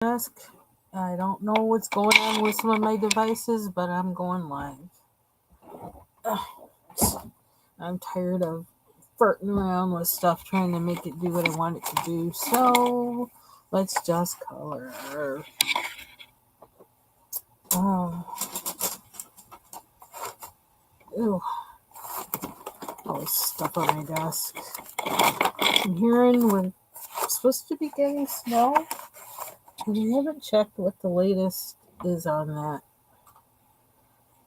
Desk. I don't know what's going on with some of my devices, but I'm going live. I'm tired of farting around with stuff trying to make it do what I want it to do. So let's just color. Oh, ew. All this stuff on my desk. I'm hearing we're supposed to be getting snow. We haven't checked what the latest is on that.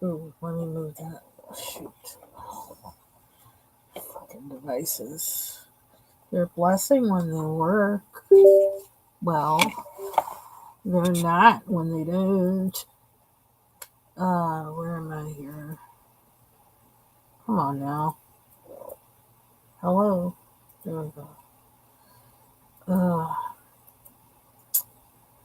Ooh, let me move that. Oh, shoot. Fucking devices. They're a blessing when they work. Well, they're not when they don't. Where am I here? Come on now. Hello. There we go.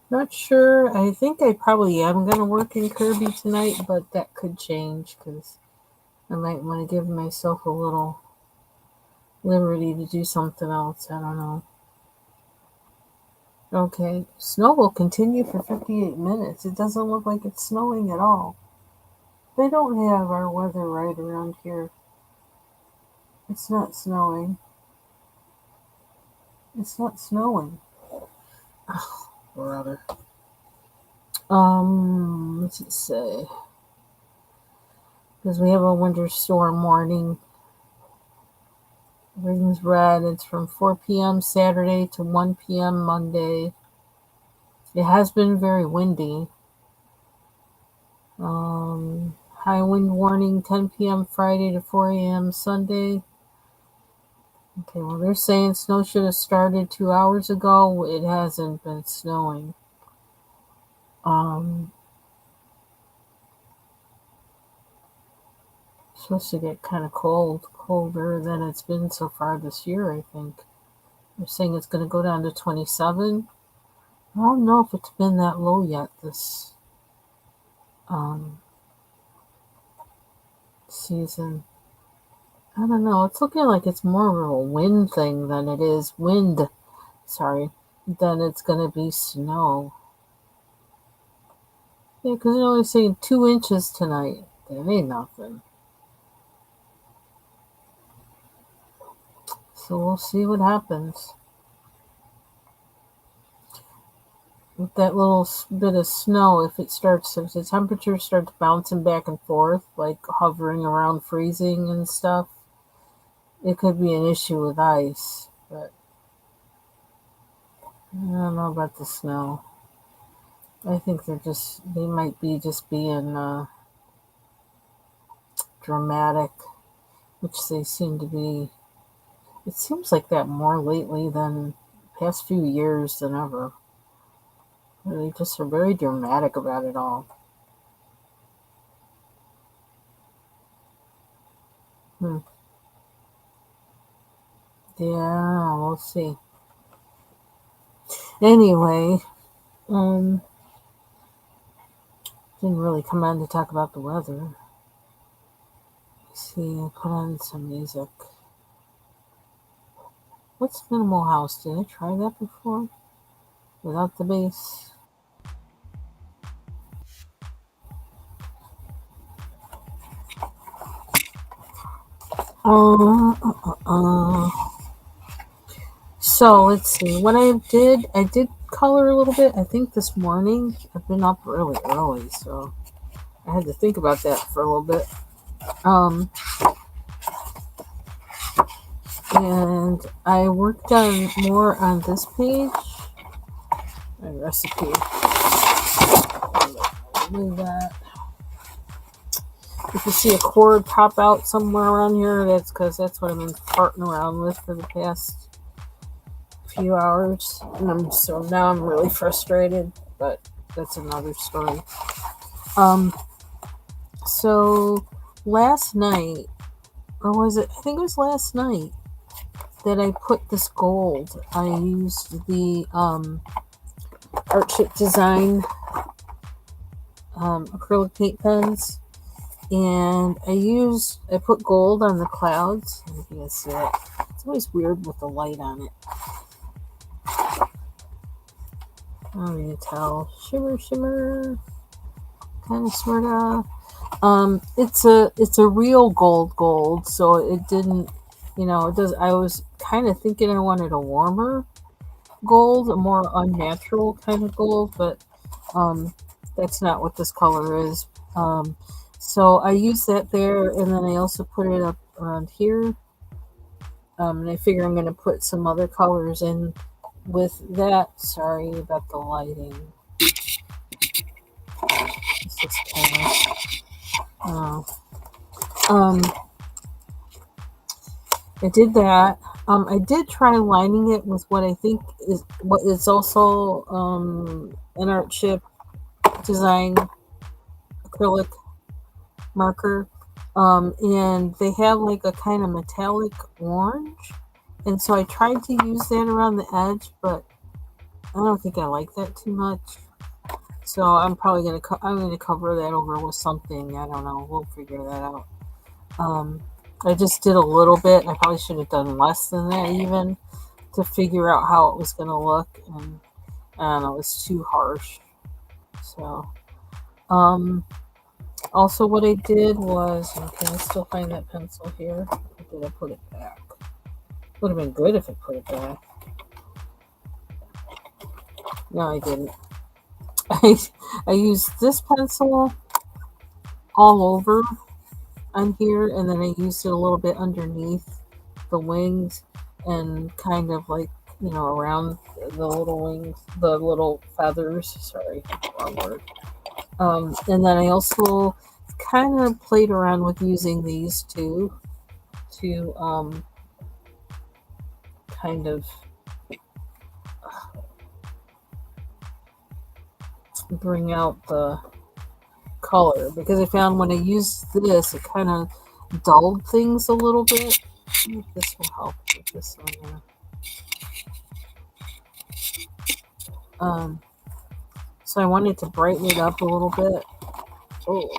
Not sure. I think I probably am going to work in Kirby tonight, but that could change because I might want to give myself a little liberty to do something else. I don't know. Okay. Snow will continue for 58 minutes. It doesn't look like it's snowing at all. They don't have our weather right around here. It's not snowing. It's not snowing. Oh, brother. What's it say? Because we have a winter storm warning. Everything's red. It's from 4 p.m. Saturday to 1 p.m. Monday. It has been very windy. High wind warning 10 p.m. Friday to 4 a.m. Sunday. Okay, well, they're saying snow should have started 2 hours ago. It hasn't been snowing. Supposed to get kind of colder than it's been so far this year, I think. They're saying it's going to go down to 27. I don't know if it's been that low yet this season. I don't know. It's looking like it's more of a wind thing than it is than it's going to be snow. Yeah, because they're only saying 2 inches tonight. That ain't nothing. So we'll see what happens. With that little bit of snow, if the temperature starts bouncing back and forth, like hovering around freezing and stuff, it could be an issue with ice. But I don't know about the snow. I think they might be just being dramatic, which they seem to be. It seems like that more lately than past few years than ever. They just are very dramatic about it all. Yeah, we'll see. Anyway, didn't really come on to talk about the weather. Let's see, I put on some music. What's Minimal House? Did I try that before? Without the bass? So let's see. What I did color a little bit. I think this morning. I've been up really early, so I had to think about that for a little bit. And I worked on more on this page. My recipe. Move that. If you see a cord pop out somewhere around here, that's because that's what I've been farting around with for the past few hours. And so now I'm really frustrated, but that's another story. So last night, or was it? I think it was last night that I put this gold. I used the Art Chip Design acrylic paint pens, and I put gold on the clouds. I don't know if you can see it. It's always weird with the light on it. Oh, you can tell. Shimmer, shimmer. Kind of, sorta. It's a real gold, so it didn't. It does. I was kind of thinking I wanted a warmer gold, a more unnatural kind of gold, but um, that's not what this color is. Um, so I use that there, and then I also put it up around here. And I figure I'm going to put some other colors in with that. Sorry about the lighting. It's just kind of. Um, I did that. I did try lining it with what I think is what is also an art chip design acrylic marker. And they have like a kind of metallic orange. And so I tried to use that around the edge, but I don't think I like that too much. So I'm probably I'm gonna cover that over with something. I don't know. We'll figure that out. Um, I just did a little bit. I probably should have done less than that even to figure out how it was gonna look, and I don't know. It was too harsh. So, um, also what I did was, can I still find that pencil here? Or did I put it back? Would have been good if I put it back. No, I didn't. I used this pencil all over on here, and then I used it a little bit underneath the wings and kind of like, around the little wings, the little feathers. Sorry, wrong word. And then I also kind of played around with using these two to kind of bring out the color, because I found when I used this, it kind of dulled things a little bit. This will help with this one here. So I wanted to brighten it up a little bit. Oh,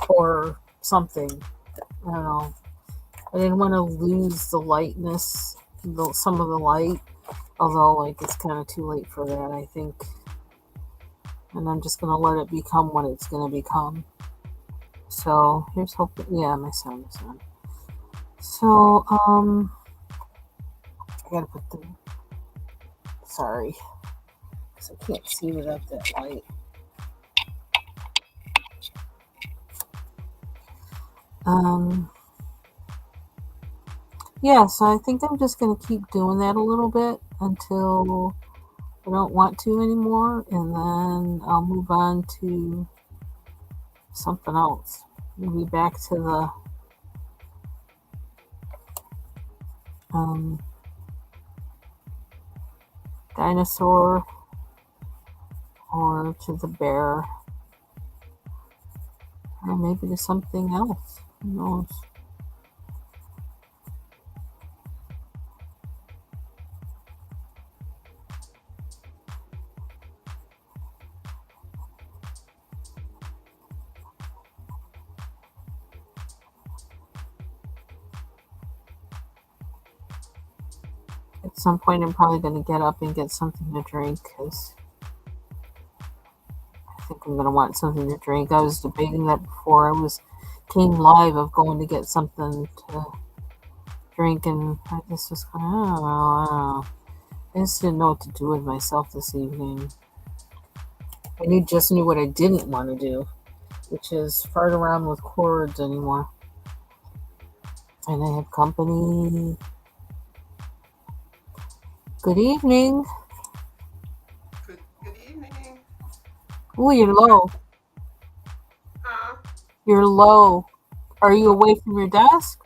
or something. I don't know. I didn't want to lose the lightness, some of the light. Although, like, it's kind of too late for that, I think. And I'm just gonna let it become what it's gonna become. So here's hoping. Yeah, my son. So I gotta put the. Sorry, because I can't see without that light. Yeah, so I think I'm just going to keep doing that a little bit until I don't want to anymore, and then I'll move on to something else. Maybe back to the dinosaur or to the bear, or maybe to something else. Who knows? At some point, I'm probably going to get up and get something to drink, because I think I'm going to want something to drink. I was debating that before came live of going to get something to drink, and I just was kind of, I don't know. I just didn't know what to do with myself this evening. I just knew what I didn't want to do, which is fart around with cords anymore. And I have company. Good evening. Good evening. Oh, you're low. Huh? You're low. Are you away from your desk?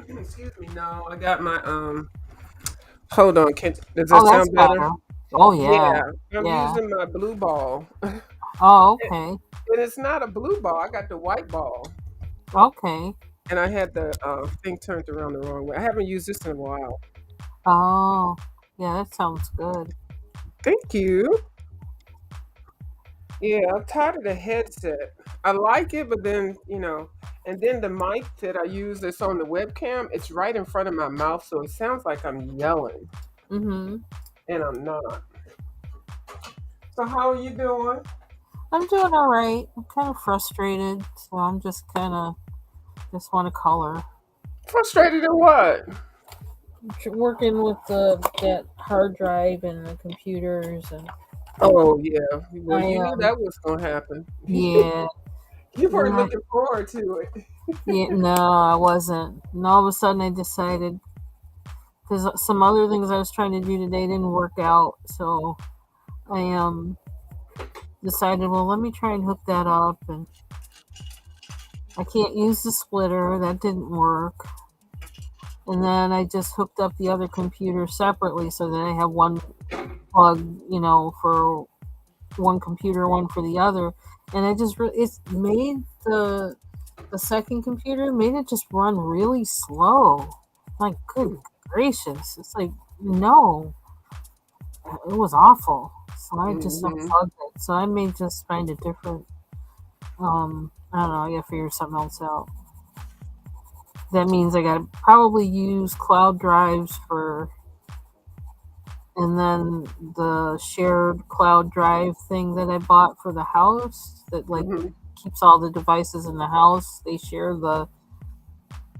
Excuse me. No, I got my Hold on. Does that Oh, that's sound better? better. Oh, yeah. Yeah, I'm Yeah. using my blue ball, and Oh, okay. it's not a blue ball. I got the white ball, Okay. and I had the thing turned around the wrong way. I haven't used this in a while. Oh, yeah, that sounds good. Thank you. Yeah, I'm tired of the headset. I like it, but then and then the mic that I use that's on the webcam, it's right in front of my mouth, so it sounds like I'm yelling. Mm-hmm. and I'm not. So how are you doing? I'm doing all right. I'm kind of frustrated, so I'm just kind of just want to color. Frustrated or what? Working with the that hard drive and the computers, and Oh yeah. Well, I you knew that was gonna happen. yeah, You weren't and looking forward to it. yeah, no, I wasn't. And all of a sudden, I decided because some other things I was trying to do today didn't work out, so I decided, well, let me try and hook that up, and I can't use the splitter. That didn't work. And then I just hooked up the other computer separately so that I have one plug, for one computer, one for the other. And it's made the second computer made it just run really slow. Like, good gracious. It's like, no, it was awful. So I just Hmm. unplugged it. So I may just find a different, I don't know, I gotta figure something else out. That means I gotta probably use cloud drives and then the shared cloud drive thing that I bought for the house that like Hmm. keeps all the devices in the house. They share the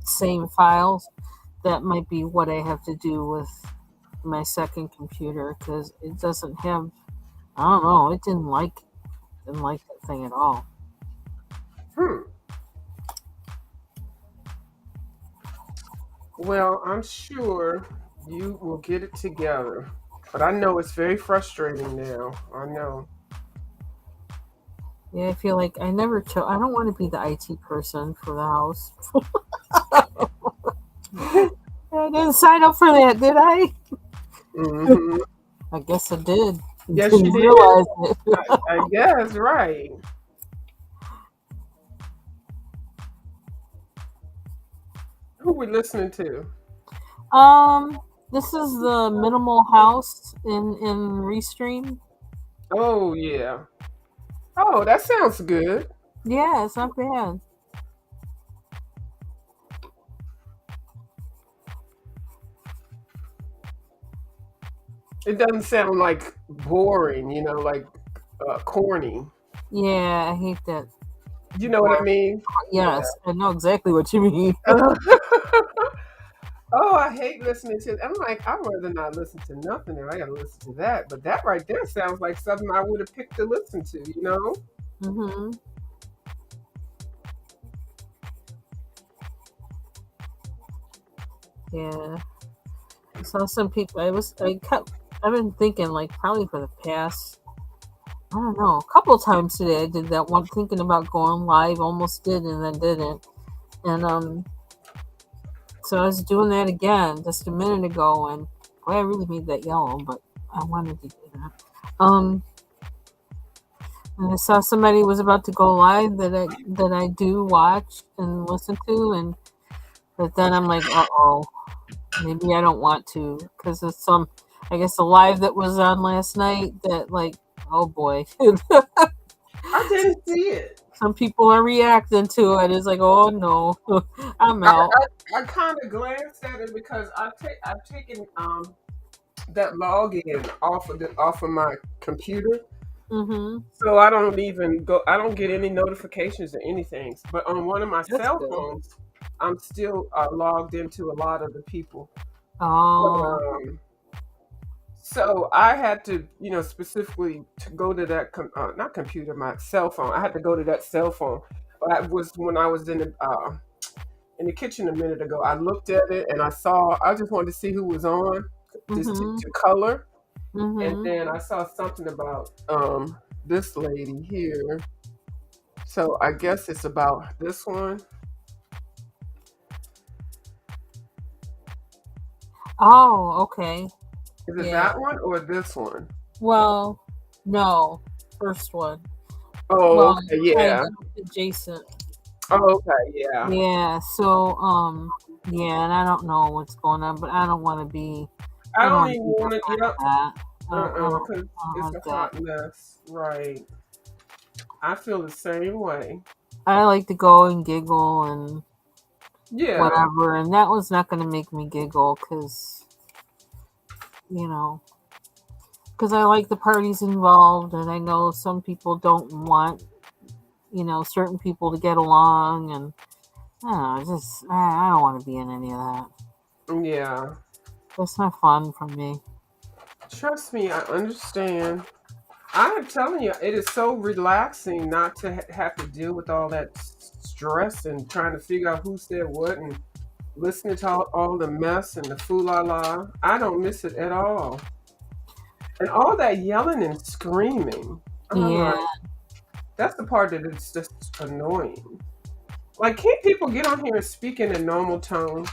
same files. That might be what I have to do with my second computer because it doesn't have. I don't know. It didn't like that thing at all. Hmm. Well, I'm sure you will get it together. But I know it's very frustrating now. I know. Yeah, I feel like I never chose. I don't want to be the IT person for the house. I didn't sign up for that, did I? Hmm. I guess I did. Yes, you Didn't did. realize it. I guess, right. Who we listening to? Um, this is the minimal house in Restream. Oh, yeah. Oh, that sounds good. Yeah, it's not bad. It doesn't sound like boring, like corny. Yeah, I hate that. You know what I mean? Yeah. Yes, I know exactly what you mean. Oh, I hate listening to. I'm like, I'd rather not listen to nothing if I got to listen to that. But that right there sounds like something I would have picked to listen to. Hmm. Yeah, I saw some people. I've been thinking like probably for the past, I don't know, a couple of times today. I did that one, thinking about going live. Almost did and then didn't. And so I was doing that again just a minute ago, and boy, I really made that yellow, but I wanted to do that. And I saw somebody was about to go live that I do watch and listen to, and but then I'm like, oh, maybe I don't want to because it's I guess the live that was on last night that like, oh boy, I didn't see it. some people are reacting to it. It's like, oh no, I'm I out. I kind of glanced at it because I've taken that login off of my computer, Mm-hmm. so I don't even go. I don't get any notifications or anything. But on one of my That's cell good. phones, I'm still logged into a lot of the people. But, Oh. so I had to, specifically to go to that not computer, my cell phone. I had to go to that cell phone. That was when I was in the kitchen a minute ago. I looked at it and I saw. I just wanted to see who was on, just to, Mm-hmm. to color. And Mm-hmm. then I saw something about this lady here. So I guess it's about this one. Oh, okay. Is it Yeah. that one or this one? Well, no. First one. Oh, Well, okay, kind yeah. of adjacent. Oh, okay, yeah. Yeah. So, yeah, and I don't know what's going on, but I don't want to be. I I don't don't want to even be a want to. part of Yep. that. Because I don't it's like a that. hot mess, right? I feel the same way. I like to go and giggle and Yeah. whatever, and that was not going to make me giggle because you know because I like the parties involved, and I know some people don't want, certain people to get along, and I don't know, just I don't want to be in any of that. Yeah. That's not fun for me. Trust me, I understand. I'm telling you, it is so relaxing not to have to deal with all that stress and trying to figure out who said what and listening to all the mess and the foo la la. I don't miss it at all. And all that yelling and screaming. I'm Yeah, like, that's the part that is just annoying. Like, can't people get on here and speak in a normal tone?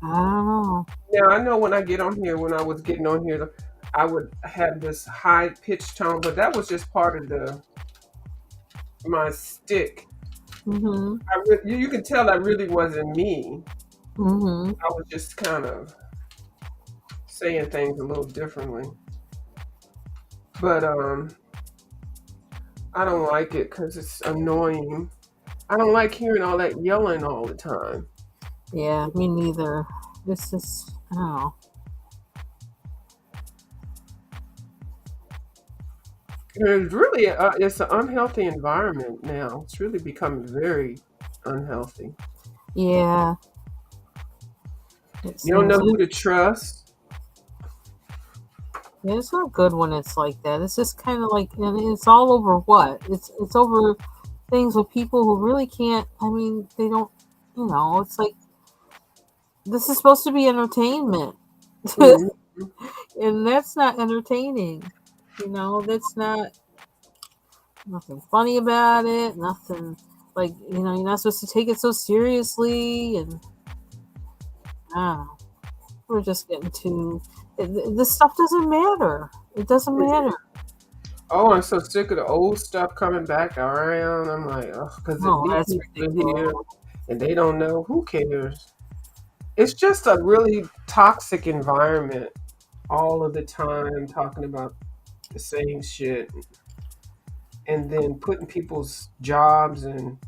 I don't know. Now, I know when I get on here, when I was getting on here, I would have this high pitched tone, but that was just part of the my stick. Mhm. You can tell that really wasn't me. Mhm. I was just kind of saying things a little differently. But I don't like it because it's annoying. I don't like hearing all that yelling all the time. Yeah, me neither. It's just I don't know. It's really it's an unhealthy environment now. It's really becoming very unhealthy. Yeah, it You don't know seems who to trust. yeah, it's not good when it's like that. It's just kind of like, and it's all over what? It's over things with people who really can't. I mean, they don't. It's like this is supposed to be entertainment, Mhm. and that's not entertaining. That's not nothing funny about it. Nothing like you're not supposed to take it so seriously, and I don't know. We're just getting too. This stuff doesn't matter. It doesn't matter. Oh, I'm so sick of the old stuff coming back around. I'm like, oh, because No, these that's people are ridiculous. here and they don't know. Who cares? It's just a really toxic environment all of the time, talking about the same shit and then putting people's jobs and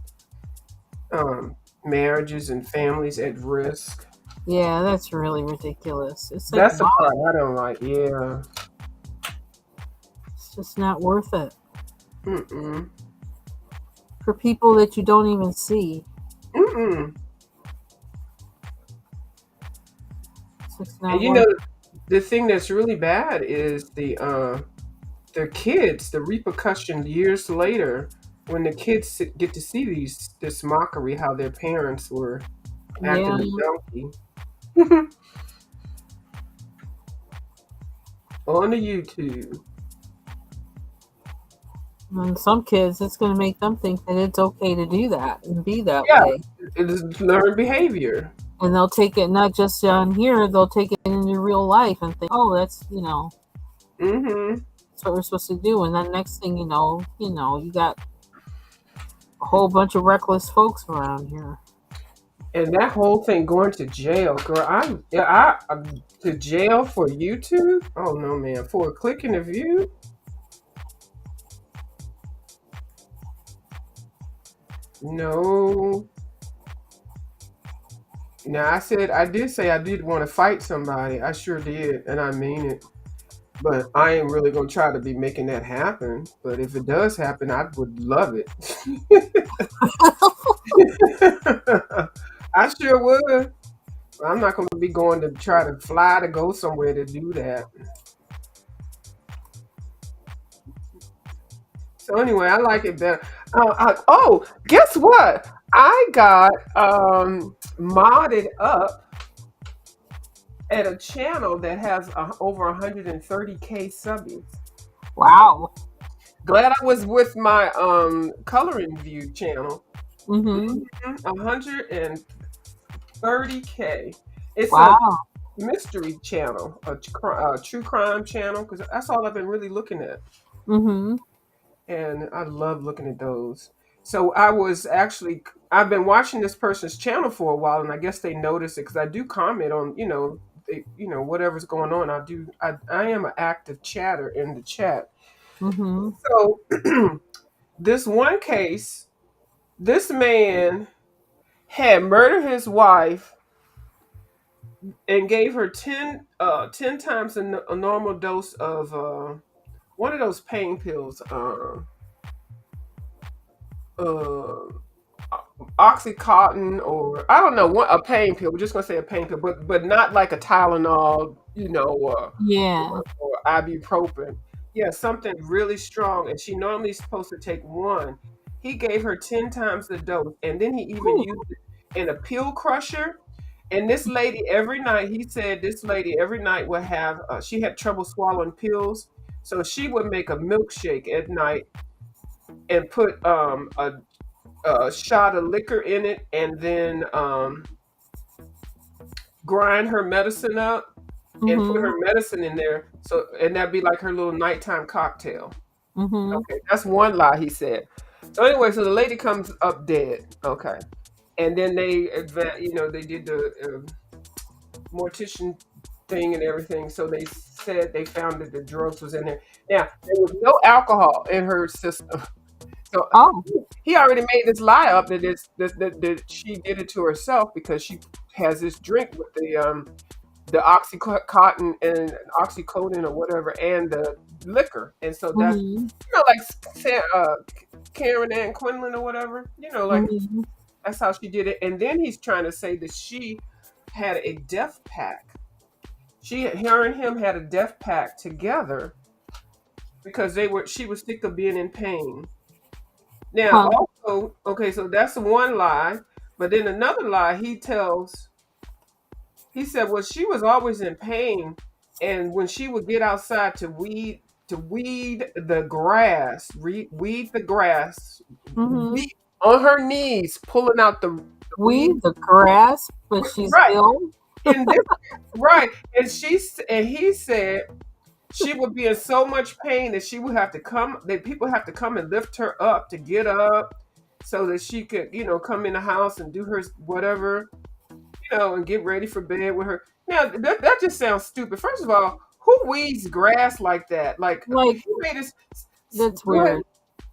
marriages and families at risk. Yeah, that's really ridiculous. It's like, That's the why? part I don't like. Yeah. It's just not worth it Mm-mm. for people that you don't even see. Mm-mm. It's just And not you know, worth. the thing that's really bad is their kids, the repercussion years later when the kids get to see this mockery, how their parents were Yeah, acting a donkey on the YouTube. and some kids, it's going to make them think that it's okay to do that and be that Yeah, way. it is learned behavior. And they'll take it not just on here; they'll take it into real life and think, "Oh, Hmm. that's what we're supposed to do." And then next thing you got a whole bunch of reckless folks around here. And that whole thing going to jail, girl. I'm to jail for YouTube. Oh no, man! For a click and a view. No. Now I did say I did want to fight somebody. I sure did, and I mean it. But I ain't really gonna try to be making that happen. But if it does happen, I would love it. I sure would. I'm not gonna be going to try to fly to go somewhere to do that. So anyway, I like it better. Oh, guess what? I got modded up at a channel that has over 130K subbies. Wow. Glad I was with my coloring view channel. Mm-hmm. 130K. It's a Wow. mystery channel, a true crime channel, because that's all I've been really looking at, Mm-hmm. and I love looking at those. So I've been watching this person's channel for a while, and I guess they noticed it because I do comment on whatever's going on. I am an active chatter in the chat. Mm-hmm. So this one case, this man had murdered his wife, and gave her 10 times a normal dose of one of those pain pills, uh, Oxycontin, or I don't know, what a pain pill. We're just gonna say a pain pill, but not like a Tylenol, Yeah. or ibuprofen. Yeah, something really strong, and she normally is supposed to take one. He gave her 10 times the dose, and then he even Whew. used it in a pill crusher. And this lady every night, he said, this lady every night would have. She had trouble swallowing pills, so she would make a milkshake at night and put a shot of liquor in it, and then grind her medicine up and put Mhm. her medicine in there. So, and that'd be like her little nighttime cocktail. Mhm. Okay, that's one lie he said. So anyway, so the lady comes up dead. Okay, and then they did the mortician thing and everything. So they said they found that the drugs was in there. Now there was no alcohol in her system. So Oh. he already made this lie up that that she did it to herself because she has this drink with the oxycontin and oxycodone or whatever and the liquor, and so that's Mhm. like Karen Ann Quinlan or whatever, like Mhm. that's how she did it. And then he's trying to say that she had a death pact. Her and him had a death pact together because she was sick of being in pain. Now, Huh. also, okay, so that's one lie. But then another lie he said, well, she was always in pain, and when she would get outside to weed the grass, weed the grass, Mhm. be on her knees, pulling out the weed. Weed the grass, but she's Right. ill. And this, right. And he said she would be in so much pain that people have to come and lift her up to get up so that she could, come in the house and do her whatever, and get ready for bed with her. Now that just sounds stupid. First of all, who weeds grass like that? Like Like, he made it. that's Go ahead.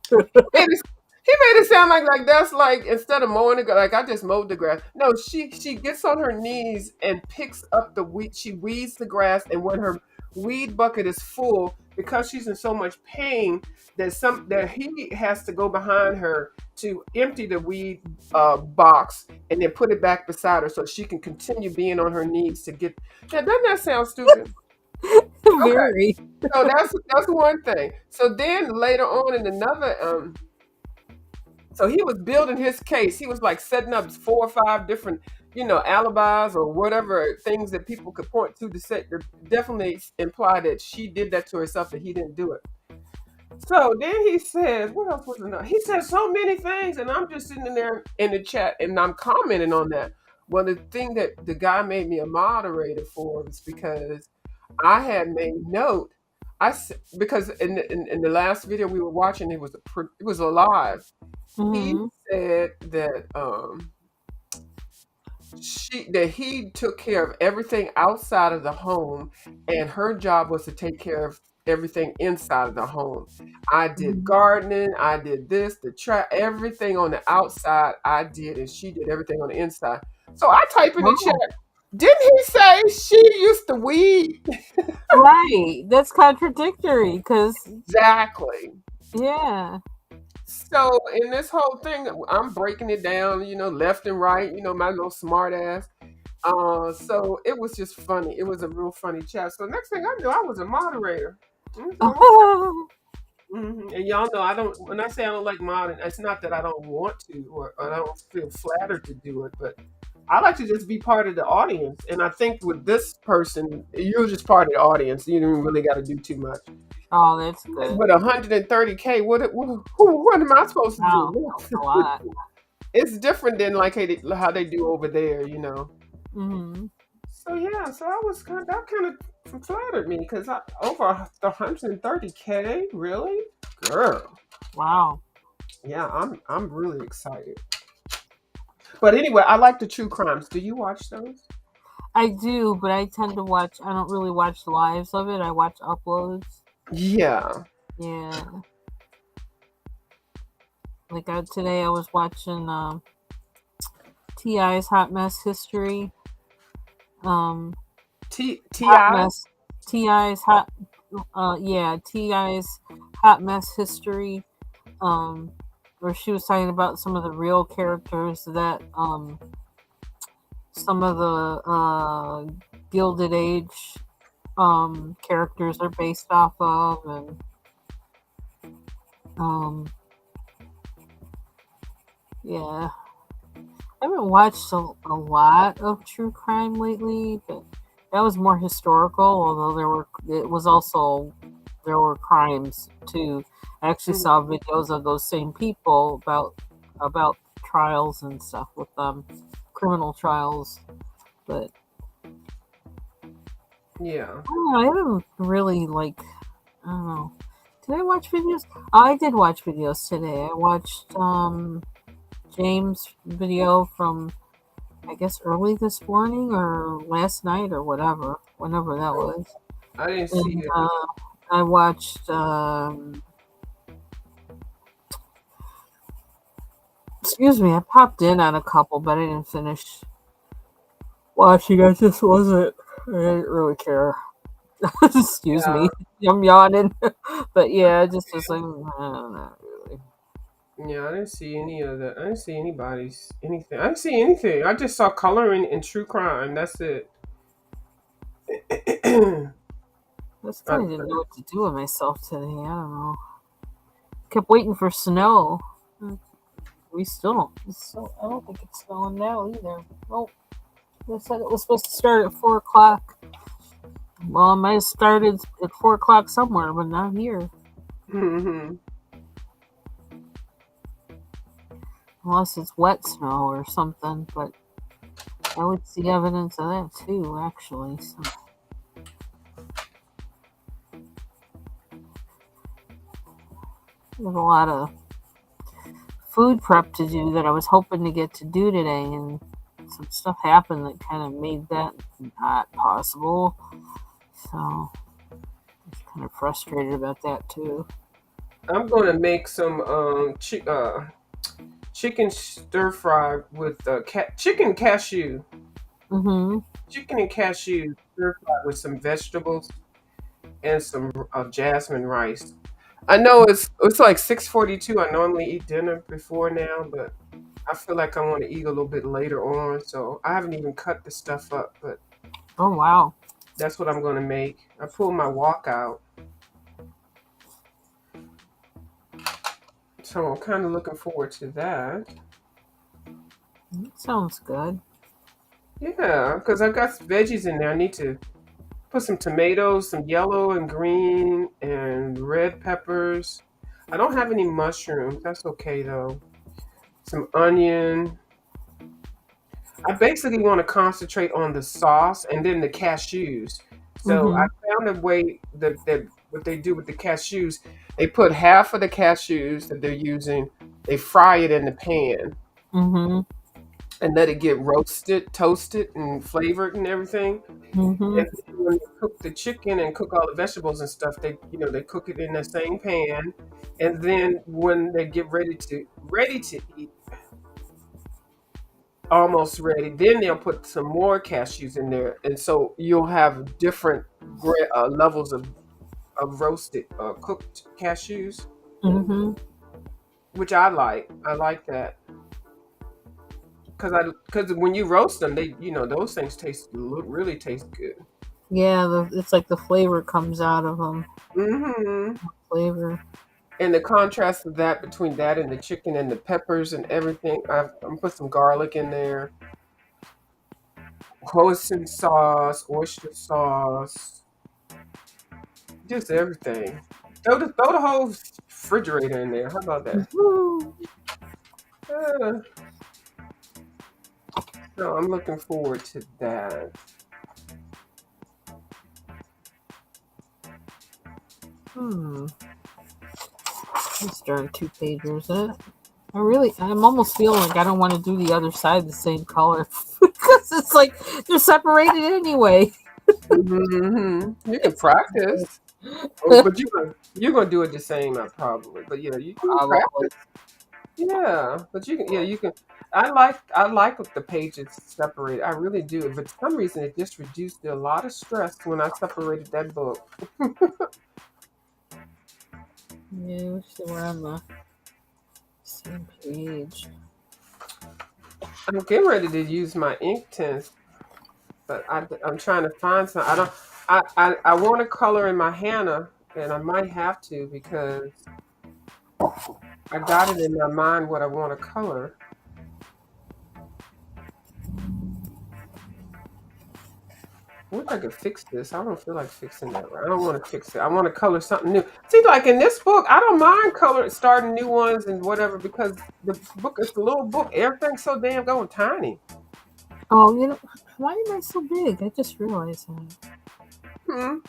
weird. He made it. He made it sound like that's like instead of mowing the like I just mowed the grass. No, she gets on her knees and picks up the weed. She weeds the grass, and when her weed bucket is full, because she's in so much pain that he has to go behind her to empty the weed box and then put it back beside her so she can continue being on her knees to get. Now, doesn't that sound stupid? Okay, Very. so that's one thing. So then later on in another so he was building his case. He was like setting up 4 or 5 different, alibis or whatever things that people could point to say to definitely imply that she did that to herself, that he didn't do it. So then he says, what else was it? He said so many things, and I'm just sitting in there in the chat and I'm commenting on that. Well, the thing that the guy made me a moderator for was because I had made note. Because in the last video we were watching, it was a live. He Mhm. said that he took care of everything outside of the home, and her job was to take care of everything inside of the home. I did Mhm. gardening, I did this, the trap, everything on the outside I did, and she did everything on the inside. So I type in the chat, Oh, didn't he say she used to weed? right. That's contradictory because, Exactly. yeah. So in this whole thing, I'm breaking it down, left and right, my little smart ass. So it was just funny. It was a real funny chat. So next thing I knew, I was a moderator. So, and y'all know I don't. When I say I don't like modding, it's not that I don't want to or I don't feel flattered to do it, but I like to just be part of the audience. And I think with this person, you're just part of the audience. You don't really got to do too much. Oh, that's good. With 130K, what am I supposed to Wow, do? that's a lot. It's different than like how they do over there. Mhm. So yeah, so that kind of flattered me because over the 130K, really, girl. Wow. Yeah, I'm really excited. But anyway, I like the true crimes. Do you watch those? I do, but I tend to watch. I don't really watch lives of it. I watch uploads. Yeah. Yeah. Like today, I was watching Ti's Hot Mess History. Um, Ti. Hot Mess, Ti's hot, yeah, Ti's Hot Mess History. Um, where she was talking about some of the real characters that some of the Gilded Age characters are based off of, and um, yeah, I haven't watched a lot of true crime lately, but that was more historical. Although it was also there were crimes too. I actually saw videos of those same people about trials and stuff with them, criminal trials. But Yeah. I don't know, I haven't really I don't know. Did I watch videos? I did watch videos today. I watched James' video from I guess early this morning or last night or whatever, whenever that Oh, was. I didn't see And it. I watched, excuse me, I popped in on a couple, but I didn't finish watching. I just wasn't, I didn't really care. Excuse Yeah. me, I'm yawning. But yeah, I just was like, not really. Yeah, I didn't see any of that. I didn't see anybody's anything. I didn't see anything. I just saw coloring and true crime. That's it. I just I, kind of didn't know what to do with myself today. I don't know. Kept waiting for snow. We still don't. I don't think it's snowing now either. Nope. They said it was supposed to start at 4 o'clock. Well, it might have started at 4 o'clock somewhere, but not here. hmm Unless it's wet snow or something. But I would see evidence of that too, actually. So there's a lot of food prep to do that I was hoping to get to do today, and some stuff happened that kind of made that not possible. So I was kind of frustrated about that too. I'm gonna make some chicken stir fry with chicken cashew, Mm-hmm. chicken and cashew stir fry with some vegetables and some jasmine rice. I know it's like 6:42. I normally eat dinner before now, but I feel like I want to eat a little bit later on, so I haven't even cut the stuff up, but Oh wow. that's what I'm gonna make. I pulled my wok out, so I'm kind of looking forward to that. That sounds good. Yeah, because I got veggies in there. I need to put some tomatoes, some yellow and green and red peppers. I don't have any mushrooms. That's okay though. Some onion. I basically want to concentrate on the sauce and then the cashews. So I Mm-hmm. found a way that what they do with the cashews, they put half of the cashews that they're using, they fry it in the pan Mm-hmm. and let it get roasted, toasted, and flavored and everything. Mm-hmm. And then when they cook the chicken and cook all the vegetables and stuff, they cook it in the same pan. And then when they get ready to eat, almost ready, then they'll put some more cashews in there, and so you'll have different levels of roasted cooked cashews, Mm-hmm. which I like. I like that because when you roast them, those things really taste good. Yeah, it's like the flavor comes out of them. hmm Flavor. And the contrast of that between that and the chicken and the peppers and everything, I'm put some garlic in there, hoisin sauce, oyster sauce, just everything. Throw the whole refrigerator in there. How about that? Woo. Uh, so I'm looking forward to that. Hmm. These darn 2 pagers. I'm almost feeling like I don't want to do the other side the same color because it's like they're separated anyway. You can practice, but you're gonna do it the same, probably. But yeah, you can Probably. practice. Yeah, but you can, yeah, you can. I like with the pages separated. I really do. But for some reason, it just reduced a lot of stress when I separated that book. Yeah, I wish they were on the same page. I'm getting ready to use my ink tints, but I'm trying to find some. I don't. I want to color in my Hannah, and I might have to because I got it in my mind what I want to color. I wish I could fix this. I don't feel like fixing that. Right? I don't want to fix it. I want to color something new. See, like in this book, I don't mind color starting new ones and whatever because the book is a little book. Everything's so damn going tiny. Oh, why am I so big? I just realized that. Hmm.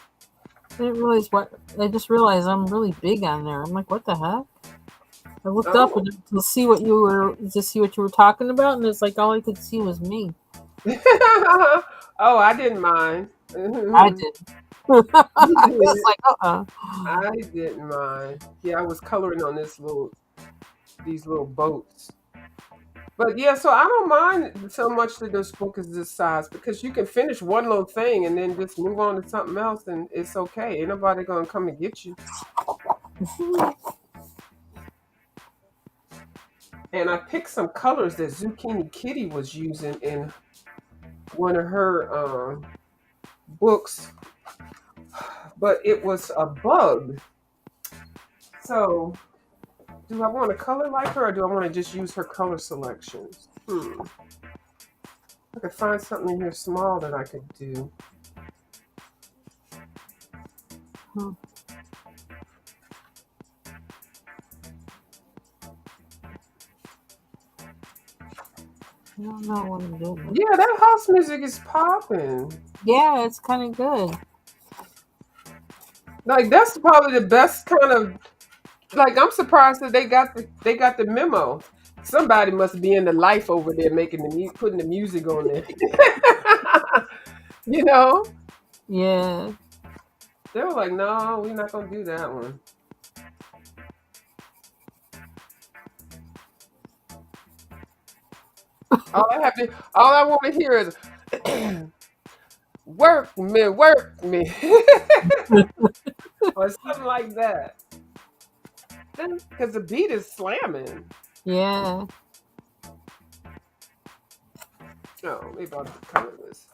I didn't realize what. I just realized I'm really big on there. I'm like, what the heck? I looked up Oh. to see what you were talking about, and it's like all I could see was me. Oh, I didn't mind. I did. You I was did. like, I didn't mind. Yeah, I was coloring on these little boats. But yeah, so I don't mind so much that this book is this size because you can finish one little thing and then just move on to something else and it's okay. Ain't nobody gonna come and get you. And I picked some colors that Zucchini Kitty was using in one of her books, but it was a bug. So do I want to color like her or do I want to just use her color selections? I could find something in here small that I could do. I don't know what I'm doing. Yeah, that house music is popping. Yeah, it's kind of good. Like that's probably the best kind of like I'm surprised that they got the memo. Somebody must be in the life over there making putting the music on there. you know? Yeah. They were like, no, we're not gonna do that one. All I want to hear is work me. or something like that. Because the beat is slamming. Yeah. Oh, maybe I'll color this.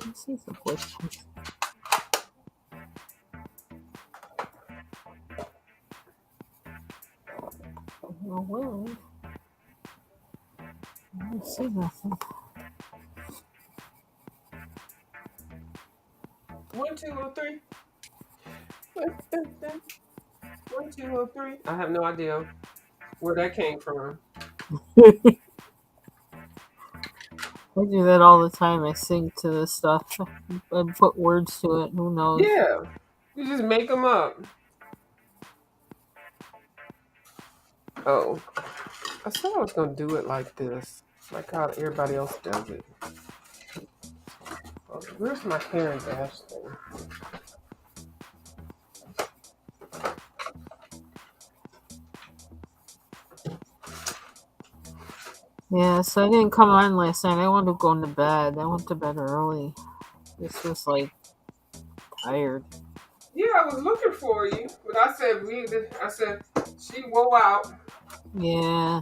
Let's see some questions. Oh, well, I don't see nothing. 1, 2, 3. 1, 2, 3. I have no idea where that came from. I do that all the time. I sing to this stuff. I put words to it. Who knows? Yeah, you just make them up. Oh, I said I was gonna do it like this, like how everybody else does it. Oh, where's my Karen Dash thing? Yeah, so I didn't come on last night. I wanted to go into bed. I went to bed early. This was like tired. Yeah, I was looking for you, but I said I said she wore out. Yeah,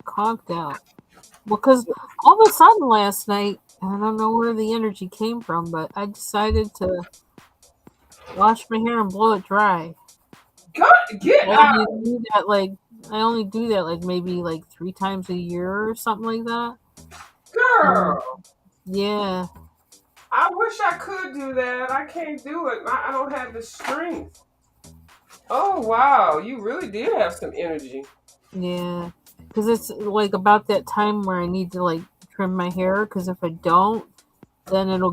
conked out. Because all of a sudden last night, I don't know where the energy came from, but I decided to wash my hair and blow it dry. Get I out, only do that like I only do that like maybe like 3 times a year or something like that. And girl. yeah, I wish I could do that. I can't do it. I don't have the strength. Oh wow, you really did have some energy. yeah. Because it's like about that time where I need to like trim my hair. Because if I don't, then it'll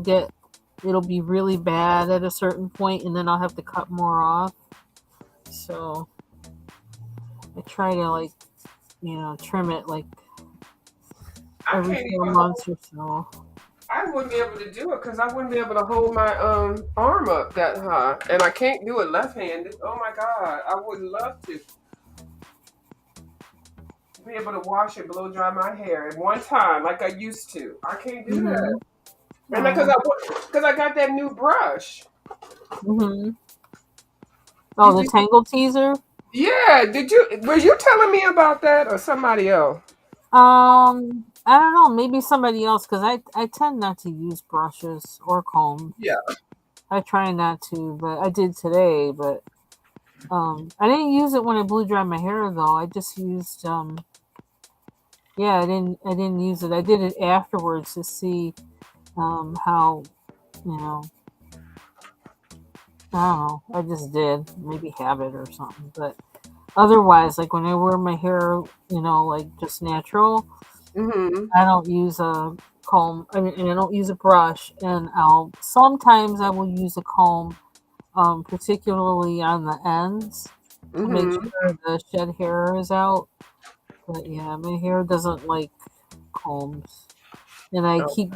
be really bad at a certain point, and then I'll have to cut more off. So I try to like trim it like I every can't four even months hold. or so. I I wouldn't be able to do it because I wouldn't be able to hold my arm up that high, and I can't do it left-handed. Oh my God, I would love to be able to wash and blow dry my hair at one time like I used to. I can't do that, Mm-hmm. and because Oh. I got that new brush. Mm-hmm. You Oh, the did, Tangle Teaser. yeah. Did you? Were you telling me about that or somebody else? I don't know. Maybe somebody else because I tend not to use brushes or combs. Yeah. I try not to, but I did today. But I didn't use it when I blew dry my hair though. I just used yeah. I didn't use it. I did it afterwards to see how you know. I don't know. I just did maybe habit or something, but otherwise, like when I wear my hair, like just natural, Mm-hmm. I don't use a comb. I mean, and I don't use a brush, and I'll sometimes I will use a comb, particularly on the ends to make Mm-hmm. sure the shed hair is out. But yeah, my hair doesn't like combs, and I keep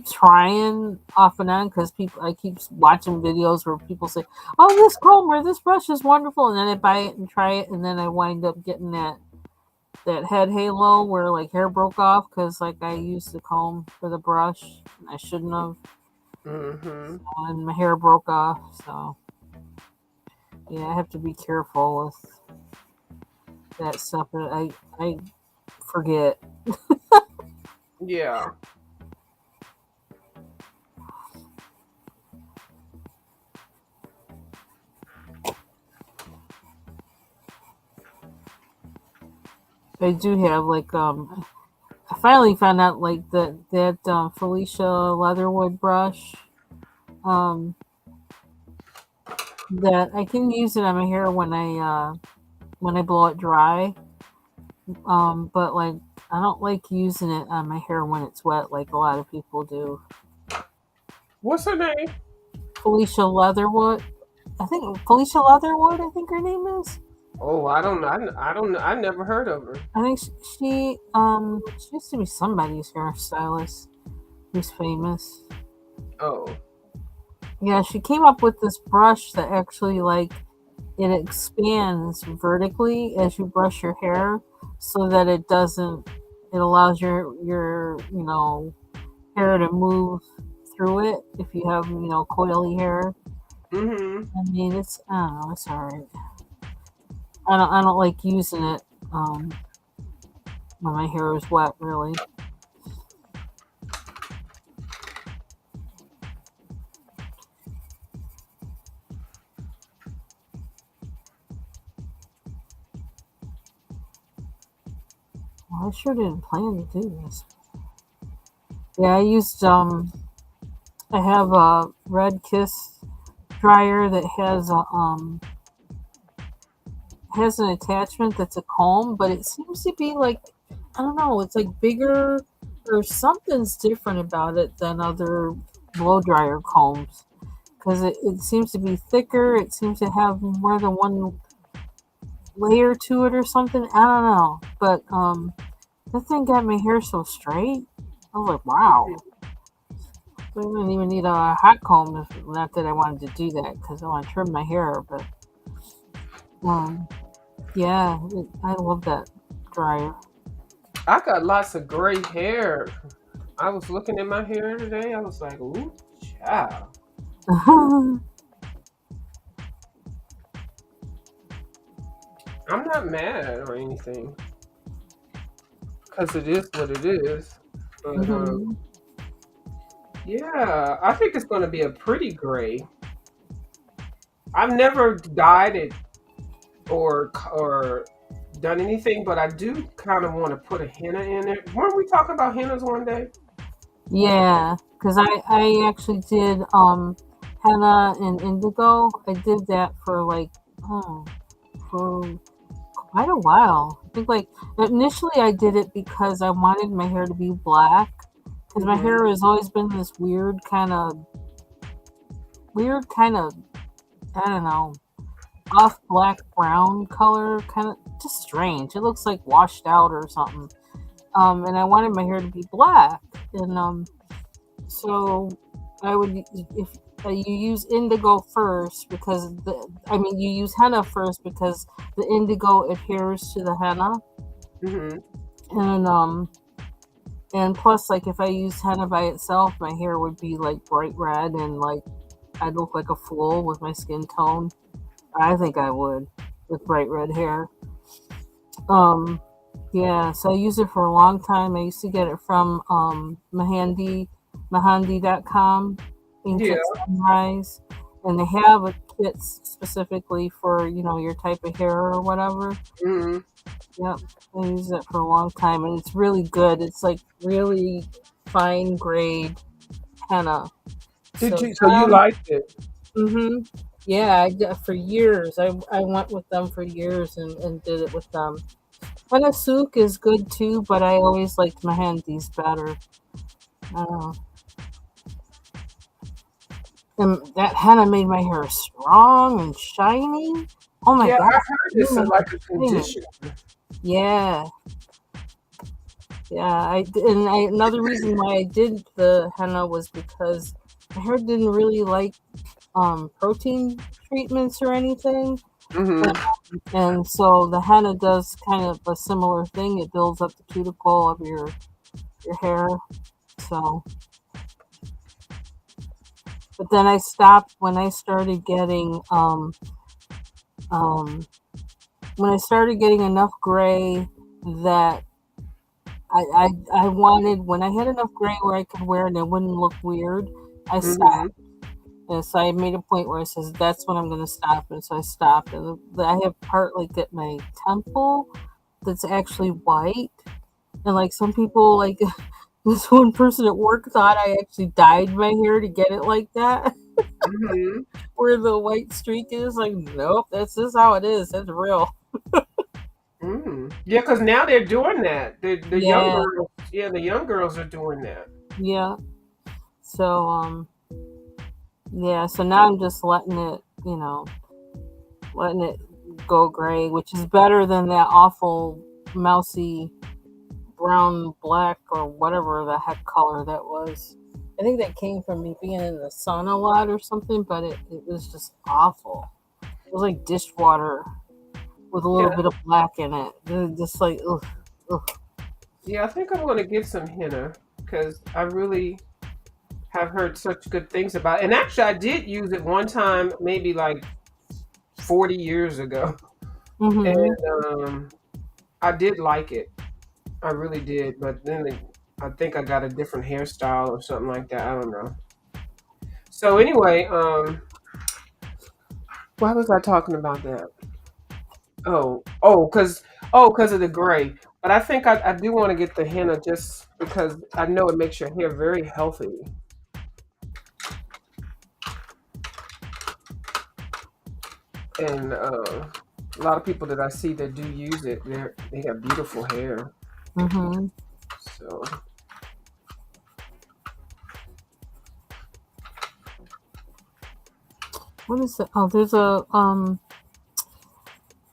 trying off and on because people I keep watching videos where people say, "Oh, this comb or this brush is wonderful," and then I buy it and try it, and then I wind up getting that head halo where like hair broke off because like I used the comb for the brush and I shouldn't have, Mm-hmm. and my hair broke off. So yeah, I have to be careful with that stuff. But I forget. Yeah. I do have like I finally found out like that Felicia Leatherwood brush um that I can use it on my hair when I blow it dry. But like I don't like using it on my hair when it's wet like a lot of people do. What's her name? Felicia Leatherwood. I think Felicia Leatherwood. I think her name is. Oh, I don't know. I don't know. I never heard of her. I think she used to be somebody's hairstylist who's famous. Oh. Yeah, she came up with this brush that actually like it expands vertically as you brush your hair, so that it doesn't. It allows your hair to move through it if you have coily hair. Mm-hmm. I mean, I don't know, it's alright. I don't like using it when my hair is wet. Really, well, I sure didn't plan to do this. Yeah, I used I have a Red Kiss dryer that has an attachment that's a comb, but it seems to be like I don't know, it's like bigger or something's different about it than other blow dryer combs because it seems to be thicker. It seems to have more than one layer to it or something. I don't know, but that thing got my hair so straight. I was like, wow. I didn't even need a hot comb. Not that I wanted to do that because I want to trim my hair, but um, yeah, I love that dryer. I got lots of gray hair. I was looking at my hair today. I was like, ooh, child. I'm not mad or anything because it is what it is. But Mhm. yeah, I think it's going to be a pretty gray. I've never dyed it or done anything, but I do kind of want to put a henna in it. Weren't we talking about hennas one day? Yeah, because I actually did henna and indigo. I did that for like for quite a while. I think like initially I did it because I wanted my hair to be black because my Mm-hmm. hair has always been this weird kind of I don't know off black brown color, kind of just strange. It looks like washed out or something. And I wanted my hair to be black, and So I would if you use indigo first because you use henna first because the indigo adheres to the henna, Hmm. and and plus, like, if I used henna by itself, my hair would be like bright red and like I'd look like a fool with my skin tone. I think I would with bright red hair. Um, yeah, so I used it for a long time. I used to get it from Mahandi.com, Ink Yeah. at Sunrise. And they have a kits specifically for, your type of hair or whatever. Hmm. Yep. I used it for a long time and it's really good. It's like really fine grade henna. Did So you? So you liked it? mm-hmm. Yeah, I did for years. I went with them for years and did it with them. Panasuk is good too, but I always liked Mahandi's better. Uh, and that henna made my hair strong and shiny. Oh my Yeah, god, I heard it made it's my like a hair shiny. conditioner. Yeah, yeah. Another reason why I did the henna was because my hair didn't really like protein treatments or anything. Hmm. And so the henna does kind of a similar thing. It builds up the cuticle of your hair. So, but then I stopped um when I started getting enough gray that I wanted when I had enough gray where I could wear it and it wouldn't look weird. I Hmm. stopped. And so I made a point where I says that's when I'm going to stop, and so I stopped. And I have part like at my temple that's actually white, and like some people like this one person at work thought I actually dyed my hair to get it like that, Hmm. where the white streak is. Like, nope, that's just how it is. That's real. Mm. Yeah, because now they're doing that. The young Yeah, girls, yeah, the young girls are doing that. yeah. So yeah. So now I'm just letting it go gray, which is better than that awful mousy brown black or whatever the heck color that was. I think that came from me being in the sun a lot or something, but it was just awful. It was like dishwater with a Yeah, little bit of black in it. Just like, ugh, ugh. yeah. I think I'm going to get some henna because I really have heard such good things about it. And actually, I did use it one time, maybe like 40 years ago, Mm-hmm. and I did like it. I really did. But then I think I got a different hairstyle or something like that. I don't know. So anyway, why was I talking about that? Oh, because of the gray. But I think I do want to get the henna just because I know it makes your hair very healthy. And a lot of people that I see that do use it, they have beautiful hair. Mm-hmm. So What is it? Oh, there's a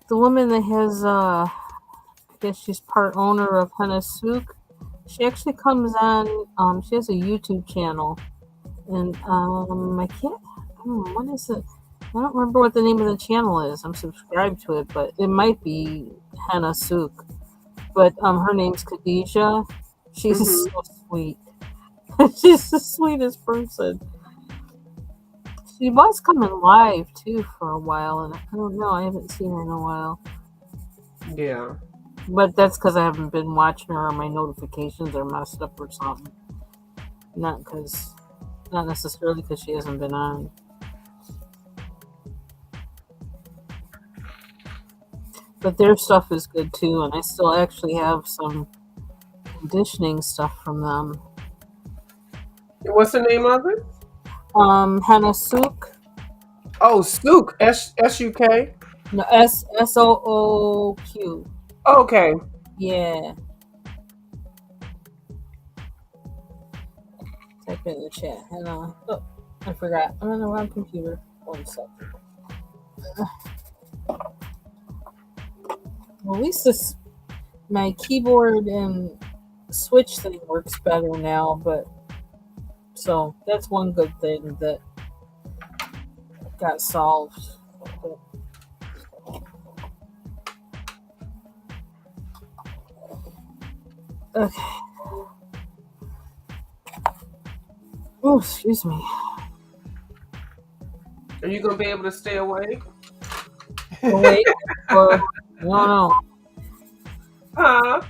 the woman that has I guess she's part owner of Henna Souk. She actually comes on. She has a YouTube channel, and I can't. What is it? I don't remember what the name of the channel is. I'm subscribed to it, but it might be Hannah Souk. But her name's Khadijah. She's hmm. so sweet. She's the sweetest person. She was coming live too for a while, and I don't know. I haven't seen her in a while, Yeah. but that's because I haven't been watching her, or my notifications are messed up or something. Not because, not necessarily because she hasn't been on. But their stuff is good too, and I still actually have some conditioning stuff from them. What's the name of it? Hannah Sook, Oh, Suk. SUK. no, Sooq. Okay. Yeah, type it in the chat. Hannah. Oh, I forgot. I'm on the wrong computer. One second. Well, at least my keyboard and switch thing works better now, but So that's one good thing that got solved. Okay. Oh, excuse me. Are you gonna be able to stay awake? Awake or I don't know. Huh?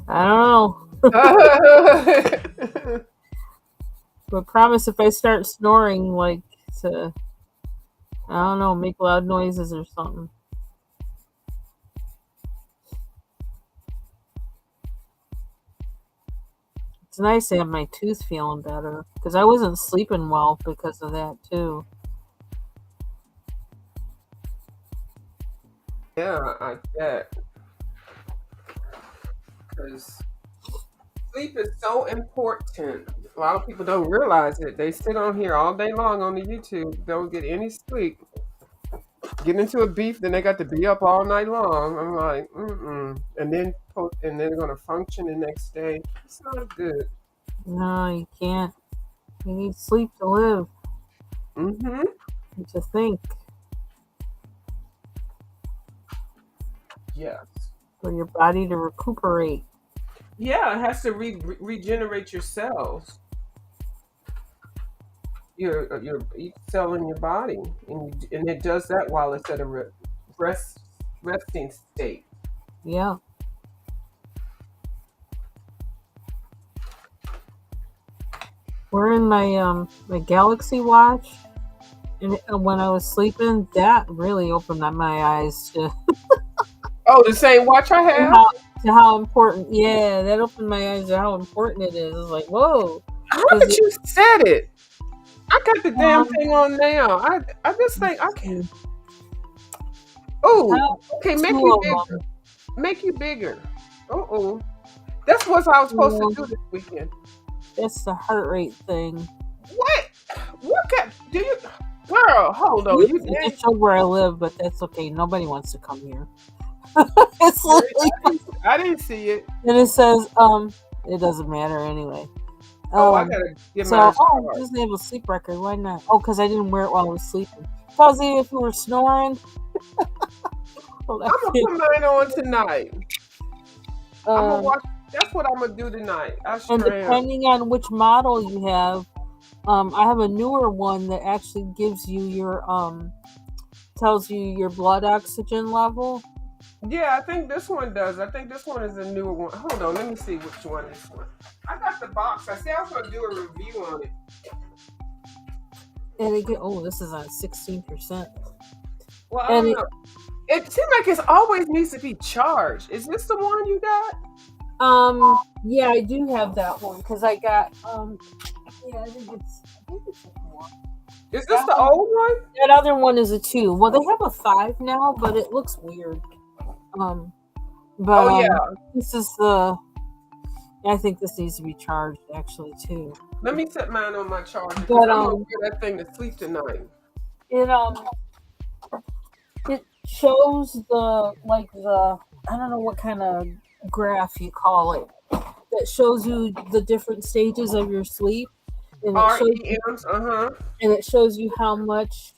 I don't know. But promise if I start snoring, like to I don't know, make loud noises or something. It's nice to have my tooth feeling better because I wasn't sleeping well because of that too. Yeah, I bet. Because sleep is so important. A lot of people don't realize it. They sit on here all day long on the YouTube, don't get any sleep, get into a beef, then they got to be up all night long. I'm like, mm-mm. And then they're gonna function the next day. It's not good. No, you can't. You need sleep to live Mm-hmm. and to think Yes. for your body to recuperate. Yeah, it has to regenerate your cells, your each cell in your body, and it does that while it's at a rest resting state. Yeah. Wearing my Galaxy watch, and when I was sleeping, that really opened up my eyes Oh, the same watch I have. how, to how important. Yeah, that opened my eyes to how important it is. It's like whoa, How because did you said it? I got the damn um, thing on now. I just think I can. I Oh, have okay, make two you of bigger. them. Make you bigger. Oh, that's what I was supposed to You do this weekend. that's the heart rate thing. What? What got? Do you, girl? Hold on. You It did. just showed where I live, but that's okay. Nobody wants to come here. It's literally, I didn't see it. and it says, it doesn't matter anyway. Oh, I Um, gotta get so, mine oh, it charged. doesn't have a sleep record. Why not? Oh, because I didn't wear it while I was sleeping. Tells you if you were snoring. Hold on. I'm gonna put mine on tonight. I'm gonna Um, watch. That's what I'm gonna do tonight. I and sure am. depending on which model you have, I have a newer one that actually gives you your tells you your blood oxygen level. Yeah, I think this one does. I think this one is a newer one. Hold on, let me see which one this one. I got the box. I said I was gonna do a review on it. And it get, oh, this is on 16%. Well, I And don't it know. It seems like it always needs to be charged. Is this the one you got? yeah, I do have that one because I got yeah, I think it's a 4. Is this That the one, old one? that other one is a 2. Well, they have a 5 now, but it looks weird. Um, but Oh yeah. this is the. I think this needs to be charged actually too. Let me set mine on my charger because But I'm gonna wear that thing to sleep tonight. it it shows the like the I don't know what kind of graph you call it that shows you the different stages of your sleep, and REMs. Uh-huh. it shows you how much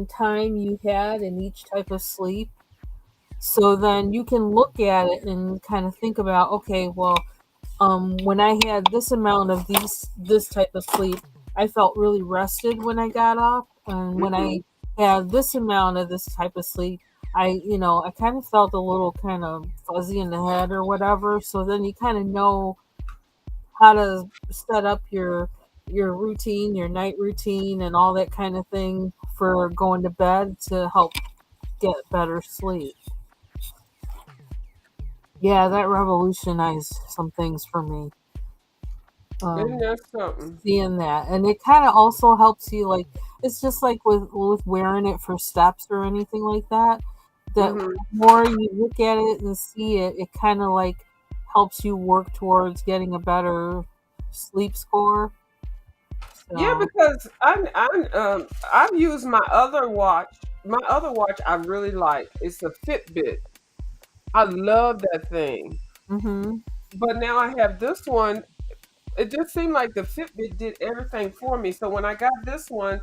time you had in each type of sleep. So then you can look at it and kind of think about, okay, well, when I had this amount of this type of sleep, I felt really rested when I got up, and when Hmm. I had this amount of this type of sleep, I kind of felt a little kind of fuzzy in the head or whatever. So then you kind of know how to set up your routine, your night routine, and all that kind of thing for going to bed to help get better sleep. Yeah, that revolutionized some things for me. Isn't Um, that something? seeing that, and it kind of also helps you like it's just like with wearing it for steps or anything like that. That Hmm. the more you look at it and see it, it kind of like helps you work towards getting a better sleep score. Yeah, So, because I've used my other watch. My other watch I really like. It's a Fitbit. I love that thing. mm-hmm. But now I have this one. it just seemed like the Fitbit did everything for me. So when I got this one,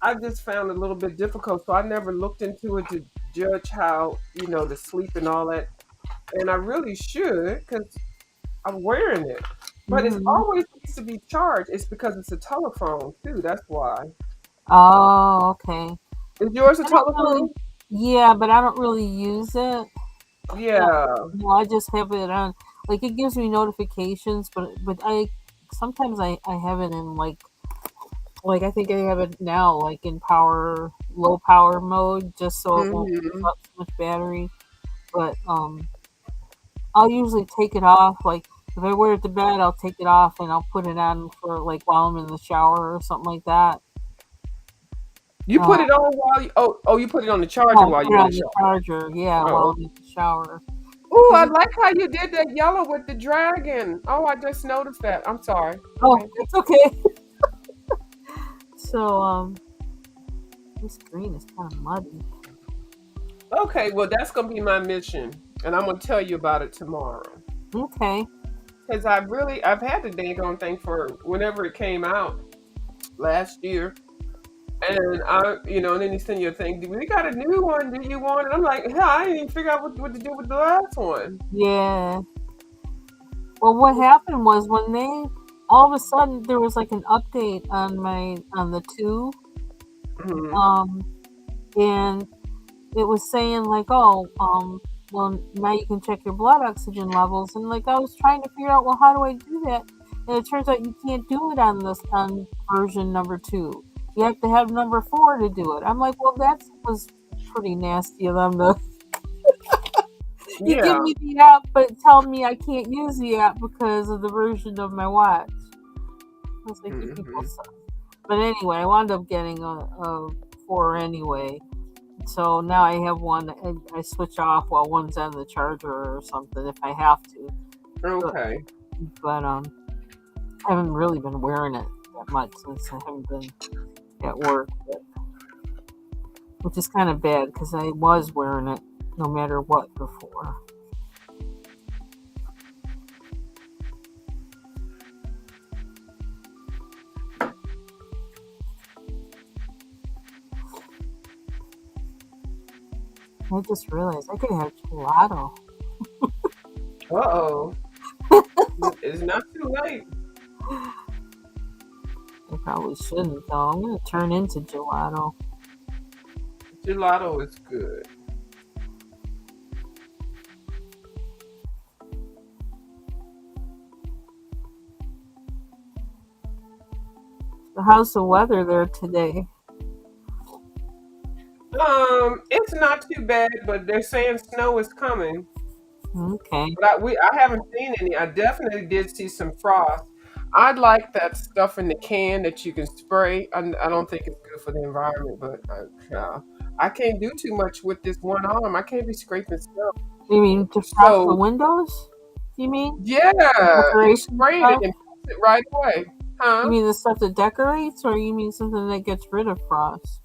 I just found it a little bit difficult. So I never looked into it to judge how, the sleep and all that. And I really should because I'm wearing it. But it's Mm-hmm. always needs to be charged. It's because it's a telephone too. That's why. Oh, okay. Is yours a I don't really, telephone? yeah, but I don't really use it. Yeah, Yeah. no, I just have it on. Like it gives me notifications, but I sometimes I have it in like I think I have it now like in low power mode just so it won't use Hmm. up so much battery. But I'll usually take it off. Like if I wear it to bed, I'll take it off and I'll put it on for like while I'm in the shower or something like that. You Uh, put it on while you you put it on the yeah, charger I while put it you're in the on the shower. charger. Yeah, while Oh. I'm in the shower. Oh, 'Cause I it, like how you did that yellow with the dragon. Oh, I just noticed that. I'm sorry. oh, Okay. it's okay. So this green is kind of muddy. Okay, well that's gonna be my mission. And I'm gonna tell you about it tomorrow. Okay. Because I've had the dang on thing for whenever it came out last year. And and then you send you a thing, we got a new one, do you want it? I'm like, hell, I didn't even figure out what to do with the last one. Yeah. Well, what happened was when they all of a sudden there was like an update on the two, Hmm. um, and it was saying like, oh, well now you can check your blood oxygen levels, and like I was trying to figure out, well, how do I do that? And it turns out you can't do it on version number two. You have to have number four to do it. I'm like, well, that was pretty nasty of them to you give Yeah. me the app, but tell me I can't use the app because of the version of my watch. I was like, you people Hmm. suck. But anyway, I wound up getting a four anyway. So now I have one. I switch off while one's on the charger or something if I have to. But, Okay. but I haven't really been wearing it that much since I haven't been at work, which is kind of bad because I was wearing it no matter what before. I just realized I could have gelato. Uh-oh. It's not too late. I probably shouldn't though. I'm gonna turn into gelato. Gelato is good. So how's the weather there today? It's not too bad, but they're saying snow is coming. Okay. But I haven't seen any. I definitely did see some frost. I like that stuff in the can that you can spray. I don't think it's good for the environment, but I can't do too much with this one arm. I can't be scraping snow. You mean to frost the So windows? You mean yeah, the you decoration spray it stuff? and fix it right away, You huh? mean the stuff that decorates, or you mean something that gets rid of frost?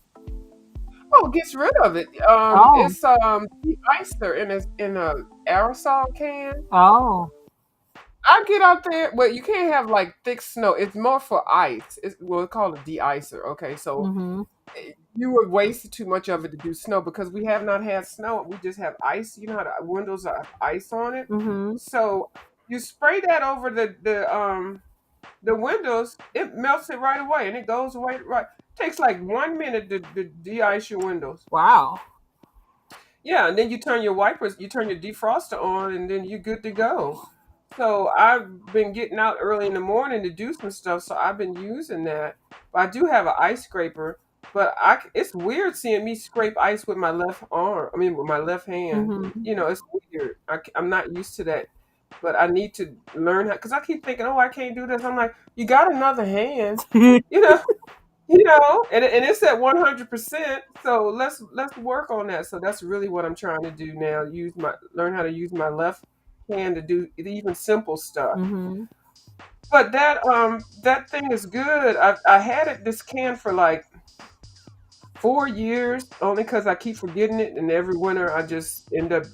Oh, gets rid of it. Oh, It's de-icer in a aerosol can. oh. I get out there, but you can't have like thick snow. It's more for ice. It's called a de-icer. Okay, so Mm-hmm. you would waste too much of it to do snow because we have not had snow. We just have ice. You know how the windows have ice on it. Mm-hmm. So you spray that over the windows. It melts it right away, and it goes away. Right, takes like 1 minute to de-ice your windows. Wow. Yeah, and then you turn your wipers, you turn your defroster on, and then you're good to go. So I've been getting out early in the morning to do some stuff, so I've been using that. But I do have an ice scraper, but it's weird seeing me scrape ice with my left arm. I mean, with my left hand. Mm-hmm. It's weird. I'm not used to that, but I need to learn how. Because I keep thinking, oh, I can't do this. I'm like, you got another hand, you know. And it's at 100%. So let's work on that. So that's really what I'm trying to do now. Learn how to use my left hand to do even simple stuff. Mm-hmm. But that thing is good. I had this can for like 4 years only because I keep forgetting it, and every winter I just end up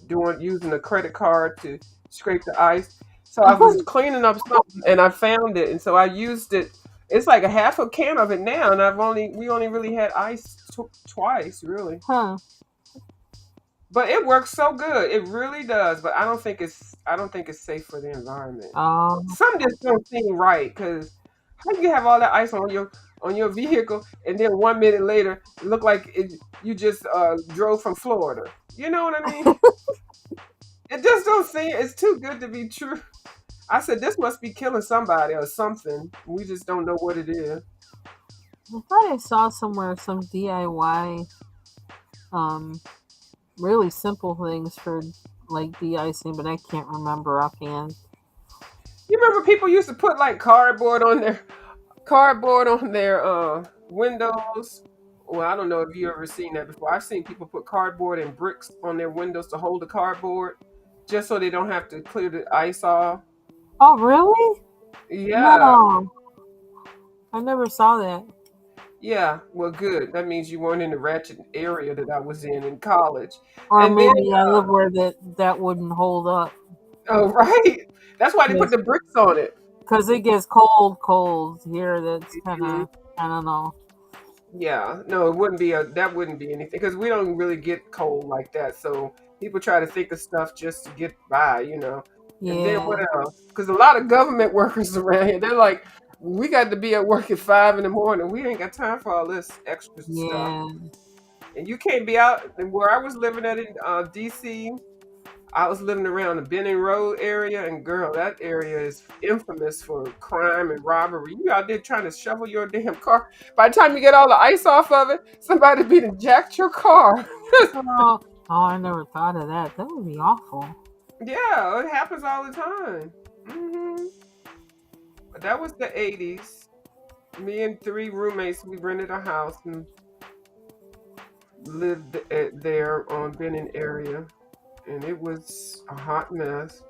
using a credit card to scrape the ice. So I was cleaning up something and I found it, and so I used it. It's like a half a can of it now, and we only really had ice twice, really. Huh. But it works so good, it really does. But I don't think it's safe for the environment. Um, Some just don't seem right because how you have all that ice on your vehicle, and then 1 minute later, it look like you just drove from Florida. You know what I mean? It just don't seem. It's too good to be true. I said this must be killing somebody or something. We just don't know what it is. I thought I saw somewhere some DIY, um, really simple things for like de-icing, but I can't remember offhand. You remember people used to put like cardboard on their windows. Well, I don't know if you ever seen that before. I've seen people put cardboard and bricks on their windows to hold the cardboard, just so they don't have to clear the ice off. Oh, really? Yeah, No, I never saw that. yeah. Well, good. That means you weren't in the ratchet area that I was in college. Or And then, maybe I live where that wouldn't hold up oh, right. That's why they put the bricks on it. because it gets cold here. That's kind Mhm. of, I don't know. Yeah, no, it wouldn't be a that wouldn't be anything because we don't really get cold like that. So people try to think of stuff just to get by, you know. And then what Yeah, else? Because a lot of government workers around here, they're like, we got to be at work at 5 in the morning. We ain't got time for all this extra stuff. yeah, And you can't be out. And where I was living at in DC, I was living around the Benning Road area, and girl, that area is infamous for crime and robbery. You out there trying to shovel your damn car. By the time you get all the ice off of it, somebody beat and jacked your car. oh, I never thought of that. That would be awful. Yeah, it happens all the time. But that was the 80s. Me and three roommates, we rented a house and lived there on Benning area, and it was a hot mess.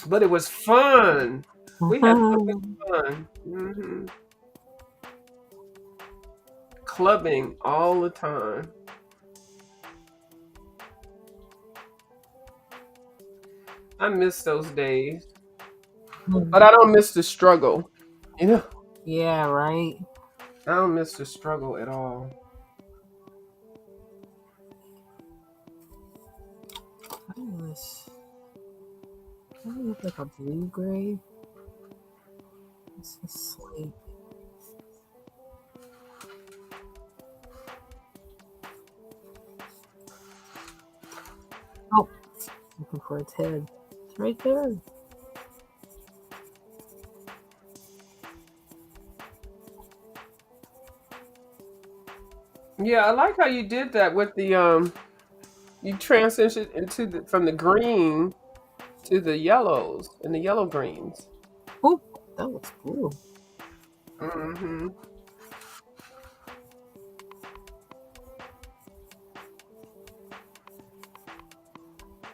But it was fun. We had so much fun. Clubbing all the time. I miss those days, but I don't miss the struggle. You know, Yeah, right. I don't miss the struggle at all. This look like a blue gray. This is slate. Oh, looking for its head. It's right there. Yeah, I like how you did that with the you transitioned into the from the green to the yellows and the yellow greens. Oh, that looks blue. hmm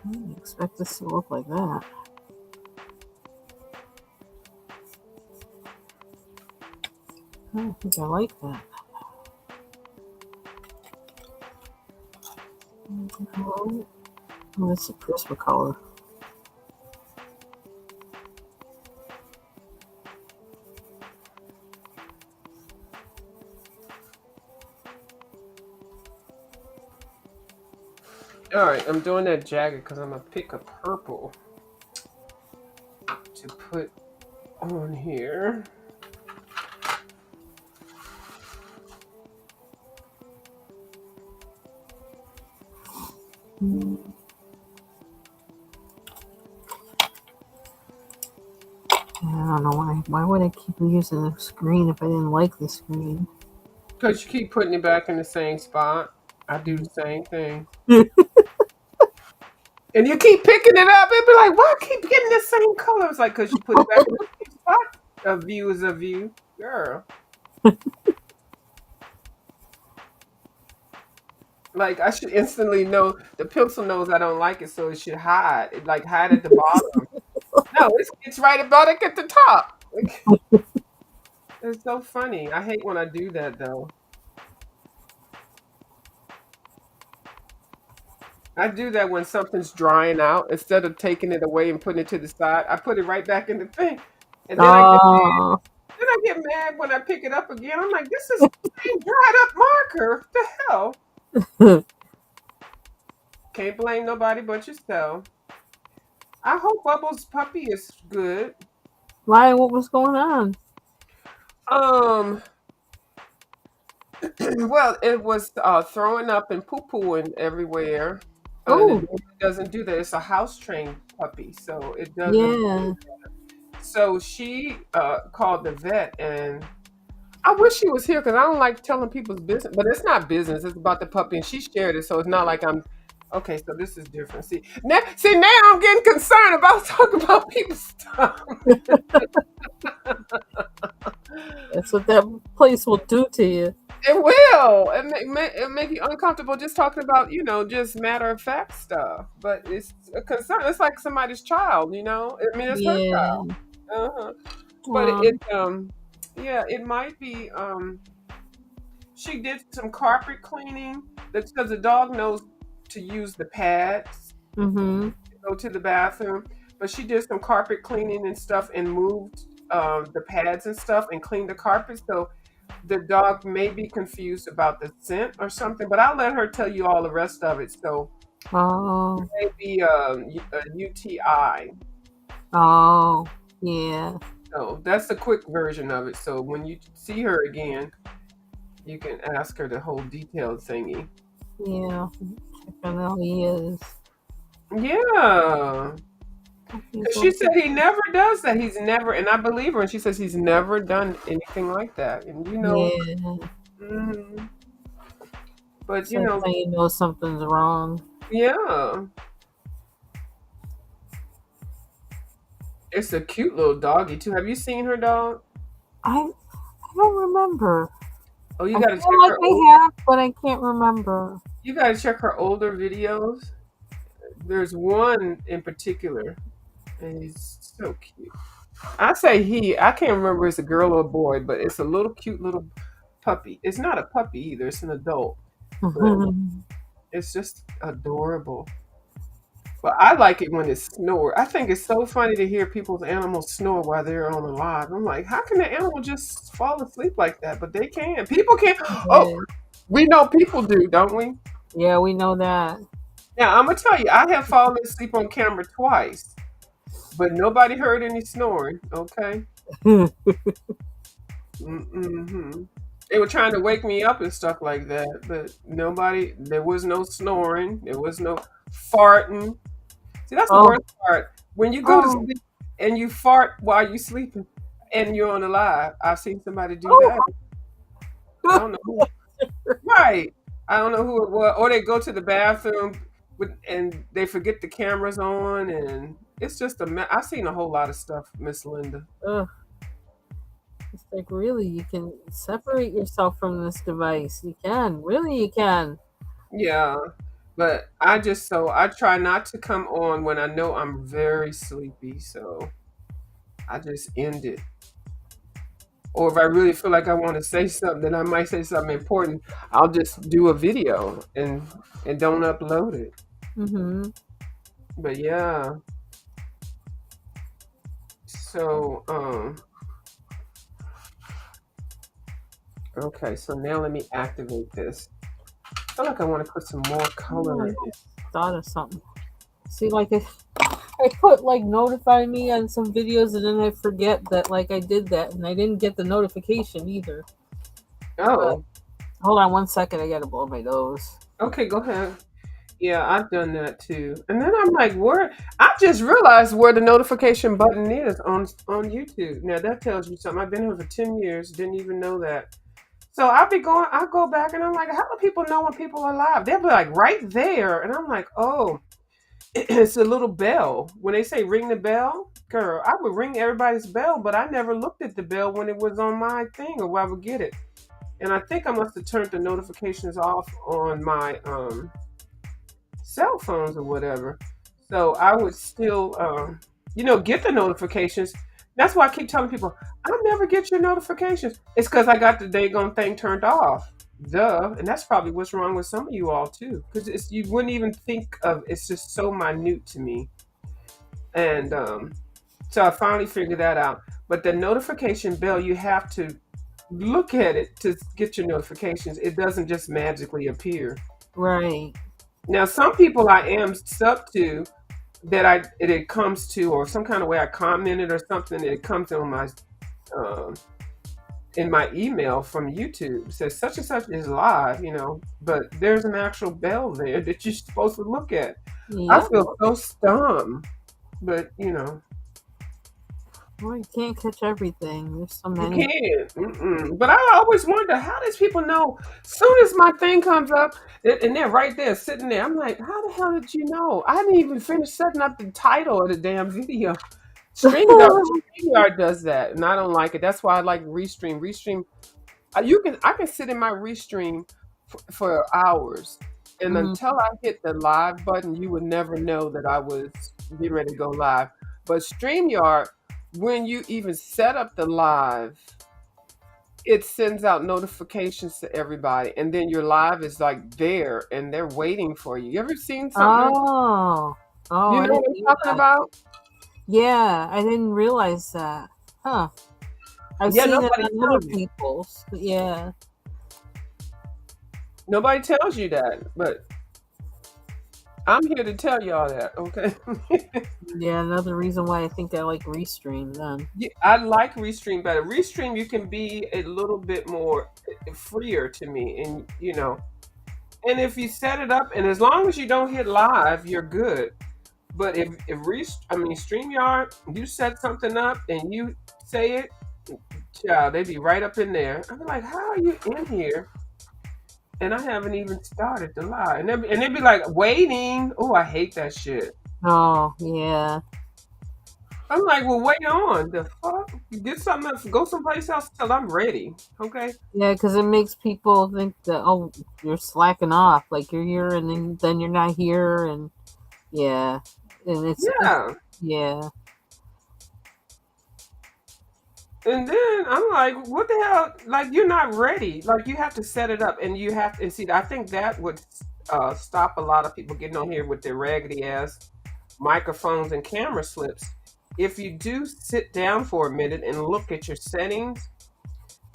I didn't expect this to look like that. I don't think I like that. Oh, that's a crisper color. All right, I'm doing that jagged because I'm gonna pick a purple to put on here. I don't know why. Why would I keep using the screen if I didn't like the screen? Because you keep putting it back in the same spot. I do the same thing. And you keep picking it up and be like, why I keep getting the same color? It's like, because you put it back in the same spot. A view is a view. Girl. Like, I should instantly know the pencil knows I don't like it, so it should hide. It like hide at the bottom. No, it's right about it at the top. Like, it's so funny. I hate when I do that though. I do that when something's drying out. Instead of taking it away and putting it to the side, I put it right back in the thing. And Oh. then I get mad when I pick it up again. I'm like, this is the same dried up marker. The hell? Can't blame nobody but yourself. I hope Bubbles' puppy is good. Why? What was going on? Um, well, it was throwing up and poo pooing everywhere. And it Oh, normally doesn't do that. It's a house trained puppy, so it doesn't. yeah, So she called the vet, and I wish she was here because I don't like telling people's business. But it's not business; it's about the puppy, and she shared it, so it's not like I'm. Okay, so this is different. See now I'm getting concerned about talking about people's stuff. that's what that place will do to you. It will. It make you uncomfortable just talking about, just matter of fact stuff. But it's a concern. It's like somebody's child, you know. I mean, it's her Yeah. child. Uh-huh. But Um. yeah, it might be. She did some carpet cleaning. That's because the dog knows to use the pads Mm-hmm. to go to the bathroom. But she did some carpet cleaning and stuff and moved the pads and stuff and cleaned the carpet. So the dog may be confused about the scent or something, but I'll let her tell you all the rest of it. So Oh. maybe a UTI. Oh. Yeah. So that's the quick version of it. So when you see her again, you can ask her the whole detailed thingy. Yeah. I know he is. Yeah. He's 'Cause she a- said he never does that. He's never, and I believe her. And she says he's never done anything like that. And Yeah. mhm. But So that's how you know something's wrong. yeah, it's a cute little doggy too. Have you seen her dog? I don't remember. Oh, you I got to feel check like her old. I have, but I can't remember. You got to check her older videos. There's one in particular, and he's so cute. I say he. I can't remember if it's a girl or a boy, but it's a little cute little puppy. It's not a puppy either. It's an adult, but it's just adorable. But I like it when it snores. I think it's so funny to hear people's animals snore while they're on a live. I'm like, how can the animal just fall asleep like that? But they can. People can. Oh, Yeah. we know people do, don't we? Yeah, we know that. Now I'm gonna tell you, I have fallen asleep on camera twice, but nobody heard any snoring. Okay. Mm-hmm. They were trying to wake me up and stuff like that, but nobody. There was no snoring. There was no farting. See, that's the Oh, worst part. When you go to oh, sleep and you fart while you're sleeping and you're on the live. I've seen somebody do oh. that. I don't know who. Right. I don't know who it was. Or they go to the bathroom and they forget the cameras on, and it's just I've seen a whole lot of stuff, Miss Linda. Ugh. It's like, really, you can separate yourself from this device. You can. Really, you can. Yeah. But I try not to come on when I know I'm very sleepy. So I just end it. Or if I really feel like I want to say something, then I might say something important. I'll just do a video and don't upload it. Mm-hmm. But yeah, so okay, so now let me activate this. I feel like I want to put some more Oh, color I in it. just thought of something. See, like, I put, like, notify me on some videos and then I forget that, like, I did that and I didn't get the notification either. But Oh, hold on 1 second. I gotta blow my nose. okay, go ahead. Yeah, I've done that too. And then I'm like, where? I just realized where the notification button is on YouTube. Now that tells you something. I've been here for 10 years, didn't even know that. So I go back and I'm like, how do people know when people are live? They'll be like right there. And I'm like, oh, it's a little bell. When they say ring the bell, girl, I would ring everybody's bell, but I never looked at the bell when it was on my thing or where I would get it. And I think I must have turned the notifications off on my cell phones or whatever. So I would still, get the notifications. That's why I keep telling people, I never get your notifications. It's because I got the daggone thing turned off. duh. And that's probably what's wrong with some of you all too, because you wouldn't even think of. It's just so minute to me. And so I finally figured that out. But the notification bell, you have to look at it to get your notifications. It doesn't just magically appear. Right. Now, some people I am sub to that it comes to, or some kind of way I commented or something, it comes on my um, in my email from YouTube. It says such and such is live, but there's an actual bell there that you're supposed to look at. I Yep. feel so dumb, but Well, you can't catch everything. There's so you many. can't. Mm-mm. But I always wonder, how does people know? Soon as my thing comes up, and they're right there sitting there, I'm like, how the hell did you know? I didn't even finish setting up the title of the damn video. StreamYard does that, and I don't like it. That's why I like Restream. Restream, I can sit in my Restream for hours, and Mhm. until I hit the live button, you would never know that I was getting ready to go live. But StreamYard, when you even set up the live, it sends out notifications to everybody, and then your live is like there, and they're waiting for you. You ever seen something? Oh. Oh, You I know what didn't I'm do talking that. about? Yeah, I didn't realize that. Huh. I've Yeah, seen it nobody on other tells you. people's. Yeah. Nobody tells you that, but I'm here to tell y'all that, okay? Yeah, another reason why I think I like Restream then. Yeah, I like Restream better. Restream, you can be a little bit more freer to me, and and if you set it up, and as long as you don't hit live, you're good. But StreamYard, you set something up and you say it, child, they be right up in there. I'm like, how are you in here? And I haven't even started the live, and they'd be like waiting. Oh, I hate that shit. Oh, yeah. I'm like, well, wait on the fuck. Get something else. Go someplace else till I'm ready. Okay. Yeah, because it makes people think that, oh, you're slacking off. Like you're here and then you're not here. And yeah. And it's Yeah. yeah. And then I'm like, what the hell? Like, you're not ready. Like, you have to set it up, and you have to and see. I think that would stop a lot of people getting on here with their raggedy ass microphones and camera slips. If you do sit down for a minute and look at your settings,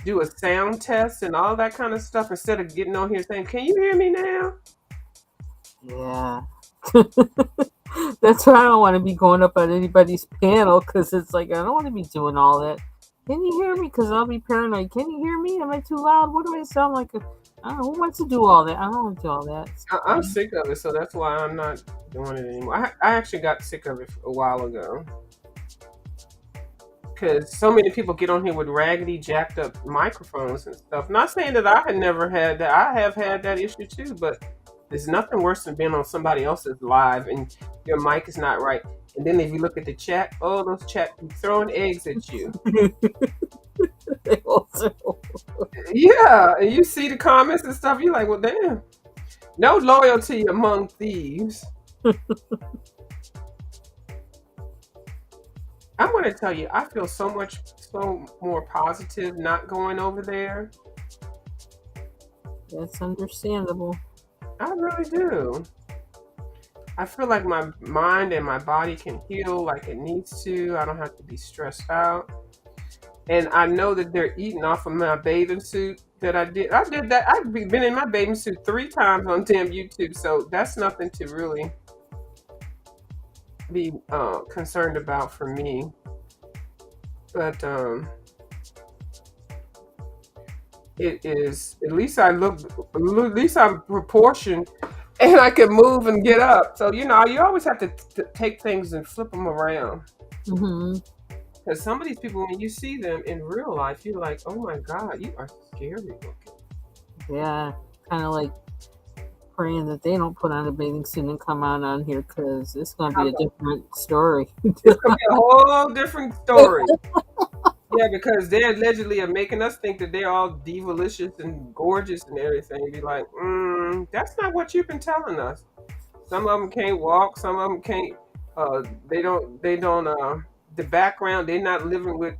do a sound test and all that kind of stuff, instead of getting on here saying, "Can you hear me now?" Yeah. That's why I don't want to be going up on anybody's panel because it's like I don't want to be doing all that. Can you hear me? Because I'll be paranoid. Can you hear me? Am I too loud? What do I sound like? I don't know. Who wants to do all that? I don't want to do all that. I'm sick of it, so that's why I'm not doing it anymore. I actually got sick of it a while ago. Because so many people get on here with raggedy, jacked up microphones and stuff. Not saying that I had never had that. I have had that issue too, but there's nothing worse than being on somebody else's live and your mic is not right. And then if you look at the chat, oh, those chat be throwing eggs at you. They also- Yeah, and you see the comments and stuff, you're like, well, damn. No loyalty among thieves. I'm going to tell you, I feel so more positive not going over there. That's understandable. I really do. I feel like my mind and my body can heal like it needs to. I don't have to be stressed out. And I know that they're eating off of my bathing suit that I did. I did that. I've been in my bathing suit 3 times on damn YouTube. So that's nothing to really be concerned about for me. But it is, at least at least I'm proportioned and I can move and get up. So, you always have to take things and flip them around. Hmm. Because some of these people, when you see them in real life, you're like, oh my God, you are scary looking. Yeah. Kind of like praying that they don't put on a bathing suit and come on here because it's going to How be a about, different story. it's going to be a whole different story. Yeah, because they allegedly are making us think that they're all divalicious and gorgeous and everything. Be like, that's not what you've been telling us. Some of them can't walk. Some of them can't. They don't. They don't. The background. They're not living with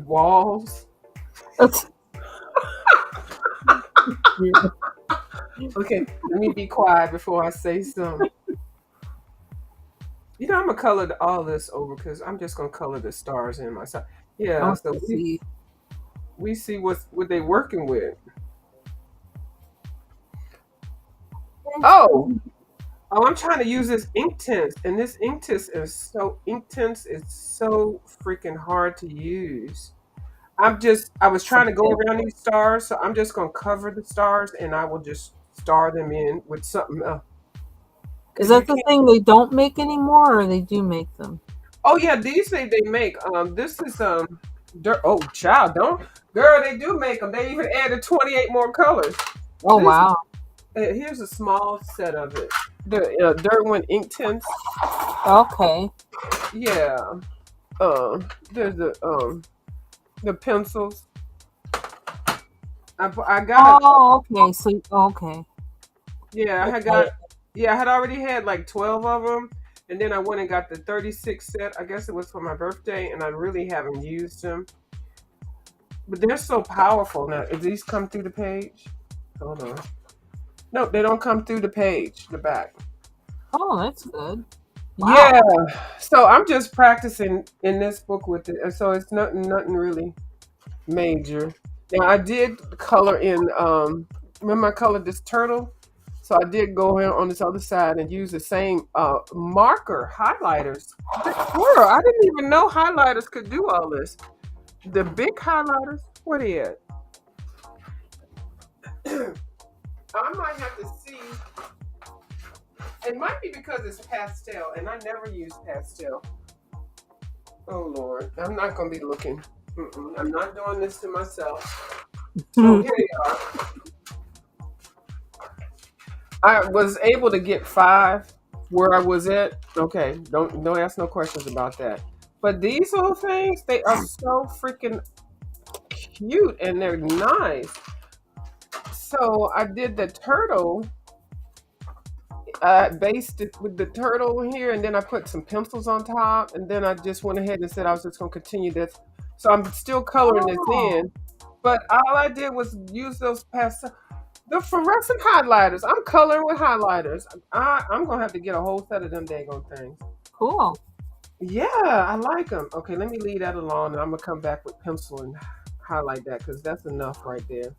walls. Okay, let me be quiet before I say something. I'm gonna color all this over because I'm just gonna color the stars in myself. Yeah, Oh, so see. we see what they working with. Oh, oh, I'm trying to use this Inktense, and this Inktense is so freaking hard to use. I was trying to go around these stars, so I'm just gonna cover the stars, and I will just star them in with something else. Is Cause you that the can't. thing they don't make anymore, or they do make them? Oh yeah, these they make. This is Oh, child, don't girl. They do make them. They even added 28 more colors. Oh This wow. Here's a small set of it. The Derwent Inktense. Okay. Yeah. There's the pencils. I got a Oh, okay. So okay. yeah. Okay. I had already had like 12 of them, and then I went and got the 36 set. I guess it was for my birthday, and I really haven't used them. But they're so powerful now. If these come through the page, hold on. No, they don't come through the page. The back. Oh, that's good. Wow. Yeah. So I'm just practicing in this book with it, and so it's nothing really major. Now I did color in. Remember I colored this turtle. So I did go here on this other side and use the same marker highlighters. Girl, I didn't even know highlighters could do all this. The big highlighters, where they at? I might have to see. It might be because it's pastel, and I never use pastel. Oh Lord, I'm not gonna be looking. I'm not doing this to myself. Oh, here they are. I was able to get 5 where I was at. Okay, don't ask no questions about that. But these little things, they are so freaking cute and they're nice. So I did the turtle. I based it with the turtle here, and then I put some pencils on top, and then I just went ahead and said I was just going to continue this. So I'm still coloring this Oh, in, but all I did was use those the fluorescent highlighters. I'm coloring with highlighters. I'm going to have to get a whole set of them daggone things. cool. Yeah, I like them. Okay, let me leave that alone, and I'm going to come back with pencil and highlight that because that's enough right there.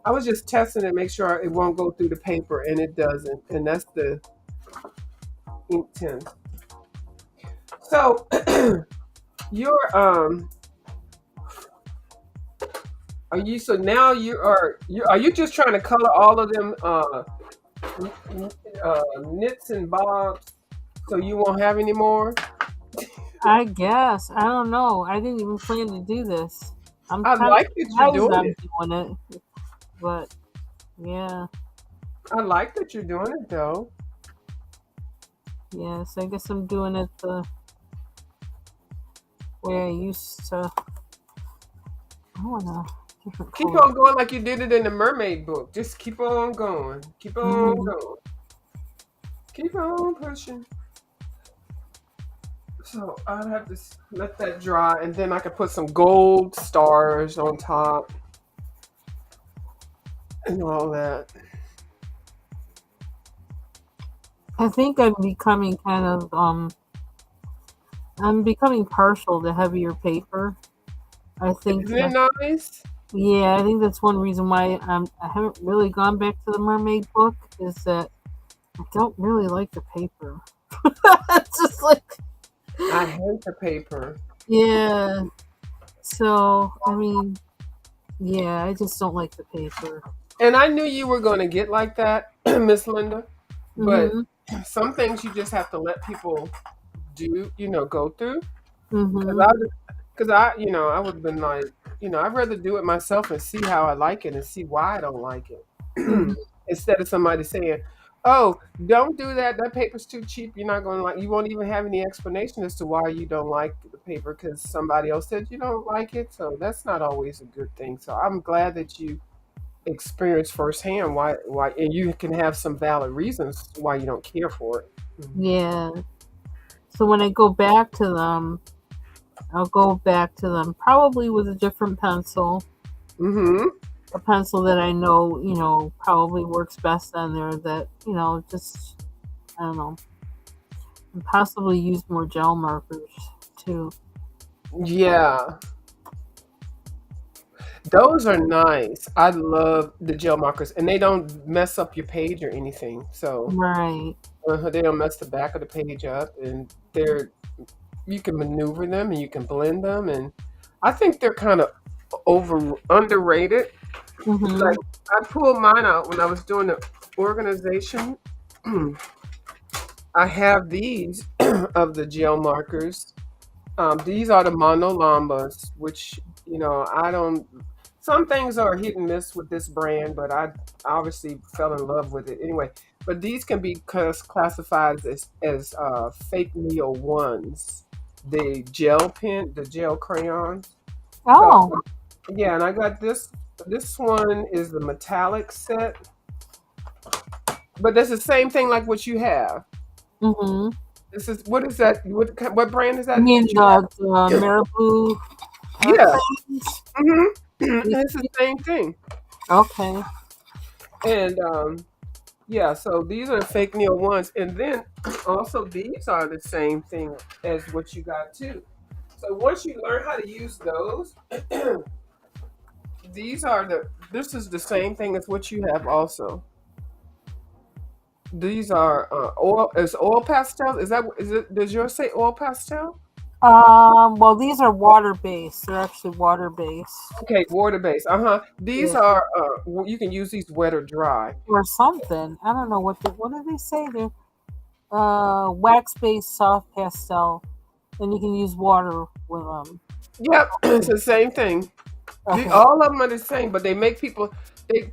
I was just testing it, make sure it won't go through the paper, and it doesn't. And that's the ink tint. So you're are you so now you are you just trying to color all of them knits and bobs so you won't have any more? I guess. I don't know. I didn't even plan to do this. I'm I kind of like that you're surprised doing I'm it. doing it, but yeah, I like that you're doing it though. yes. I guess I'm doing it the way I used to. I want a different Keep color. on going like you did it in the mermaid book. Just keep on going. Keep on Mhm. going. Keep on pushing. So I'd have to let that dry, and then I could put some gold stars on top and all that. I think I'm becoming partial to heavier paper. I think Isn't that it nice? yeah, I think that's one reason why I haven't really gone back to the mermaid book is that I don't really like the paper. It's just like I hate the paper. yeah. So I mean, yeah, I just don't like the paper. And I knew you were going to get like that, Miss Linda. But Mhm. some things you just have to let people do, go through. Because Mhm. I, because I would have been like, I'd rather do it myself and see how I like it and see why I don't like it. Mhm. Instead of somebody saying, "Oh, don't do that. That paper's too cheap. You're not going to like." You won't even have any explanation as to why you don't like the paper because somebody else said you don't like it. So that's not always a good thing. So I'm glad that you experienced firsthand why, and you can have some valid reasons why you don't care for it. Yeah. So when I go back to them, I'll go back to them probably with a different pencil. Mm-hmm. a pencil that I know, probably works best on there that, just, I don't know, and possibly use more gel markers too. Yeah, those are nice. I love the gel markers, and they don't mess up your page or anything. So Right. they don't mess the back of the page up, and they're you can maneuver them and you can blend them, and I think they're kind of over underrated. Mm-hmm. Like I pulled mine out when I was doing the organization. I have these of the gel markers. These are the monolambas, which I don't. Some things are hit and miss with this brand, but I obviously fell in love with it anyway. But these can be classified as fake Neo ones, the gel pen, the gel crayons. So Oh. yeah, and I got this. This one is the metallic set, but that's the same thing like what you have. Mm-hmm. This is what is that? What brand is You that mean that you the have? Marabou Yeah. crayons? hmm It's the same thing. Okay. And yeah, so these are the fake Neo ones. And then also these are the same thing as what you got too. So once you learn how to use those, this is the same thing as what you have also. These are oil pastels. Does yours say oil pastel? Well, these are water based. They're actually water based. Okay, water based. Uh-huh. These Yeah. are you can use these wet or dry. Or something. I don't know what do they say? They're wax based soft pastel, and you can use water with them. Yep, it's the same thing. Okay. All of them are the same, but they make people.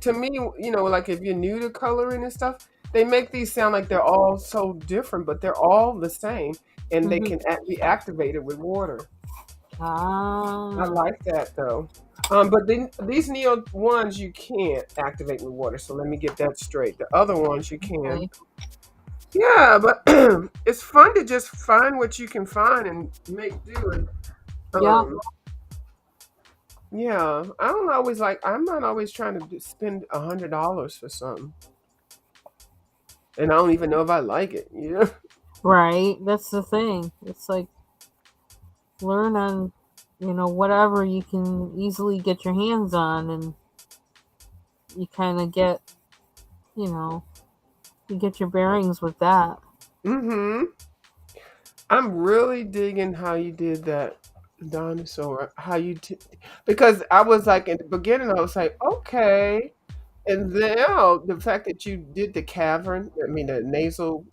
To me, like if you're new to coloring and stuff, they make these sound like they're all so different, but they're all the same, and they Mm-hmm. can be activated with water. I Ah. like that though. But then these Neo ones you can't activate with water. So let me get that straight. The other ones you can. Okay. Yeah, but it's fun to just find what you can find and make do. And Yeah. um, yeah, I don't always like. I'm not always trying to spend $100 for something, and I don't even know if I like it. Right. That's the thing. It's like learn on, whatever you can easily get your hands on, and you kind of you know, you get your bearings with that. Mm-hmm. I'm really digging how you did that dinosaur. Because I was like in the beginning, I was like, okay. And now the fact that you did the cavern, I mean the nasal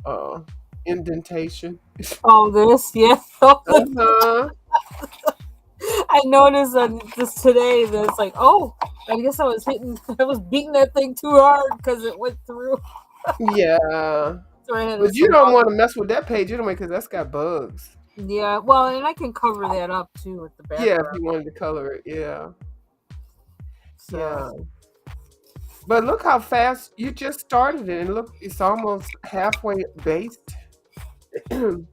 indentation. Oh, this, yeah. Uh-huh. I noticed that just today that it's like, oh, I guess I was beating that thing too hard because it went through. Yeah. So I had But you some don't want other. to mess with that page anyway, because that's got bugs. Yeah, well, and I can cover that up too with the Yeah, if background. you wanted to color it, yeah. So, Yeah. But look how fast you just started it, and look, it's almost halfway based in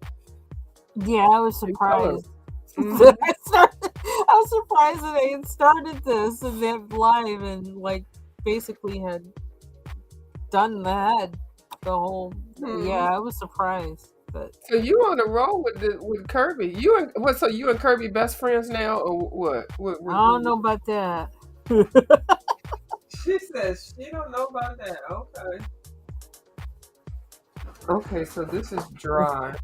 yeah, I was color. surprised. Hmm I was surprised that I had started this and that live and like basically had done the head the whole. hmm Yeah, I was surprised, but So you on the roll with Kirby? You and what? So you and Kirby best friends now, or what? I don't know about that. She says she don't know about that. Okay. Okay, so this is dry.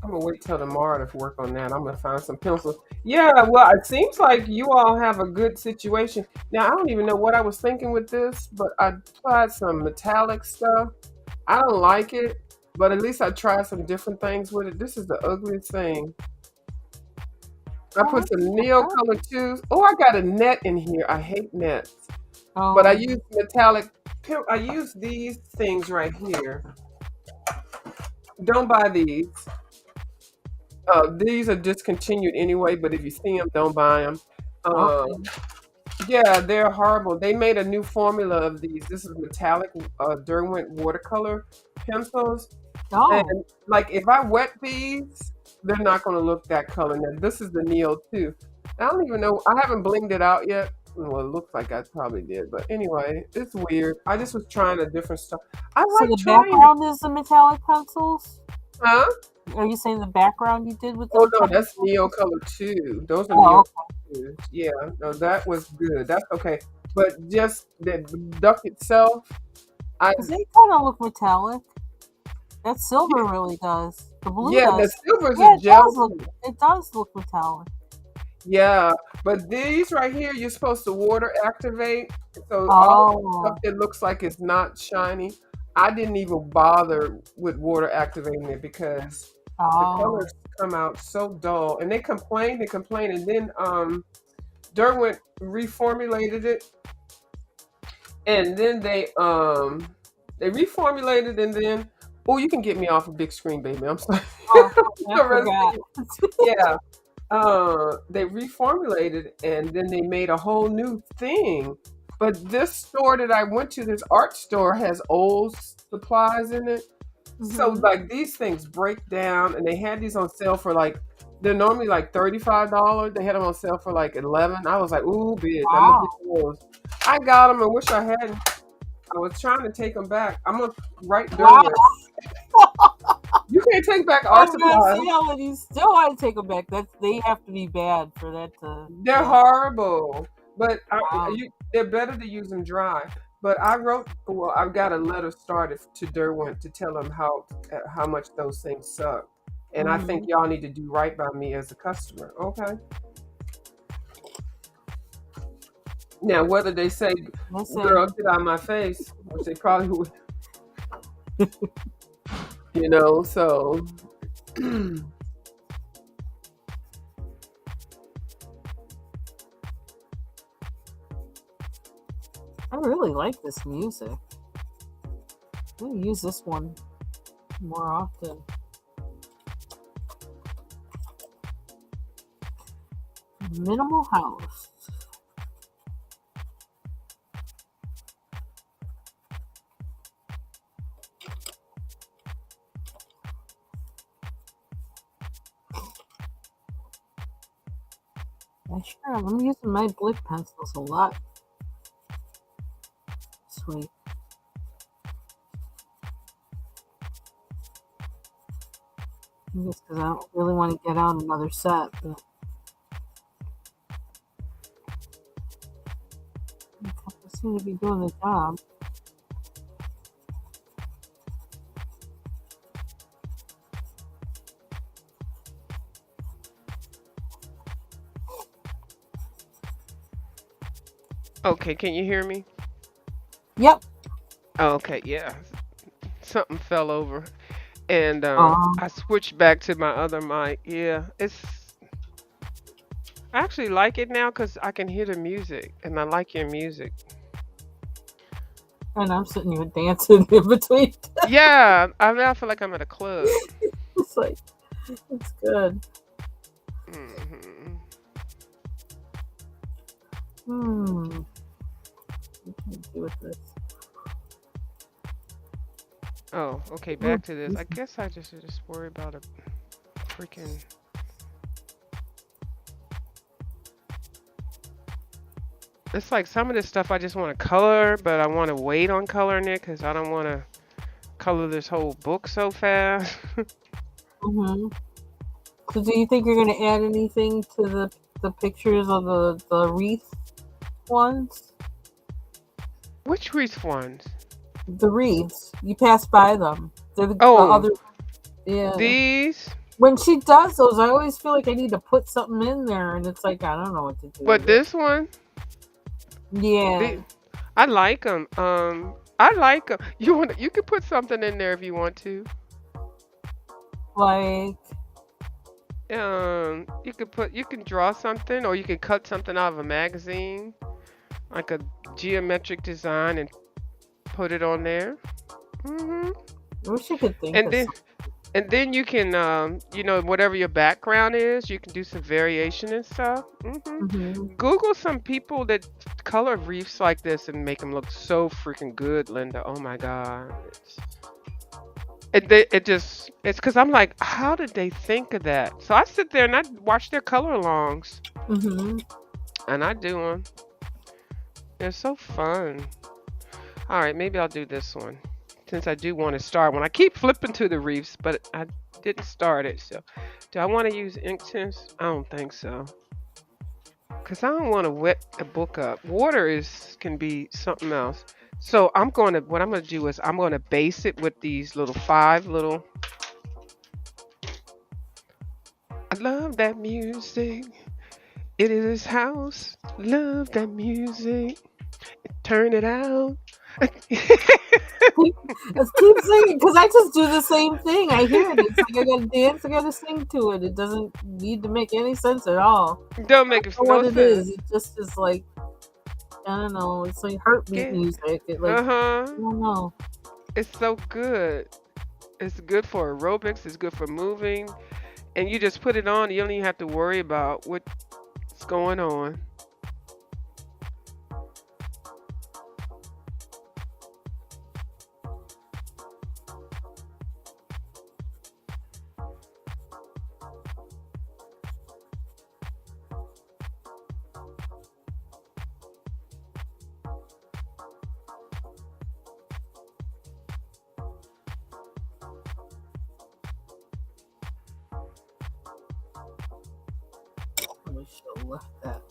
I'm gonna wait till tomorrow to work on that. I'm gonna find some pencils. Yeah, well, it seems like you all have a good situation. Now, I don't even know what I was thinking with this, but I tried some metallic stuff. I don't like it, but at least I tried some different things with it. This is the ugliest thing. I Oh, put that's some not Neo bad. color tubes. Oh, I got a net in here. I hate nets, but I Oh, use metallic. I use these things right here. Don't buy these. These are discontinued anyway, but if you see them, don't buy them. okay. Yeah, they're horrible. They made a new formula of these. This is metallic Derwent watercolor pencils, and Oh, like if I wet these, they're not going to look that color. Now this is the Neo too. I don't even know. I haven't blinged it out yet, Well, it looks like I probably did, but anyway, it's weird. I just was trying a different stuff. I So like the trying. background is the metallic pencils? Huh? Are you saying the background you did with the Oh no, metallic that's Neo pencils? Color 2. Those are Neo Oh, Color 2s. Yeah, no, that was good. That's okay. But just the duck itself, I because they kind of look metallic. That yeah, silver really does. The blue yeah, the does. silver's a Yeah, it gel does look. too. It does look metallic. Yeah, but these right here, you're supposed to water activate. So all the stuff Oh, that looks like it's not shiny, I didn't even bother with water activating it because the oh. colors come out so dull. And they complained, and then Derwent reformulated it, and then they reformulated, and then oh, you can get me off a big screen, baby. I'm sorry. Oh, I The rest of forgot. you- yeah. They reformulated and then they made a whole new thing. But this store that I went to, this art store, has old supplies in it. So Hmm. like these things break down, and they had these on sale for like they're normally like $35. They had them on sale for like 11. I was like, ooh, bitch, I'm gonna get Wow. those. I got them. I wish I hadn't. I was trying to take them back. I'm gonna write Wow. Derwent. You can't take back I art was gonna supplies. say, how you still want to take them back? That's they have to be bad for that to. They're Yeah. horrible, but Wow. they're better to use them dry. But I wrote, well, I've got a letter started to Derwent to tell them how much those things suck, and I think Hmm. y'all need to do right by me as a customer. Okay. Now, whether they say, "Girl, Listen, get out of my face," which they probably would, you know. So, I really like this music. I'm gonna use this one more often. Minimal house. Yeah, sure. I'm using my blip pencils a lot. Sweet. Just because I don't really want to get out another set, but I seem to be doing the job. okay, can you hear me? Yep. Oh, okay, yeah. Something fell over, and Um, I switched back to my other mic. Yeah, I actually like it now because I can hear the music, and I like your music. and I'm sitting here dancing in between. Yeah, I now feel like I'm at a club. It's like it's good. Hmm. Hmm. What can I do with this? Oh, okay. Hmm. Back to this. I guess I just worry about a freaking. It's like some of this stuff I just want to color, but I want to wait on coloring it because I don't want to color this whole book so fast. Mm-hmm. So, do you think you're going to add anything to the pictures of the wreath ones? Which wreath ones? The wreaths. You pass by them. They're the Oh, other. Yeah. these. When she does those, I always feel like I need to put something in there, and it's like I don't know what to do But with it. this one, Yeah. the I like them. I like them. You can put something in there if you want to. Like. You can draw something, or you can cut something out of a magazine, like a geometric design, and put it on there. Hmm. I wish I could think And of then something. and then you can whatever your background is, you can do some variation and stuff. Hmm. Google some people that color reefs like this and make them look so freaking good, Linda. Oh my God. It's because I'm like, how did they think of that? So I sit there and I watch their color alongs, Hmm. and I do them. They're so fun. All right, maybe I'll do this one since I do want to start one. I keep flipping to the reefs, but I didn't start it. So, do I want to use ink tints? I don't think so. Cause I don't want to wet a book up. Water is can be something else. So what I'm gonna do is I'm gonna base it with these little five little. I love that music. It is his house. Love that music. Turn it out. Let's keep singing because I just do the same thing. I hear it. It's like I gotta dance, I gotta sing to it. It doesn't need to make any sense at all. Don't I make don't know no what it sense. is. It just is like I don't know. It's like heartbeat Get music. It like I uh-huh. don't know. It's so good. It's good for aerobics. It's good for moving, and you just put it on. You don't even have to worry about what's going on. I wish I left that.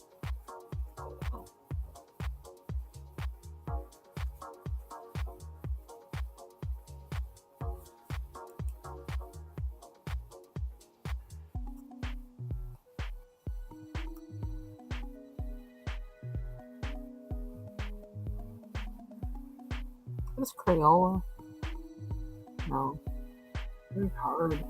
This Crayola? No. Very hard.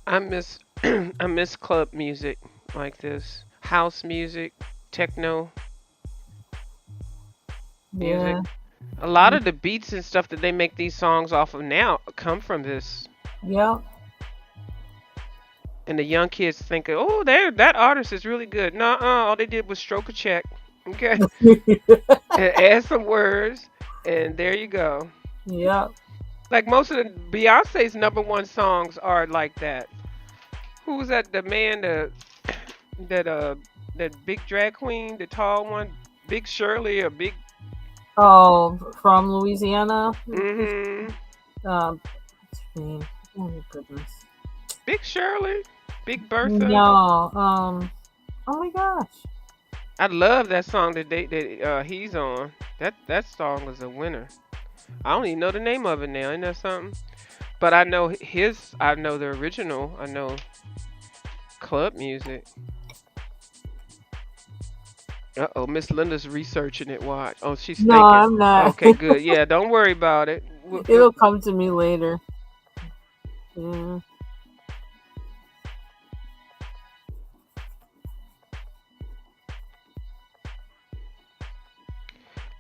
I miss I miss club music like this. House music, techno music. Yeah. A lot of the beats and stuff that they make these songs off of now come from this. Yeah. And the young kids think, oh, that artist is really good. Nuh-uh, all they did was stroke a check. Okay. And add some words, and there you go. Yeah. Like most of the Beyonce's number one songs are like that. Who was that? The man, that that big drag queen, the tall one, Big Shirley or Big. Oh, from Louisiana. Mm-hmm. What's her name? Oh my goodness. Big Shirley, Big Bertha. No. Oh my gosh. I love that song that he's on. That song was a winner. I don't even know the name of it now. Isn't that something? But I know his. I know the original. I know club music. Uh-oh, Miss Linda's researching it. Watch. Oh, she's No, thinking. I'm not. Okay, good. Yeah, don't worry about it. It'll come to me later. Yeah.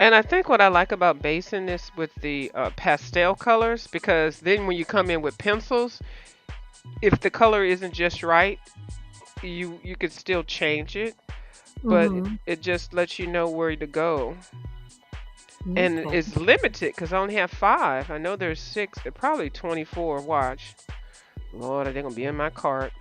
And I think what I like about basing this with the pastel colors, because then when you come in with pencils, if the color isn't just right, you could still change it, but Mhm. it just lets you know where to go. And Okay. it's limited because I only have 5. I know there's 6. They're probably 24. Watch. Lord, they're gonna be in my cart.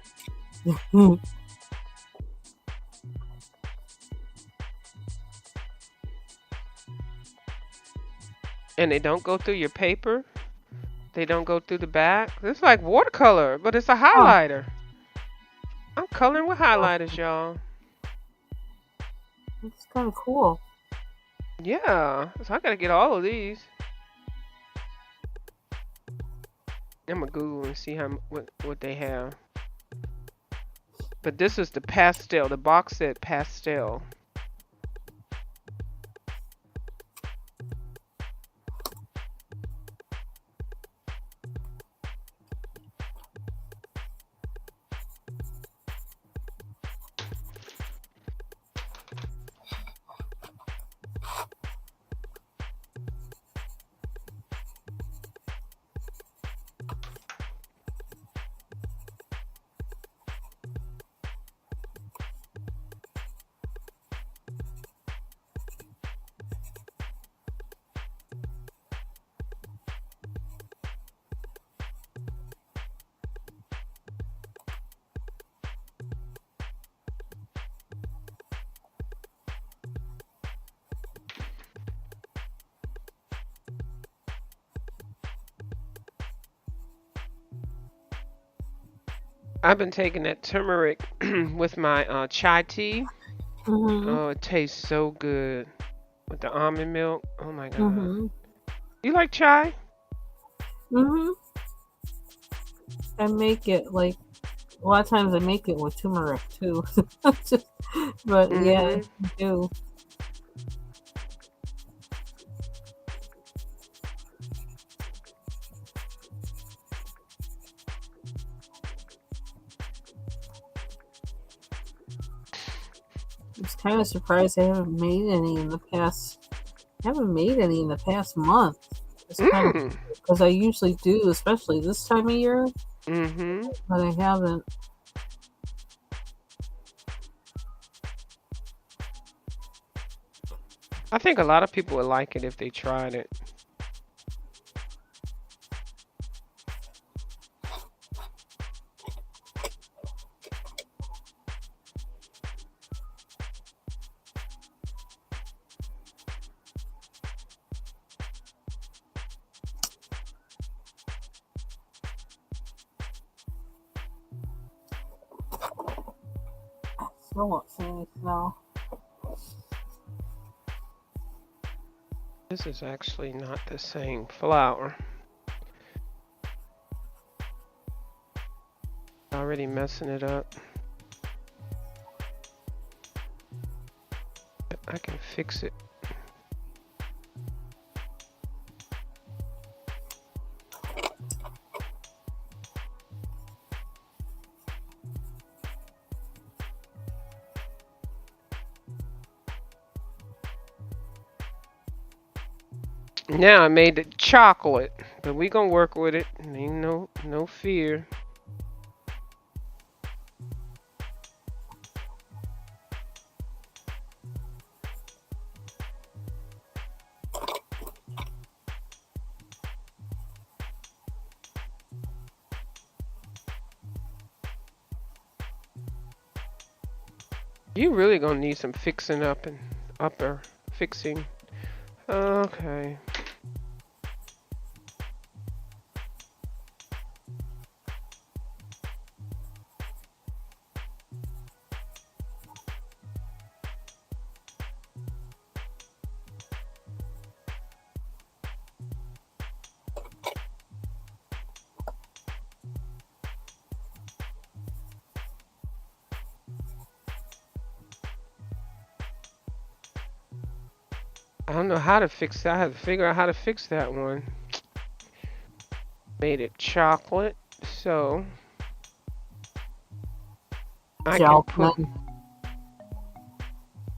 And they don't go through your paper. They don't go through the back. It's like watercolor, but it's a Oh, highlighter. I'm coloring with highlighters, y'all. that's kind of cool. Yeah, so I gotta get all of these. I'm gonna Google and see what they have. But this is the pastel. The box said pastel. I've been taking that turmeric with my chai tea. Mhm. Oh, it tastes so good with the almond milk. Oh my god. Mhm. You like chai? Mhm. I make it like a lot of times. I make it with turmeric too. But yeah, Mm-hmm. I do. I was kind of surprised I haven't made any in the past. I haven't made any in the past month. It's kind of Mm. because I usually do, especially this time of year, Mm-hmm. but I haven't. I think a lot of people would like it if they tried it. Still won't see any snow. This is actually not the same flour. Already messing it up. I can fix it. Now I made the chocolate, but we gonna work with it. Ain't no fear. You really gonna need some fixing up and upper fixing. Okay. I don't know how to fix that. I had to figure out how to fix that one. Made it chocolate, so I can Gel put pen.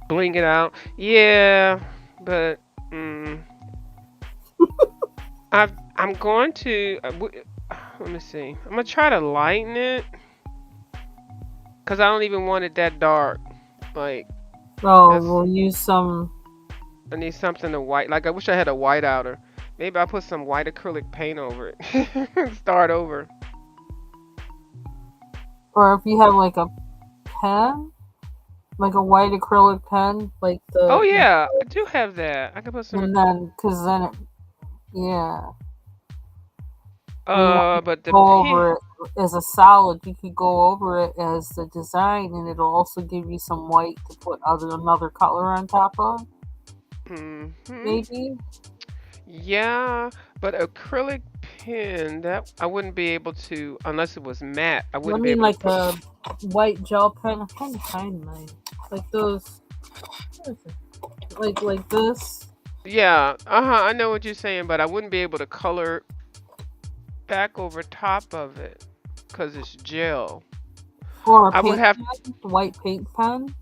bling it out. Yeah, but I'm going to. Let me see. I'm gonna try to lighten it, cause I don't even want it that dark. Like Oh, that's we'll use some. I need something to white. Like I wish I had a white outer. Maybe I'll put some white acrylic paint over it. Start over. Or if you have like a pen, like a white acrylic pen, like Oh the yeah, I do have that. I could put some. and then because then it, yeah, when you want to But the go pen. over it as a solid, you could go over it as the design, and it'll also give you some white to put another color on top of, Hmm. maybe. Yeah, but acrylic pen that I wouldn't be able to unless it was matte. I I wouldn't be mean, able to like put. a white gel pen. I'm trying to find mine, like those, what is it? Like this, Yeah, I know what you're saying, but I wouldn't be able to color back over top of it because it's gel. or a I would paint have. pen, white paint pen.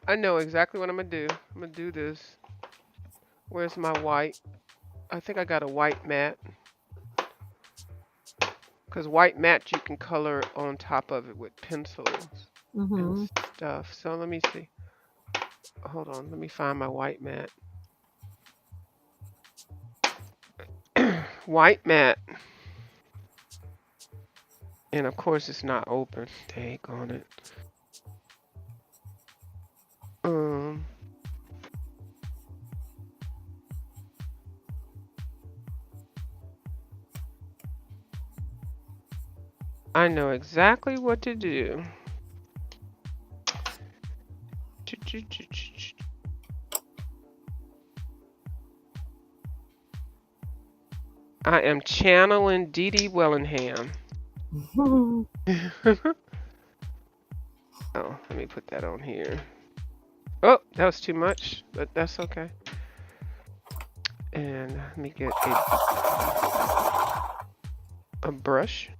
I know exactly what I'm gonna do. I'm gonna do this. Where's my white? I think I got a white matte. Because white matte you can color on top of it with pencils and Mm-hmm. stuff. So let me see. Hold on, let me find my white matte. White matte. And of course it's not open. Take on it. Um, I know exactly what to do. I am channeling Dee Dee Wellingham. Oh, let me put that on here. Oh, that was too much, but that's okay. And let me get a brush,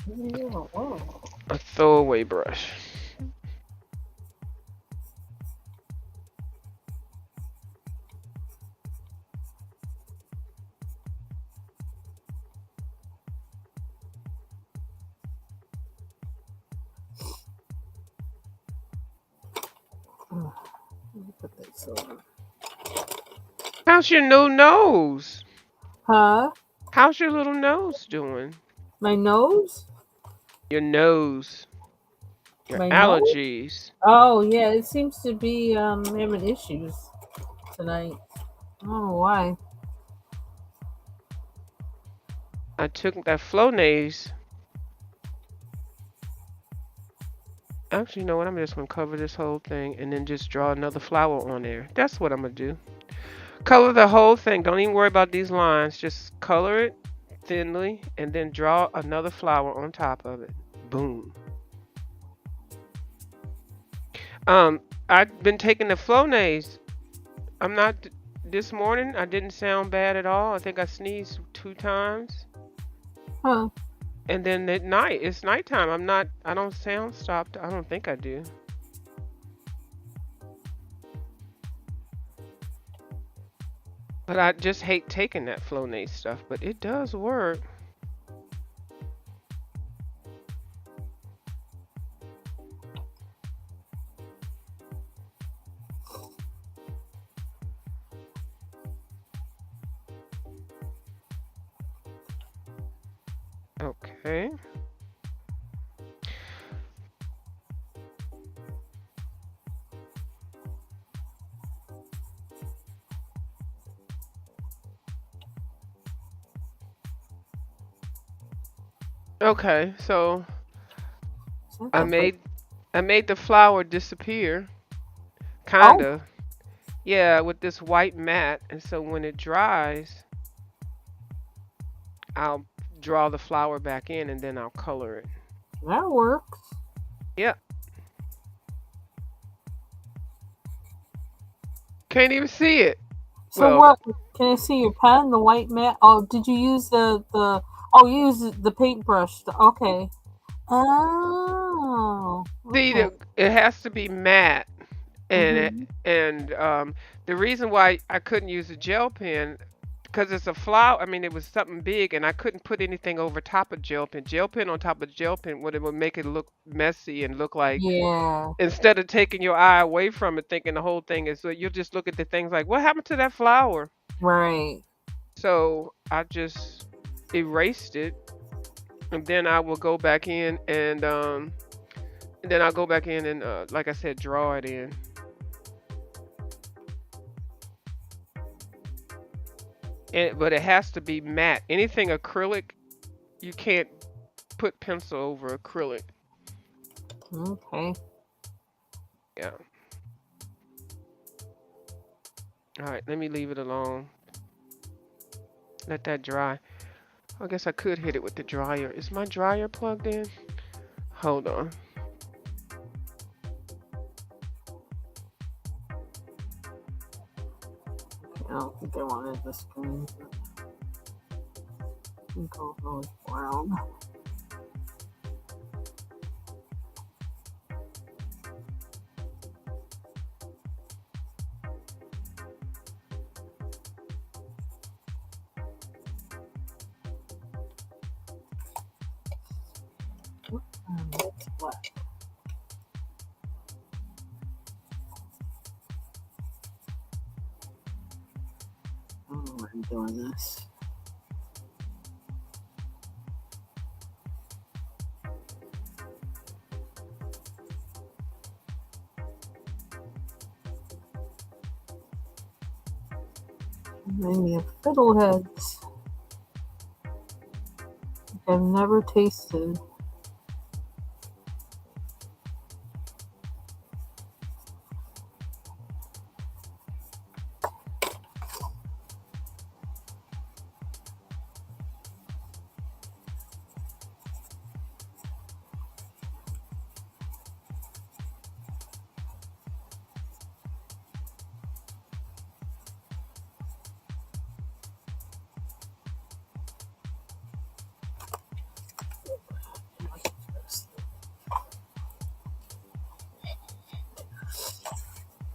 Yeah, wow. a throwaway brush. Let me put this on. How's your new nose? Huh? How's your little nose doing? My nose? Your nose, your My nose? allergies. Oh yeah, it seems to be having issues tonight. I don't know why. I took that Flonase. Actually, you know what? I'm just gonna cover this whole thing and then just draw another flower on there. That's what I'm gonna do. Color the whole thing. Don't even worry about these lines. Just color it thinly and then draw another flower on top of it. Boom. Um, I've been taking the Flonase. I'm not this morning. I didn't sound bad at all. I think I sneezed 2 times. Huh? And then at night, it's nighttime. I don't sound stopped. I don't think I do. But I just hate taking that Flonase stuff, but it does work. Okay. Okay, so Is that I the made I made the flower disappear, Oh, kinda. Yeah, with this white mat, and so when it dries, I'll draw the flower back in and then I'll color it. that works. Yeah, can't even see it. So Well, what? Can I see your pen? The white mat? Oh, did you use the? Oh, you used the paintbrush. Okay. Oh, see, okay. it has to be matte, and Mhm. and the reason why I couldn't use a gel pen because it's a flower. I mean, it was something big, and I couldn't put anything over top of gel pen. Gel pen on top of gel pen, it would make it look messy and look like, Yeah. instead of taking your eye away from it, thinking the whole thing is, so you'll just look at the things like, what happened to that flower? Right. So I just erased it, and then I will go back in and then I'll go back in and like I said, draw it in. But it has to be matte. Anything acrylic, you can't put pencil over acrylic. Okay. Yeah. All right, let me leave it alone. Let that dry. I guess I could hit it with the dryer. Is my dryer plugged in? Hold on. I don't think I wanted the screen. Go really brown. It's black. I don't know why I'm doing this. Maybe a fiddleheads. I've never tasted.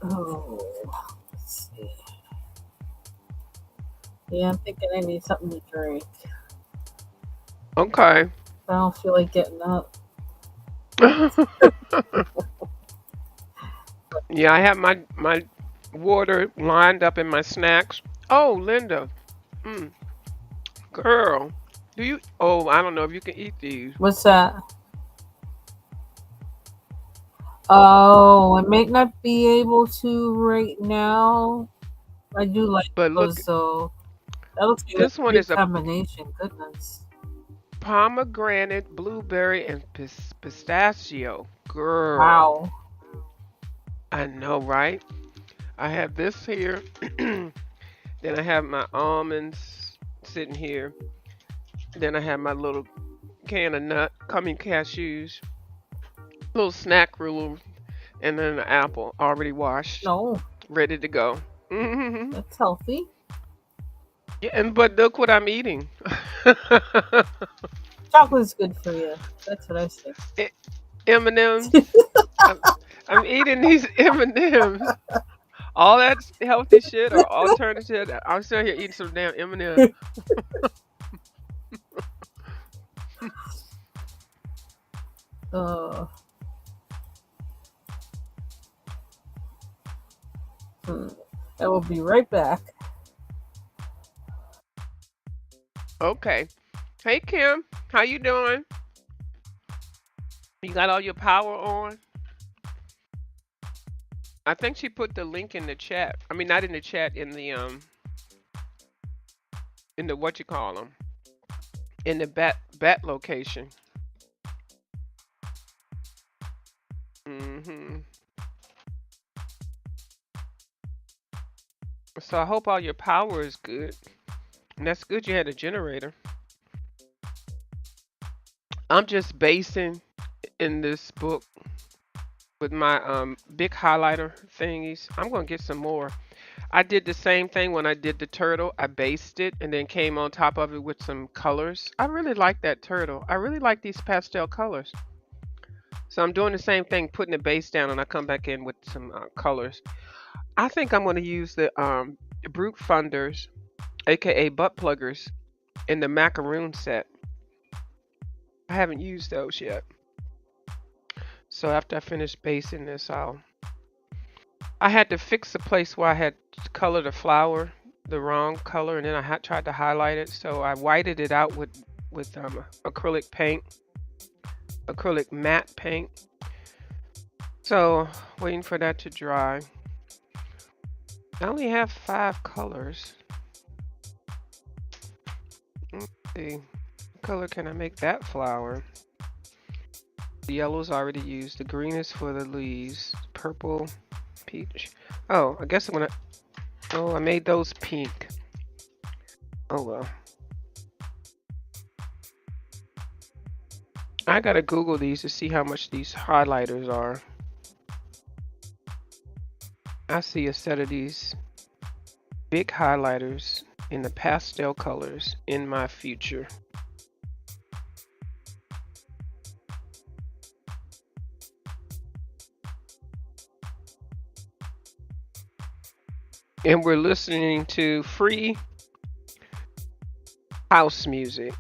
Oh, let's see. Yeah, I'm thinking I need something to drink. Okay. I don't feel like getting up. Yeah, I have my water lined up in my snacks. Oh, Linda. Mm, girl. Do you? Oh, I don't know if you can eat these. What's that? Oh, I might not be able to right now. I do like But look, those though. That looks like a this one great is a combination. Goodness. pomegranate, blueberry, and pistachio. Girl, Wow. I know, right? I have this here. Then I have my almonds sitting here. Then I have my little can of cashews, little snack rule, and then an apple already washed, No, ready to go. Hmm. that's healthy. Yeah, and but look what I'm eating. Chocolate's good for you. That's what I say. M&Ms. I'm, I'm eating these M&Ms. All that healthy shit or alternative. I'm still here eating some damn M&Ms. uh, hmm. I will be right back. Okay. Hey Kim, how you doing? You got all your power on? I think she put the link in the chat. I mean, not in the chat, in the what you call them, in the bat location. Mhm. So I hope all your power is good. And that's good you had a generator. I'm just basing in this book with my big highlighter thingies. I'm gonna get some more. I did the same thing when I did the turtle. I based it and then came on top of it with some colors. I really like that turtle. I really like these pastel colors. So I'm doing the same thing, putting the base down, and I come back in with some colors. I think I'm going to use the Brute Funders aka butt pluggers, in the macaroon set. I haven't used those yet. So after I finish basting this, I had to fix the place where I had colored the flower the wrong color, and then I had tried to highlight it. So I whited it out with acrylic paint, acrylic matte paint. So waiting for that to dry. I only have 5 colors. Let's see, what color can I make that flower? The yellow's already used. The green is for the leaves. Purple, peach. Oh, I guess I'm gonna. Oh, I made those pink. Oh well. I gotta Google these to see how much these highlighters are. I see a set of these big highlighters in the pastel colors in my future. And we're listening to free house music.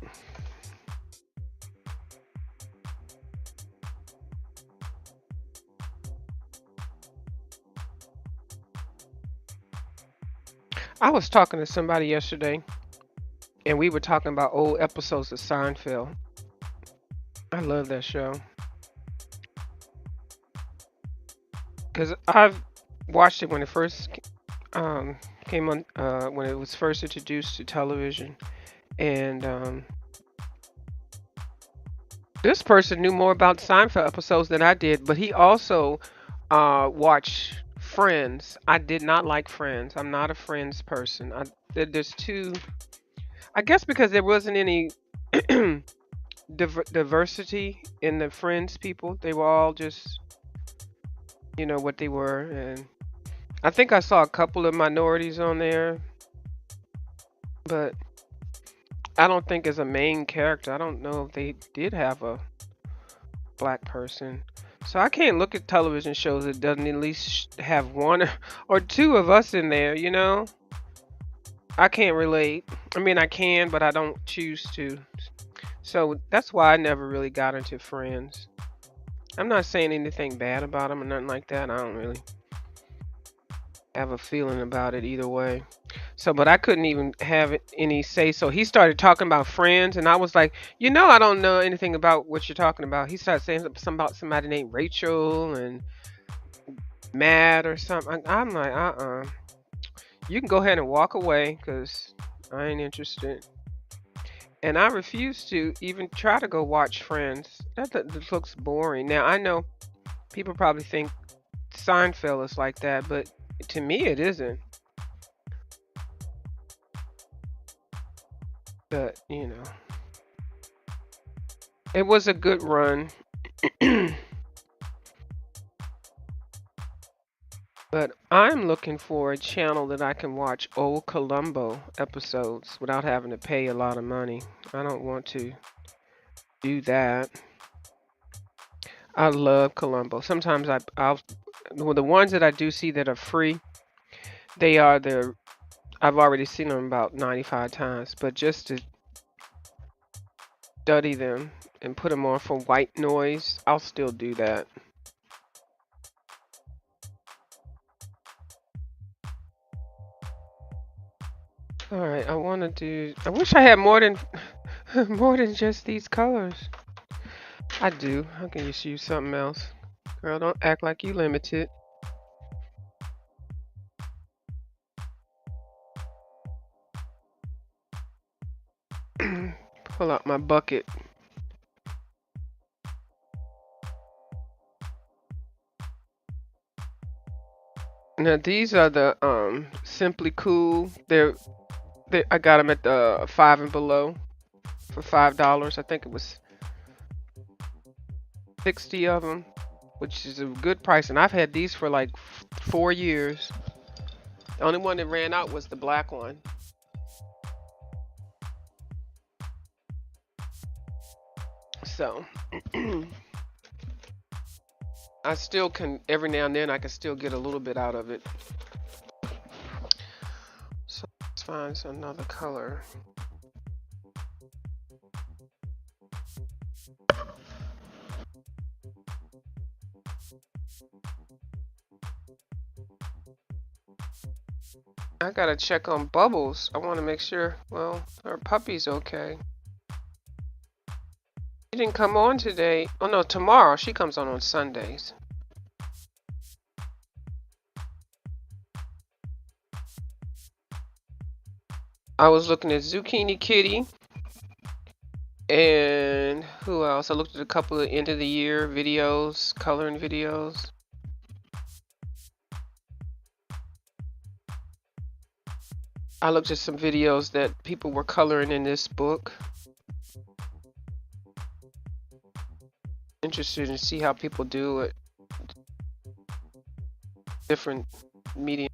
I was talking to somebody yesterday, and we were talking about old episodes of Seinfeld. I love that show because I've watched it when it first came on, when it was first introduced to television, and this person knew more about Seinfeld episodes than I did, but he also watched Friends. I did not like Friends. I'm not a Friends person. There's too, I guess because there wasn't any diversity in the Friends people. They were all just, what they were. And I think I saw a couple of minorities on there, but I don't think as a main character. I don't know if they did have a black person. So I can't look at television shows that doesn't at least have one or two of us in there, I can't relate. I mean, I can, but I don't choose to. So that's why I never really got into Friends. I'm not saying anything bad about them or nothing like that. I don't really have a feeling about it either way. So, but I couldn't even have any say. So he started talking about Friends, and I was like, I don't know anything about what you're talking about. He started saying something about somebody named Rachel and Matt or something. I'm like, you can go ahead and walk away because I ain't interested. And I refuse to even try to go watch Friends. That looks boring. Now, I know people probably think Seinfeld is like that, but to me, it isn't. But, it was a good run. But I'm looking for a channel that I can watch old Columbo episodes without having to pay a lot of money. I don't want to do that. I love Columbo. Sometimes well, the ones that I do see that are free, I've already seen them about 95 times, but just to study them and put them on for white noise, I'll still do that. All right, I wish I had more than more than just these colors. I do. I can just use something else. Girl, don't act like you limited. Pull out my bucket. Now these are the Simply Cool. I got them at the 5 and below for $5. I think it was 60 of them, which is a good price. And I've had these for like 4 years. The only one that ran out was the black one. So I still can, every now and then I can still get a little bit out of it. So as find another color. I gotta check on Bubbles. I want to make sure, well, her puppy's okay. She didn't come on today. Oh no, tomorrow. She comes on Sundays. I was looking at Zucchini Kitty. And who else? I looked at a couple of end of the year videos, coloring videos. I looked at some videos that people were coloring in this book. Interested to see how people do it. Different medium.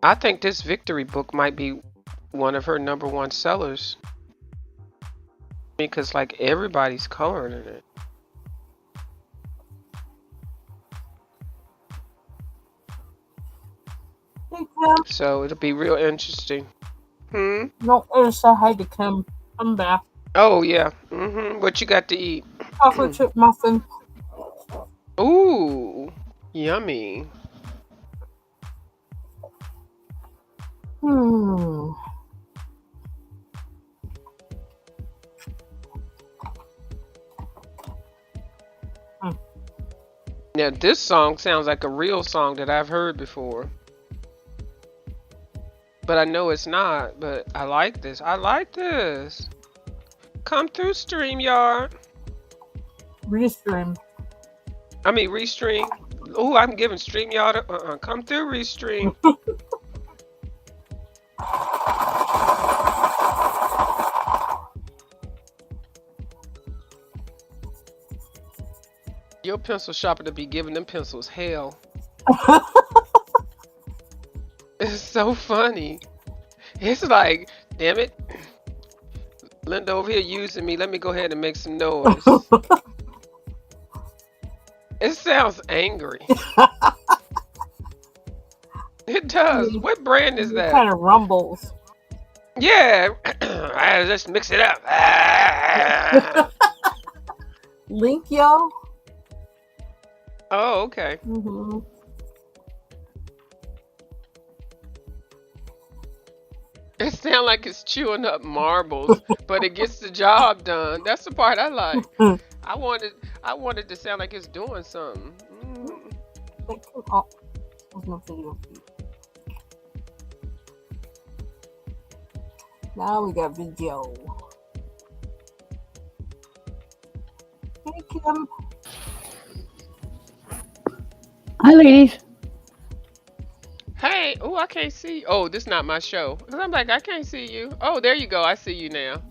I think this Victory book might be one of her #1 sellers. Because like everybody's coloring in it. Hey, Kim. So it'll be real interesting. No, I just said hi to Kim. I'm back. Oh yeah. What you got to eat? Chocolate chip muffin. Ooh, yummy. Now this song sounds like a real song that I've heard before. But I know it's not, but I like this. I like this. Come through StreamYard. Restream. I mean Restream. Ooh, I'm giving StreamYard come through Restream. Your pencil shopper to be giving them pencils hell. It's so funny. It's like, damn it. Linda over here using me. Let me go ahead and make some noise. It sounds angry. It does. What brand is that? Kind of rumbles. Yeah. Let's mix it up. Link, y'all. Oh, okay. It sounds like it's chewing up marbles, but it gets the job done. That's the part I like. I wanted to sound like it's doing something. Oh, there's no video. Now we got video. Hey, Kim. Hi, ladies. Hey, oh, I can't see. Oh, this is not my show. Cause I'm like, I can't see you. Oh, there you go. I see you now.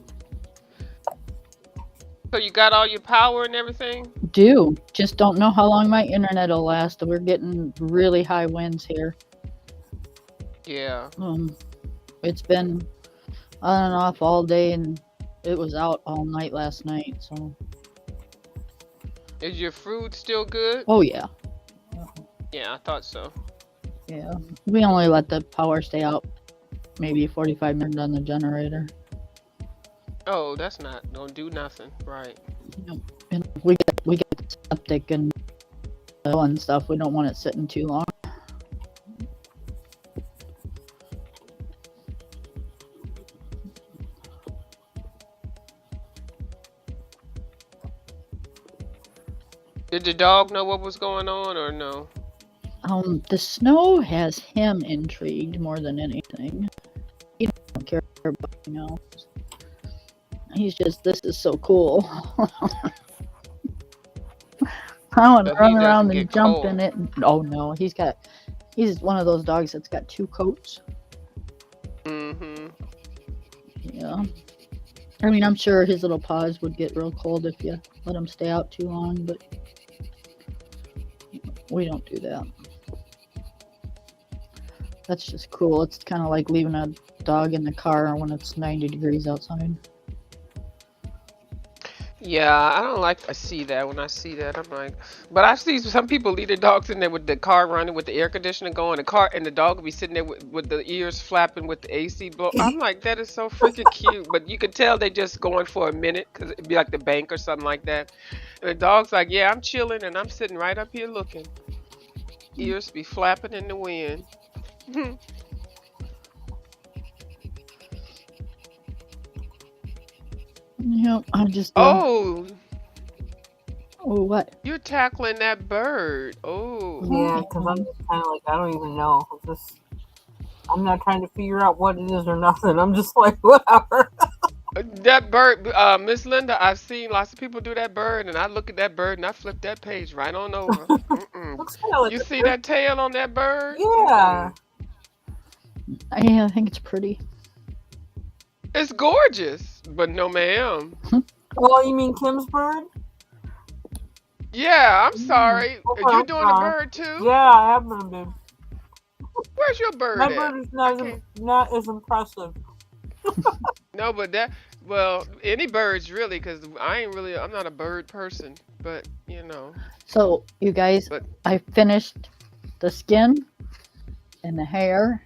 So you got all your power and everything? Just don't know how long my internet will last. We're getting really high winds here. Yeah. It's been on and off all day, and it was out all night last night. So. Is your food still good? Oh yeah. Yeah, I thought so. Yeah, we only let the power stay out maybe 45 minutes on the generator. Oh, that's not gonna do nothing, right? And we get septic and stuff. We don't want it sitting too long. Did the dog know what was going on or no? The snow has him intrigued more than anything. He don't care about anything else. He's just, this is so cool. I want to run around and jump in it. Oh no, he's one of those dogs that's got 2 coats. Yeah. I mean, I'm sure his little paws would get real cold if you let him stay out too long, but we don't do that. That's just cool. It's kind of like leaving a dog in the car when it's 90 degrees outside. Yeah, I don't like to see that. When I see that, I'm like, but I see some people leave their dogs in there with the car running, with the air conditioner going, the car, and the dog will be sitting there with the ears flapping with the AC blow. I'm like, that is so freaking cute. But you could tell they just going for a minute because it'd be like the bank or something like that. And the dog's like, yeah, I'm chilling and I'm sitting right up here looking. Ears be flapping in the wind. Yep, I just Oh, oh what? you're tackling that bird. Oh. Yeah, because I'm just kind of like, I don't even know. I'm not trying to figure out what it is or nothing. I'm just like, whatever. That bird, Miss Linda, I've seen lots of people do that bird, and I look at that bird and I flip that page right on over. Mm-mm. Looks kind of like You a see bird. that tail on that bird? Yeah. Yeah, I think it's pretty. It's gorgeous, but no, ma'am. Oh, you mean Kim's bird? Yeah, I'm sorry. You Okay. doing a bird too? Yeah, I have been, babe. Where's your bird My at? bird is I can't. not as impressive. No, but that. Well, any birds really, because I'm not a bird person. But So you guys, But I finished the skin and the hair.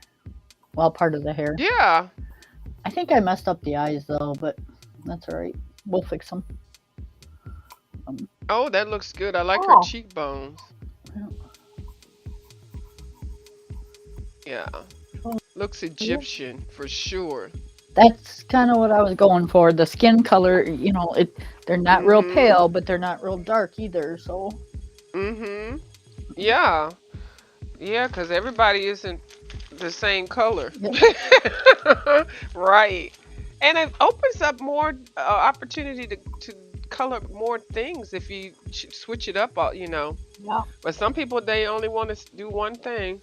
Well, part of the hair. yeah. I think I messed up the eyes though, but that's all right. We'll fix them. Oh, that looks good. I like her Oh. cheekbones. Yeah. Looks Egyptian for sure. That's kind of what I was going for. The skin color, they're not real Mhm. pale, but they're not real dark either. So Mhm. Yeah. Yeah, because everybody isn't the same color. Right. And it opens up more opportunity to color more things if you switch it up, Yeah. But some people, they only want to do one thing.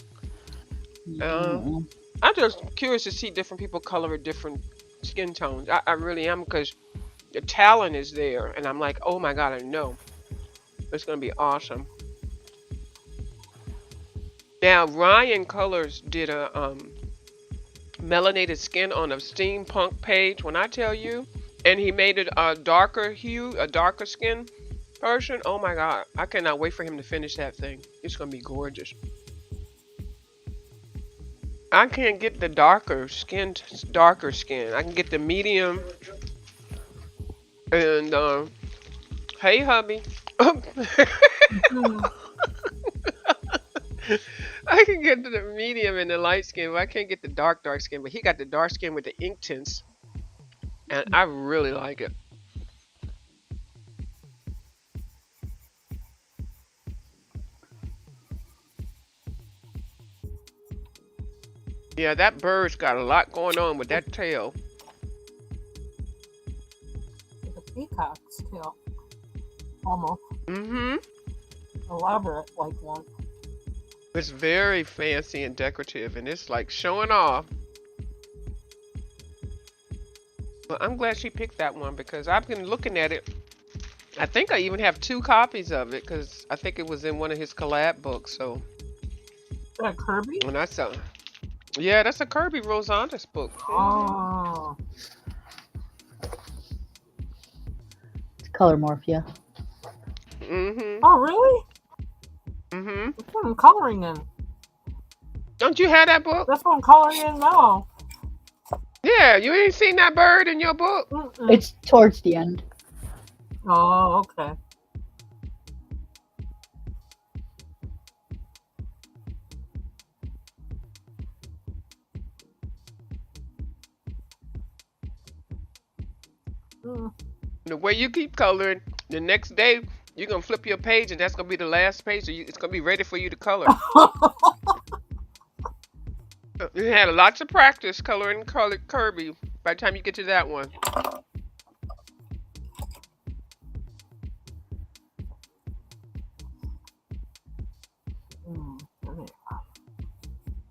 Uh, yeah. I'm just curious to see different people color different skin tones. I really am, because the talent is there. And I'm like, oh my God, I know. It's going to be awesome. Now, Ryan Colors did a melanated skin on a steampunk page, when I tell you, and he made it a darker hue, a darker skin version. Oh my God, I cannot wait for him to finish that thing. It's gonna be gorgeous. I can't get the darker skin. I can get the medium. And hey hubby. I can get the medium and the light skin, but I can't get the dark skin. But he got the dark skin with the ink tints, and I really like it. Yeah, that bird's got a lot going on with that tail. Like a peacock's tail. Almost. Mm-hmm. Elaborate like one. It's very fancy and decorative, and it's like showing off. But I'm glad she picked that one, because I've been looking at it. I think I even have 2 copies of it, because I think it was in one of his collab books. So Is that Kirby? when I saw, yeah, that's a Kirby Rosanda's book. Oh. It's color morphia. Mm-hmm. Oh, really? Mm-hmm. That's what I'm coloring in. Don't you have that book? That's what I'm coloring in now. Yeah, you ain't seen that bird in your book. Mm-mm. It's towards the end. Oh, okay. Mm. The way you keep coloring, the next day you're gonna flip your page, and that's gonna be the last page. So it's gonna be ready for you to color. You had lots of practice coloring Kirby by the time you get to that one.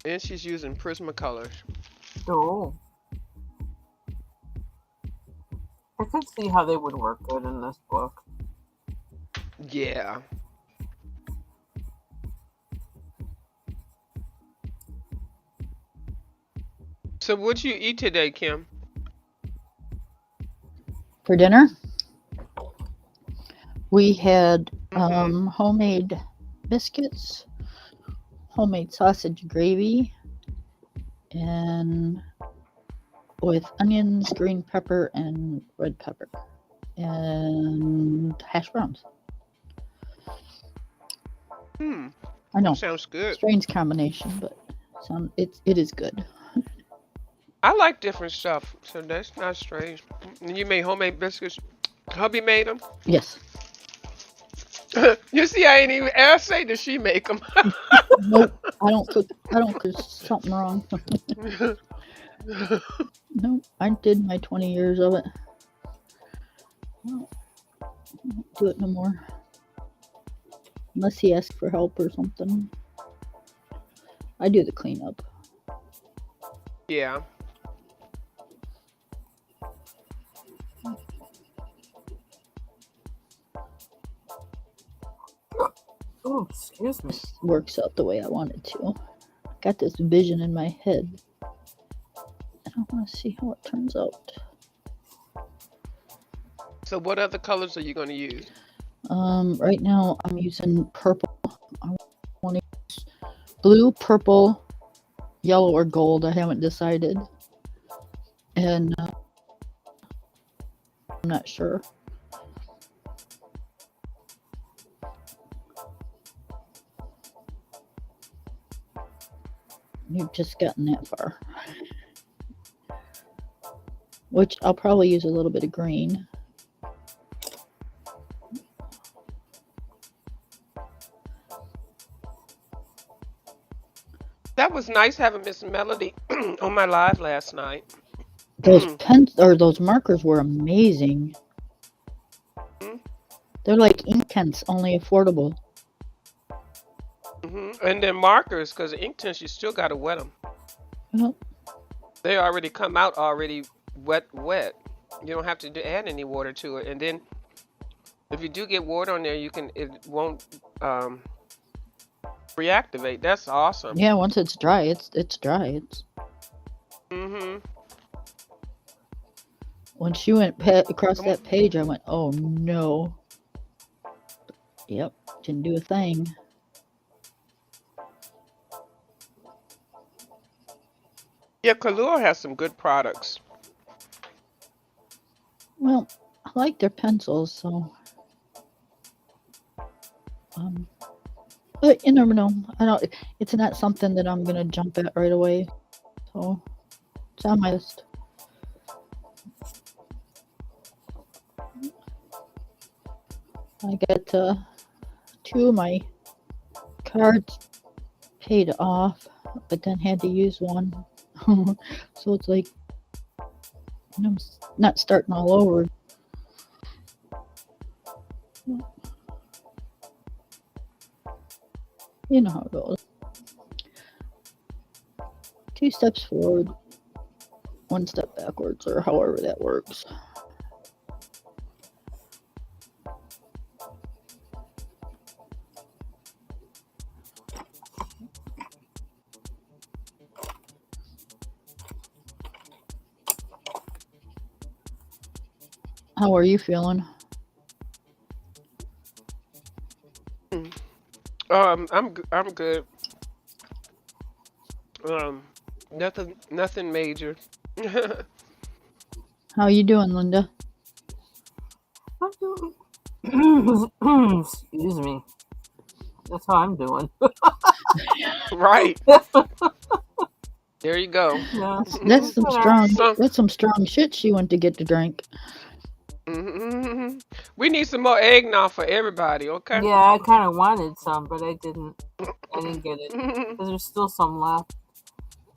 And she's using Prismacolors. Oh. I could see how they would work good in this book. Yeah. So what'd you eat today, Kim? For dinner? We had Mm-hmm. homemade biscuits, homemade sausage gravy, and with onions, green pepper, and red pepper, and hash browns. Hmm. I That know, sounds good. strange combination, but it is good. I like different stuff, so that's not strange. And you made homemade biscuits. Hubby made them. Yes. You see, I ain't even asked. Say, did she make them? Nope. I don't cook. I don't cook something wrong. No, I did my 20 years of it. I don't do it no more. Unless he asks for help or something. I do the cleanup. Yeah. Oh, excuse me. This works out the way I want it to. I got this vision in my head. And I want to see how it turns out. So, what other colors are you going to use? Right now I'm using purple. I want to use blue, purple, yellow, or gold. I haven't decided. And I'm not sure. You've just gotten that far. Which I'll probably use a little bit of green. That was nice having Miss Melody on my live last night. Those pens or those markers were amazing. They're like ink pens, only affordable. And then markers, because the ink tints, you still got to wet them. Well, They already come out already wet. You don't have to add any water to it. And then if you do get water on there, it won't reactivate. That's awesome. yeah, once it's dry, it's dry. It's when she went across that page, I went, oh no. Yep, didn't do a thing. Yeah, Kalua has some good products. Well, I like their pencils, so but you never know. I don't. It's not something that I'm gonna jump at right away. So it's on my list. I got 2 of my cards paid off, but then had to use one. So it's like I'm not starting all over. You know how it goes. 2 steps forward, 1 step backwards, or however that works. How are you feeling? I'm good. Nothing major. How you doing, Linda? I'm doing. Excuse me. That's how I'm doing. Right. There you go. Yeah. That's some strong. So- That's some strong shit she went to get to drink. We need some more eggnog for everybody, okay? Yeah, I kind of wanted some, but I didn't. I didn't get it because there's still some left.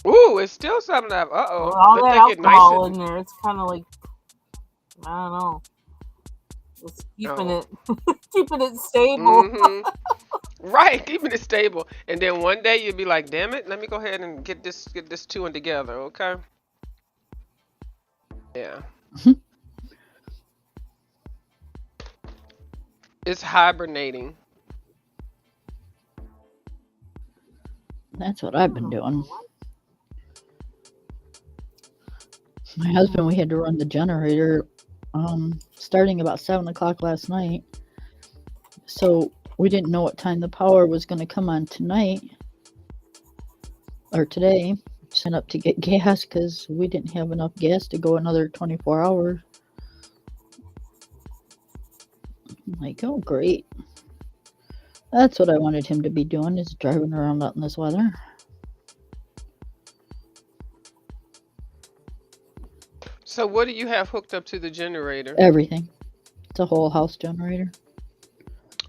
Ooh, it's still something left. Uh-oh. With all Let that that get nice alcohol and in there, it's kind of like I don't know. It's keeping it keeping it stable. Right, keeping it stable. And then one day you'll be like, damn it, let me go ahead and get this two in together, okay? Yeah. It's hibernating. That's what I've been doing. My husband, we had to run the generator starting about 7 o'clock last night. So we didn't know what time the power was going to come on tonight or today. Sent up to get gas because we didn't have enough gas to go another 24 hours. I'm like, oh, great. That's what I wanted him to be doing, is driving around out in this weather. So what do you have hooked up to the generator? Everything. It's a whole house generator.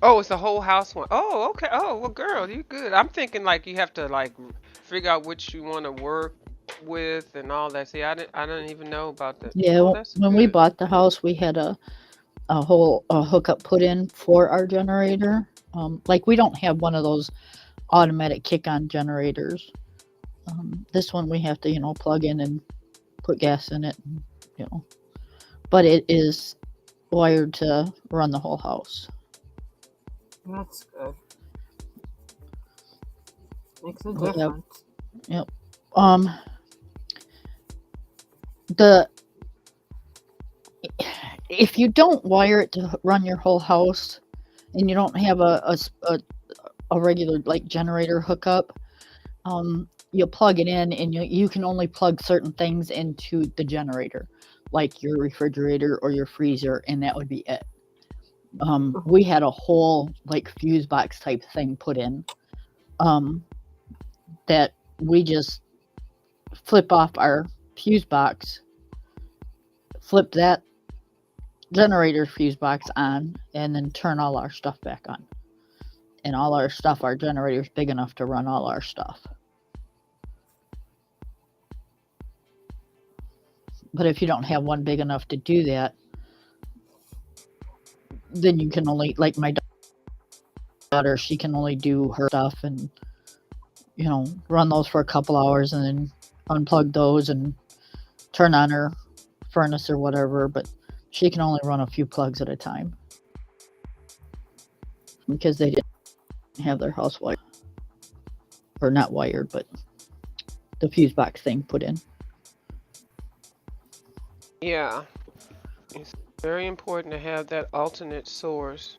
Oh, it's a whole house one. Oh, okay. Oh, well, girl, you good. I'm thinking like you have to like figure out which you want to work with and all that. See, I didn't even know about that. Yeah, Oh, that's when we good. bought the house, we had a whole hookup put in for our generator. Like we don't have one of those automatic kick-on generators. This one we have to, plug in and put gas in it, but it is wired to run the whole house. That's good. Makes a difference. Yep. The if you don't wire it to run your whole house, and you don't have a regular like generator hookup, you plug it in, and you can only plug certain things into the generator, like your refrigerator or your freezer, and that would be it. We had a whole like fuse box type thing put in, that we just flip off our fuse box, flip that generator fuse box on, and then turn all our stuff back on. And all our stuff, our generator's big enough to run all our stuff. But if you don't have one big enough to do that, then you can only, like my daughter, she can only do her stuff and, run those for a couple hours and then unplug those and turn on her furnace or whatever. But she can only run a few plugs at a time because they didn't have their house wired. Or not wired, but the fuse box thing put in. Yeah, it's very important to have that alternate source.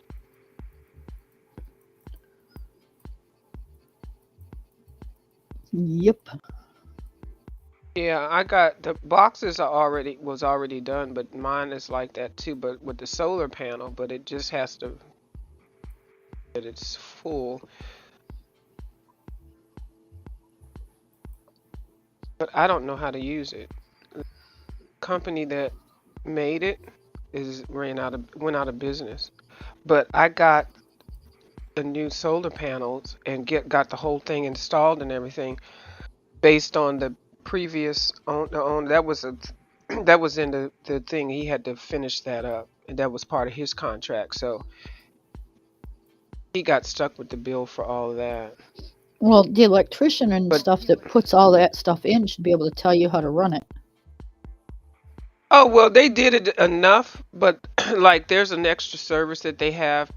Yep. Yeah, I got the boxes was already done, but mine is like that too. But with the solar panel, but it just has to that it's full. But I don't know how to use it. The company that made it went out of business. But I got the new solar panels and got the whole thing installed and everything based on the previous own that was that was in the thing. He had to finish that up, and that was part of his contract. So he got stuck with the bill for all of that. Well, the electrician and But stuff that puts all that stuff in should be able to tell you how to run it. oh, well, they did it enough, but like there's an extra service that they have.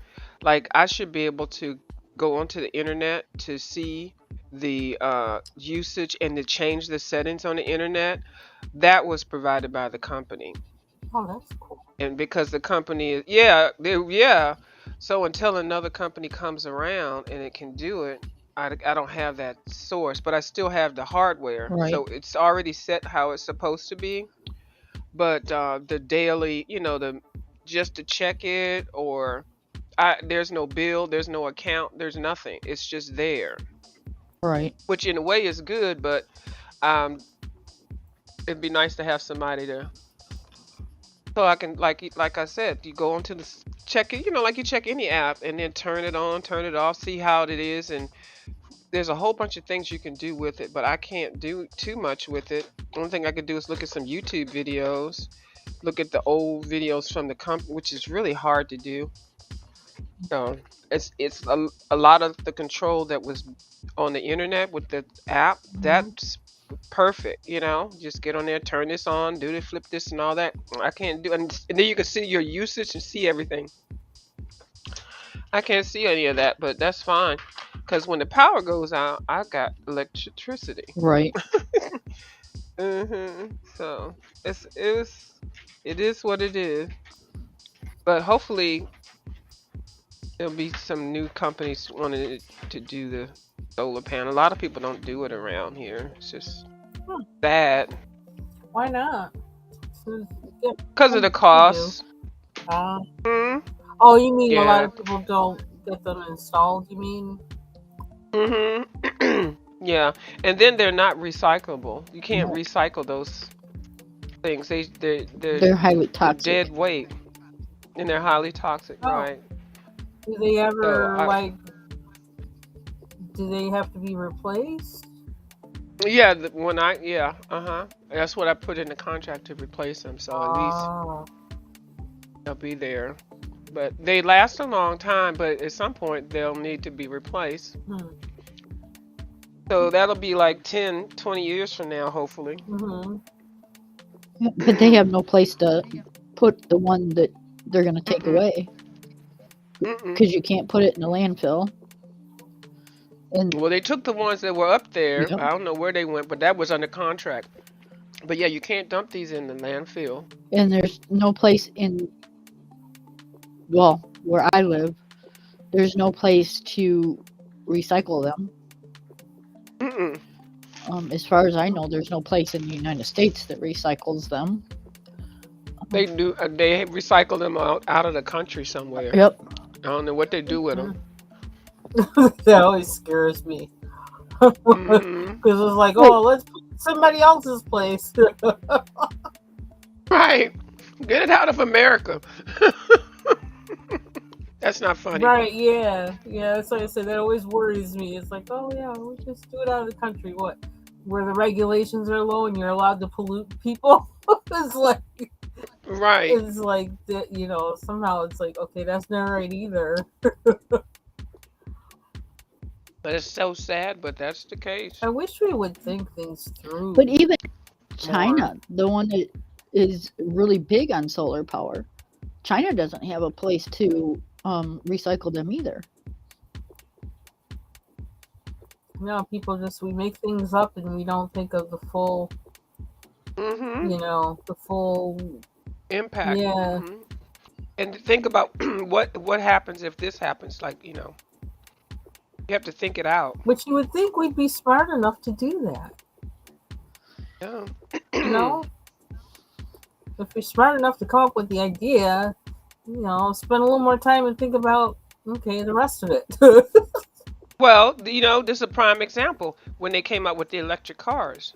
Like I should be able to go onto the internet to see the usage and to change the settings on the internet. That was provided by the company. Oh, that's cool. And because the company is, yeah. So until another company comes around and it can do it, I don't have that source, but I still have the hardware. Right. So it's already set how it's supposed to be. But the daily, the just to check it, or there's no bill, there's no account, there's nothing. It's just there, Right. which in a way is good, but um, it'd be nice to have somebody to, so I can, like I said, you go onto the check it, like you check any app, and then turn it on, turn it off, see how it is, and there's a whole bunch of things you can do with it, but I can't do too much with it. Only thing I could do is look at some YouTube videos, look at the old videos from the company, which is really hard to do. So it's a lot of the control that was on the internet with the app. That's perfect. Just get on there, turn this on, do this, flip this, and all that. I can't do, and then you can see your usage and see everything. I can't see any of that, but that's fine. Because when the power goes out, I got electricity. Right. So it is what it is. But hopefully, There'll be some new companies wanting to do the solar panel. A lot of people don't do it around here. It's just Hmm, sad why not? So, yeah, because of some the people do. cost. Uh, Mm, oh, you mean a lot yeah. of people don't get them installed? You mean? Mhm. Yeah, and then they're not recyclable. You can't No, recycle those things. they're highly they're dead toxic. weight, and they're highly toxic, Oh, right? do they So ever like? Do they have to be replaced? yeah, when I yeah, that's what I put in the contract to replace them. So at least Oh, they'll be there. But they last a long time, but at some point they'll need to be replaced. hmm. So that'll be like 10, 20 years from now, hopefully. Mm-hmm. Yeah, but they have no place to put the one that they're going to take Mm-mm, away mm-mm. because you can't put it in a landfill. And Well, they took the ones that were up there. yep, I don't know where they went, but that was under contract. But yeah, you can't dump these in the landfill. and there's no place in, well, where I live, there's no place to recycle them. Mm-mm. As far as I know, there's no place in the United States that recycles them. They do. They recycle them out of the country somewhere. Yep. I don't know what they do with them. That always scares me because Hmm. it's like, Right. oh, let's put somebody else's place. Right. Get it out of America. That's not funny. Right? Yeah, yeah. That's why I said that always worries me. It's like, oh yeah, we'll just do it out of the country. What? Where the regulations are low and you're allowed to pollute people? it's like Right. it's like that. You know, somehow it's like, okay, that's not right either. But it's so sad, but that's the case. I wish we would think things through But even more. China, the one that is really big on solar power, China doesn't have a place to recycle them either. You know, people just we make things up and we don't think of the full. Hmm. You know, the full. Impact. Yeah. Hmm. And think about what happens if this happens. Like you have to think it out. But you would think we'd be smart enough to do that. Yeah. You know, if you're smart enough to come up with the idea, you know, spend a little more time and think about okay the rest of it. Well, this is a prime example when they came out with the electric cars.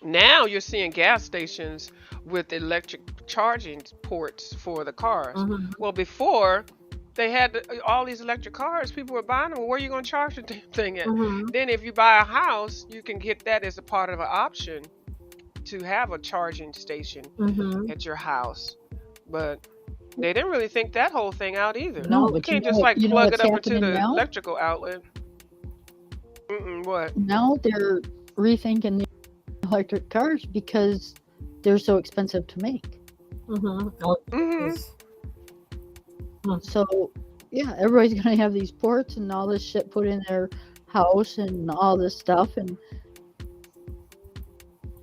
Now you're seeing gas stations with electric charging ports for the cars. hmm Well, before they had all these electric cars, people were buying them. Well, where are you going to charge the damn thing at? hmm Then, if you buy a house, you can get that as a part of an option to have a charging station hmm at your house. But they didn't really think that whole thing out either. No, No. You but can't just like you know plug what's it up into happening the now? electrical outlet. What? Now they're rethinking the electric cars because they're so expensive to make. hmm Oh, Hmm. yes. So yeah, everybody's gonna have these ports and all this shit put in their house and all this stuff, and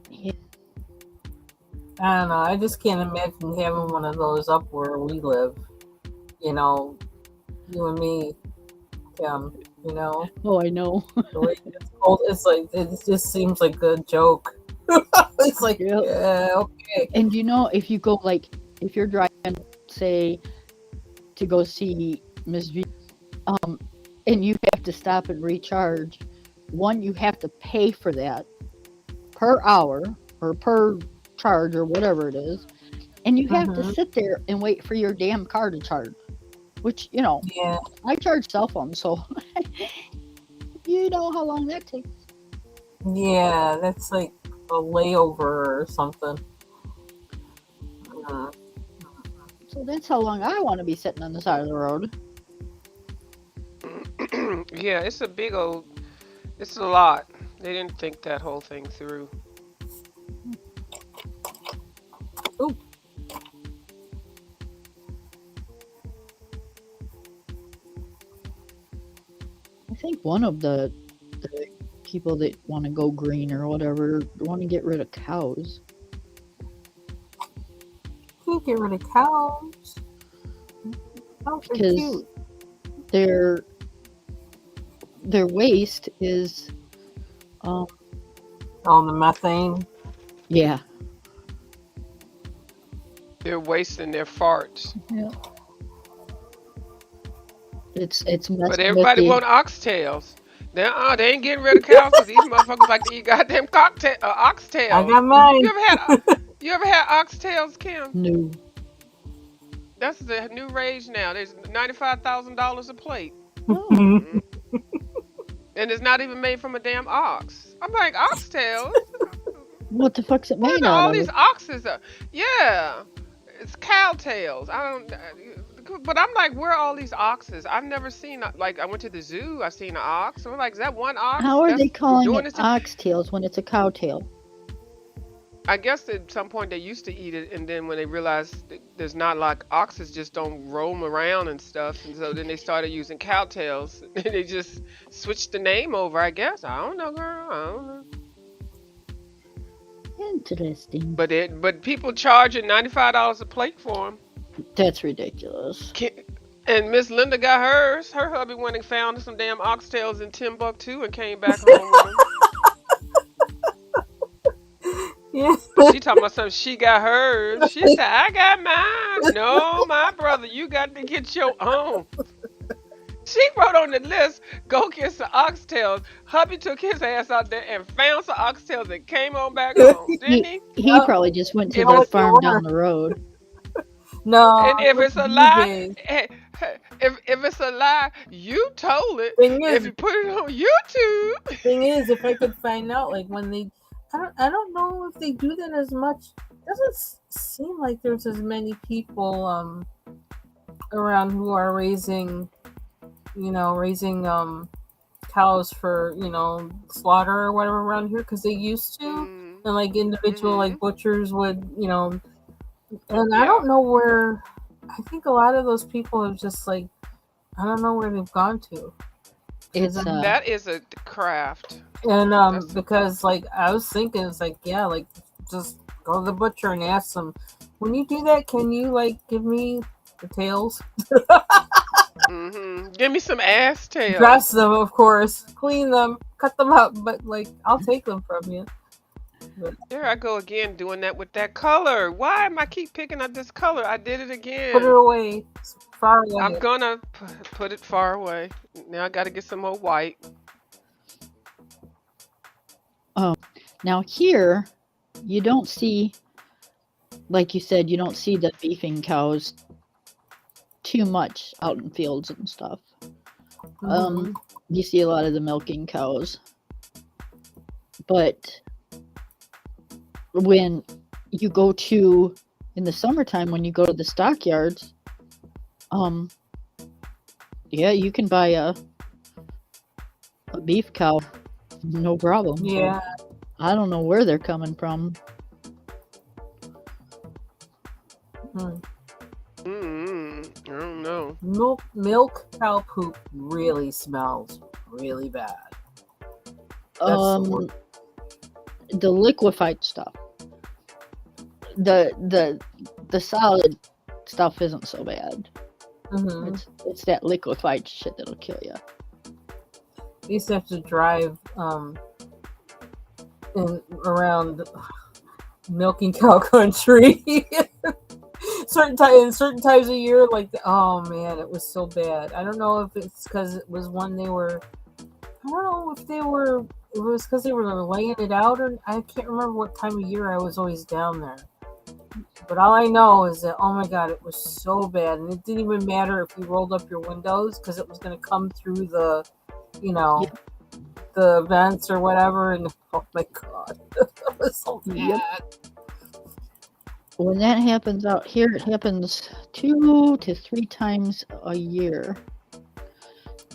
yeah, I don't know. I just can't imagine having one of those up where we live. You know, you and me, Kim. You know, oh, I know. the way it's cold. It's like it just seems like a joke. it's like, Yep. yeah, okay. And if you go if you're driving, say, to go see Miss V, and you have to stop and recharge, one, you have to pay for that per hour or per charge or whatever it is, and you have to hmm sit there and wait for your damn car to charge. Which Yeah. I charge cell phones, so you know how long that takes. Yeah, that's like a layover or something. Mhm. So that's how long I want to be sitting on the side of the road. Yeah, it's a big old. It's a lot. They didn't think that whole thing through. Ooh. I think one of the people that want to go green or whatever want to get rid of cows. Can't get rid of cows. Cows are Because cute. their waste is Oh, the methane. yeah. They're wasting their farts. Yeah. It's But messing with everybody the want oxtails. They ain't getting rid of cows because these motherfuckers like to eat goddamn I oxtails. got mine. You ever had oxtails, Kim? new. That's the new rage now. There's $95,000 a plate, Oh, and it's not even made from a damn ox. I'm like, oxtails? what the fuck's it What made are out all of? these oxes? Yeah, it's cow tails. I don't. But I'm like, where are all these oxes? I've never seen like I went to the zoo. I seen an ox. I'm like, is that one ox How are that's they calling doing it this? oxtails when it's a cow tail? I guess at some point they used to eat it, and then when they realized there's not like oxes just don't roam around and stuff, and so then they started using cow tails. And they just switched the name over. I guess I don't know, girl. I don't know. Interesting. But people charging $95 a plate for them. That's ridiculous. And Miss Linda got hers. Her hubby went and found some damn oxtails in Timbuktu and came back home with them. Yeah. She talking about something. She got hers. She said, "I got mine." No, my brother, you got to get your own. She wrote on the list, "Go get some oxtails." Hubby took his ass out there and found some oxtails and came on back home, didn't he? He probably just went to You know the what they farm were. down the road. No. And if it it's was a lie, DJ. if it's a lie, you told it. Thing If is, you put it on YouTube, if I could find out, like when they, I don't know if they do that as much. Doesn't seem like there's as many people around who are raising cows for slaughter or whatever around here, because they used to, and like individual like butchers would, and I don't know where. I think a lot of those people have just like, I don't know where they've gone to. It's that is a craft. And because like I was thinking, it's like, yeah, like just go to the butcher and ask them, when you do that, can you like give me the tails? Give me some ass tails. Dress them, of course, clean them, cut them up, but like I'll take them from you. But There I go again doing that with that color. Why am I keep picking up this color? I did it again. put it away, far away. I'm gonna put it far away. Now I gotta get some more white. now here, you don't see, like you said, you don't see the beefing cows too much out in fields and stuff. Mhm. You see a lot of the milking cows, but when you go to in the summertime, when you go to the stockyards, yeah, you can buy a beef cow, no problem. So Yeah. I don't know where they're coming from. Mm. I don't know. Milk cow poop really smells really bad. That's the word. The liquefied stuff. The solid stuff isn't so bad. Mhm. It's that liquefied shit that'll kill you. I used to have to drive around milking cow country. certain times of year, like oh man, it was so bad. I don't know if it's because it was when they were. I don't know if it was because they were laying it out, or I can't remember what time of year I was always down there. But all I know is that, oh my god, it was so bad, and it didn't even matter if you rolled up your windows because it was going to come through the, the vents or whatever, and oh my god, it was so bad. Yep. When that happens out here, it happens 2 to 3 times a year.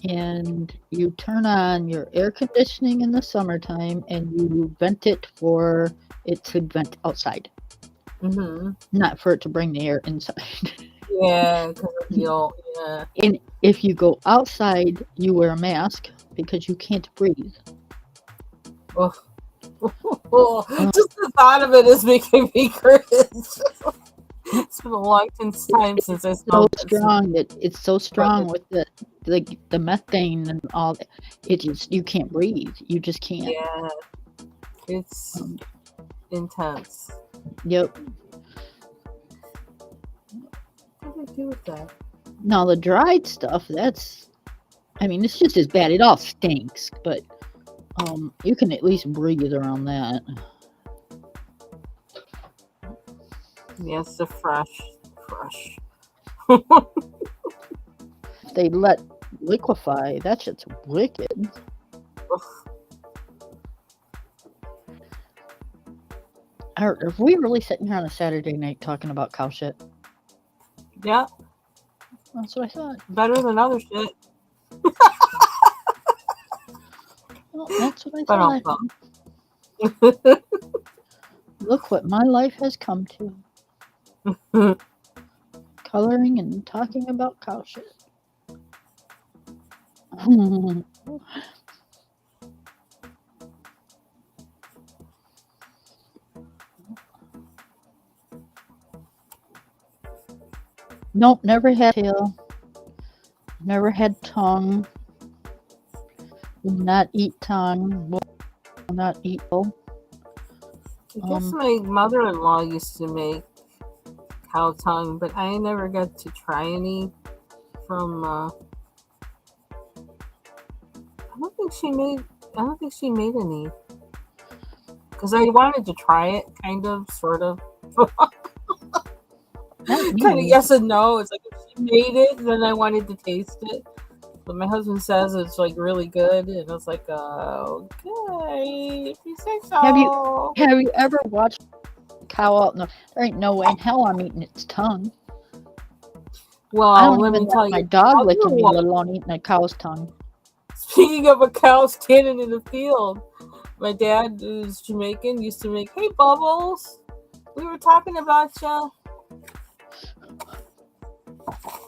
And you turn on your air conditioning in the summertime and you vent it for it to vent outside. Mm-hmm. Not for it to bring the air inside. Yeah, because yeah. And if you go outside, you wear a mask because you can't breathe. Just the thought of it is making me cringe. It's been a long time since I So smelled it. strong that it's so strong But with the methane and all that. It just you can't breathe. You just can't. yeah, it's intense. Yep. What do I do with that? Now the dried stuff, I mean, it's just as bad. It all stinks, but you can at least breathe around that. Yes, the fresh. They let liquefy. That shit's wicked. Are we really sitting here on a Saturday night talking about cow shit? Yeah, That's what I thought. better than other shit. Well, that's what I But thought. Look what my life has come to. Coloring and talking about cow shit. Nope, never had tail. Never had tongue. Will not eat tongue. Will not eat bowl. I guess my mother-in-law used to make cow tongue, but I never got to try any from. I don't think she made any because I wanted to try it, kind of, sort of. Kind of yes and no. It's like if she made it, then I wanted to taste it. But my husband says it's like really good, and I was like, okay, if you say so. Have you ever watched a cow out? No, there ain't no way in hell I'm eating its tongue. Well, I don't let even me tell want my you, dog licking me, let alone eating a cow's tongue. Speaking of a cow standing in the field, my dad, who's Jamaican, used to make, hey, Bubbles, we were talking about you.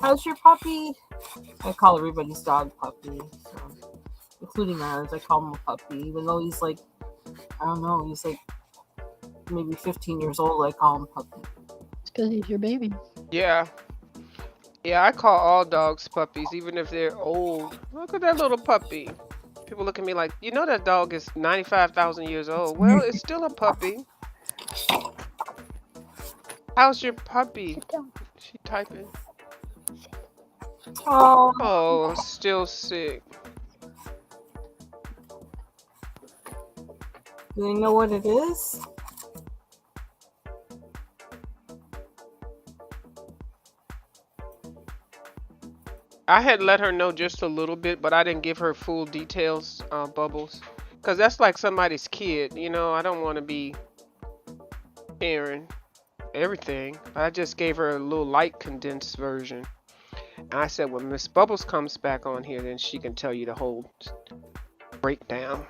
How's your puppy? I call everybody's dog puppy, so, including ours. I call him a puppy, even though he's like, I don't know, he's like maybe 15 years old. I call him puppy. It's because he's your baby. Yeah. Yeah, I call all dogs puppies, even if they're old. Look at that little puppy. People look at me like, you know that dog is 95,000 years old. Well, it's still a puppy. How's your puppy? Sit down. She typing. Oh, Oh, still sick. do they know what it is? I had let her know just a little bit, but I didn't give her full details, Bubbles. Because that's like somebody's kid, you know? I don't want to be sharing everything. I just gave her a little light condensed version. And I said, when Miss Bubbles comes back on here, then she can tell you the whole breakdown.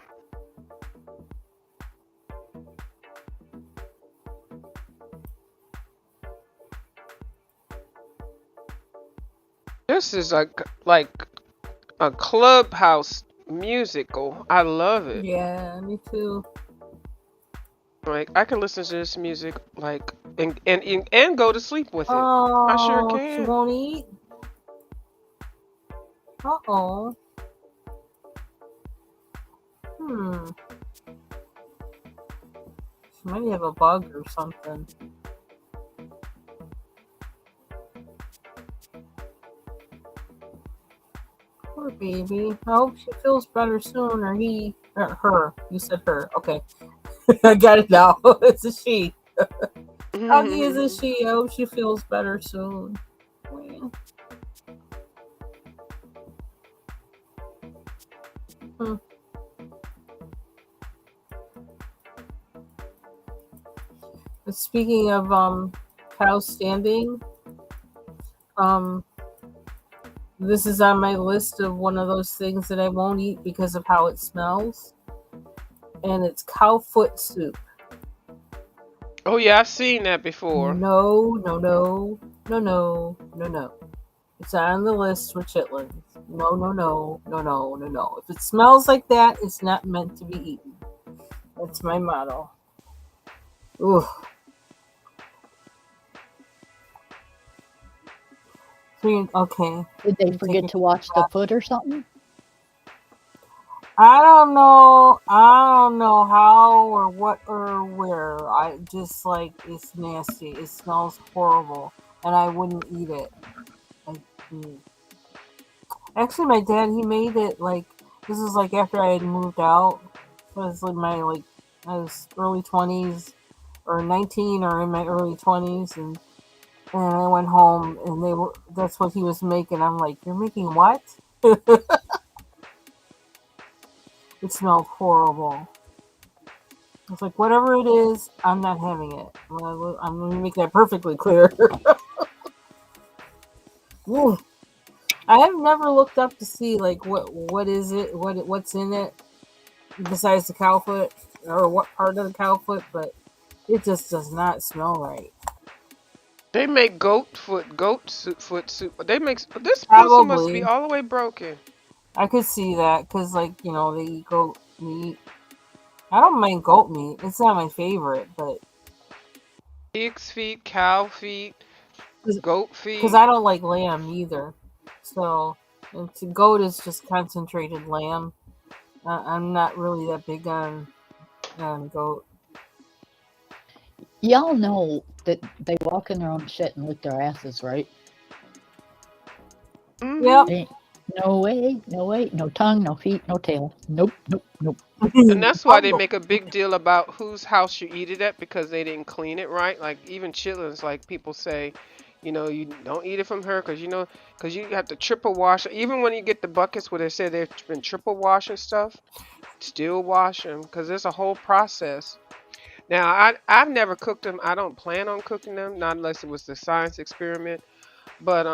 This is like a clubhouse musical. I love it. Yeah, me too. Like I can listen to this music like and go to sleep with it. Oh, I sure she can. won't eat. Uh-oh. She might have a bug or something. Poor baby. I hope she feels better soon, or he, or her. You said her. Okay. I got it now. It's a she. Augie is a she. I hope she feels better soon. Man. But speaking of cows standing, this is on my list of one of those things that I won't eat because of how it smells. And it's cow foot soup. Oh yeah, I've seen that before. No. It's on the list for chitlins. No. If it smells like that, it's not meant to be eaten. That's my motto. Ooh. Okay. Did they You take forget your to watch the foot or something? I don't know. I don't know how or what or where. I just like it's nasty. It smells horrible, and I wouldn't eat it. Mm. Actually, my dad he made it like this is like after I had moved out. So it was in my I was early 20s or 19 or in my early 20s, and I went home and that's what he was making. I'm like, you're making what? It smelled horrible. It's like, whatever it is, I'm not having it. I'm going to make that perfectly clear. Ooh. I have never looked up to see like what is it, what's in it besides the cow foot or what part of the cow foot, but it just does not smell right. They make foot soup. They make this pencil must be Probably, all the way broken. I could see that because they eat goat meat. I don't mind goat meat. It's not my favorite, but Pig's feet, cow feet, goat because feet. I don't like lamb either. So, goat is just concentrated lamb. I'm not really that big on goat. Y'all know that they walk in their own shit and lick their asses, right? Yep. Mm-hmm. Ain't no way, no tongue, no feet, no tail. Nope, nope, nope. And that's why they make a big deal about whose house you eat it at because they didn't clean it right. Like even chitlins, like people say, you don't eat it from her because you have to triple wash. Even when you get the buckets where they say they've been triple washing stuff, still wash them because there's a whole process. Now I've never cooked them. I don't plan on cooking them, not unless it was the science experiment. But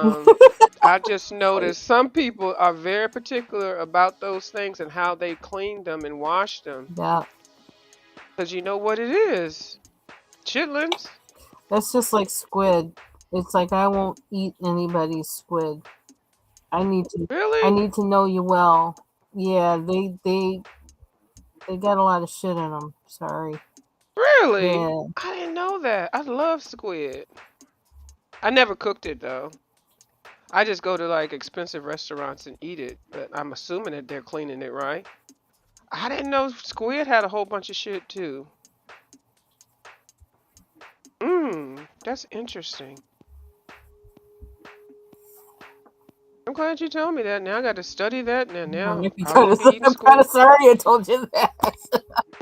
I just noticed some people are very particular about those things and how they clean them and wash them. Yeah, Because you know what it is. Chitlins. that's just like squid. It's like I won't eat anybody's squid. I need to I Really? need to know you well. Yeah, they got a lot of shit in them. Sorry. Really? Yeah. I didn't know that. I love squid. I never cooked it though. I just go to like expensive restaurants and eat it, but I'm assuming that they're cleaning it right. I didn't know squid had a whole bunch of shit too. That's interesting. I'm glad you told me that. Now I got to study that, and now I won't be eating I'm kind of squid. sorry I told you that.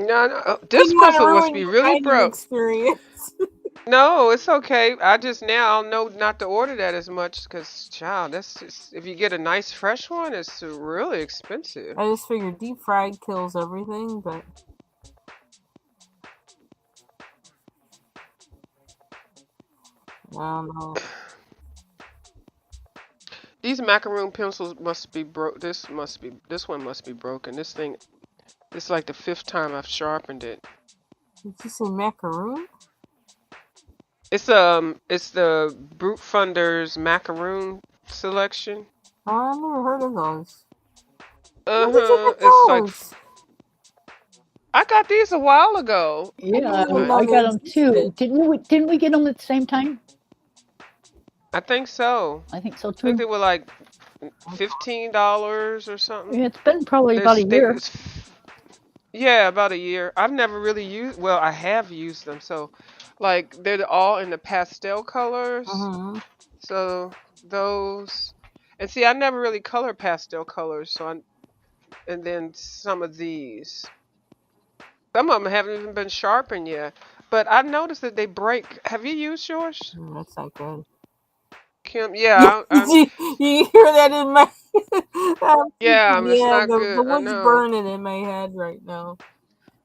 No, no, this Didn't want to pencil must ruin be your really dining broke. experience. No, it's okay. I just now I'll know not to order that as much because, child, that's just if you get a nice fresh one, it's really expensive. I just figured deep fried kills everything, but I don't know. These macaroon pencils must be broke. This one must be broken. This is like the fifth time I've sharpened it. Did you say macaroon? It's the Brute Funders macaroon selection. Oh, I never heard of those. Where Uh did you huh. get It's like those? I got these a while ago. I didn't Yeah, even I know I they got them existed. too. Didn't we get them at the same time? I think so. I think so I think too. they were like $15 or something. It's been probably about a year. Yeah, about a year. I've never really used, well, I have used them. So, like, they're all in the pastel colors. Mm-hmm. So, those. And see, I never really color pastel colors. And then some of these. Some of them haven't even been sharpened yet. But I noticed that they break. Have you used yours, That's not good. Kim? Yeah, Yeah, you hear that in my? I'm yeah, thinking, it's yeah, not the good. I wood's know. burning in my head right now.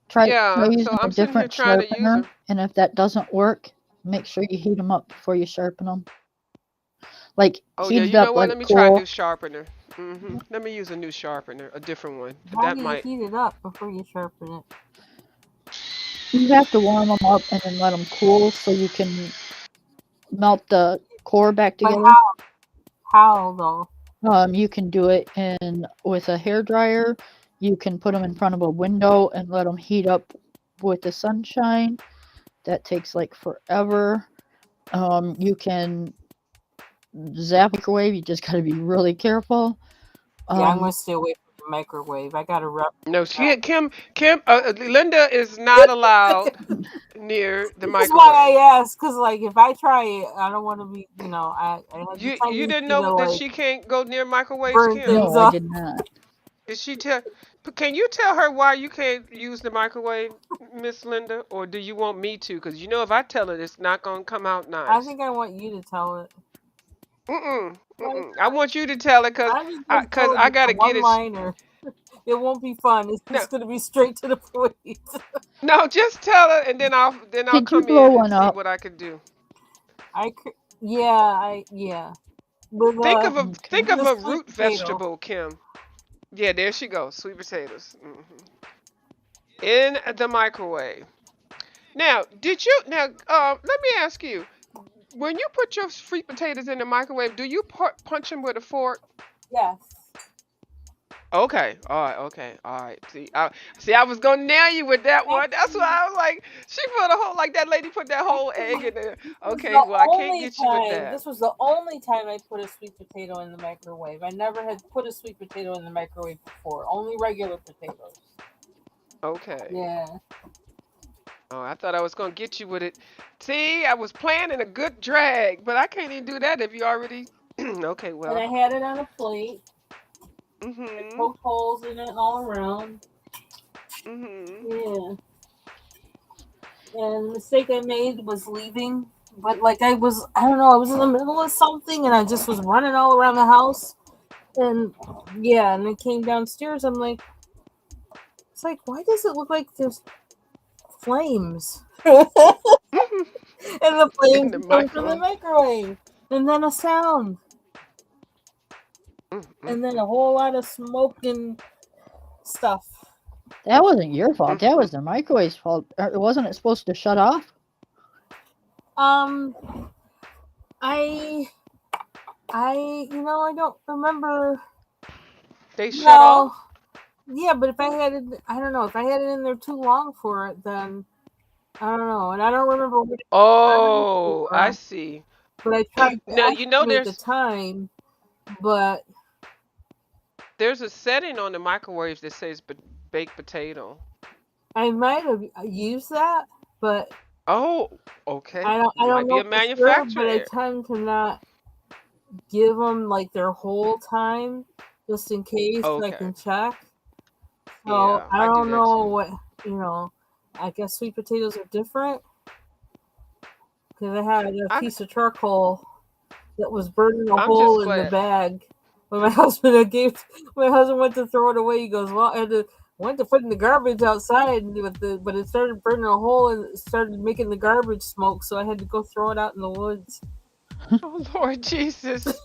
Try Yeah, so using a I'm sitting here different trying to use sharpener, them. and if that doesn't work, make sure you heat them up before you sharpen them. Like Oh yeah, heat it you know up, what? let Let it me try a new cool. sharpener. Let me use a new sharpener, a different one. How That do you might. heat it up before you sharpen it? You have to warm them up and then let them cool so you can melt the core back But together. how though? You can do it in with a hair dryer. You can put them in front of a window and let them heat up with the sunshine. That takes like forever. You can zap microwave, you just gotta be really careful. Yeah, I'm gonna stay away from the microwave. I got to rep. No, Linda is not allowed near the This is why microwave. I asked, because like if I try it, I don't want to be, I have the You didn't tendency to know that like she can't go near microwaves, burn Kim? things No, I up. did not. Did she tell? Can you tell her why you can't use the microwave, Miss Linda, or do you want me to? Because if I tell her, it's not gonna come out I nice. think I want you to tell it. Like, I want you to tell it because I'm just I, gonna cause tell it I just a gotta get one it. liner. It won't be fun. It's No, just gonna be straight to the point. no, just tell her, and then I'll Did you come blow in and one see up? what I can do. Yeah. With Okay. Think of the a sweet root potato. vegetable, Kim. Yeah, there she goes. Sweet potatoes in the microwave. Now, let me ask you. When you put your sweet potatoes in the microwave, do you punch them with a fork? Yes. Okay, all right, okay, all right. See, I was gonna nail you with that one. That's why Actually, I was like, she put a whole like that lady put that whole egg actually, in there. this was Okay, the well I can't only get you with time. that. This was the only time I put a sweet potato in the microwave. I never had put a sweet potato in the microwave before. Only regular potatoes. Okay. Yeah. Oh, I thought I was gonna get you with it. See, I was planning a good drag, but I can't even do that if you already. Okay, And well. I had it on a plate. I Mhm. poked holes in it all around. Mhm. Yeah. And the mistake I made was leaving. But like I don't know, I was in the middle of something and I just was running all around the house. And yeah, and I came downstairs. I'm like, it's like, why does it look like there's flames? And the In flames the were coming from the microwave. microwave. And then a sound. Mm, mm, And then mm, a whole lot of smoke and stuff. That wasn't your fault. mm, That was mm. the microwave's fault. Wasn't it supposed to shut off? Um, I, I don't remember. They shut Well, off. yeah, but if I had it, I don't know. If I had it in there too long for it, then I don't know. And I don't remember what it was on Oh, I for. see. But I tried to Now estimate the time. But there's a setting on the microwave that says baked potato. I might have used that, but Oh, okay. I don't Might be know a for sure. manufacturer But I error. tend to not give them like their whole time, just in case I Okay. can check. So Yeah, I I do don't that know too. what you know. I guess sweet potatoes are different because I had a I piece of charcoal that was burning a I'm just hole in the glad. bag. When my husband had gave, my husband went to throw it away. He goes, "Well, went to put it in the garbage outside, but it started burning a hole and it started making the garbage smoke. So I had to go throw it out in the woods." Oh Lord Jesus.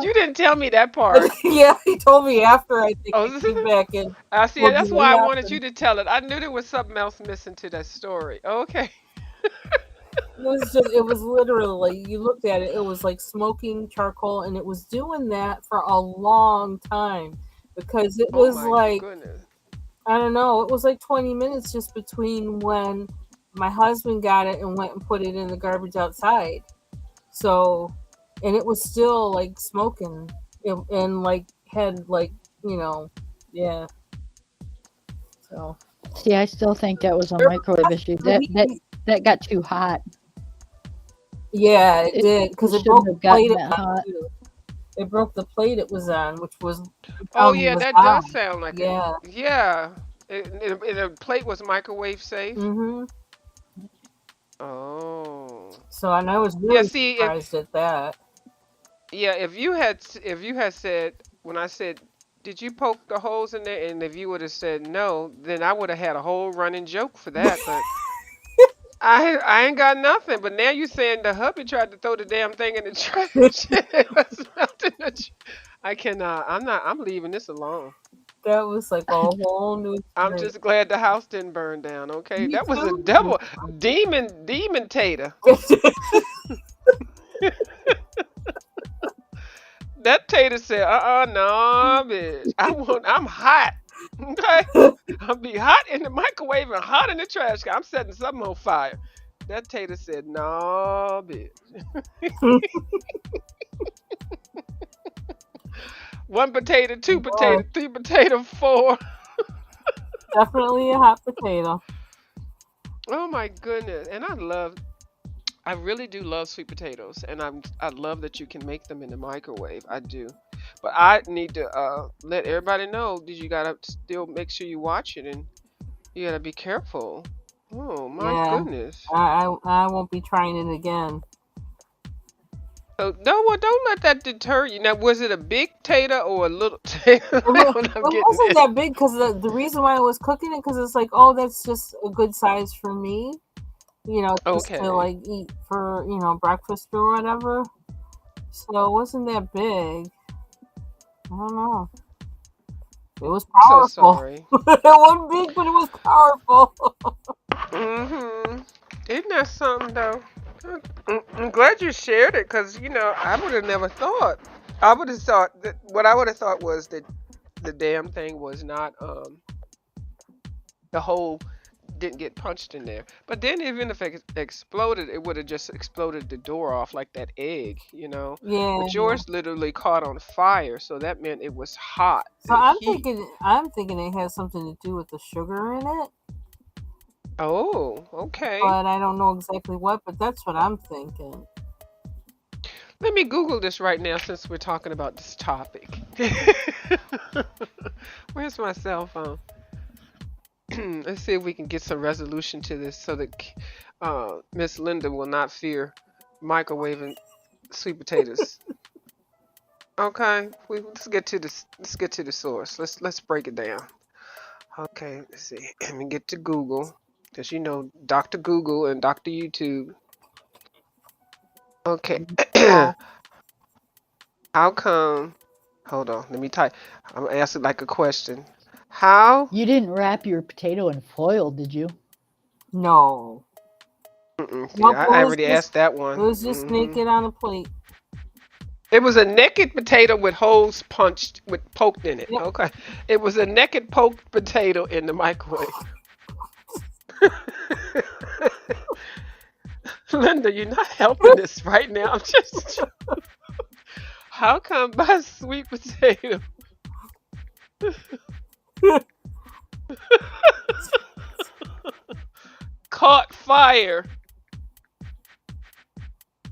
You didn't tell me that But part. yeah, he told me after I think I came Oh, back and I see. told me That's why I what wanted you happened. to tell it. I knew there was something else missing to that story. Okay. It was literally, you looked at it, it was like smoking charcoal, and it was doing that for a long time because it Oh was my like, goodness. I don't know, it was like 20 minutes just between when my husband got it and went and put it in the garbage outside. So, and it was still like smoking and like had like, you know, yeah. So, See, I still think that was a microwave issue. That got too hot. yeah, it It, did it because it shouldn't broke the have gotten plate it that was hot. on too. It broke the plate it was on, which was Oh yeah, was that hot. does sound like it. Yeah. Yeah. And the plate was microwave safe. Mhm. Oh. So and I was Yeah, really see if surprised at that. yeah, if you had said when I said did you poke the holes in there and if you would have said no, then I would have had a whole running joke for that, but I ain't got nothing. But now you saying the hubby tried to throw the damn thing in the trash and it was melting I cannot. I'm leaving this alone. That was like a whole new I'm experience. just glad the house didn't burn down, okay? Me That was a too. devil demon tater. That tater said, no, bitch. I'm hot. Okay? I'll be hot in the microwave and hot in the trash can. I'm setting something on fire. That tater said, "No, bitch. One potato, two Boy, potato, three potato, four." definitely a hot potato. Oh my goodness! And I really do love sweet potatoes, and I love that you can make them in the microwave. I do, but I need to let everybody know that you gotta still make sure you watch it, and you gotta be careful. Oh my Yeah, goodness! I won't be trying it again. So no, well, don't let that deter you. Now, was it a big tater or a little tater? It What I'm getting wasn't at. that big because the reason why I was cooking it because it's like, oh, that's just a good size for me. Just to Okay, like eat for breakfast or whatever. So it wasn't that big. I don't know. It was so powerful. sorry. It wasn't big, but it was powerful. Isn't that something though? I'm glad you shared it because I would have never thought. I would have thought that what I would have thought was that the damn thing was not the hole didn't get punched in there. But then even if it exploded, it would have just exploded the door off like that egg. Yeah. But yours literally caught on fire, so that meant it was hot. So The I'm heat. thinking it has something to do with the sugar in it, Oh, okay. but I don't know exactly what. But that's what I'm thinking. Let me Google this right now since we're talking about this topic. Where's my cell phone? Let's see if we can get some resolution to this so that Miss Linda will not fear microwaving sweet potatoes. Okay, let's get to the source. Let's break it down. Okay, let's see. Let me get to Google because Dr. Google and Dr. YouTube. Okay, Oh, how come? Hold on, let me type. I'm gonna ask it like a question. How? You didn't wrap your potato in foil, did you? no. Nope. Yeah, I already asked that It one. was just naked on a plate. It was a naked potato with holes punched with poked in it. Yep. Okay. It was a naked poked potato in the microwave. Linda, you're not helping this right now. I'm just how come my sweet potato caught fire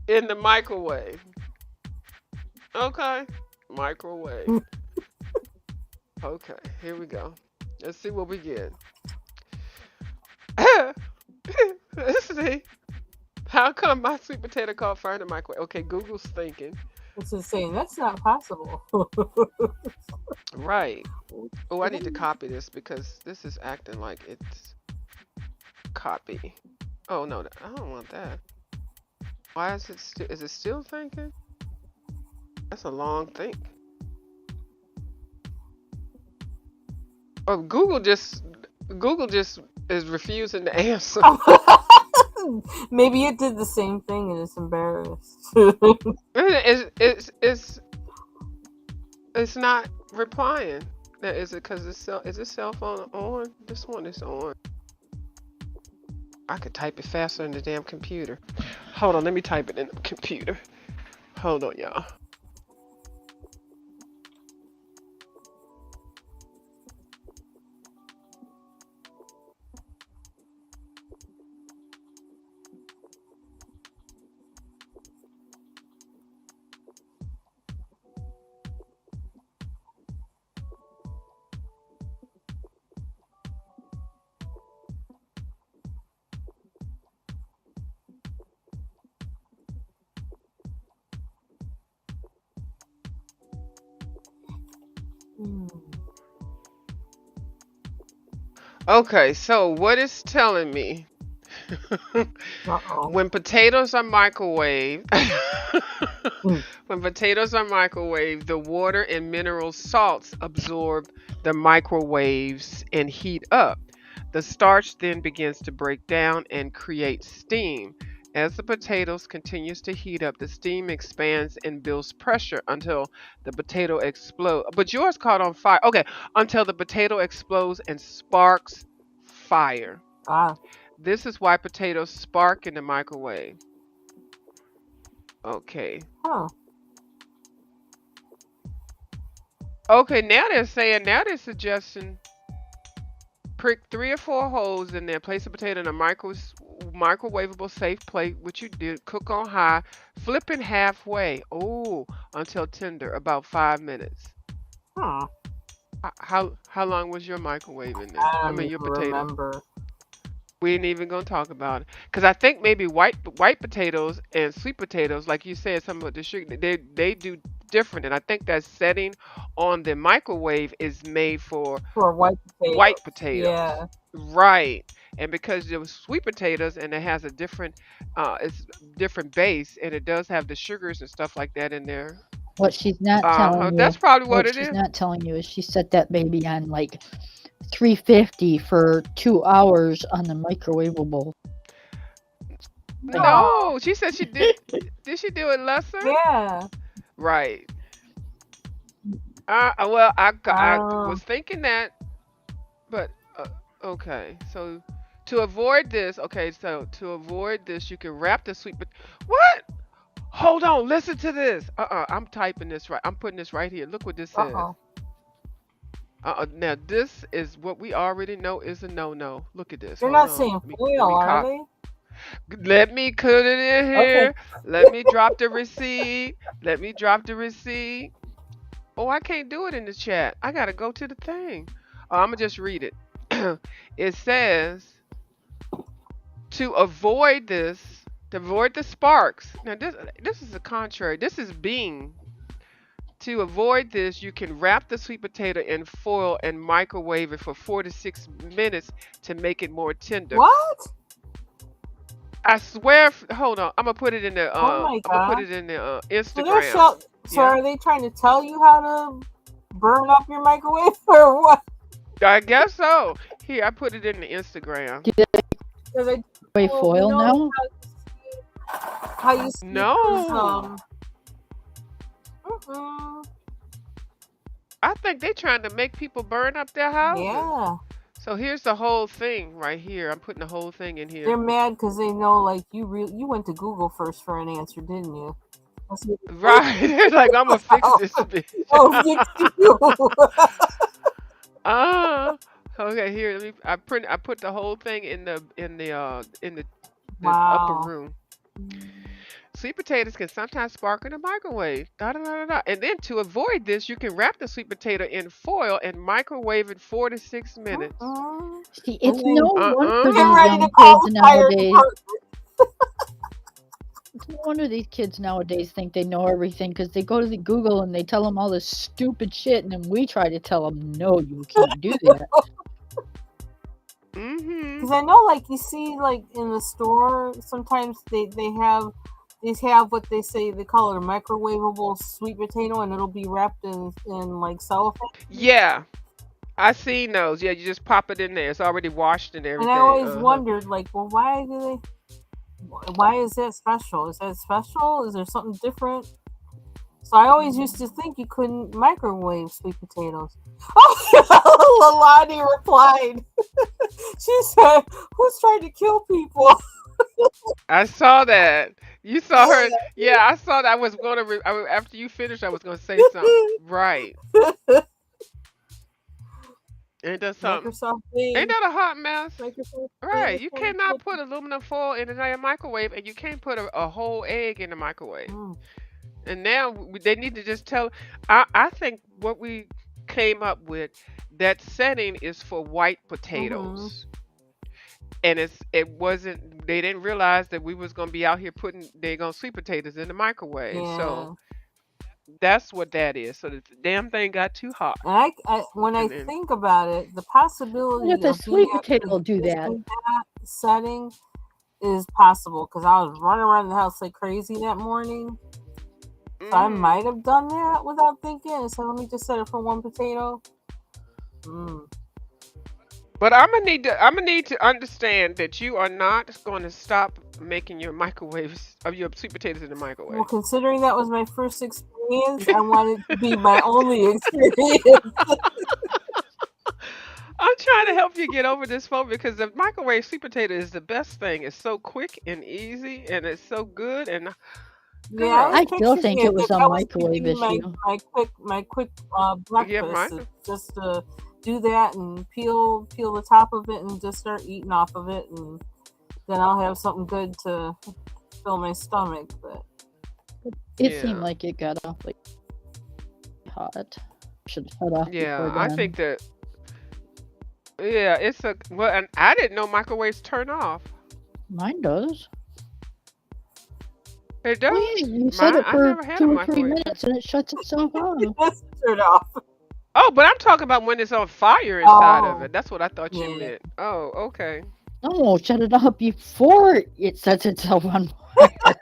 in the microwave? Okay. Microwave. Okay, here we go. Let's see what we get. Let's see. How come my sweet potato caught fire in the microwave? Okay, Google's thinking. It's insane. That's not possible. Right. Oh, I need to copy this because this is acting like it's copy. Oh no, I don't want that. Why is it still? Is it still thinking? That's a long think. Oh, Google just is refusing to answer. Maybe it did the same thing and it's embarrassed. It's not replying. Now, is it because is this cell phone on? This one is on. I could type it faster than the damn computer. Hold on, let me type it in the computer. Hold on, y'all. Okay, so what it's telling me Uh-oh. when potatoes are microwaved, Mm. when potatoes are microwaved, the water and mineral salts absorb the microwaves and heat up. The starch then begins to break down and create steam. As the potatoes continues to heat up, the steam expands and builds pressure until the potato explodes. But yours caught on fire. Okay, until the potato explodes and sparks fire. Ah. This is why potatoes spark in the microwave. Okay. Huh. Okay, now they're suggesting prick 3 or 4 holes in there. Place a potato in a microwavable safe plate, which you did. Cook on high, flipping halfway. Oh, until tender, about 5 minutes. Huh. How long was your microwave in there? I I don't mean even your potato. remember. We ain't even gonna talk about it because I think maybe white potatoes and sweet potatoes, like you said, some of the sugar they do different, and I think that setting on the microwave is made for For white potatoes. white potatoes, Yeah. right? And because it was sweet potatoes and it has a it's different base, and it does have the sugars and stuff like that in there. What she's not telling That's you, probably what what it she's is. not telling you is she set that baby on like 350 for 2 hours on the microwavable thing. No. No, she said she did. Did she do it lesser? Yeah. Right. Well, I Um. was thinking that, but okay. So to avoid this, you can wrap the what? Hold on, listen to this. I'm typing this right. I'm putting this right here. Look what this says. Uh-oh. Now this is what we already know is a no-no. Look at this. They're Hold not on. saying Let foil, me are cop. they? Let me put it in Okay. here. Let me drop the receipt. Let me drop the receipt. Oh, I can't do it in the chat. I gotta go to the thing. Oh, I'm gonna just read it. It says to avoid this, to avoid the sparks. Now this is the contrary. This is being. To avoid this, you can wrap the sweet potato in foil and microwave it for 4 to 6 minutes to make it more tender. What? I swear. Hold on. I'm gonna put it in the. Oh my I'm gonna put it gosh. in the So they're Instagram. so Yeah. are they trying to tell you how to burn up your microwave or what? I guess so. Here, I put it in the Instagram. Do they Because I weigh well, foil now? how you see those, No. mm-mm. I think they're trying to make people burn up their houses. Yeah. So here's the whole thing right here. I'm putting the whole thing in They're here. mad because they know like you went to Google first for an answer, didn't you? Right. They're like, I'm gonna fix this bitch. Oh, fix you. Okay, here, I put the whole thing in the upper Wow. room. Sweet potatoes can sometimes spark in the microwave. Da, da, da, da, da. And then to avoid this, you can wrap the sweet potato in foil and microwave it 4 to 6 minutes. Mm-mm. See, it's And then no wonder get these ready to young call kids the fire nowadays. department. It's no wonder these kids nowadays think they know everything because they go to the Google and they tell them all this stupid shit, and then we try to tell them, no, you can't do that. Because I know, like, you see, like, in the store, sometimes they have what they say they call it a microwavable sweet potato, and it'll be wrapped in like cellophane. Yeah, I seen those. Yeah, you just pop it in there. It's already washed and And I everything. always wondered, like, well, why is that special? Is that special? Is there something different? So I always used to think you couldn't microwave sweet potatoes. Oh, Lalani replied. She said, "Who's trying to kill people?" I saw that. You saw her. Yeah, I saw that. I was gonna after you finished, I was gonna say something. Right. Ain't that something? Microsoft Ain't Bing. that a hot mess? Microsoft Right. Bing. You cannot put aluminum foil in a microwave, and you can't put a whole egg in the microwave. And now they need to just tell. I think what we came up with, that setting is for white potatoes. And it wasn't. They didn't realize that we was gonna be out here putting sweet potatoes in the microwave. Yeah. So that's what that is. So the damn thing got too hot. And when I think about it, the possibility What if the of sweet being potato will do that? in that setting is possible because I was running around the house like crazy that morning. So I might have done that without thinking and said, let me just set it for one potato. But I'm gonna need to understand that you are not going to stop making your microwaves of your sweet potatoes in the microwave. Well, considering that was my first experience, I want it to be my only experience. I'm trying to help you get over this phone because the microwave sweet potato is the best thing. It's so quick and easy, and it's so good. And Yeah, I was I girl, still picturing think it it was because a I was microwave thinking issue. my quick yeah, breakfast is micro. just to do that and peel the top of it and just start eating off of it, and then I'll have something good to fill my stomach. But It seemed Yeah, like it got awfully hot. Should have shut off yeah. before I think then. that yeah, it's a well, and I didn't know microwaves turn off. Mine does. It Well, yeah, does. you set Mine, it I for never had a 2 or 3 microwave turn. minutes and it shuts itself it off. does turn off. Oh, but I'm talking about when it's on fire inside of Oh, it. That's what I thought you yeah. meant. Oh, okay. No, shut it off before it sets itself on fire.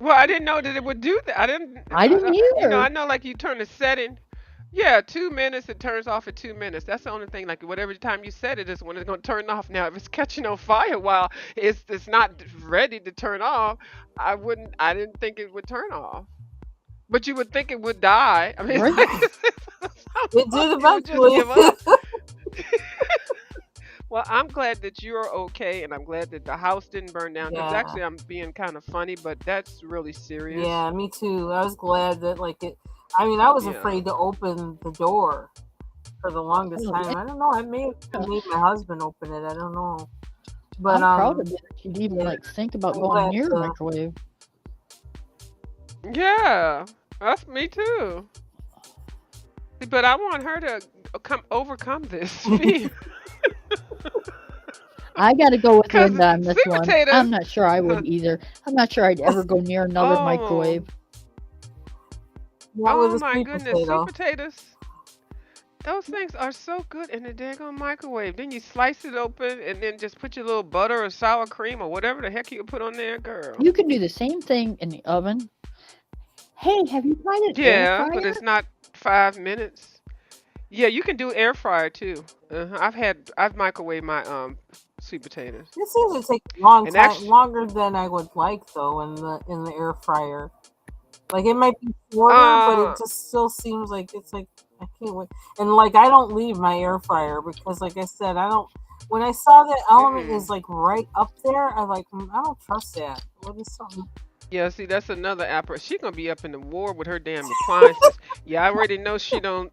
Well, I didn't know that it would do that. I didn't, I didn't I either. know like you turn the setting. Yeah, 2 minutes, it turns off at 2 minutes. That's the only thing. Like whatever time you set it is when it's gonna turn off. Now, if it's catching on fire while it's not ready to turn off, I didn't think it would turn off. But you would think it would die. I mean, it's Right. like It did it would just eventually. give up. Well, I'm glad that you're okay, and I'm glad that the house didn't burn down. Because Yeah. actually, I'm being kind of funny, but that's really serious. Yeah, me too. I was glad that like it. I mean, I was Yeah. afraid to open the door for the longest Oh, time. I don't know. I may have yeah. made my husband open it. I don't know. But I'm proud of you that you'd even yeah, like think about I'm going glad near a to. microwave. Yeah, that's me too. But I want her to come overcome this fear. I gotta go with Because Linda on this sweet one. potatoes. I'm not sure I would either. I'm not sure I'd ever go near another Oh, microwave. Not with oh a my sweet goodness, sweet potato. potatoes. Those things are so good in the daggone microwave. Then you slice it open and then just put your little butter or sour cream or whatever the heck you put on there, girl. You can do the same thing in the oven. Hey, have you tried an air Yeah, but fryer? it's not 5 minutes. Yeah, you can do air fryer too. I've microwaved my sweet potatoes. It seems to take a long And time, actually, longer than I would like though, in the air fryer. Like it might be shorter, but it uh, just still seems like it's like I can't wait. And like I don't leave my air fryer because, like I said, I don't. When I saw that element is mm-mm. like right up there, I like I don't trust that. What is something? Yeah, see, that's another apparatus. She gonna be up in the war with her damn appliances. Yeah, I already know she don't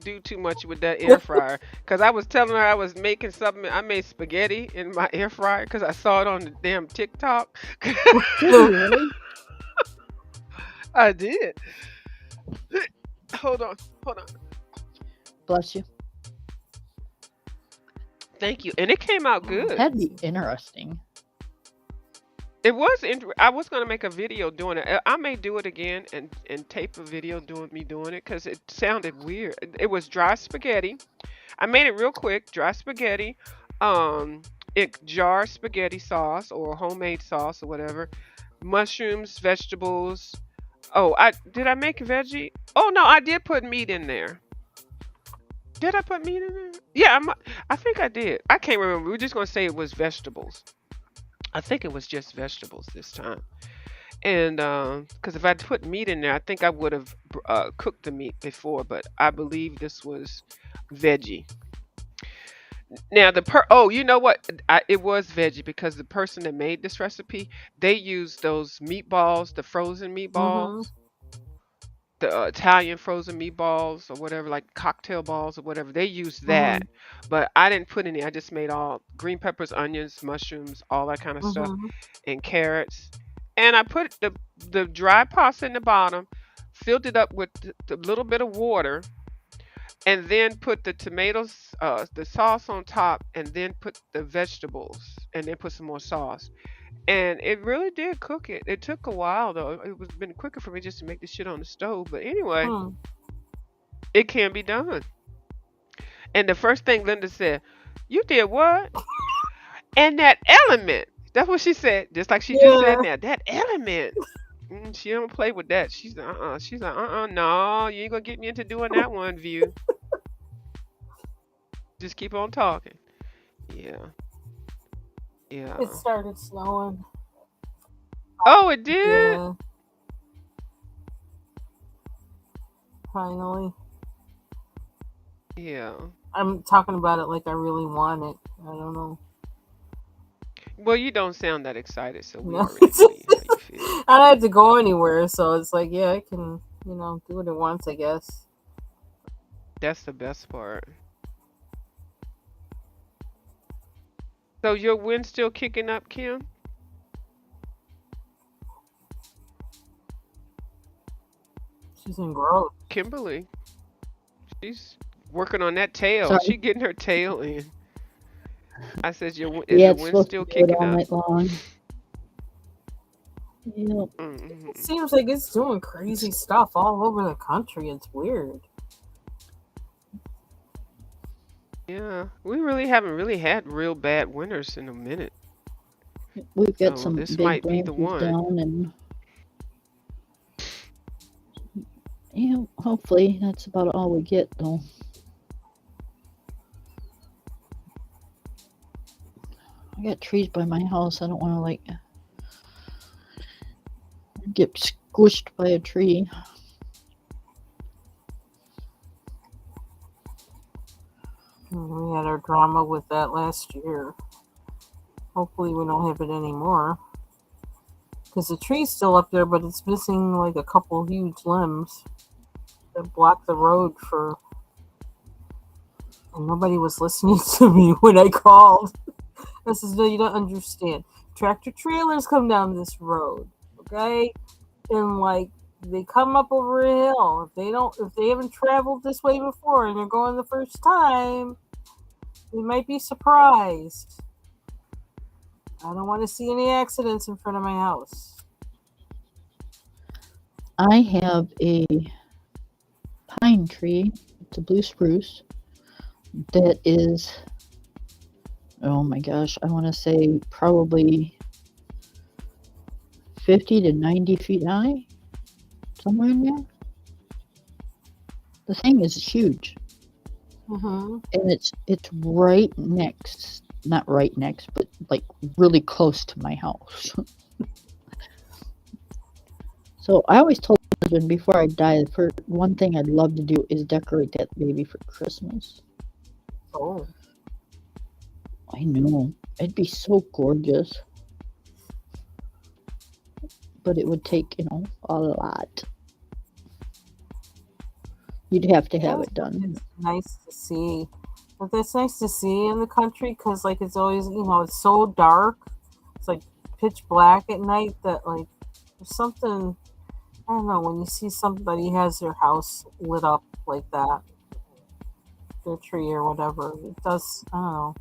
do too much with that air fryer. Cause I was telling her I was making something. I made spaghetti in my air fryer because I saw it on the damn TikTok. Did you really? I did. Hold on, hold on. Bless you. Thank you. And it came out Mm, good. That'd be interesting. It was. I was gonna make a video doing it. I may do it again and tape a video doing me doing it because it sounded weird. It was dry spaghetti. I made it real quick. Dry spaghetti, um, jar spaghetti sauce or homemade sauce or whatever. Mushrooms, vegetables. Oh, I did I make veggie? Oh no, I did put meat in there. Did I put meat in there? Yeah, I think I did. I can't remember. We're just gonna say it was vegetables. I think it was just vegetables this time. And because if I'd put meat in there, I think I would have cooked the meat before. But I believe this was veggie. Now oh, you know what? It was veggie because the person that made this recipe, they used those meatballs, the frozen mm-hmm. meatballs, the Italian frozen meatballs or whatever, like cocktail balls or whatever. They used Mm-hmm. that, but I didn't put any. I just made all green peppers, onions, mushrooms, all that kind of stuff, Mm-hmm. and carrots. And I put the dry pasta in the bottom, filled it up with the little bit of water, and then put the tomatoes, the sauce on top, and then put the vegetables, and then put some more sauce. And it really did cook it. It took a while though. It was been quicker for me just to make this shit on the stove. But anyway, Hmm. it can be done. And the first thing Linda said, "You did what?" And that element. That's what she said. Just like she just said Yeah. now. That element. She don't play with that. She's like no, you ain't gonna get me into doing that one. View. Just keep on talking. Yeah. It Yeah. started snowing. Oh, it did. Yeah. Finally. Yeah. I'm talking about it like I really want it. I don't know. Well, you don't sound that excited, so we No. already know how you feel. I don't have to go anywhere, so it's like, yeah, I can, do it at once, I guess. That's the best part. So your wind's still kicking up, Kim? She's in growth. Kimberly. She's working on that tail. Sorry. She getting her tail in. I said, is Yeah, your it's wind supposed to still do it kicking all up? night long. Yep. It Mm-hmm. seems like it's doing crazy stuff all over the country. It's weird. Yeah, we really haven't really had real bad winters in a minute. We've got So some this big might be the branches one. down, and hopefully that's about all we get, though. I got trees by my house. I don't want to get squished by a tree. We had our drama with that last year. Hopefully, we don't have it anymore. Because the tree's still up there, but it's missing like a couple huge limbs that block the road for. And nobody was listening to me when I called. I says, no, you don't understand. Tractor trailers come down this road, okay? And like they come up over a hill. If they haven't traveled this way before and they're going the first time, they might be surprised. I don't want to see any accidents in front of my house. I have a pine tree. It's a blue spruce that is, oh my gosh, I want to say probably 50 to 90 feet high, somewhere in there. The thing is huge, Mm-hmm. and it's right next, not right next, but like really close to my house. So I always told my husband before I die, for one thing I'd love to do is decorate that baby for Christmas. Oh. I know. It'd be so gorgeous. But it would take, a lot. You'd have to have it done. It's nice to see. But that's nice to see in the country because, like, it's always, it's so dark. It's like pitch black at night that, like, there's something, I don't know, when you see somebody has their house lit up like that, their tree or whatever, it does, I don't know.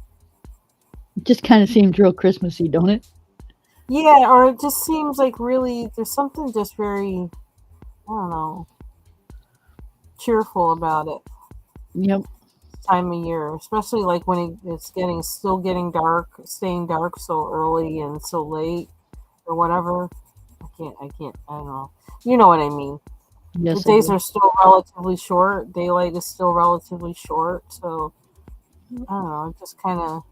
It just kind of seems real Christmassy, don't it? Yeah, or it just seems like really, there's something just very, I don't know, cheerful about it. Yep. Time of year, especially like when it's still getting dark, staying dark so early and so late or whatever. I don't know. You know what I mean. Yes, The days are still relatively short. Daylight is still relatively short. So, I don't know. It just kind of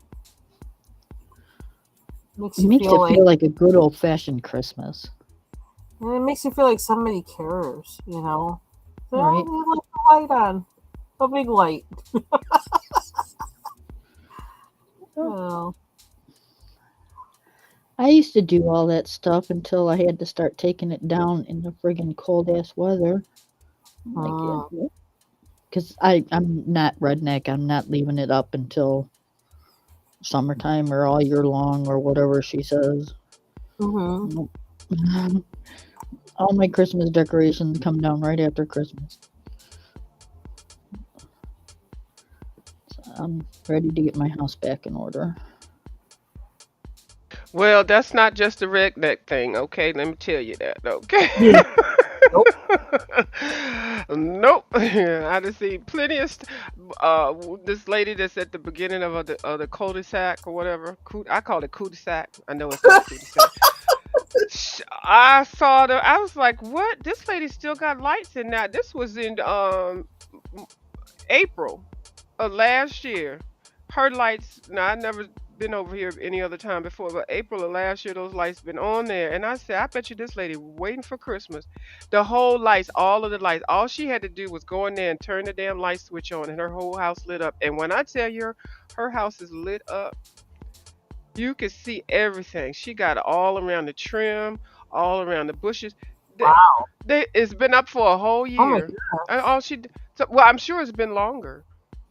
makes you feel like a good old-fashioned Christmas. And it makes you feel like somebody cares, So, Right. You let the light on. A big light. Oh. I used to do all that stuff until I had to start taking it down in the friggin' cold-ass weather. Because I'm not redneck. I'm not leaving it up until summertime or all year long or whatever she says. Mm-hmm. All my Christmas decorations come down right after Christmas. So I'm ready to get my house back in order. Well, that's not just a redneck thing, okay? Let me tell you that, okay? Yeah. Nope. I just see plenty of this lady that's at the beginning of the cul-de-sac or whatever. I call it cul-de-sac. I know it's not cul-de-sac. I saw I was like, what? This lady still got lights in that. This was in April of last year. Her lights, now I never been over here any other time before, but April of last year, those lights been on there, and I said, I bet you this lady waiting for Christmas. The whole lights, all of the lights, all she had to do was go in there and turn the damn light switch on, and her whole house lit up. And when I tell you, her house is lit up, you can see everything. She got it all around the trim, all around the bushes. They, Wow. it's been up for a whole Oh my year. And gosh. all so, well, I'm sure it's been longer.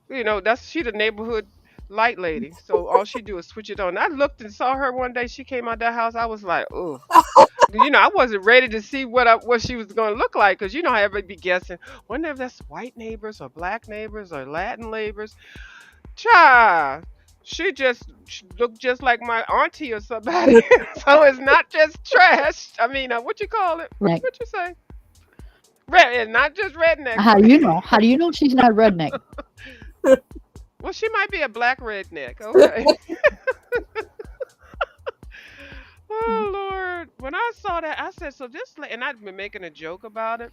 That's she the neighborhood light lady. So all she do is switch it on. I looked and saw her one day. She came out that house. I was like, oh, I wasn't ready to see what she was gonna look like, because how everybody be guessing. Wonder if that's white neighbors or black neighbors or Latin neighbors. Child, she looked just like my auntie or somebody. So it's not just trash. I mean, what you call it? Redneck. What you say? Red, and not just redneck. How do you know? How do you know she's not redneck? Well, she might be a black redneck. Okay. Oh Lord! When I saw that, I said, "So this," and I'd been making a joke about it.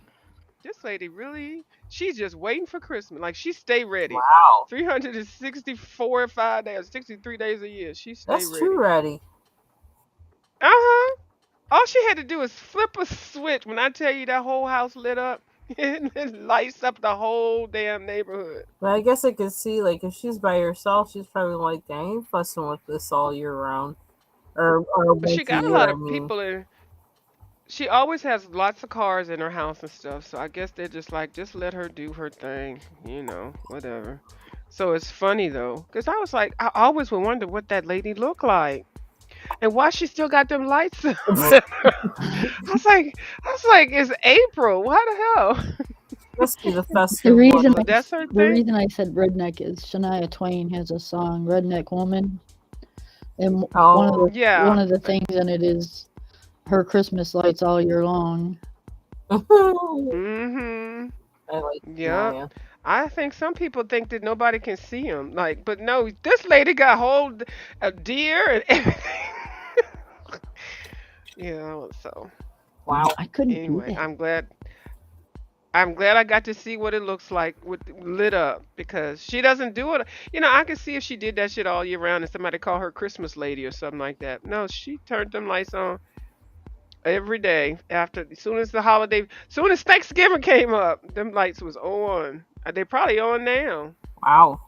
This lady really, she's just waiting for Christmas. Like she stay ready. Wow. 364 5 days, 63 days a year. She stay That's too ready. ready. Uh-huh. All she had to do is flip a switch. When I tell you that whole house lit up, it lights up the whole damn neighborhood. But I guess I could see, like, if she's by herself, she's probably like, I ain't fussing with this all year round. Or But she once a got a year, lot I of mean. people in. She always has lots of cars in her house and stuff. So I guess they're just like, just let her do her thing, whatever. So it's funny though, because I was like, I always would wonder what that lady looked like and why she still got them lights. I was like, it's April. Why the hell? Must be the The festive reason So weather. that's her the thing. reason I said redneck is Shania Twain has a song "Redneck Woman," and one of Oh. the one Yeah. of the things in it is her Christmas lights all year long. I Mm-hmm. like Yep. Shania. I think some people think that nobody can see them. Like, but no, this lady got hold of deer and everything. So Wow. I couldn't do anyway, that. I'm glad I got to see what it looks like with lit up, because she doesn't do it. I could see if she did that shit all year round and somebody called her Christmas lady or something like that. No, she turned them lights on every day after, as soon as the holiday, soon as Thanksgiving came up, them lights was on. They probably on now. Wow.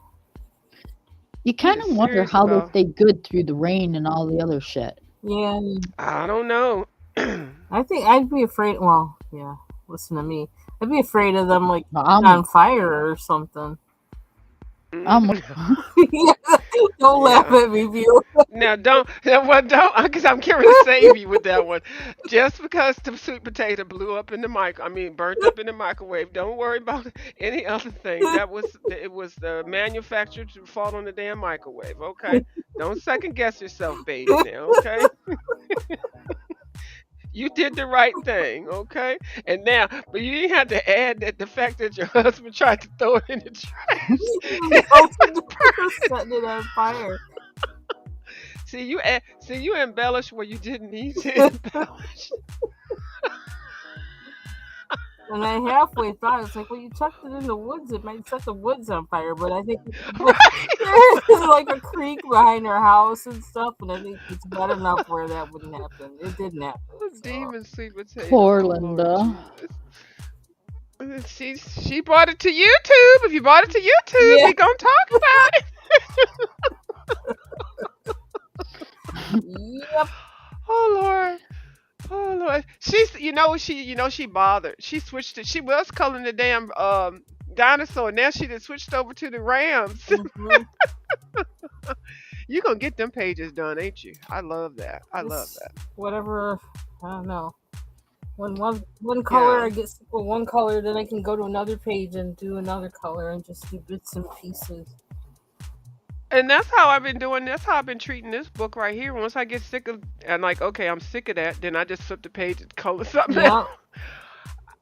You She kind is of wonder serious how they about. stay good through the rain and all the other shit. Yeah. I don't know. I think I'd be afraid. Well, yeah. Listen to me. I'd be afraid of them, like, I'm on fire or something. I'm Don't laugh Yeah. at me, View. Now don't, because I'm going to save you with that one. Just because the sweet potato blew up in the burnt up in the microwave, don't worry about any other thing. It was the manufactured to fall on the damn microwave. Okay, don't second guess yourself, baby. Now, okay, you did the right thing. Okay, and now, but you didn't have to add that the fact that your husband tried to throw it in the trash. Setting it on fire. See, you embellish where you didn't need to embellish. And I halfway thought, it's like, well, you chucked it in the woods. It might set the woods on fire. But I think there's like a creek behind our house and stuff. And I think it's bad enough where that wouldn't happen. It didn't happen. So. Demon sweet potato. poor Oh Linda. Lord Jesus. She brought it to YouTube. If you brought it to YouTube, Yeah. we gonna talk about it. Yep. Oh Lord. Oh Lord. She bothered. She switched it. She was coloring the damn dinosaur. Now she just switched over to the Rams. Mm-hmm. You gonna get them pages done, ain't you? I love that. I love Just that. whatever. I don't know. When one color, Yeah. I get sick with one color, then I can go to another page and do another color and just do bits and pieces. And that's how I've been doing. That's how I've been treating this book right here. Once I get sick of, and like, okay, I'm sick of that, then I just flip the page and color something Yeah. else.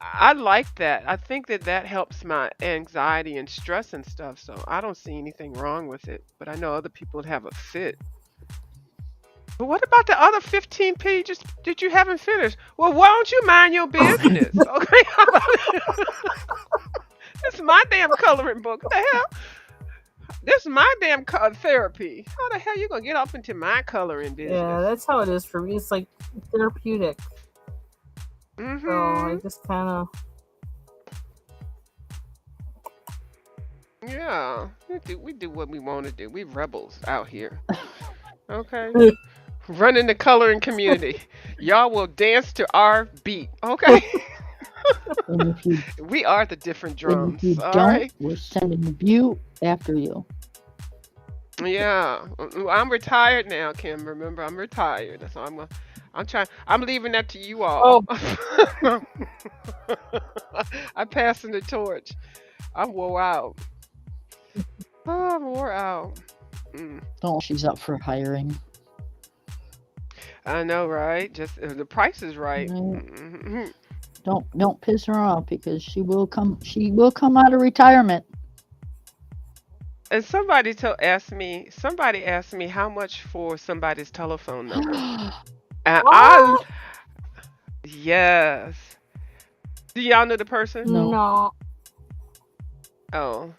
I like that. I think that helps my anxiety and stress and stuff. So I don't see anything wrong with it. But I know other people would have a fit. But what about the other 15 pages that you haven't finished? Well, why don't you mind your business? Okay, it's my damn coloring book. What the hell? This is my damn therapy. How the hell you gonna get off into my coloring business? Yeah, that's how it is for me. It's like therapeutic. So I just kind of. Yeah, we do what we want to do. We rebels out here. Okay. Running the coloring community. Y'all will dance to our beat. Okay. And if you We are the different and drums. if you All don't, right. we're sending you after you. Yeah. I'm retired now, Kim. Remember, I'm retired. That's all I'm trying. I'm leaving that to you all. I'm passing the torch. I'm wore out. Oh, I'm wore out. Oh, she's up for hiring. I know, right? Just the price is right. Right. Don't piss her off because she will come out of retirement. And somebody asked me how much for somebody's telephone number. And yes. Do y'all know the person? No. Oh.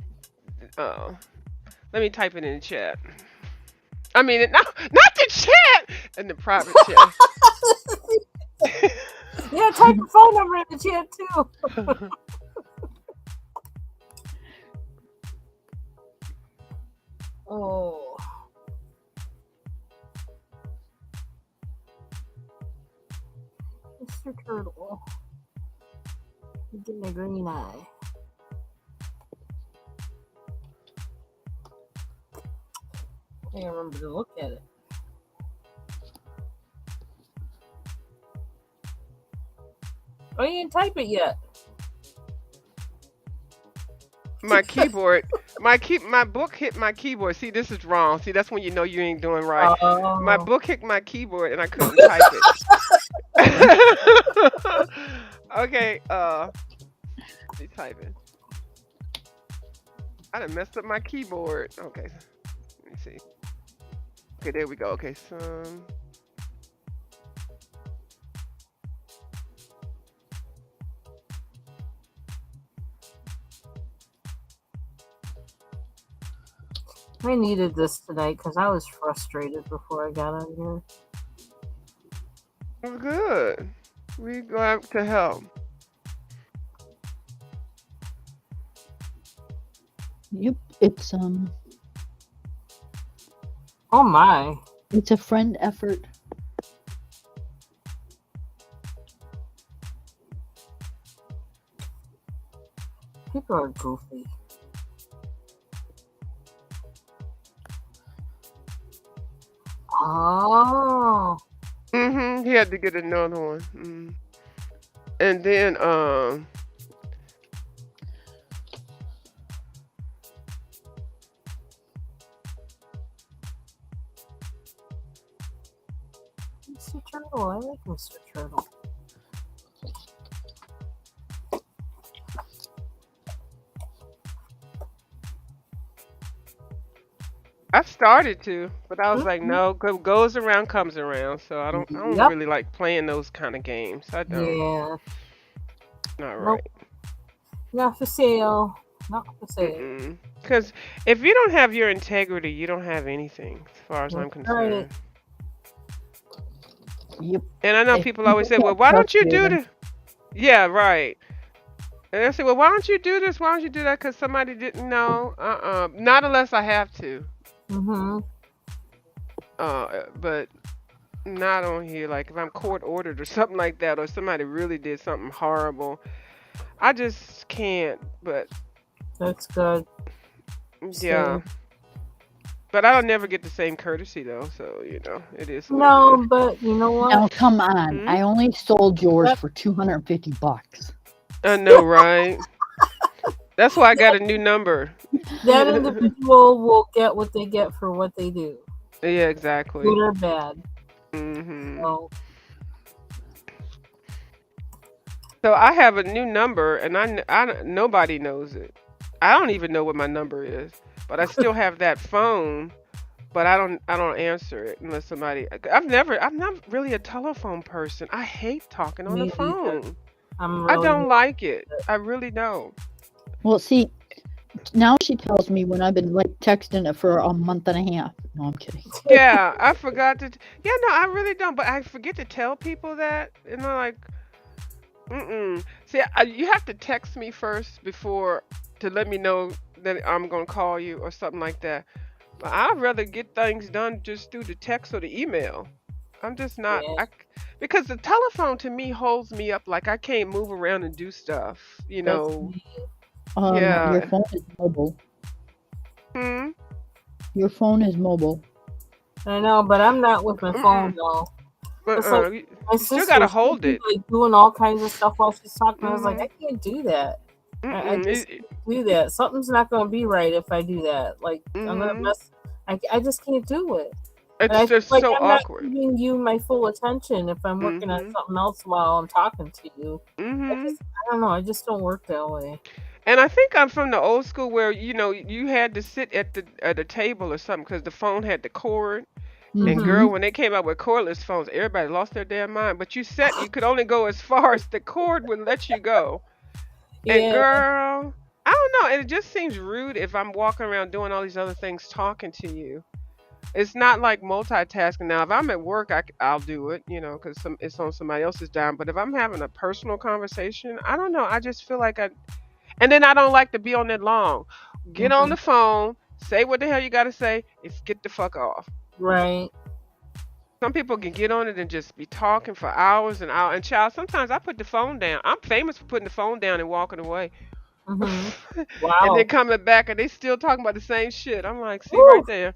Oh. Let me type it in the chat. I mean, not the chat! In the private chat. Yeah, type the phone number in the chat too. Oh. Mr. Turtle. You get my green eye. I can't remember to look at it. Oh, you didn't type it yet. My keyboard, my book hit my keyboard. See, this is wrong. See, that's when you know you ain't doing right. My book hit my keyboard and I couldn't type it. Okay, let me type it. I done messed up my keyboard. Okay, let me see. Okay, there we go. Okay, I needed this tonight because I was frustrated before I got on here. Well, good. We glad to help. Yep, it's Oh my. it's a friend effort. People are goofy. Oh. He had to get another one. And then Mr. Turtle. I like Mr. Turtle. I started to, but I was like, no, goes around comes around. So I don't really like playing those kind of games. I don't. Yeah. Not right. Not for sale. Not for sale. Because if you don't have your integrity, you don't have anything, as far as I'm concerned. Right. Yep. And I know people always say, well, why don't you do this? Yeah, right. And they say, well, why don't you do this? Why don't you do that? Because somebody didn't know. Not unless I have to. But not on here. Like if I'm court ordered or something like that, or somebody really did something horrible, I just can't. But that's good. Yeah. But I don't never get the same courtesy though, so you know it is. No, but you know what? Now come on, I only sold yours for $250. I know, right? That's why I got a new number. That individual will get what they get for what they do. Yeah, exactly. Good or bad. So I have a new number, and I nobody knows it. I don't even know what my number is, but I still have that phone. But I don't answer it unless somebody. I'm not really a telephone person. I hate talking on the phone. I don't like it. I really don't. Well, see, Now she tells me when I've been like texting it for a month and a half. No, I'm kidding. Yeah, I forgot to. Yeah, no, I really don't. But I forget to tell people that, and they're like, "Mm-mm." See, you have to text me first before to let me know that I'm gonna call you or something like that. But I'd rather get things done just through the text or the email. I'm just not. Yeah, Because the telephone to me holds me up. Like I can't move around and do stuff. You that's know. me. Your Yeah. phone is mobile. Hmm. Your phone is mobile. I know, but I'm not with my phone Mm-mm. though. It's like Uh-uh. my You still gotta sister, she'll hold be it. like doing all kinds of stuff while she's talking. I was like, I Mhm. can't do that. I Mm-mm. just can't do that. Something's not going to be right if I do that. Like I'm gonna Mhm. mess. I just can't do it. And It's I feel just like so I'm not awkward. giving you my full attention if I'm working on Mhm. something else while I'm talking to you. Mhm. I don't know. I just don't work that way. And I think I'm from the old school where you had to sit at the table or something because the phone had the cord. And Mm-hmm. girl, Mm-hmm. when they came out with cordless phones, everybody lost their damn mind. But you could only go as far as the cord would let you go. And Yeah. girl, I don't know. And it just seems rude if I'm walking around doing all these other things talking to you. It's not like multitasking. Now, if I'm at work, I'll do it, because it's on somebody else's dime. But if I'm having a personal conversation, I don't know. I just feel like and then I don't like to be on it long. Get on Mm-hmm. the phone, say what the hell you got to say, and get the fuck off. Right. Some people can get on it and just be talking for hours and hours. And child, sometimes I put the phone down. I'm famous for putting the phone down and walking away. Mm-hmm. And then Wow. coming back and they still talking about the same shit. I'm like, see Woo. right there.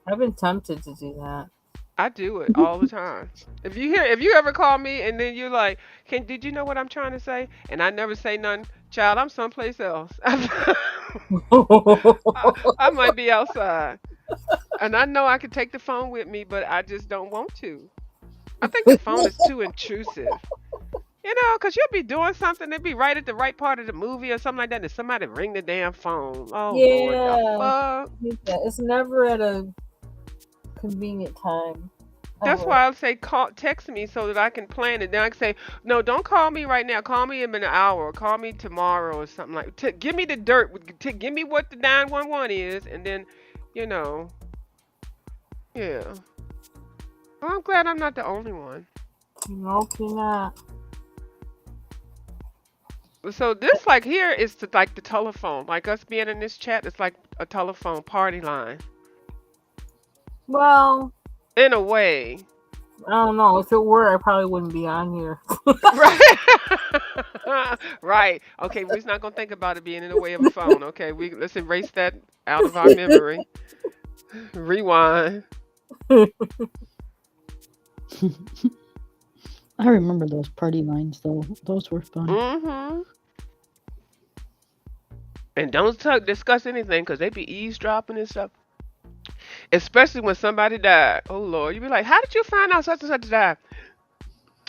I've been tempted to do that. I do it all the time. If you ever call me and then you're like, did you know what I'm trying to say? And I never say nothing, child, I'm someplace else. I might be outside. And I know I could take the phone with me, but I just don't want to. I think the phone is too intrusive. Because you'll be doing something, it'd be right at the right part of the movie or something like that, and somebody ring the damn phone. Oh, Lord, the Yeah. fuck? I hate that. It's never at a convenient time. That's Ever. why I'll say text me so that I can plan it. Then I can say, no, don't call me right now. Call me in an hour. Or call me tomorrow or something like. Give me the dirt. Give me what the 911 is, and then, you know, yeah. Well, I'm glad I'm not the only one. No, not. So this like here is like the telephone. Like us being in this chat, it's like a telephone party line Well, in a way. I don't know. If it were, I probably wouldn't be on here. Right. Right. Okay, we're not gonna think about it being in the way of a phone. Okay, let's erase that out of our memory. Rewind. I remember those party lines though. Those were fun. Mm-hmm. And don't discuss anything because they be eavesdropping and stuff. Especially when somebody died. Oh Lord, you be like, how did you find out such and such died?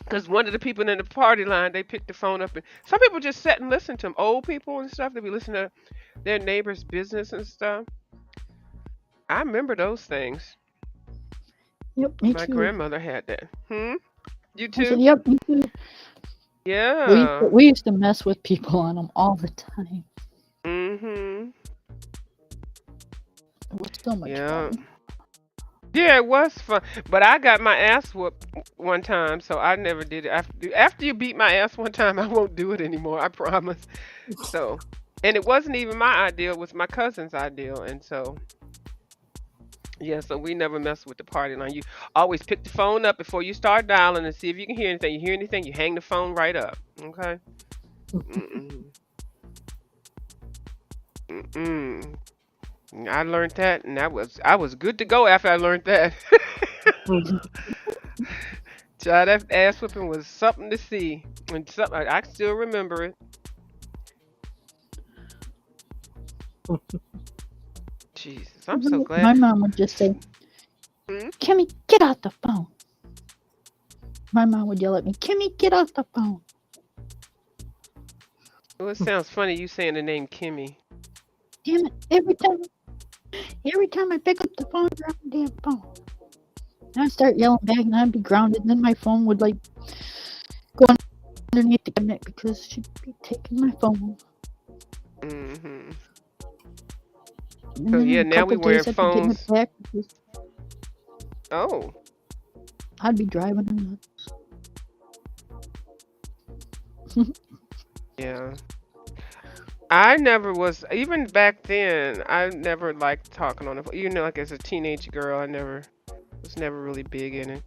Because one of the people in the party line, they picked the phone up, and some people just sit and listen to them. Old people and stuff, they be listening to their neighbor's business and stuff. I remember those things. Yep, me My too. grandmother had that. You I said, too? yep, me too. Yeah. We used to mess with people on them all the time. Mhm. It was so much Yeah. fun. Yeah, it was fun, but I got my ass whooped one time, so I never did it. After you beat my ass one time, I won't do it anymore. I promise. So, and it wasn't even my ideal; it was my cousin's ideal, and so yeah, so we never mess with the party line. You always pick the phone up before you start dialing and see if you can hear anything. You hear anything, you hang the phone right up. Okay. Mm-mm. Mm-mm. I learned that, and I was good to go after I learned that. Child, that ass whipping was something to see, and something I still remember it. Jesus, I'm so glad. My mom would just say, Hmm? Kimmy, get out the phone. My mom would yell at me, Kimmy, get out the phone. Well, it sounds funny you saying the name Kimmy. Damn it, every time I pick up the phone, drop the damn phone. And I'd start yelling back and I'd be grounded, and then my phone would like go underneath the cabinet because she'd be taking my phone. Mm-hmm. And So then yeah, in a now we couple wearing days after getting phones. it back, because Oh, I'd be driving her nuts. yeah. I never was, even back then, I never liked talking on the phone. You know, like as a teenage girl, I never was never really big in it.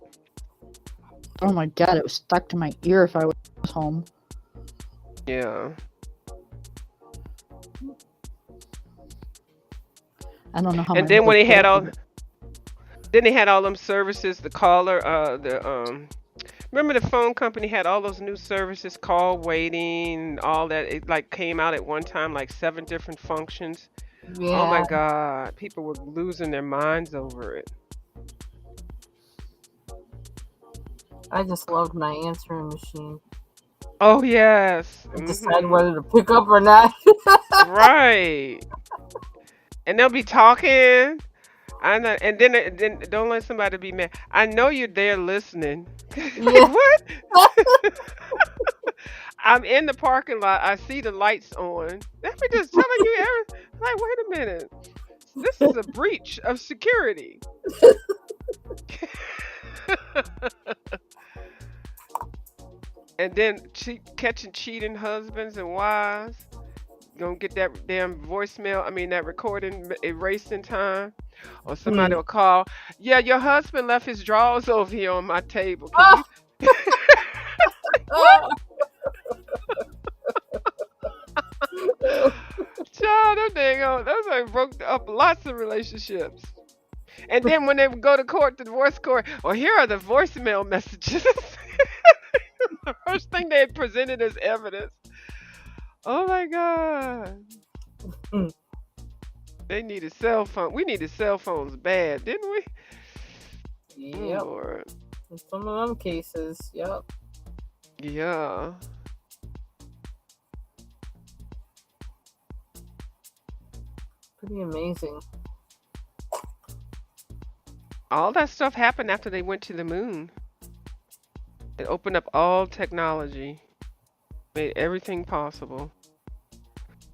Oh my god, it was stuck to my ear if I was home. Yeah. I don't know how And my then mother when they put had up all, with it. then they had all them services, the caller, remember the phone company had all those new services, call waiting, all that. It like came out at one time, like 7 different functions. Oh my Yeah, God, people were losing their minds over it. I just loved my answering machine. Oh yes. I decide Mhm. whether to pick up or not. Right. And they'll be talking. I know, and then don't let somebody be mad. I know you're there listening. Like Yeah. what? I'm in the parking lot. I see the lights on. Let me just telling you everything. Like, wait a minute. This is a breach of security. And then catching cheating husbands and wives. Gonna get that damn voicemail. I mean that recording erased in time. Or somebody Mm. will call. Yeah, your husband left his drawers over here on my table. Can you? What? Child, them dang on. Those like broke up lots of relationships. And then when they would go to court, the divorce court, well, here are the voicemail messages. The first thing they had presented as evidence. Oh my God. Mm. They needed cell phone. We needed cell phones bad, didn't we? Oh Yep. Lord. In some of them cases, yep. Yeah. Pretty amazing. All that stuff happened after they went to the moon. It opened up all technology, made everything possible.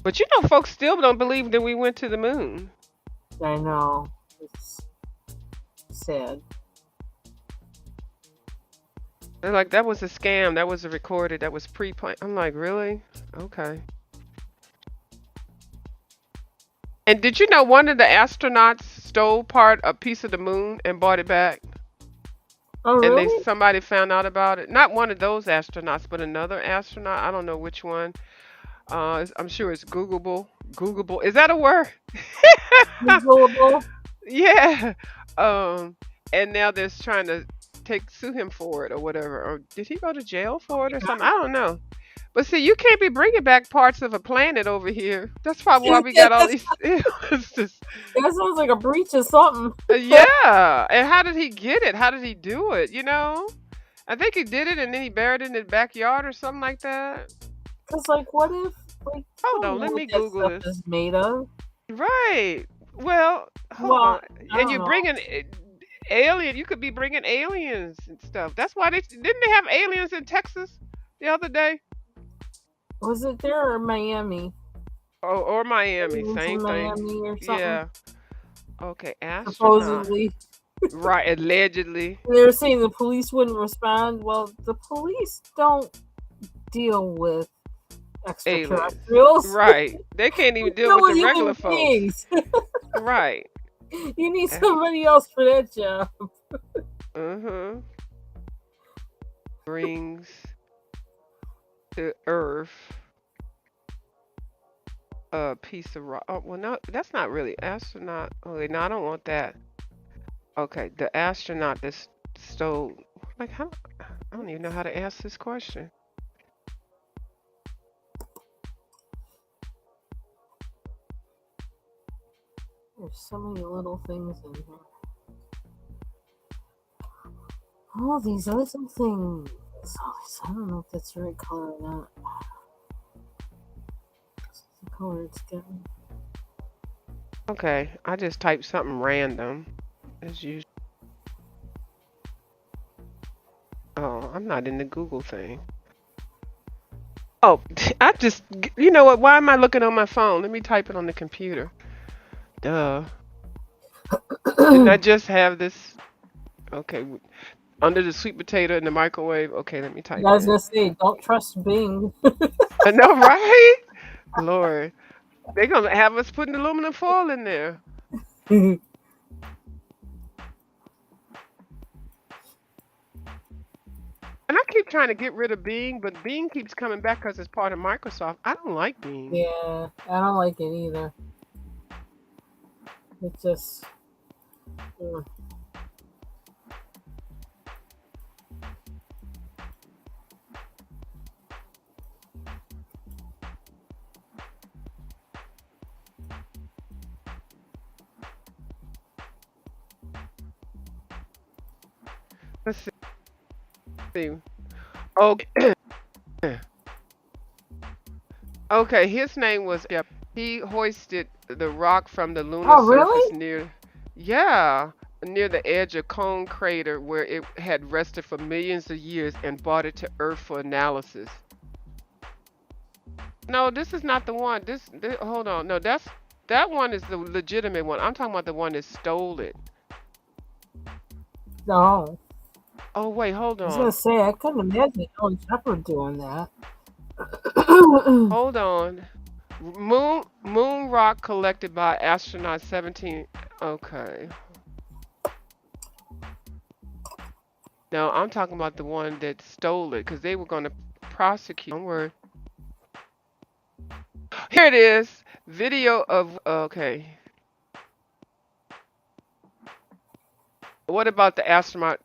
But you know, folks still don't believe that we went to the moon. I know. It's sad. They're like, that was a scam. That was a recorded. That was pre-planned. I'm like, really? Okay. And did you know one of the astronauts stole a piece of the moon and bought it back? Oh, And really? somebody found out about it. Not one of those astronauts, but another astronaut. I don't know which one. I'm sure it's Googleable. Googleable. Is that a word? Googleable? Yeah. Um, and now they're trying to sue him for it or whatever. Or did he go to jail for it or something? I don't know. But see, you can't be bringing back parts of a planet over here. That's probably why we got all these illnesses. That sounds like a breach of something. Yeah. And how did he get it? How did he do it? You know? I think he did it and then he buried it in his backyard or something like that. Because, like, what if, like, you Hold don't on, know let what me that Google stuff this. is made of? Right. Well, hold Well, on. I And don't you're know. bringing alien. You could be bringing aliens and stuff. That's why didn't they have aliens in Texas the other day? Was it there or Miami? Or Miami, Aliens in same thing. Miami or something? Yeah. Okay, astronaut. Supposedly. Right, allegedly. They were saying the police wouldn't respond. Well, the police don't deal with Aliens. extraterrestrials. Right. They can't They even deal deal with with the regular human folks. beings. Right. You need somebody else for that job. Uh-huh. Brings to Earth a piece of rock. Oh, well, no, that's not really astronaut. Okay, no, I don't want that. Okay, the astronaut that stole. Like, how? I don't even know how to ask this question. There's so many little things in here. Oh, these little things. I don't know if that's the right color or not. This is the color it's getting. Okay, I just typed something random, as usual. Oh, I'm not in the Google thing. Oh, I just, you know what? Why am I looking on my phone? Let me type it on the computer. Duh. Didn't I just have this? Okay, under the sweet potato in the microwave. Okay, let me Yeah, type I it was in. gonna say, don't trust Bing. I know, right? Lord, they're gonna have us putting aluminum foil in there. And I keep trying to get rid of Bing, but Bing keeps coming back because it's part of Microsoft. I don't like Bing. Yeah, I don't like it either. It just. mm. Let's see. Okay. Okay, his name was Shep. He hoisted the rock from the lunar Oh, surface really? near, yeah, near the edge of Cone Crater where it had rested for millions of years and brought it to Earth for analysis. No, this is not the one. This hold on. No, that one is the legitimate one. I'm talking about the one that stole it. No. Oh wait, hold I was gonna on. say I couldn't imagine Alan Shepard doing that. Hold on. Moon rock collected by astronaut 17. Okay. No, I'm talking about the one that stole it because they were going to prosecute. Don't worry. Here it is. Video of. Okay. What about the astronaut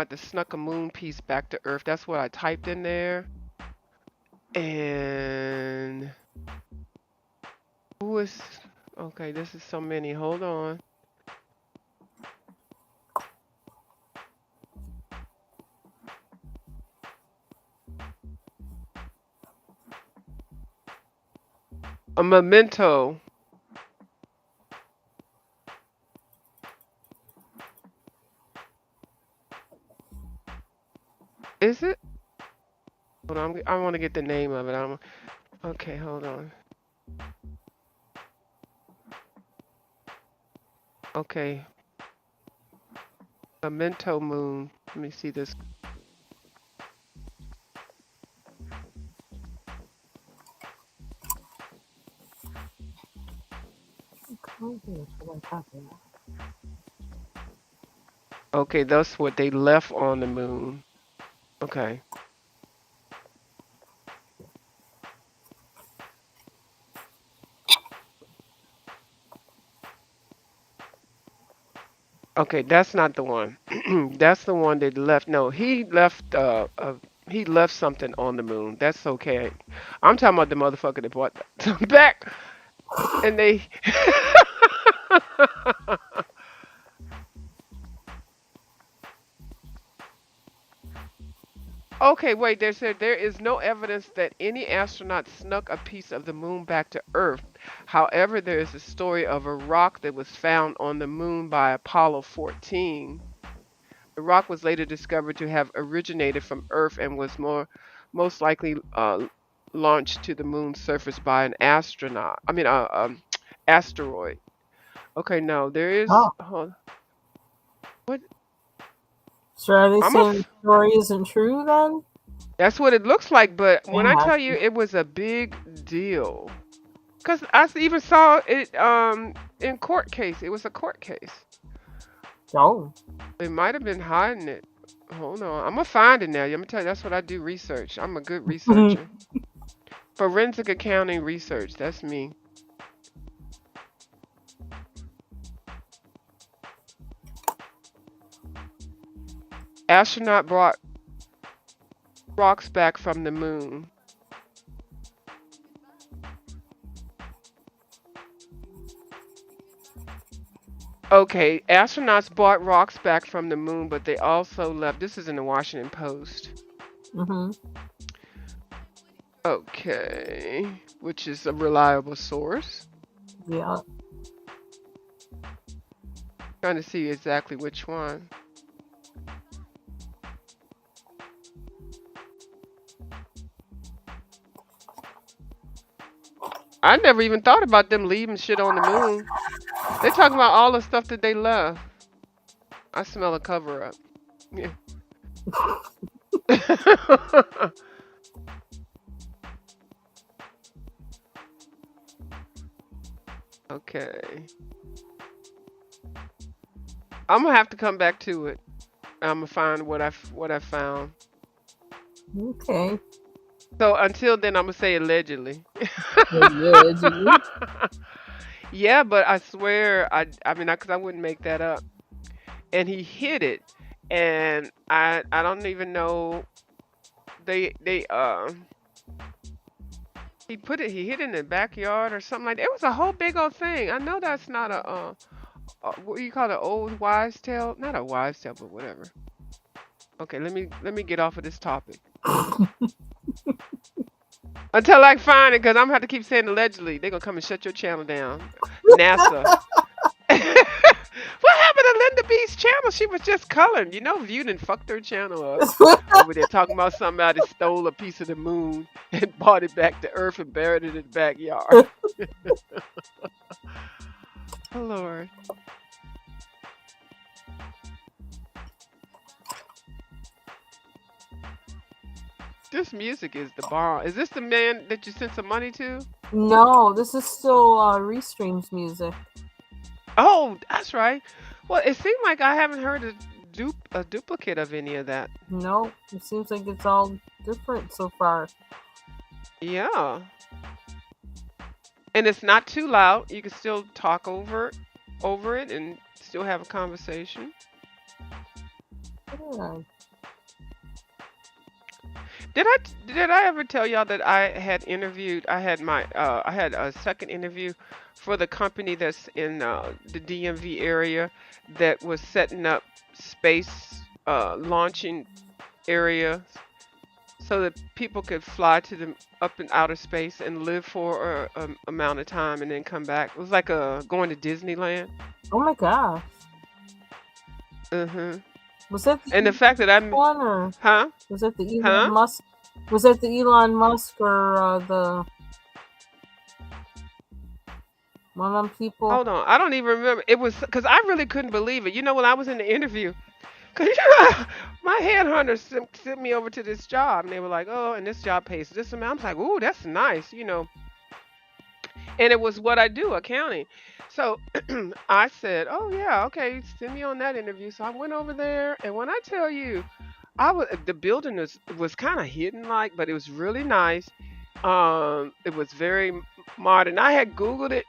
that snuck a moon piece back to Earth? That's what I typed in there. And who is? Okay, this is so many. Hold on. A memento. Is it? Hold on. I want to get the name of it. Okay, hold on. Okay. Memento moon. Let me see this. Okay, that's what they left on the moon. Okay. Okay, that's not the one. That's the one that left. No, he left something on the moon. That's okay. I'm talking about the motherfucker that brought that back and they Okay, wait, they said there is no evidence that any astronaut snuck a piece of the moon back to Earth. However, there is a story of a rock that was found on the moon by Apollo 14. The rock was later discovered to have originated from Earth and was most likely launched to the moon's surface by an astronaut. I mean, asteroid. Okay, no, there is. Oh, What? so are they I'm a. saying the story isn't true then? That's what it looks like. But when I tell you, Fantastic. it was a big deal. Cause even saw it in court case. It was a court case. Oh. They might have been hiding it. Hold on, I'm gonna find it now. I'm gonna tell you that's what I do research. I'm a good researcher. Forensic accounting research. That's me. Astronaut brought rocks back from the moon. Okay, astronauts brought rocks back from the moon, but they also left. This is in the Washington Post. Mm-hmm. Okay, which is a reliable source. Yeah. Trying to see exactly which one. I never even thought about them leaving shit on the moon. They talking about all the stuff that they left. I smell a cover up. Yeah. Okay. I'm gonna have to come back to it. I'm gonna find what I found. Okay. So until then, I'm gonna say allegedly. Allegedly. Yeah, but I swear, I mean, because I wouldn't make that up. And he hid it, and I don't even know they he hid it in the backyard or something like that. It was a whole big old thing. I know that's not what do you call it, old wives' tale? Not a wives' tale, but whatever. Okay, let me get off of this topic until I find it, because I'm gonna have to keep saying allegedly. They're gonna come and shut your channel down. NASA. What happened to Linda B's channel? She was just coloring. You know, View and fucked her channel up over there talking about somebody stole a piece of the moon and brought it back to Earth and buried it in the backyard. Oh Lord. This music is the bomb. Is this the man that you sent some money to? No, this is still Restream's music. Oh, that's right. Well, it seemed like I haven't heard a duplicate of any of that. No, it seems like it's all different so far. Yeah. And it's not too loud. You can still talk over it and still have a conversation. Yeah. Did I ever tell y'all that I had interviewed? I had a second interview for the company that's in the DMV area that was setting up space launching areas so that people could fly to them up in outer space and live for a amount of time and then come back. It was like going to Disneyland. Oh my gosh. Mhm. Was that the And the fact that I'm, one, or huh? was that the Elon Huh? Musk? Was that the Elon Musk or the one of them people? Hold on. I don't even remember. It was because I really couldn't believe it. You know, when I was in the interview, because my headhunter sent me over to this job, and they were like, "Oh, and this job pays this amount." I was like, "Ooh, that's nice," you know. And it was what I do, accounting. So I said, "Oh yeah, okay, send me on that interview." So I went over there, and when I tell you, the building was kind of hidden, like, but it was really nice. It was very modern. I had Googled it.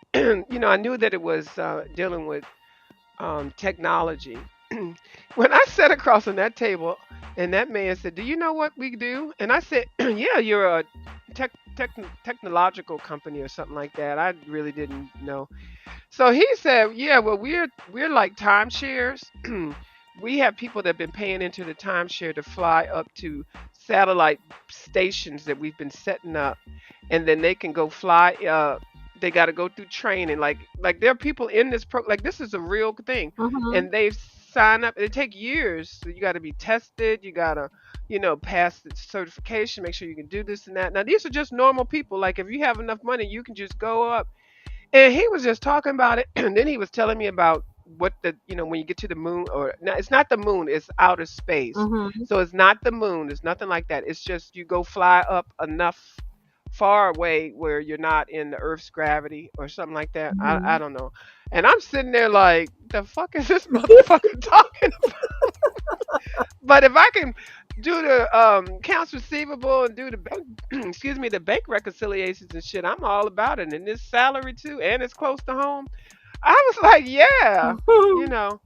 You know, I knew that it was dealing with technology. When I sat across on that table, and that man said, "Do you know what we do?" And I said, "Yeah, you're a technological company or something like that." I really didn't know. So he said, "Yeah, well, we're like timeshares. We have people that have been paying into the timeshare to fly up to satellite stations that we've been setting up, and then they can go fly. They got to go through training. Like there are people in this like this is a real thing, Mm-hmm. and they've signed up. It take years. So you got to be tested. You got to, pass the certification. Make sure you can do this and that. Now these are just normal people. Like if you have enough money, you can just go up, and he was just talking about it, and then he was telling me about what when you get to the moon, or no, it's not the moon, it's outer space. Mm-hmm. So it's not the moon, it's nothing like that. It's just you go fly up enough far away where you're not in the Earth's gravity or something like that. I Mm-hmm. don't know. And I'm sitting there like, the fuck is this motherfucker talking about? But if I can do the accounts receivable and do the bank, excuse me, the bank reconciliations and shit, I'm all about it. And this salary too, and it's close to home. I was like, yeah, you know.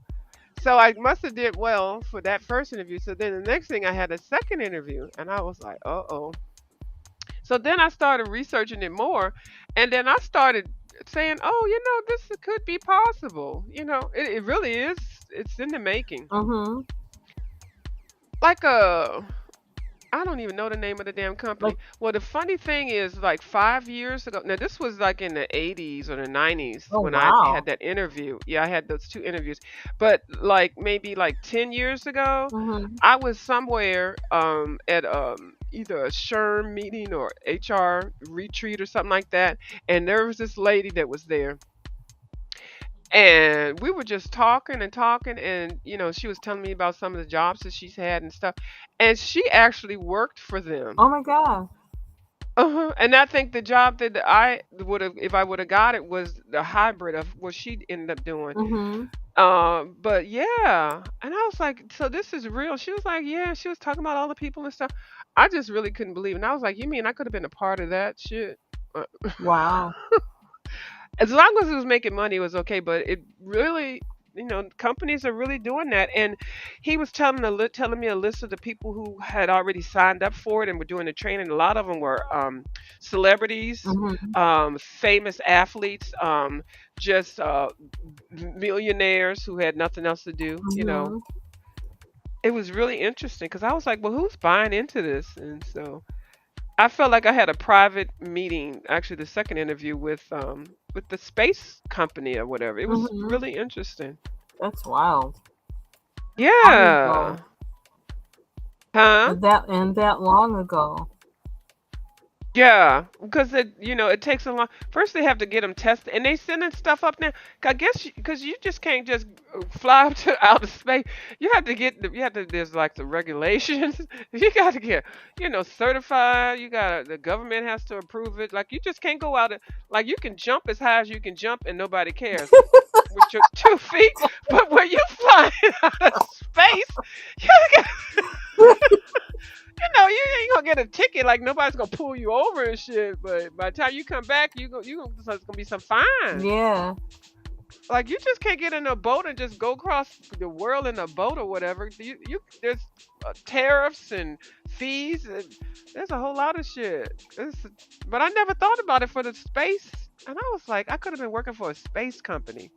So I must have did well for that first interview. So then the next thing, I had a second interview, and I was like, uh oh. So then I started researching it more, and then I started saying, oh, this could be possible. It really is. It's in the making. Mm-hmm. Like a I don't even know the name of the damn company. Like, Well, the funny thing is, like 5 years ago, now this was like in the 80s or the 90s oh when I wow. had that interview. Yeah, I had those two interviews. But like maybe like 10 years ago, Mm-hmm. I was somewhere at either a SHRM meeting or HR retreat or something like that. And there was this lady that was there, and we were just talking and talking, and she was telling me about some of the jobs that she's had and stuff, and she actually worked for them. Oh my god. Uh-huh. And I think the job that I would have, if I would have got it, was the hybrid of what she ended up doing. Mhm. But yeah, and I was like, so this is real. She was like, yeah, she was talking about all the people and stuff. I just really couldn't believe it. And I was like, you mean I could have been a part of that shit? Uh, Wow. as long as it was making money, it was okay. But it really, companies are really doing that. And he was telling me a list of the people who had already signed up for it and were doing the training. A lot of them were celebrities, Mhm. famous athletes, just millionaires who had nothing else to do. Mhm. It was really interesting because I was like, well, who's buying into this? And so I felt like I had a private meeting, actually the second interview with the space company or whatever. It was Mhm. really interesting. That's wild. Long Yeah. ago. Huh? That long ago. Yeah, because it takes a long. First, they have to get them tested, and they sending stuff up now. I guess because you just can't just fly up to outer space. You have to There's like the regulations. You got to get certified. The government has to approve it. Like you just can't go out. Like you can jump as high as you can jump, and nobody cares with your 2 feet. But when you fly out of space, you got you ain't gonna get a ticket. Like nobody's gonna pull you over and shit. But by the time you come back, it's gonna be some fines. Yeah. Like you just can't get in a boat and just go across the world in a boat or whatever. There's tariffs and fees, and there's a whole lot of shit. But I never thought about it for the space, and I was like, I could have been working for a space company.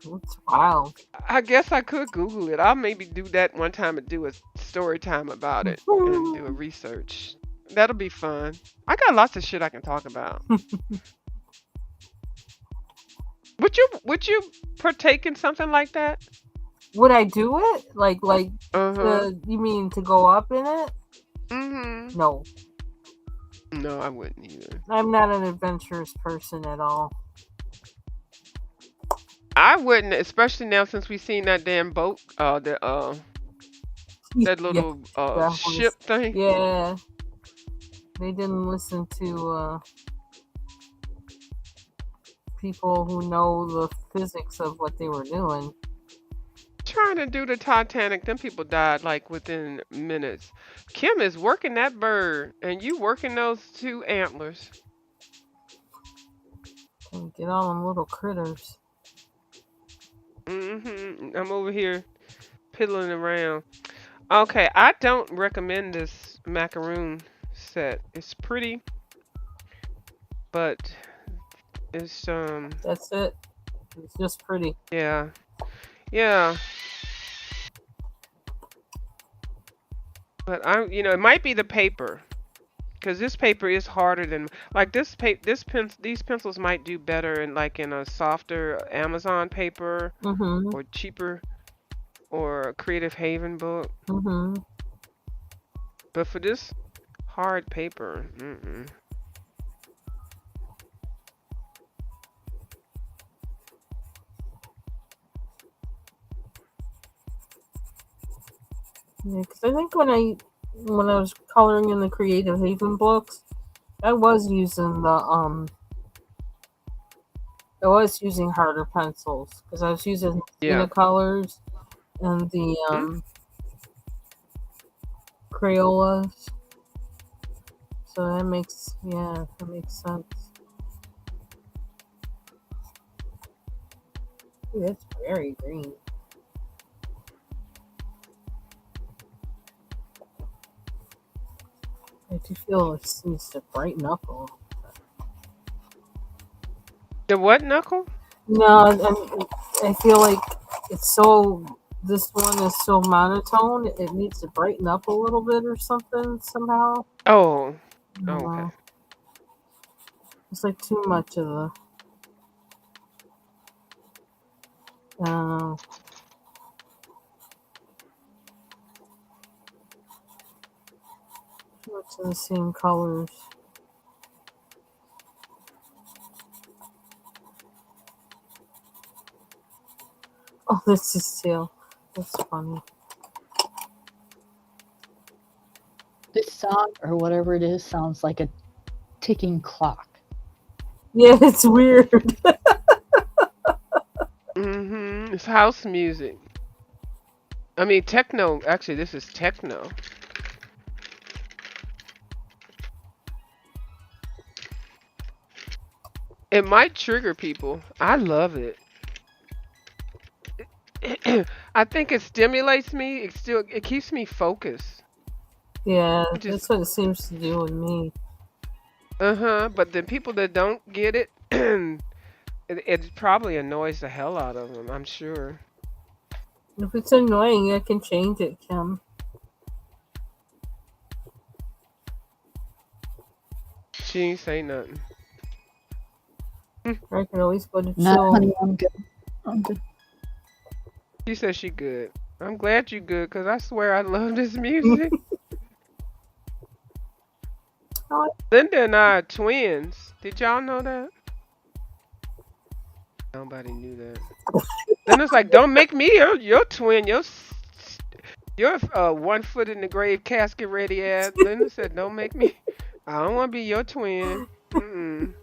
It's wild. I guess I could Google it. I'll maybe do that one time and do a story time about it and do a research. That'll be fun. I got lots of shit I can talk about. Would you partake in something like that? Would I do it? Like Uh-huh. you mean to go up in it? Mm-hmm. No. No, I wouldn't either. I'm not an adventurous person at all. I wouldn't, especially now since we've seen that damn boat, that Yeah. little That ship was, thing. yeah. They didn't listen to people who know the physics of what they were doing. Trying to do the Titanic, them people died like within minutes. Kim is working that bird, and you working those two antlers. And get all them little critters. I'm over here piddling around. Okay, I don't recommend this macaroon set. It's pretty, but it's That's it. It's just pretty. yeah. Yeah. But it might be the paper. Because this paper is harder than like these pencils might do better in a softer Amazon paper Mm-hmm. or cheaper or Creative Haven book. Mm-hmm. But for this hard paper, Yeah, because I think when I was coloring in the Creative Haven books, I was using harder pencils because I was using yeah. colors and the Mm, Crayolas. So that makes sense. Ooh, that's very green. I do feel it needs to brighten up a little. The what knuckle? No, I feel like it's so. This one is so monotone. It needs to brighten up a little bit or something somehow. Oh, I don't okay. know. It's like too much of the. I don't know. It's in the same colors. Oh, that's his tail. That's funny. This song, or whatever it is, sounds like a ticking clock. Yeah, it's weird. It's house music. I mean, techno. Actually, this is techno. It might trigger people. I love it. I think it stimulates me. It keeps me focused. Yeah, Just that's what it seems to do with me. But the people that don't get it, it probably annoys the hell out of them. I'm sure. If it's annoying, I can change it, Kim. She ain't say nothing. I can always go to Nah, chill. honey, I'm good. I'm good. She says she good. I'm glad you good, cause I swear I love this music. Oh, Linda and I are twins. Did y'all know that? Nobody knew that. Linda's like, don't make me your twin. You're 1 foot in the grave, casket ready ass. Linda said, don't make me. I don't want to be your twin. Mm-mm.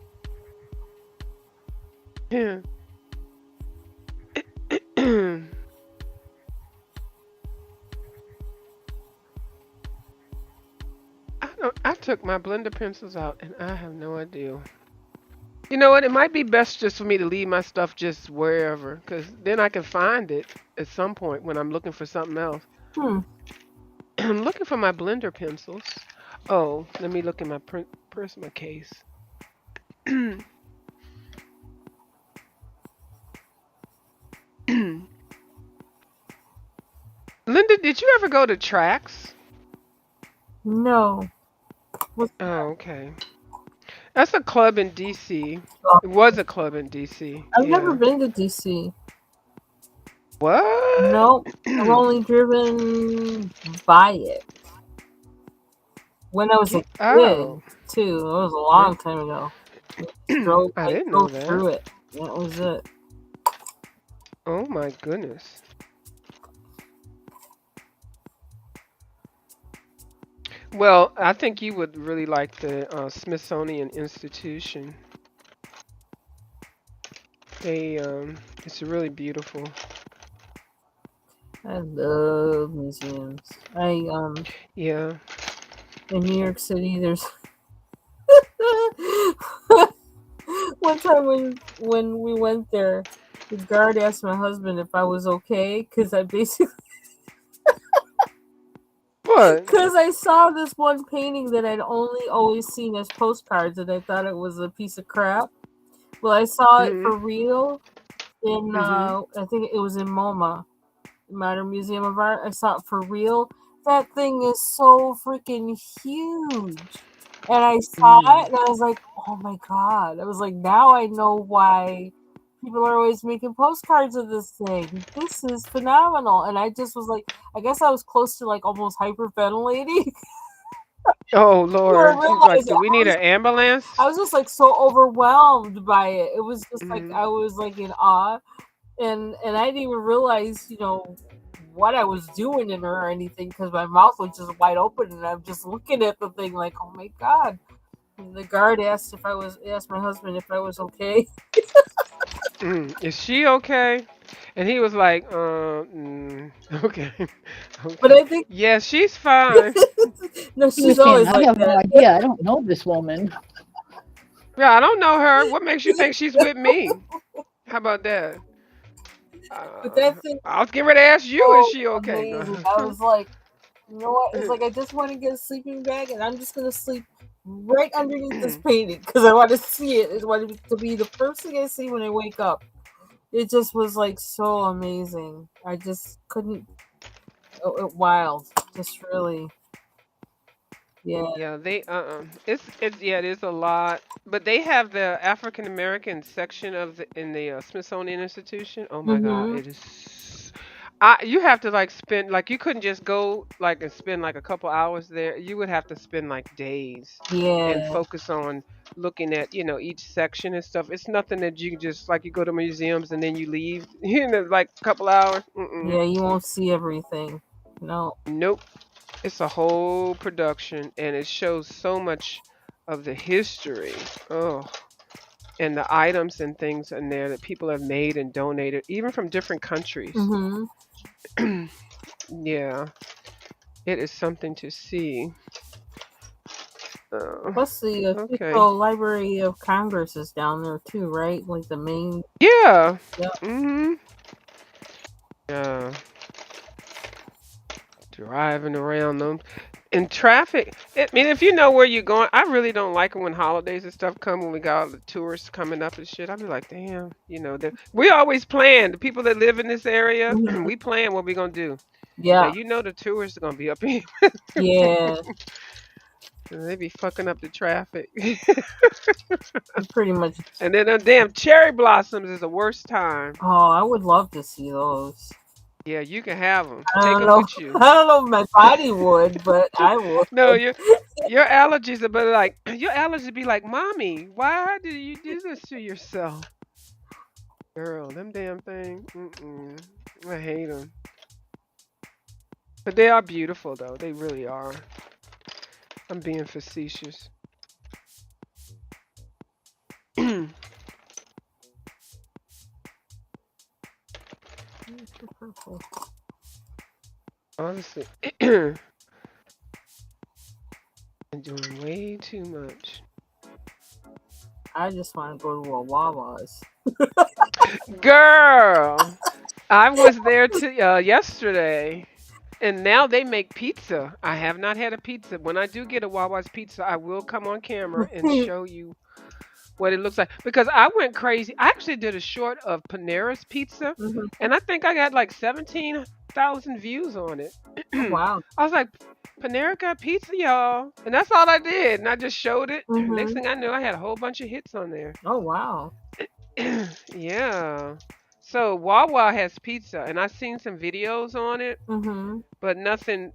Yeah. I took my blender pencils out and I have no idea. You know what? It might be best just for me to leave my stuff just wherever, because then I can find it at some point when I'm looking for something else. I'm looking for my blender pencils. Oh, let me look in my Prisma case. Linda, did you ever go to Tracks? no. Oh, okay. That's a club in DC. It was a club in DC. I've never Yeah. been to DC. What? Nope. I've only driven by it. When I was a Get out. kid, too. It was a long time ago. I I didn't know drove that. through it. That was it. Oh my goodness. Well, I think you would really like the Smithsonian Institution. It's really beautiful. I love museums. Yeah. In New York City, there's one time when we went there, the guard asked my husband if I was okay because I basically What? because I saw this one painting that I'd only always seen as postcards and I thought it was a piece of crap. Well, I saw it Mhm. for real in Mhm. I think it was in MoMA, Modern Museum of Art. I saw it for real. That thing is so freaking huge. And I saw it Mm. and I was like, oh my God. I was like, now I know why people are always making postcards of this thing. This is phenomenal. And I just was like, I guess I was close to like almost hyperventilating. Oh Where I Lord. She's like, realized do we need an I ambulance? was just like so overwhelmed by it. It was just like Mhm. I was like in awe. And I didn't even realize, what I was doing in her or anything because my mouth was just wide open and I'm just looking at the thing like, oh my God. And the guard asked my husband if I was okay. Is she okay? And he was like, okay, But okay. I think Yeah, she's fine. no, He was she's saying, always I like have no that. idea. I don't know this woman. Yeah, I don't know her. What makes you think she's with me? How about that? But that Uh, thing I was getting ready to ask you, is so she okay? amazing. I was like, you know what? It's like I just want to get a sleeping bag and I'm just gonna sleep right underneath this painting because I want to see it. I want it to be the first thing I see when I wake up. It just was like so amazing. I just couldn't. Wild. Just really. Yeah. Yeah, it's yeah, it is a lot, but they have the African American section of in the Smithsonian Institution. Oh my God, Mm-hmm. it is. You have to like spend like you couldn't just go like and spend like a couple hours there. You would have to spend like days and Yeah. focus on looking at each section and stuff. It's nothing that you can just like you go to museums and then you leave like a couple hours. Mm-mm. Yeah, you won't see everything. No. Nope. It's a whole production and it shows so much of the history. Oh, and the items and things in there that people have made and donated, even from different countries. Mm-hmm. Yeah, it is something to see. Plus, the Okay. official Library of Congress is down there too, right? Like the main. Yeah. Yeah. Mhm. Yeah. Driving around them in traffic. I mean, if you know where you're going, I really don't like it when holidays and stuff come when we got all the tourists coming up and shit. I'd be like, damn, that we always plan. The people that live in this area, Mhm. we plan what we're gonna do. Now Yeah. the tourists are gonna be up here. Yeah. They be fucking up the traffic. Pretty much. And then the damn cherry blossoms is the worst time. Oh, I would love to see those. Yeah, you can have them. I Take don't them know. with you. I don't know if my body would, but I would. No, your allergies are but like your allergies be like, mommy, why did you do this to yourself? Girl, them damn things. Mm-mm. I hate them. But they are beautiful though. They really are. I'm being facetious. Honestly, I'm doing way too much. I just want to go to a Wawa's. Girl, I was there yesterday, and now they make pizza. I have not had a pizza. When I do get a Wawa's pizza, I will come on camera and show you what it looks like because I went crazy. I actually did a short of Panera's pizza, Mhm. and I think I got like 17,000 views on it. Oh, wow. I was like, Panera got pizza, y'all, and that's all I did. And I just showed it. Next Mhm. thing I knew, I had a whole bunch of hits on there. Oh, wow. Yeah. So Wawa has pizza, and I've seen some videos on it, Mhm. but nothing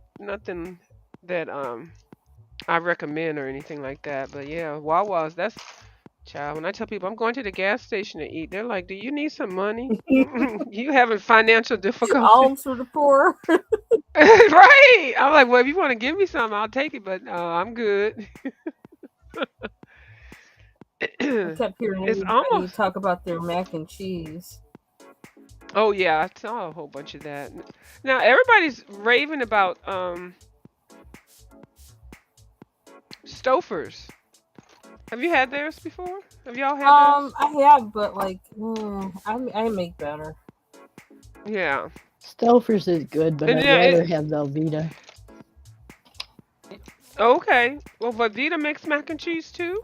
that I recommend or anything like that. But yeah, Wawa's that's child. When I tell people I'm going to the gas station to eat, they're like, "Do you need some money? You having financial difficulty?" Alms for the poor. Right. I'm like, well, if you want to give me some, I'll take it, but I'm good. I kept hearing It's everybody almost. talk about their mac and cheese. Oh yeah, I saw a whole bunch of that. Now everybody's raving about Stofers. Have you had theirs before? Have y'all had those? I have, but like, I make better. Yeah. Stouffer's is good, but And I'd yeah, rather have Velveeta. okay. Well, Velveeta makes mac and cheese too.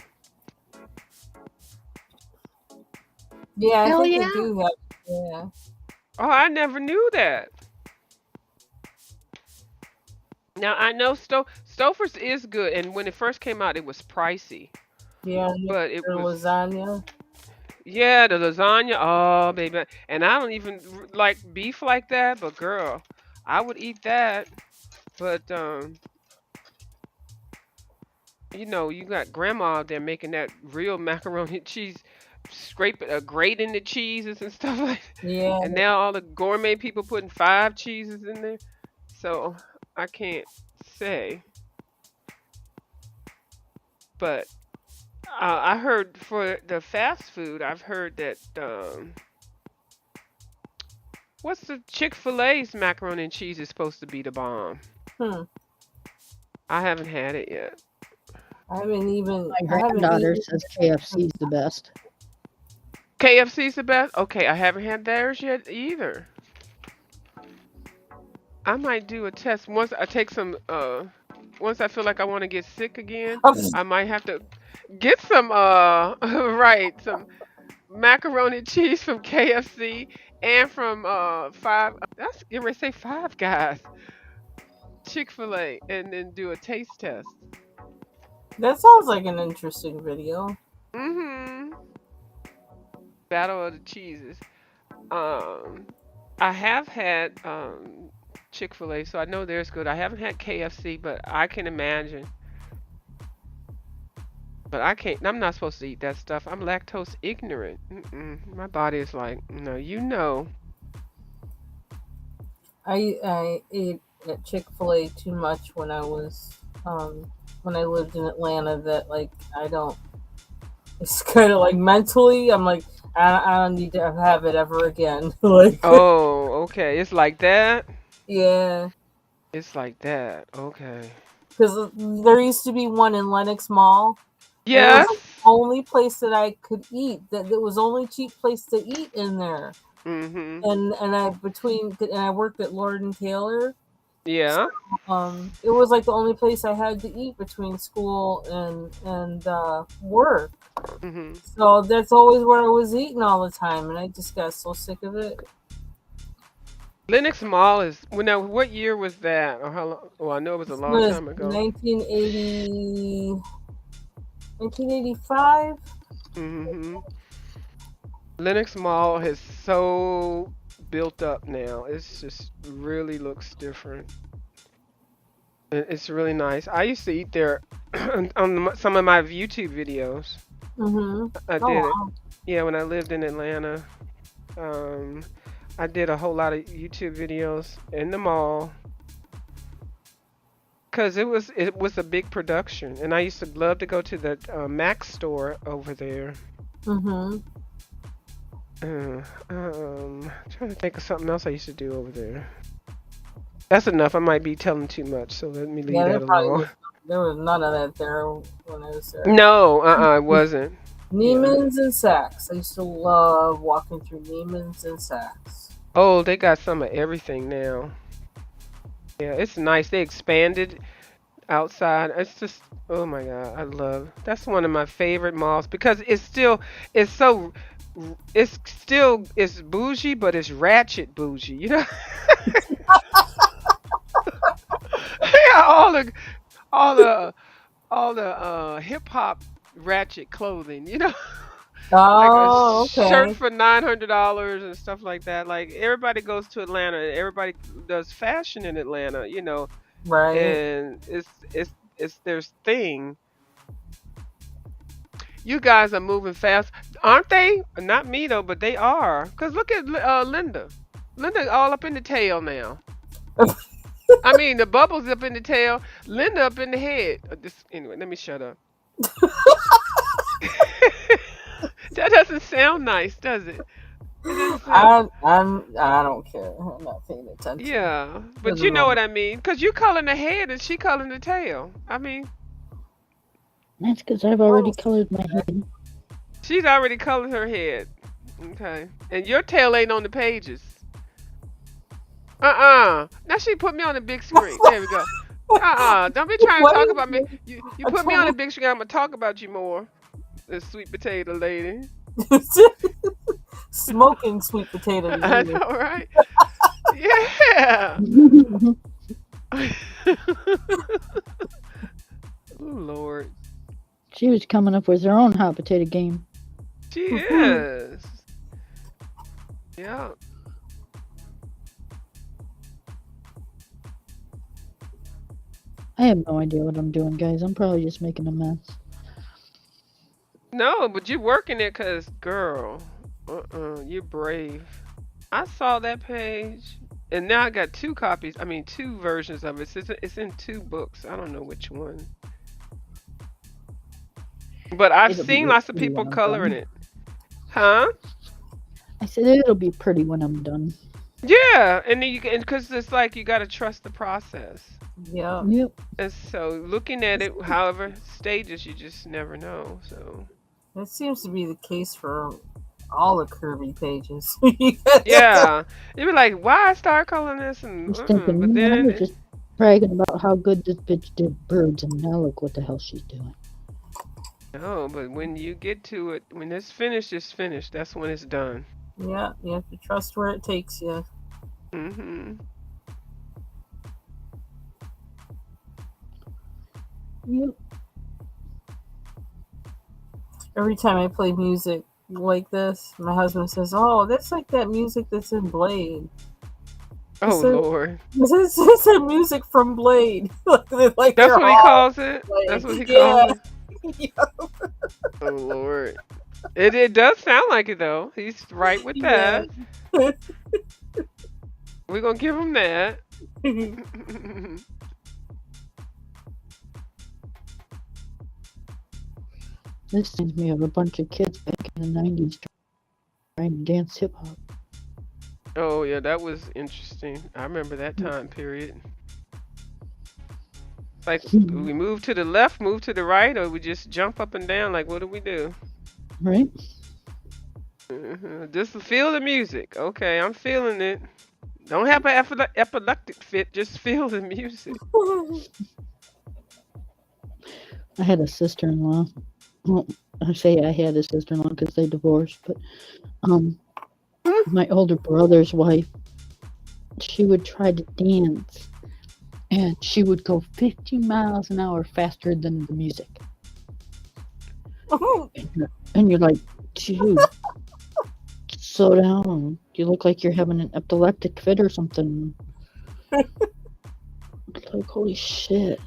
Yeah, I Hell think yeah. they do have. Yeah. Oh, I never knew that. Now I know Stouffer's is good, and when it first came out, it was pricey, Yeah, but it their was lasagna. yeah the lasagna. Oh baby, and I don't even like beef like that, but girl, I would eat that. But you got grandma out there making that real macaroni and cheese, scrape it, grating the cheeses and stuff like that. Yeah. And now all the gourmet people putting 5 cheeses in there. So I can't say, but I heard for the fast food, I've heard that what's the Chick-fil-A's macaroni and cheese is supposed to be the bomb. Hmm. I haven't had it yet. My I haven't granddaughter eaten. says KFC's the best. KFC's the best. Okay, I haven't had theirs yet either. I might do a test once I take some. Once I feel like I want to get sick again, I might have to get some. Right, some macaroni and cheese from KFC and from Five. That's get ready to say Five Guys, Chick-fil-A, and then do a taste test. That sounds like an interesting video. Mm-hmm. Battle of the cheeses. Um, I have had Chick-fil-A, so I know theirs good. I haven't had KFC, but I can imagine. But I can't. I'm not supposed to eat that stuff. I'm lactose ignorant. My body is like, no, you know. I ate at Chick-fil-A too much when I lived in Atlanta that like I don't. It's kind of like mentally, I'm like I don't need to have it ever again. Like Oh, okay. It's like that. yeah, It's like that. Okay. because there used to be one in Lenox Mall, and it was Yes. like the only place that I could eat. That it was the only cheap place to eat in there. Mhm. And I worked at Lord and Taylor. So, Yeah. it was like the only place I had to eat between school and work. Mhm. So that's always where I was eating all the time, and I just got so sick of it. Lenox Mall is. Well, now, what year was that, or how long? Well, I know it was a This long was time ago. 1980, 1985. Mhm. Lenox Mall has so built up now. It's just really looks different. It's really nice. I used to eat there on some of my YouTube videos. Mm-hmm. I Oh did it. wow. Yeah, when I lived in Atlanta, um, I did a whole lot of YouTube videos in the mall because it was a big production, and I used to love to go to the Mac store over there. Mm-hmm. Trying to think of something else I used to do over there. That's enough. I might be telling too much, so let me leave Yeah, that alone. there was none of that there when I was there. No, it wasn't. Yeah. Neiman's and Saks. I used to love walking through Neiman's and Saks. Oh, they got some of everything now. Yeah, it's nice. They expanded outside. It's just, oh my God, I love. That's one of my favorite malls because it's so, it's bougie, but it's ratchet bougie. Yeah, all the all the hip hop ratchet clothing. Like a Oh, shirt okay. for $900 and stuff like that. Like everybody goes to Atlanta and everybody does fashion in Atlanta, Right. and it's their thing. You guys are moving fast, aren't they? Not me though, but they are. Cause look at Linda. Linda all up in the tail now. I mean, the bubbles up in the tail, Linda up in the head. Anyway, let me shut up. That doesn't sound nice, does it? It doesn't sound. I don't care. I'm not paying attention. Yeah, but you Doesn't know matter. what I mean. Cause you calling the head and she calling the tail. I mean, That's because I've already colored my head. she's already colored her head. Okay, and your tail ain't on the pages. Now she put me on the big screen. There we go. Don't be trying to What talk is about me. this? You A put me on the total big screen. I'm gonna talk about you more. The sweet potato lady. smoking sweet potatoes. I You. know, right? Yeah. Oh, Lord. She was coming up with her own hot potato game. She is. Yeah. I have no idea what I'm doing, guys. I'm probably just making a mess. No, but you working it because, girl, you're brave. I saw that page, and now I got two copies. I mean, two versions of it. It's in two books. I don't know which one, but I've It'll be seen real lots of pretty people when I'm coloring done. it. Huh? I said it'll be pretty when I'm done. Yeah, and then because it's like you got to trust the process. Yeah. Yep. And so looking at it, however stages, you just never know. So That seems to be the case for all the Kirby pages. yeah, you'd be like, why I start calling this I and was thinking, but man, I was then just bragging about how good this bitch did birds, and now look what the hell she's doing. no, but when you get to it, when it's finished, it's finished. That's when it's done. Yeah, you have to trust where it takes you. Mhm. Yep. Every time I play music, like this. My husband says, "Oh, that's like that music that's in Blade." I Oh said, Lord. "This is the music from Blade." Like That's they're what he all calls it? That's Blade. what he calls Yeah. it? Oh Lord. It does sound like it though. He's right with Yeah. that. We're gonna give him that. This reminds me of a bunch of kids back in the 90s trying to dance hip hop. Oh yeah, that was interesting. I remember that time period. Like we move to the left, move to the right, or we just jump up and down. Like what do we do? Right? Just feel the music. Okay, I'm feeling it. Don't have an epileptic fit. Just feel the music. I had a sister-in-law. Well, I say I had a sister-in-law because they divorced, but my older brother's wife, she would try to dance, and she would go 50 miles an hour faster than the music. And you're like, dude, slow down. You look like you're having an epileptic fit or something. It's like, holy shit.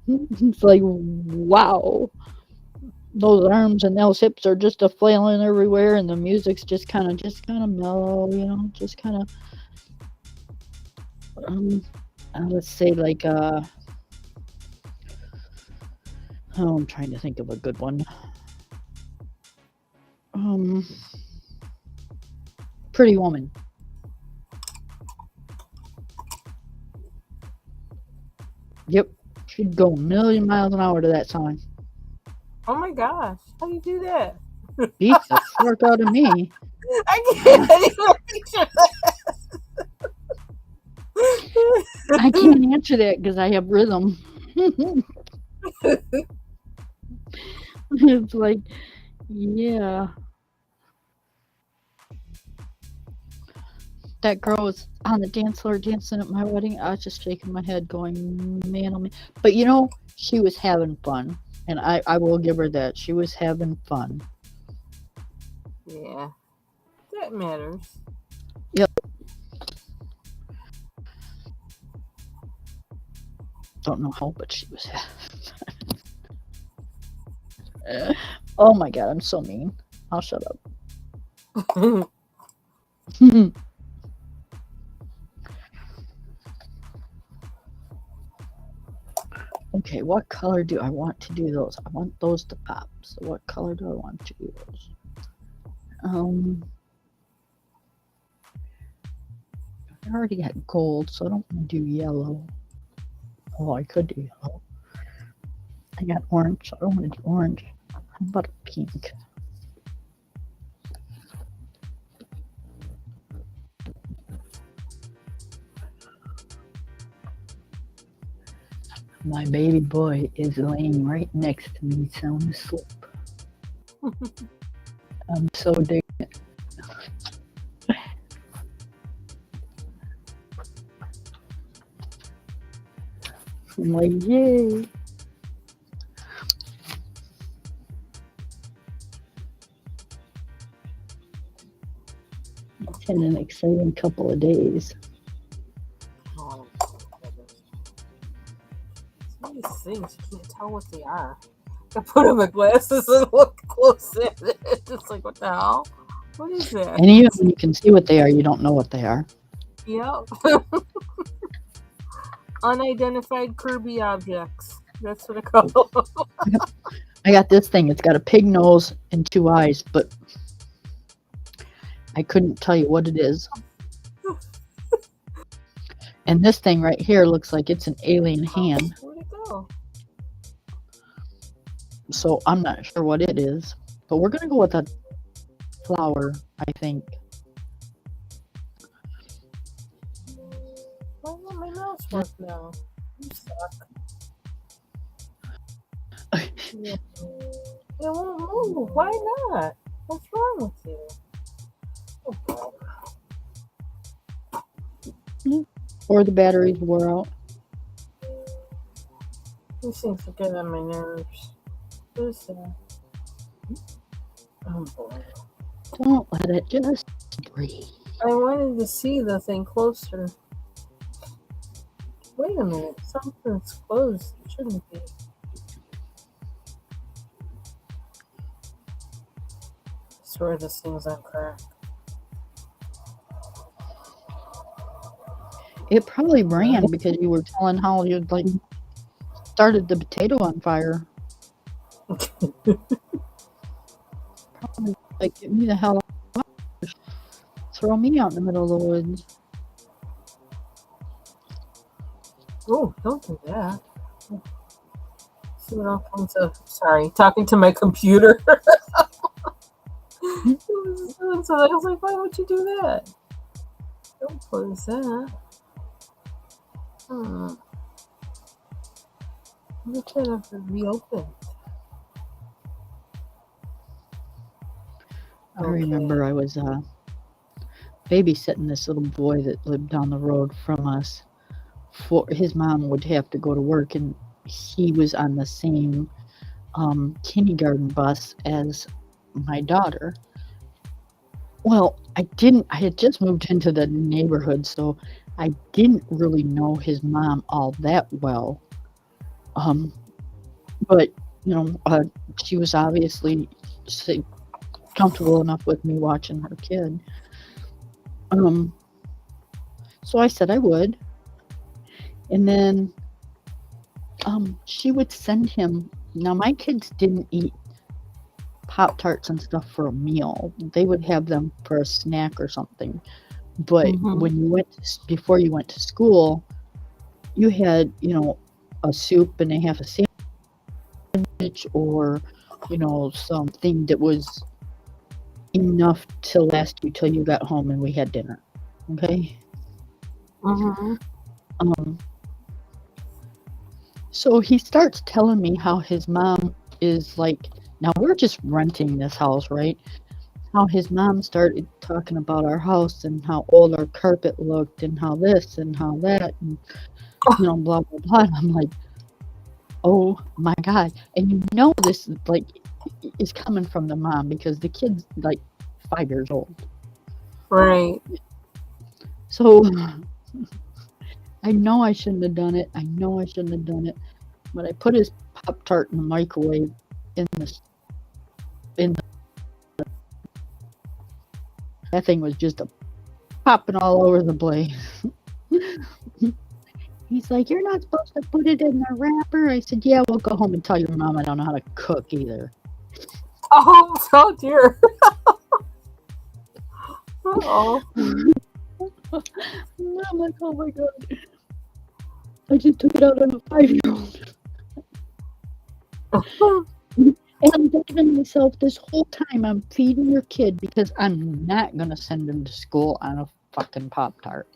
It's like, wow. Those arms and those hips are just a flailing everywhere, and the music's just kind of mellow, you know, just kind of, let's say like, oh, I'm trying to think of a good one. Pretty Woman. Yep, she'd go a million miles an hour to that song. Oh my gosh, how do you do that? Beat the fuck out of me. I can't even picture that. I can't answer that because I have rhythm. It's like, yeah. That girl was on the dance floor dancing at my wedding. I was just shaking my head going, man, oh man. But you know, she was having fun. And I will give her that. She was having fun. Yeah, that matters. Yep. Don't know how, but she was having fun. Oh my god, I'm so mean. I'll shut up. Okay, what color do I want to do those? I want those to pop. So what color do I want to do those? I already got gold, so I don't want to do yellow. Oh, I could do yellow. I got orange, so I don't want to do orange. How about a pink? My baby boy is laying right next to me, sound asleep. I'm so digging it. I'm like, yay. It's been an exciting couple of days. Oh, some of these things, you can't tell what they are. I put on my glasses and look close at it. It's like, what the hell? What is that? And even when you can see what they are, you don't know what they are. Yep. Unidentified Kirby objects. That's what I call them. I got this thing. It's got a pig nose and 2 eyes, but I couldn't tell you what it is. And this thing right here looks like it's an alien hand. Where'd it go? So I'm not sure what it is. But we're going to go with a flower, I think. Why won't my mouse work now? You suck. Yeah. It won't move. Why not? What's wrong with you? Oh, Or the batteries wore out. these things are getting on my nerves. What is that? Oh boy. Don't let it just breathe. I wanted to see the thing closer. Wait a minute. Something's closed. It shouldn't be. I swear this thing's on crack. It probably ran because you were telling how you like started the potato on fire. Probably like get me the hell out. Throw me out in the middle of the woods. Oh, don't do that. See what all kinds of. Sorry, talking to my computer. So I was like, why would you do that? Don't close that. Look at it reopen. I remember I was babysitting this little boy that lived down the road from us. For his mom would have to go to work, and he was on the same kindergarten bus as my daughter. Well, I had just moved into the neighborhood, so I didn't really know his mom all that well. But she was obviously comfortable enough with me watching her kid. So I said I would. And then she would send him. Now, my kids didn't eat Pop-Tarts and stuff for a meal. They would have them for a snack or something. But when you before you went to school, you had, a soup and a half a sandwich, or, something that was enough to last you till you got home and we had dinner. Okay? So he starts telling me how his mom is like, now we're just renting this house, right? How his mom started talking about our house and how old our carpet looked and how this and how that and blah blah blah. And I'm like, oh my God. And this like is coming from the mom because the kid's like 5 years old. Right. So I know I shouldn't have done it. But I put his Pop-Tart in the microwave that thing was just popping all over the place. He's like, you're not supposed to put it in the wrapper. I said, yeah, we'll go home and tell your mom I don't know how to cook either. Oh dear. Uh-oh. I'm like, oh my God. I just took it out on a 5-year-old. And I'm thinking to myself, this whole time I'm feeding your kid because I'm not going to send him to school on a fucking Pop-Tart.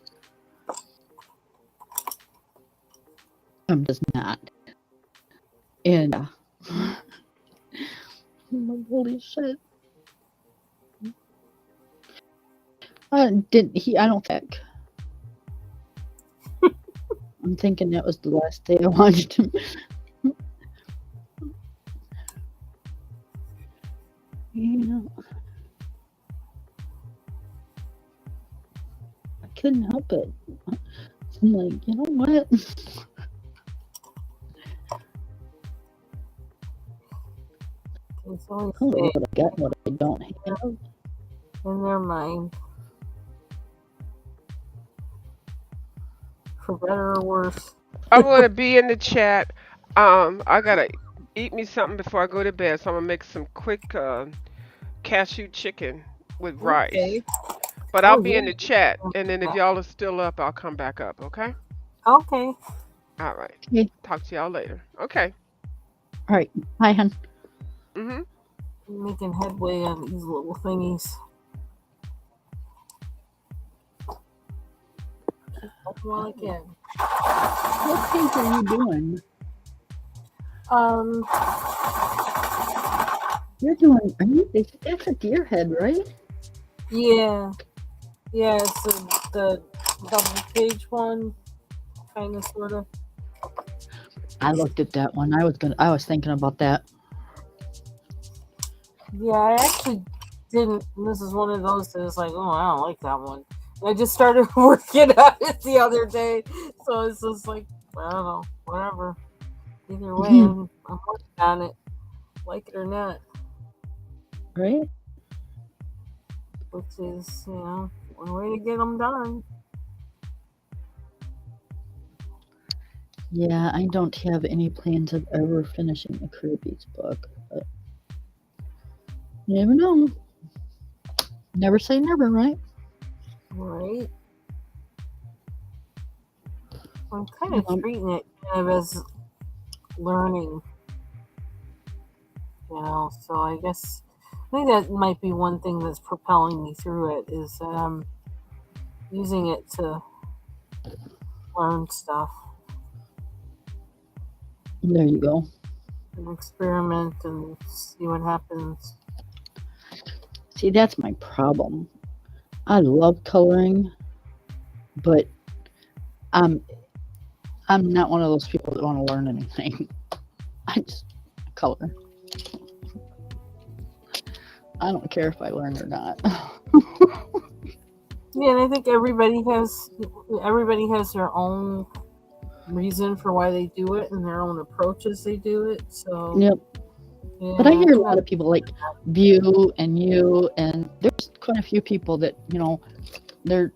I'm just not. And I'm like, holy shit. I don't think. I'm thinking that was the last day I watched him. I couldn't help it. I'm like, you know what? It's I always don't know what I got and what I don't have. in their mind. For better or worse. I'm gonna be in the chat. I gotta eat me something before I go to bed, so I'm gonna make some quick cashew chicken with rice. Okay. But I'll be in the chat, and then if y'all are still up, I'll come back up. Okay. Okay. All right. Okay. Talk to y'all later. Okay. All right. Bye, hun. Making headway on these little thingies. Well, again. What page are you doing? You're doing. That's a deer head, right? Yeah. Yeah, it's the double page one, kind of, sort of. I looked at that one. I was thinking about that. Yeah, I actually didn't. This is one of those that is like, oh, I don't like that one. And I just started working on it the other day, so it's just like, I don't know, whatever. Either way, I'm working on it, like it or not, Right? which is, one way to get them done. Yeah, I don't have any plans of ever finishing the Kirby's book, but you never know. Never say never, right? Right? I'm kind of treating it kind of as learning, so I guess I think that might be one thing that's propelling me through it is that I'm using it to learn stuff There you go. and experiment and see what happens. See, that's my problem. I love coloring, but I'm not one of those people that want to learn anything. I just color. I don't care if I learn or not. Yeah, and I think everybody has their own reason for why they do it and their own approach as they do it. So Yep. yeah, But I hear a lot of people like View and you, and there's quite a few people that they're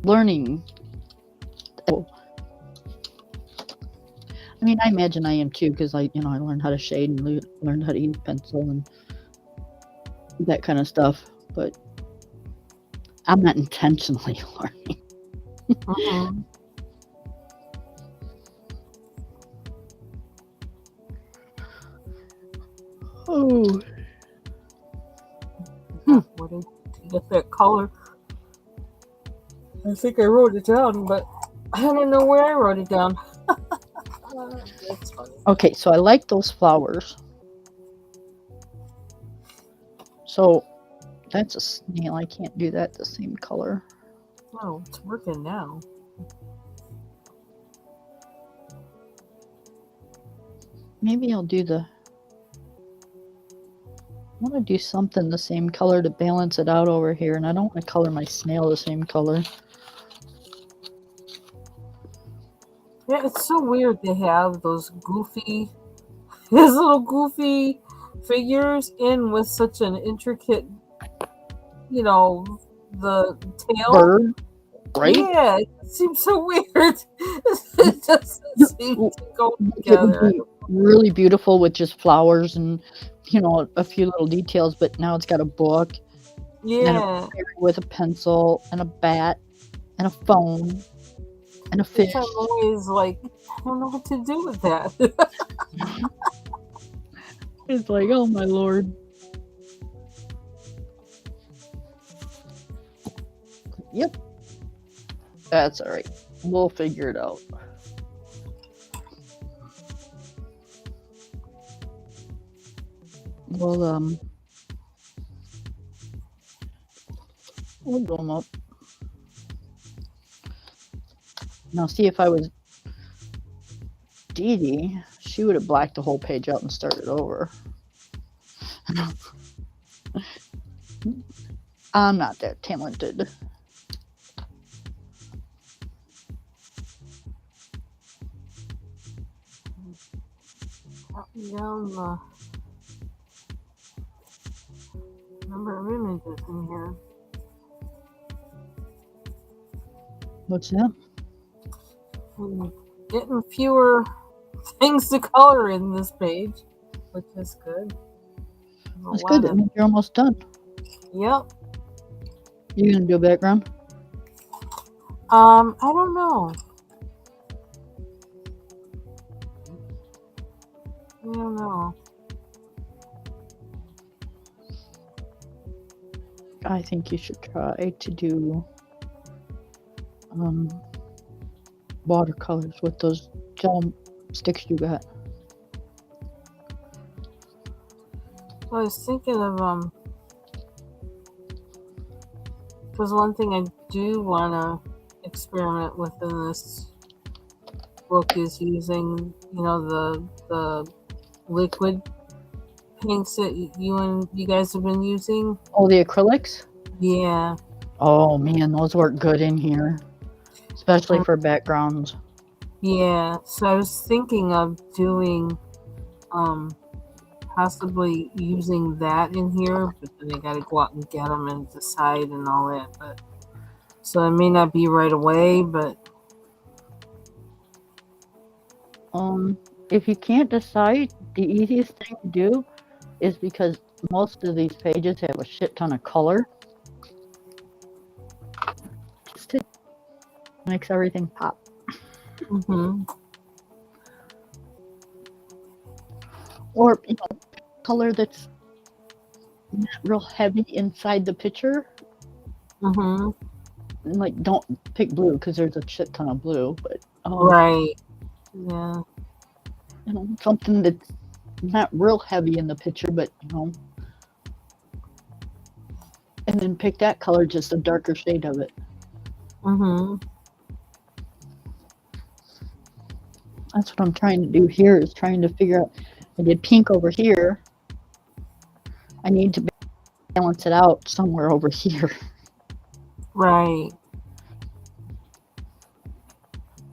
learning. I mean, I imagine I am too, because I learned how to shade and learned how to use pencil and that kind of stuff. But I'm not intentionally learning. Mhm. Oh. What to get that color. I think I wrote it down, but I don't know where I wrote it down. That's funny. Okay, so I like those flowers. So that's a snail. I can't do that the same color. Oh, it's working now. Maybe I'll do I want to do something the same color to balance it out over here, and I don't want to color my snail the same color. Yeah, it's so weird to have those goofy, his little goofy figures in with such an intricate, the tail. Bird, right? Yeah, it seems so weird. It doesn't seem to go It would together. be really beautiful with just flowers and a few little details, but now it's got a book and a Yeah, fairy with a pencil and a bat and a phone and a fish. which I'm always like, I don't know what to do with that. It's like, oh my lord. Yep. That's alright. We'll figure it out. We'll go them up. Now see, if I was Dee Dee, she would have blacked the whole page out and started over. I'm not that talented. Down the number of images in here. What's that? I'm getting fewer things to color in this page, which is good. That's good. That means you're almost done. Yep. You gonna do a background? I don't know. I don't know. I think you should try to do watercolors with those gel sticks you got. I was thinking of because one thing I do want to experiment with in this book is using the liquid paints that you guys have been using? Oh, the acrylics? Yeah. Oh man, those work good in here, especially Um, for backgrounds. yeah. So I was thinking of doing possibly using that in here, but then I gotta go out and get them and decide and all that. But so it may not be right away, but If you can't decide, the easiest thing to do is because most of these pages have a shit ton of color. Just makes everything pop. mm-hmm. Or color that's not real heavy inside the picture. Mm-hmm. Like, don't pick blue because there's a shit ton of blue, but Right. Yeah. Something that's not real heavy in the picture, but and then pick that color, just a darker shade of it. Mm-hmm. That's what I'm trying to do here, is trying to figure out. I did pink over here. I need to balance it out somewhere over here. Right.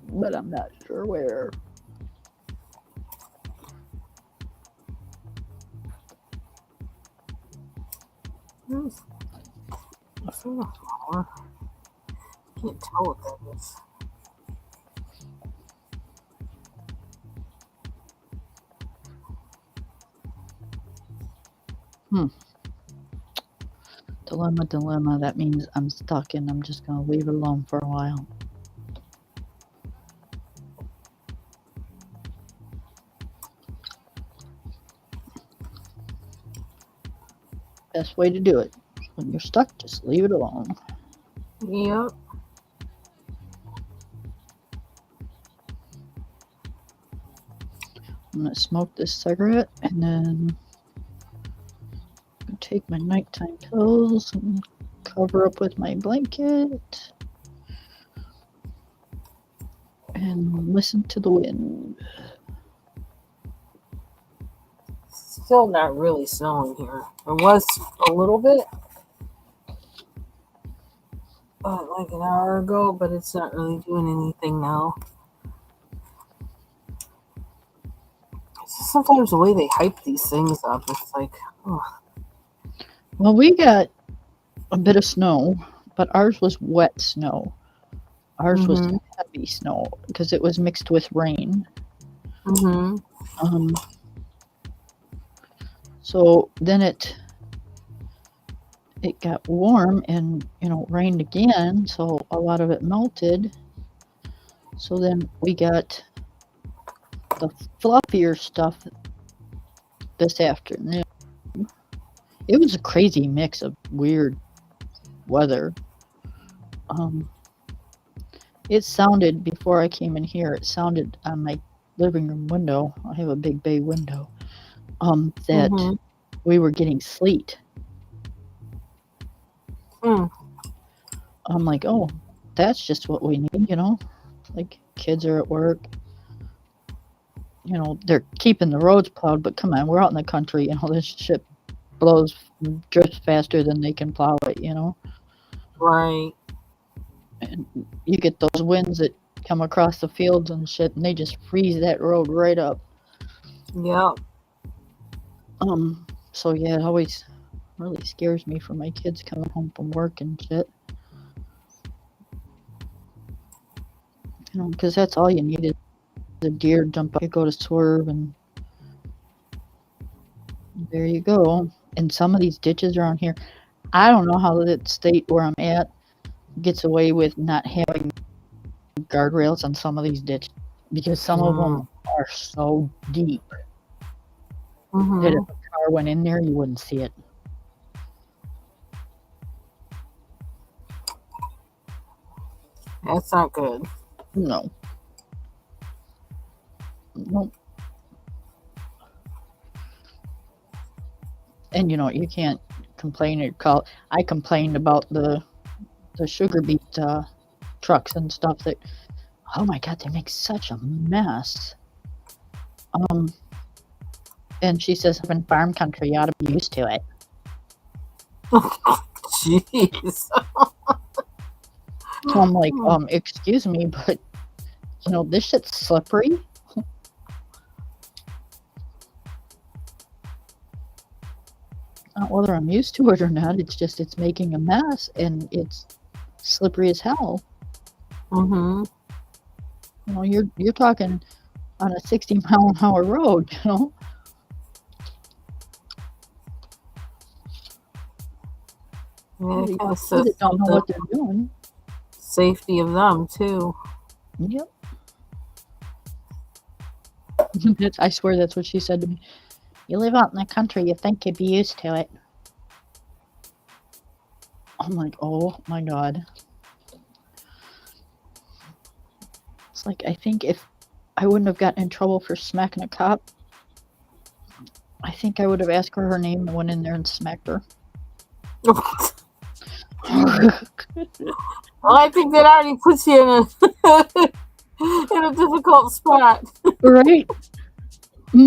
But I'm not sure where. I see a flower. Can't tell what that is. Dilemma. That means I'm stuck and I'm just going to leave it alone for a while. Best way to do it. When you're stuck, just leave it alone. Yep. I'm going to smoke this cigarette and then take my nighttime pills and cover up with my blanket and listen to the wind. Still not really snowing here. It was a little bit like an hour ago, but it's not really doing anything now. It's just sometimes the way they hype these things up, it's like, oh. Well, we got a bit of snow, but ours was wet snow. Ours was heavy snow because it was mixed with rain. So then it got warm and rained again, so a lot of it melted. So then we got the fluffier stuff this afternoon. It was a crazy mix of weird weather. It sounded, before I came in here, it sounded on my living room window, I have a big bay window, that we were getting sleet. I'm like, oh, that's just what we need, like kids are at work, they're keeping the roads plowed, but come on, we're out in the country, this shit drifts faster than they can plow it, Right. And you get those winds that come across the fields and shit, and they just freeze that road right up. Yep. So yeah, it always really scares me for my kids coming home from work and shit. Because that's all you need is a deer jump up, you go to swerve, and there you go. And some of these ditches around here, I don't know how the state where I'm at gets away with not having guardrails on some of these ditches, because some of them are so deep that if a car went in there, you wouldn't see it. That's not good. No. Nope. And you can't complain or call. I complained about the sugar beet trucks and stuff that, oh my god, they make such a mess. And she says, I'm in farm country, you ought to be used to it. Jeez. So I'm like, excuse me, but, this shit's slippery. Not whether I'm used to it or not, it's making a mess, and it's slippery as hell. Mm-hmm. You're talking on a 60-mile-an-hour road, Yeah, You kind of kids don't know what they're doing. safety of them too. Yep. I swear that's what she said to me. You live out in the country, you think you'd be used to it. I'm like, oh my God. It's like, I think if I wouldn't have gotten in trouble for smacking a cop, I think I would have asked her name and went in there and smacked her. Well, I think that already puts you in a difficult spot. Right?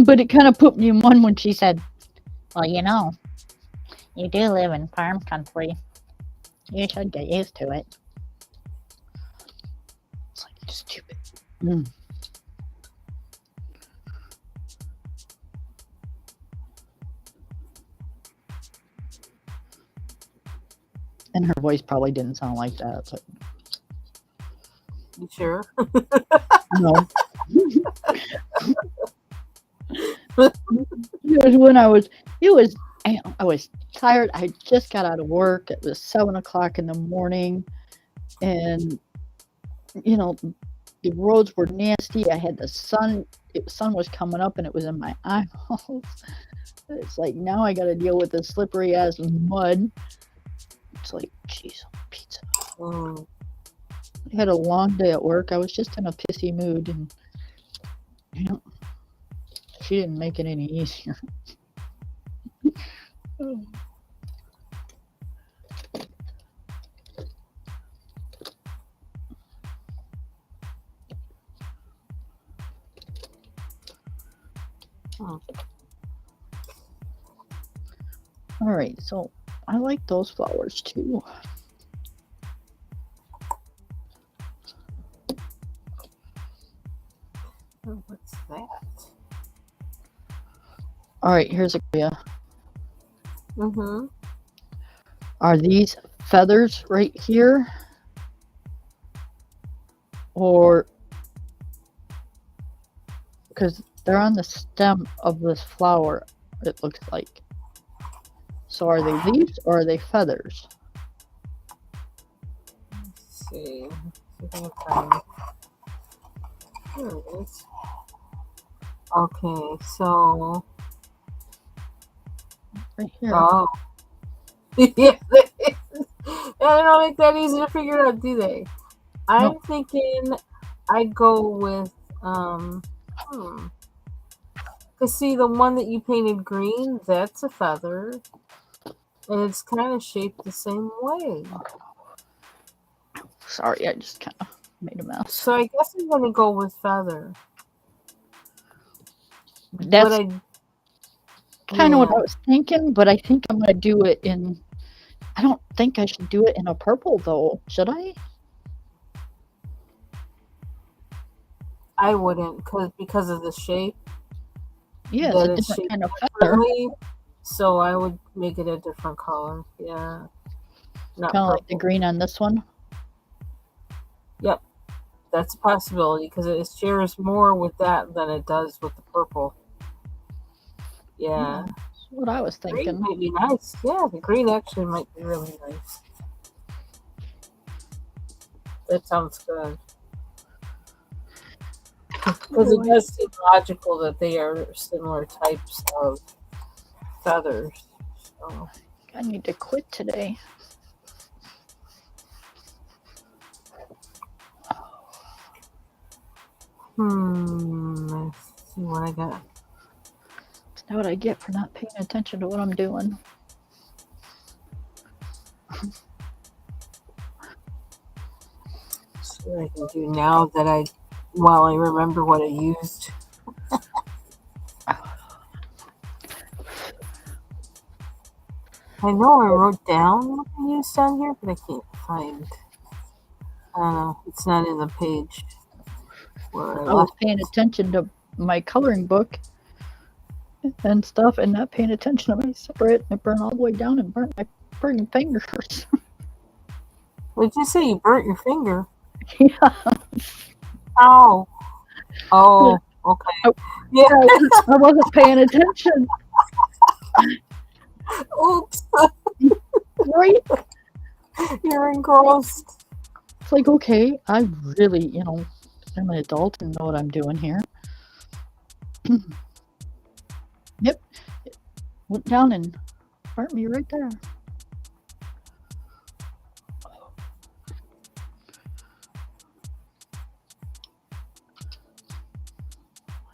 But it kind of put me in one when she said, well, you do live in farm country. You should get used to it. It's like, stupid. And her voice probably didn't sound like that. But You sure? no. It was when I was tired. I just got out of work. It was 7:00 in the morning, and the roads were nasty. I had the sun. The sun was coming up, and it was in my eyeballs. It's like now I got to deal with this slippery ass mud. It's like, jeez, pizza. I had a long day at work. I was just in a pissy mood, and she didn't make it any easier. All right, so I like those flowers too. What's that? All right, here's a idea. Mm-hmm. Are these feathers right here? Or because they're on the stem of this flower, it looks like. So are they leaves or are they feathers? Let's see. Let's see if I can find it. There it is. Okay, so. Right here. Oh. Yeah, they don't make that easy to figure out, do they? I'm thinking I'd go with Cause see, the one that you painted green, that's a feather, and it's kind of shaped the same way. Sorry, I just kind of made a mess. So I guess I'm gonna go with feather. That's kind of what I was thinking, but I think I'm gonna do it in. I don't think I should do it in a purple though. Should I? I wouldn't, because of the shape. Yeah, that it's a different kind of feather. differently, so I would make it a different color. Yeah. Not Kind of like the purple. green on this one. Yep. That's a possibility because it shares more with that than it does with the purple. Yeah. That's what I was Green thinking. might be nice. Yeah, the green actually might be really nice. That sounds good. Because it does seem logical that they are similar types of feathers. So. I need to quit today. Let's see what I got. It's not what I get for not paying attention to what I'm doing. See what I can do now while I remember what I used. I know I wrote down what I used on here, but I can't find. I don't know. It's not in the page where I I was left paying it. attention to my coloring book and stuff and not paying attention to my separate. It burned all the way down and burnt my freaking fingers. What did you say? You burnt your finger? Yeah. Ow. Oh, okay. Yeah. I wasn't paying attention. Oops. Right? You're engrossed. It's like, okay, I really, I'm an adult and know what I'm doing here. Yep. Went down and burnt me right there.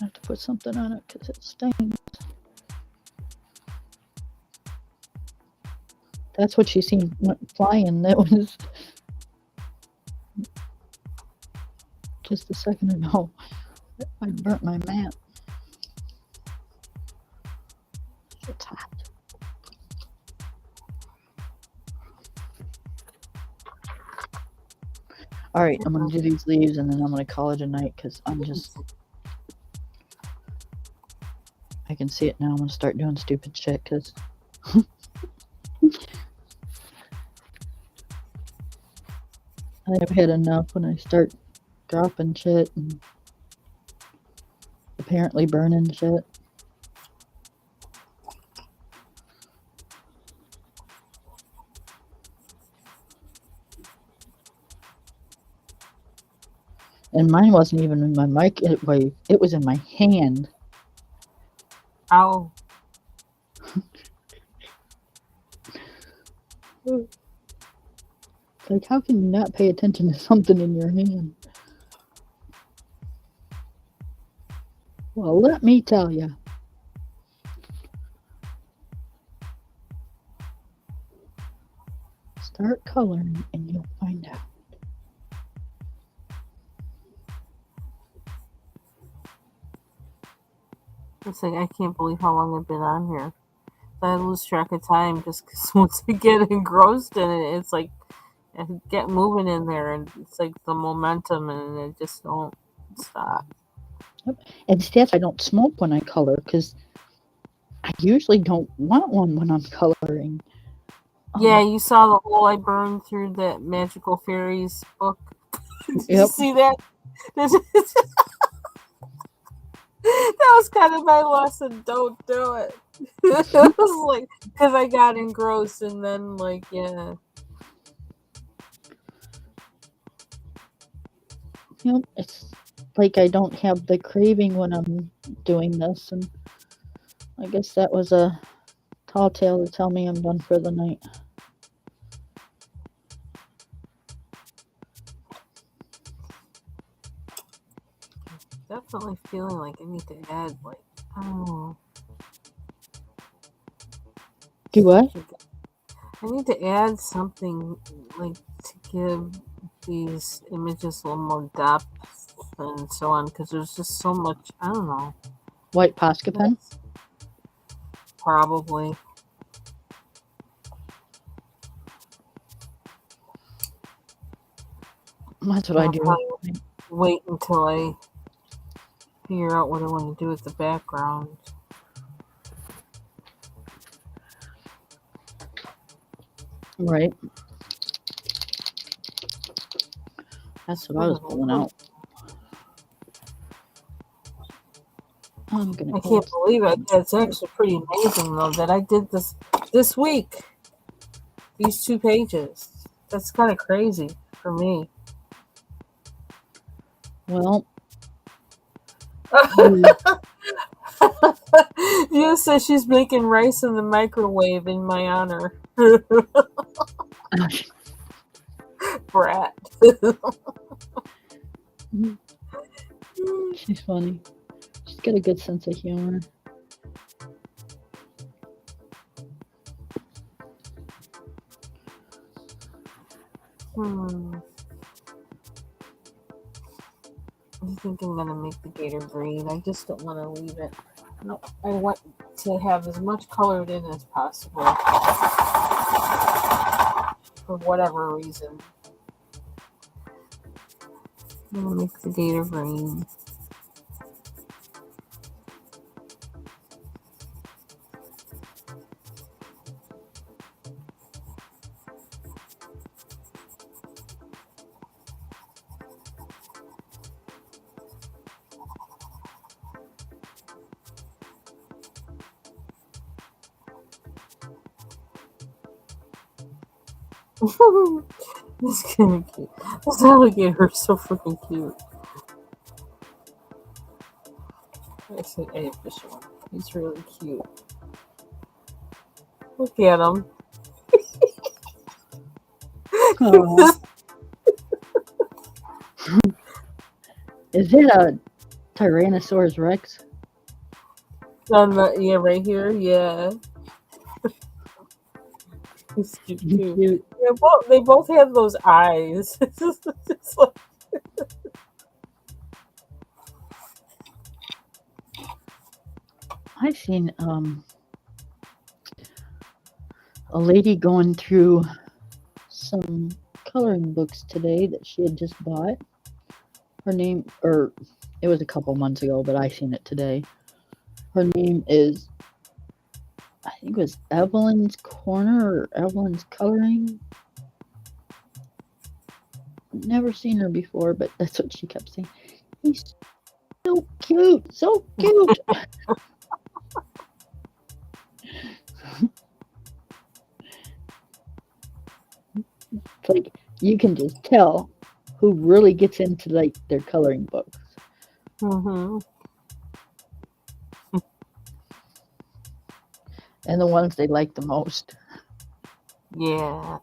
I have to put something on it because it stains. That's what she seen went flying. That was just a second ago. I burnt my mat. It's hot. All right, I'm going to do these leaves and then I'm going to call it a night because I can see it now. I'm going to start doing stupid shit because I've had enough when I start dropping shit and apparently burning shit. And mine wasn't even in my microwave. It was in my hand. Ow. Like, how can you not pay attention to something in your hand? Well, let me tell you. Start coloring and you'll find out. It's like I can't believe how long I've been on here. I lose track of time just because once I get engrossed in it, it's like I get moving in there, and it's like the momentum, and it just don't stop. Yep. And stats, I don't smoke when I color because I usually don't want one when I'm coloring. Yeah, you saw the hole I burned through that Magical Fairies book. Did you Yep. see that? That was kind of my lesson. Don't do it. It was like because I got engrossed, and then like yeah. Yep. It's like I don't have the craving when I'm doing this, and I guess that was a tall tale to tell me I'm done for the night. Definitely feeling like I need to add like Do what? I need to add something like to give these images a little more depth and so on because there's just so much. I don't know. White Posca pen? Probably. That's what I do. Wait until I figure out what I want to do with the background. Right. That's what I was pulling out. I can't believe it. It's actually pretty amazing though that I did this week. These 2 pages. That's kind of crazy for me. Well. View says she's making rice in the microwave in my honor. Brat. She's funny. She's got a good sense of humor. I think I'm gonna make the gator green. I just don't want to leave it. No, I want to have as much colored in as possible. for whatever reason. I'm gonna make the data green. This is gonna be cute. This alligator is so freaking cute. I said a fish one. He's really cute. Look at him. Aw. Is it a Tyrannosaurus Rex? Yeah, right here. Yeah. He's cute too. Cute. They both have those eyes. It's like, I seen a lady going through some coloring books today that she had just bought. Her name, or it was a couple months ago, but I seen it today. Her name is, I think it was Evelyn's Corner or Evelyn's Coloring. Never seen her before, but that's what she kept saying. He's so cute, so cute. It's like you can just tell who really gets into like their coloring books. mm-hmm. And the ones they like the most. Yeah.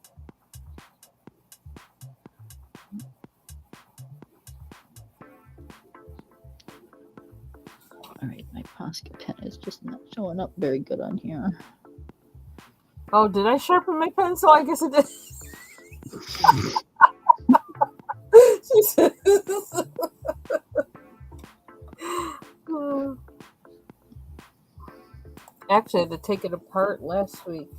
Alright, my Posca pen is just not showing up very good on here. Oh, did I sharpen my pencil? I guess it did. She said. Actually, I had to take it apart last week.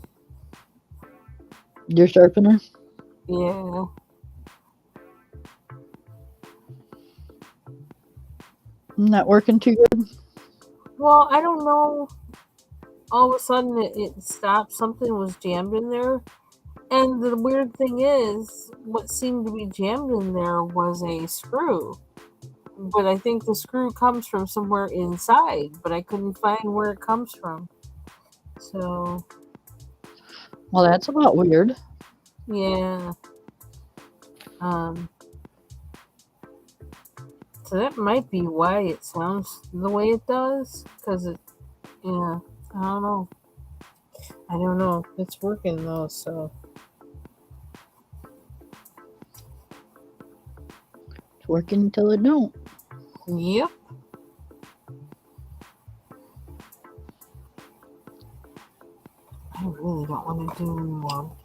Your sharpener? Yeah. Not working too good? Well, I don't know. All of a sudden, it stopped. Something was jammed in there. And the weird thing is, what seemed to be jammed in there was a screw. But I think the screw comes from somewhere inside, but I couldn't find where it comes from. So, Well, that's a lot weird. yeah. So that might be why it sounds the way it does. Because yeah, I don't know. I don't know. It's working though, so. It's working until it don't. Yep. I really don't want to do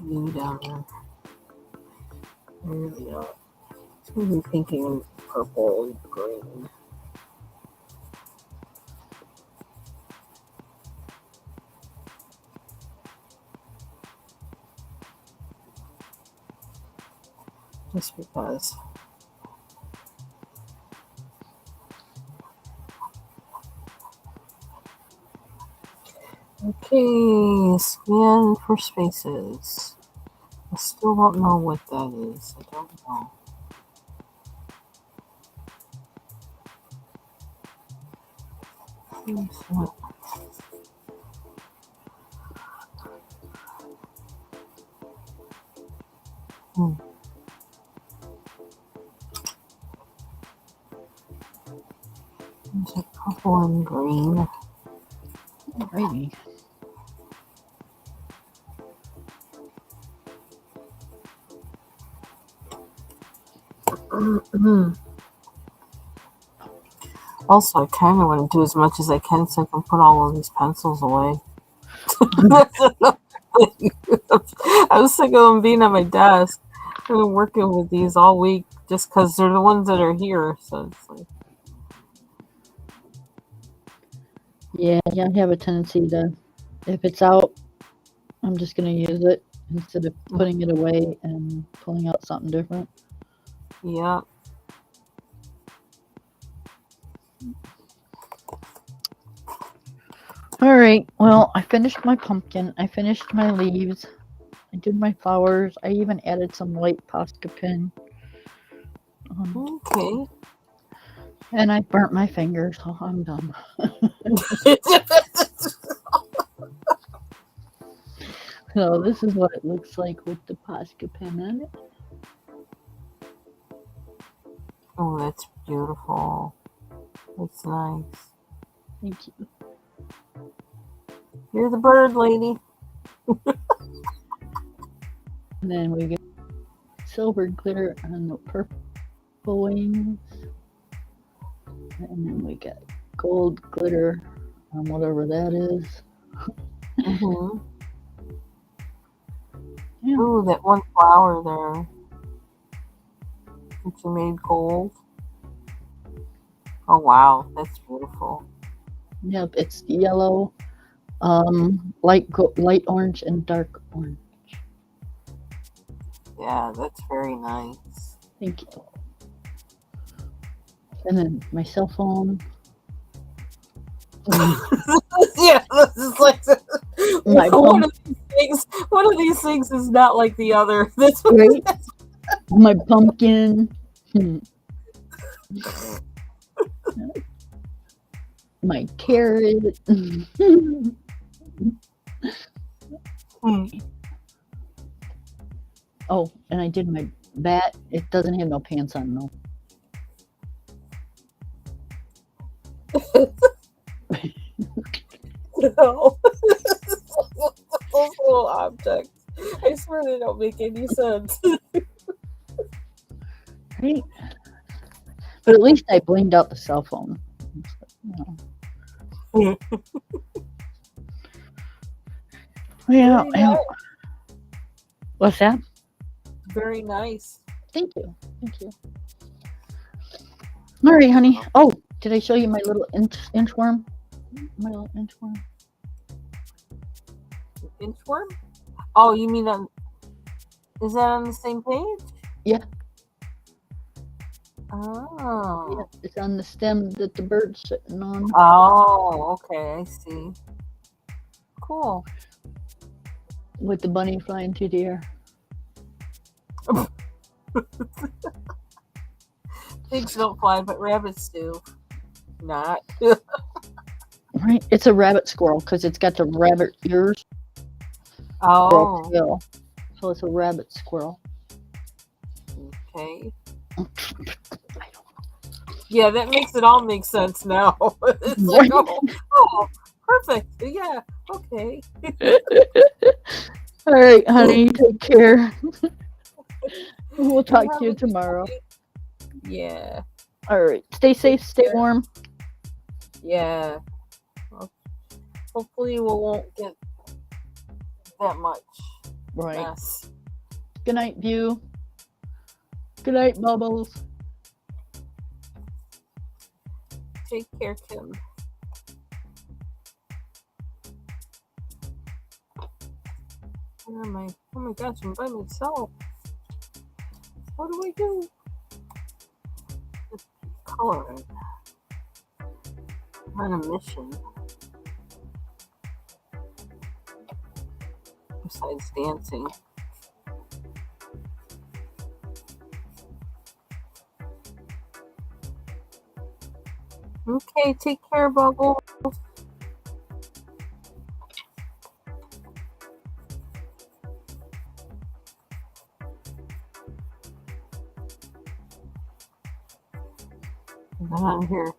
blue down there. I really don't. I'm thinking purple and green. Just because. Okay, scan for spaces. I still don't know what that is. I don't know. There's a purple and green. Alrighty. Also, I kind of want to do as much as I can so I can put all of these pencils away. I was sick of them being at my desk. I've been working with these all week just because they're the ones that are here. So it's like, Yeah, I have a tendency to, if it's out, I'm just gonna use it instead of putting it away and pulling out something different. Yeah. All right. Well, I finished my pumpkin. I finished my leaves. I did my flowers. I even added some white Posca pin. Okay. And I burnt my fingers, so I'm done. So this is what it looks like with the Posca pin in it. Oh, that's beautiful. That's nice. Thank you. You're the bird lady. And then we get silver glitter on the purple wings. And then we get gold glitter on whatever that is. Mm-hmm. Yeah. Ooh, that one flower there that you made gold. Oh wow, that's beautiful. Yep, it's yellow, light orange, and dark orange. Yeah, that's very nice. Thank you. And then my cell phone. Yeah, this is like My one of these things. One of these things is not like the other. This one, Right? My pumpkin. My carrot. Oh, and I did my bat. It doesn't have no pants on, though. no. Those little objects. I swear they don't make any sense. Right? But at least I blinged out the cell phone. You know. Yeah. Very nice. What's that? Very nice. Thank you. Thank you. All right, honey. Oh, did I show you my little inchworm? My little inchworm. Inchworm? Oh, you mean on? Is that on the same page? Yeah. Oh. Yeah, it's on the stem that the bird's sitting on. Oh, okay. I see. Cool. With the bunny flying through the air. Pigs don't fly, but rabbits do. Not. Right? It's a rabbit squirrel because it's got the rabbit ears. Oh. Tail. So it's a rabbit squirrel. Okay. Yeah, that makes it all make sense now. It's like, oh, perfect. Yeah, okay. All right, honey, take care. We'll talk to you tomorrow. Yeah. All right, stay safe, stay warm. Yeah. Well, hopefully we won't get that much Right. mess. Good night, View. Good night, Bubbles. Take care, Kim. Where am I? Oh my gosh, I'm by myself. What do I do? Just coloring. I'm on a mission. Besides dancing. Okay, take care, Bubble. I've been on here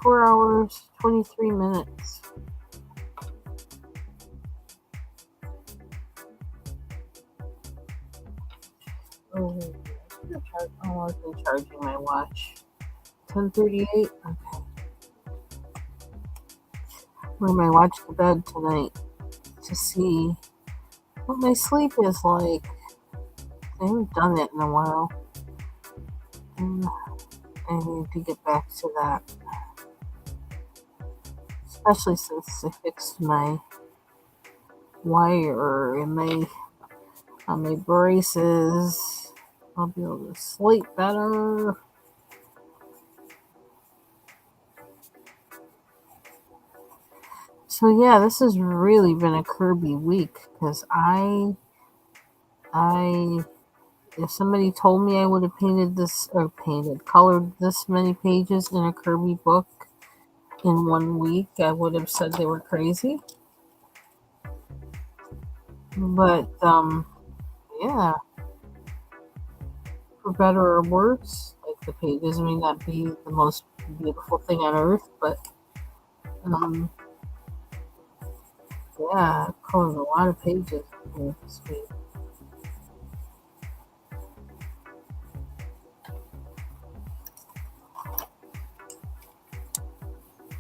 4 hours, 23 minutes. Oh, I've been charging my watch. 10:38. Okay. I'm gonna watch the bed tonight to see what my sleep is like. I haven't done it in a while. And I need to get back to that. Especially since I fixed my wire in my on my braces. I'll be able to sleep better. So yeah, this has really been a Kirby week because if somebody told me I would have colored this many pages in a Kirby book in 1 week, I would have said they were crazy. But yeah, for better or worse, like the pages may not be the most beautiful thing on earth, but yeah, I colored a lot of pages here this week.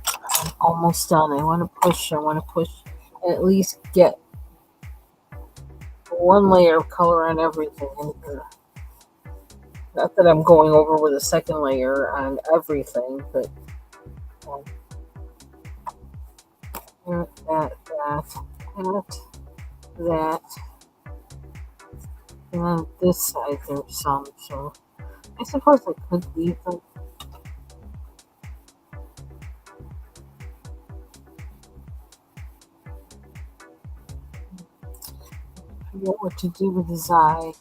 I'm almost done. I want to push and at least get one layer of color on everything in here. Not that I'm going over with a second layer on everything, but that, and on this side there's some, so I suppose I could leave them. Forget what to do with his eye.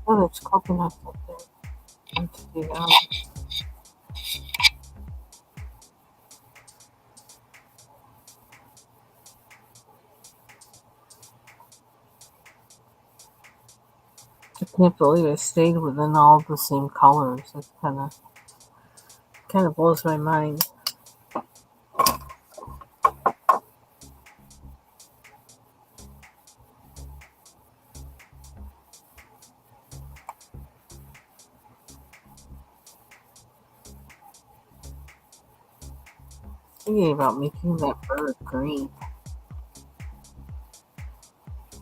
Oh, there's coconuts up there. Need to dig out. I can't believe I stayed within all the same colors. It kind of blows my mind. Thinking about making that bird green,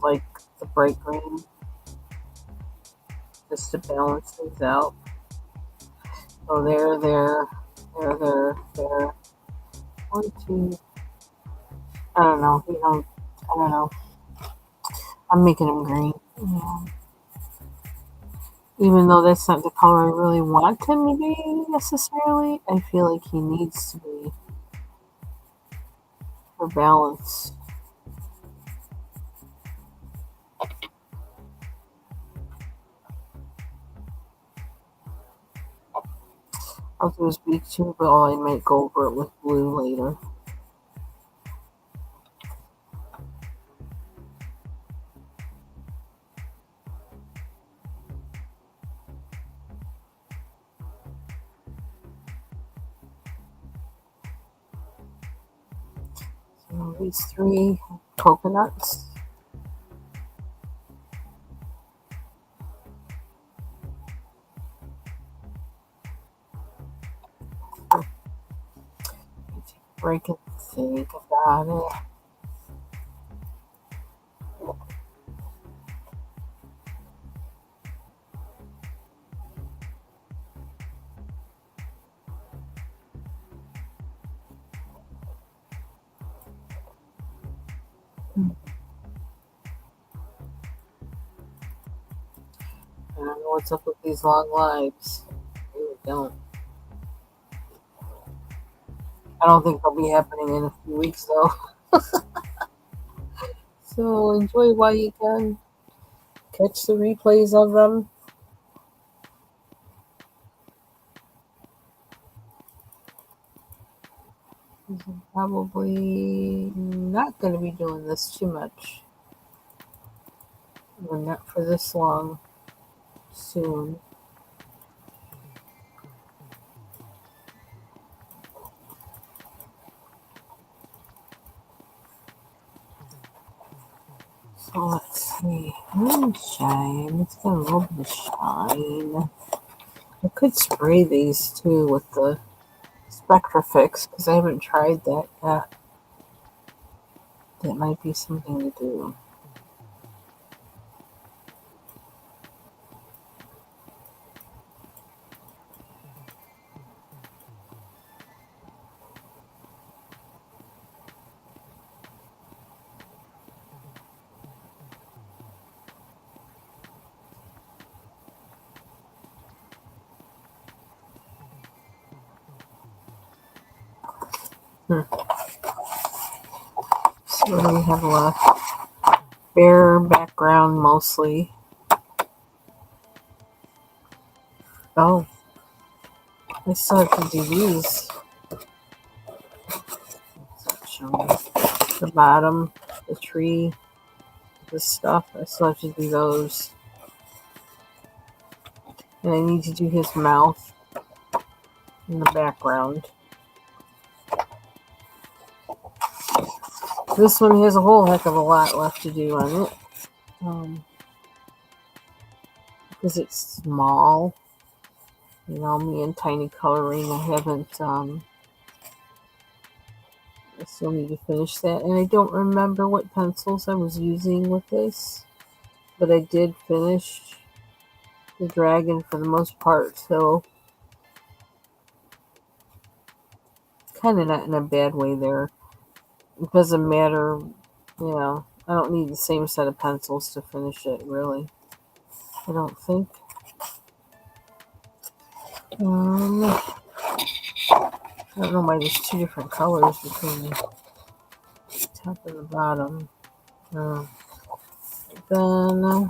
like the bright green, just to balance things out. So there. 1, 2. I don't know. I don't know. I'm making him green. Yeah. Even though that's not the color I really want him to be necessarily, I feel like he needs to be for balance. I'll do his beak too, but I might go over it with blue later. So these 3 coconuts. Break and think about it. I don't know what's up with these long lives. I really don't. I don't think they'll be happening in a few weeks though. So enjoy while you can. Catch the replays of them. I'm probably not going to be doing this too much. Or not for this long soon. So let's see. Moonshine. It's got a little bit of shine. I could spray these too with the Spectrafix because I haven't tried that yet. That might be something to do. So what do we have left? Bare background mostly. Oh, I still have to do these. Show me. The bottom, the tree, this stuff. I still have to do those. And I need to do his mouth in the background. This one has a whole heck of a lot left to do on it. Because it's small. You know, me and tiny coloring. I haven't, I still need to finish that. And I don't remember what pencils I was using with this. But I did finish the dragon for the most part. So, kind of not in a bad way there. It doesn't matter, you know, I don't need the same set of pencils to finish it, really. I don't think. I don't know why there's two different colors between the top and the bottom. Then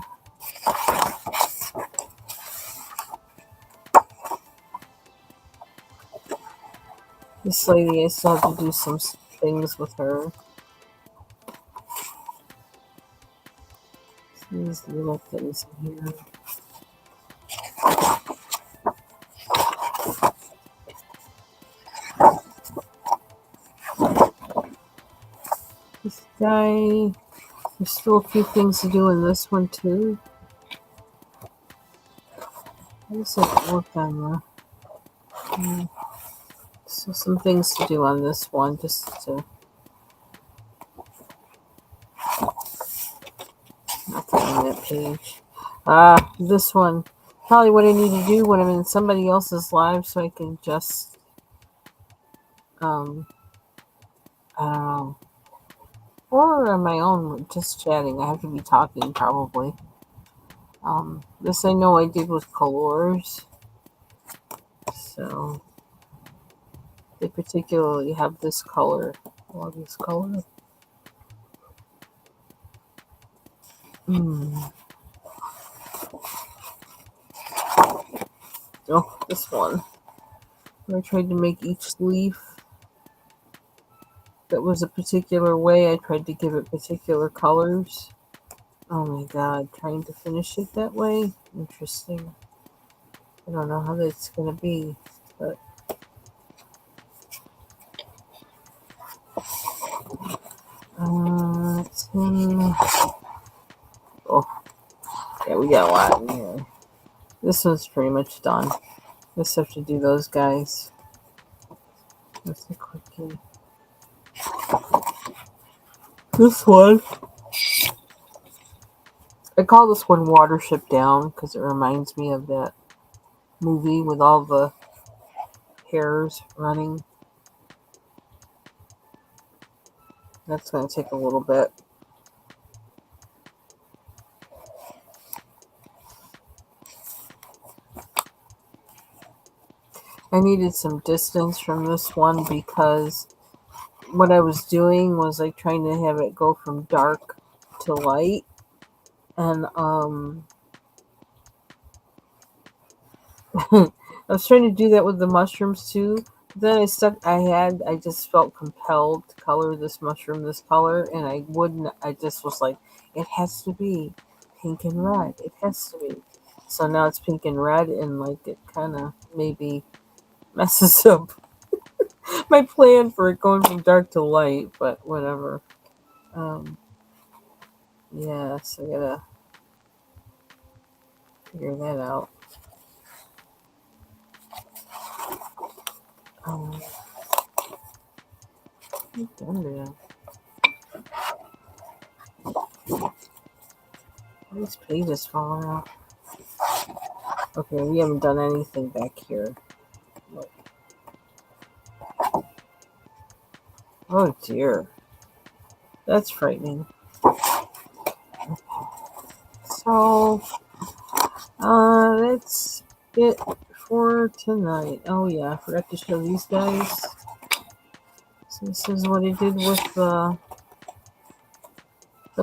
this lady, I still have to do some things with her. These little things in here. This guy, there's still a few things to do in this one too. I just have to work on the. So some things to do on this one, just to. Nothing on that page. This one. Probably what I need to do when I'm in somebody else's live, so I can just, I don't know, or on my own, just chatting. I have to be talking probably. This I know I did with colors, so they particularly have this color. I love this color. Oh, this one. I tried to make each leaf that was a particular way. I tried to give it particular colors. Oh my god, trying to finish it that way? Interesting. I don't know how that's going to be, but... Let's see. Oh, yeah, we got a lot in here. This one's pretty much done. Just have to do those guys. That's a quickie. This one. I call this one Watership Down because it reminds me of that movie with all the hairs running. That's going to take a little bit. I needed some distance from this one because what I was doing was like trying to have it go from dark to light. And I was trying to do that with the mushrooms too. Then I just felt compelled to color this mushroom this color, and I just was like, it has to be pink and red. It has to be. So now it's pink and red, and like it kind of maybe messes up my plan for it going from dark to light, but whatever. Yeah, so I gotta figure that out. These pages falling out. Okay, we haven't done anything back here. Oh dear. That's frightening. So, that's it for tonight. Oh yeah, I forgot to show these guys. So this is what I did with the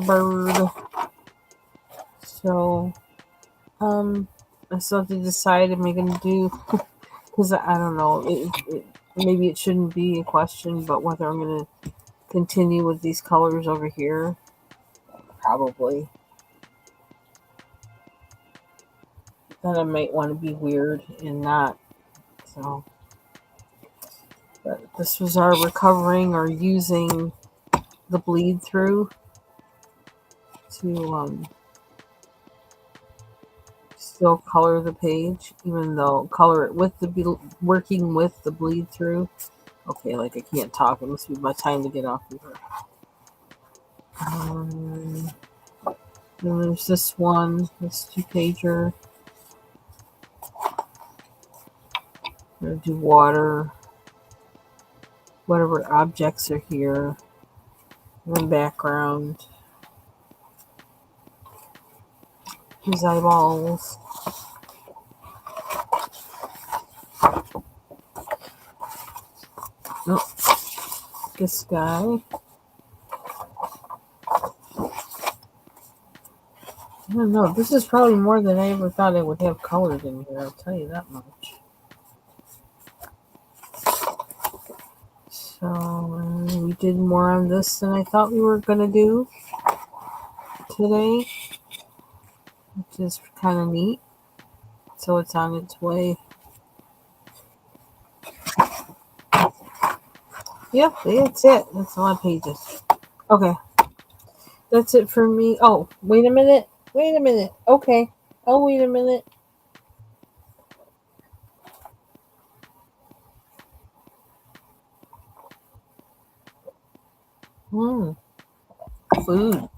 bird. So I still have to decide. Am I gonna do? Because I don't know. Maybe it shouldn't be a question, but whether I'm gonna continue with these colors over here, probably. Then I might want to be weird and not. So, but this was our recovering or using the bleed through to still color the page, even though color it with the working with the bleed through. Okay, like I can't talk. It must be my time to get off of here. Then there's this one, this 2-pager. I'm gonna do water, whatever objects are here, and then background. His eyeballs. Nope. This guy. I don't know. This is probably more than I ever thought I would have colored in here. I'll tell you that much. So we did more on this than I thought we were going to do today, which is kind of neat. So it's on its way. Yep, that's it. That's a lot of pages. Okay. That's it for me. Oh, wait a minute. Wait a minute. Okay. Oh, wait a minute. Food.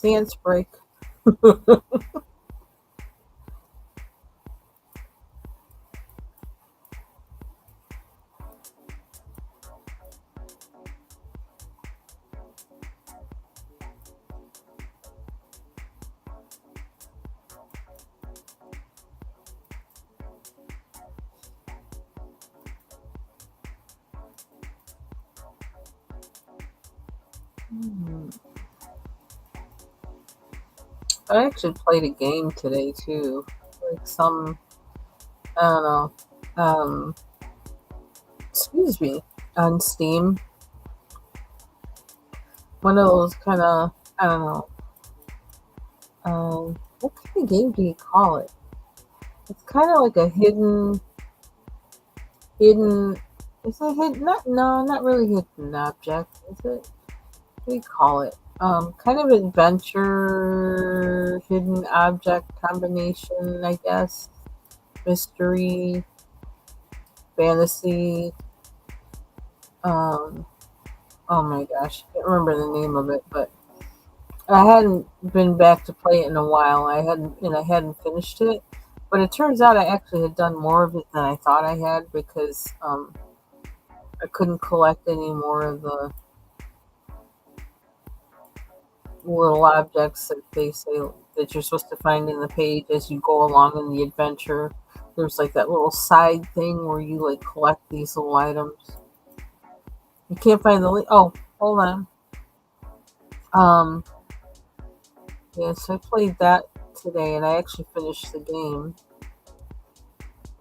Dance break. I actually played a game today too. Like some, I don't know, excuse me, on Steam. One of those kind of, I don't know, what kind of game do you call it? It's kind of like a hidden, is it hidden? Not really hidden object, is it? What do you call it? Kind of adventure, hidden object combination, I guess. Mystery, fantasy. Oh my gosh, I can't remember the name of it, but I hadn't been back to play it in a while. I hadn't finished it, but it turns out I actually had done more of it than I thought I had because I couldn't collect any more of the little objects that they say that you're supposed to find in the page as you go along in the adventure. There's like that little side thing where you like collect these little items. You can't find the link. Oh, hold on. Yes, I played that today, and I actually finished the game.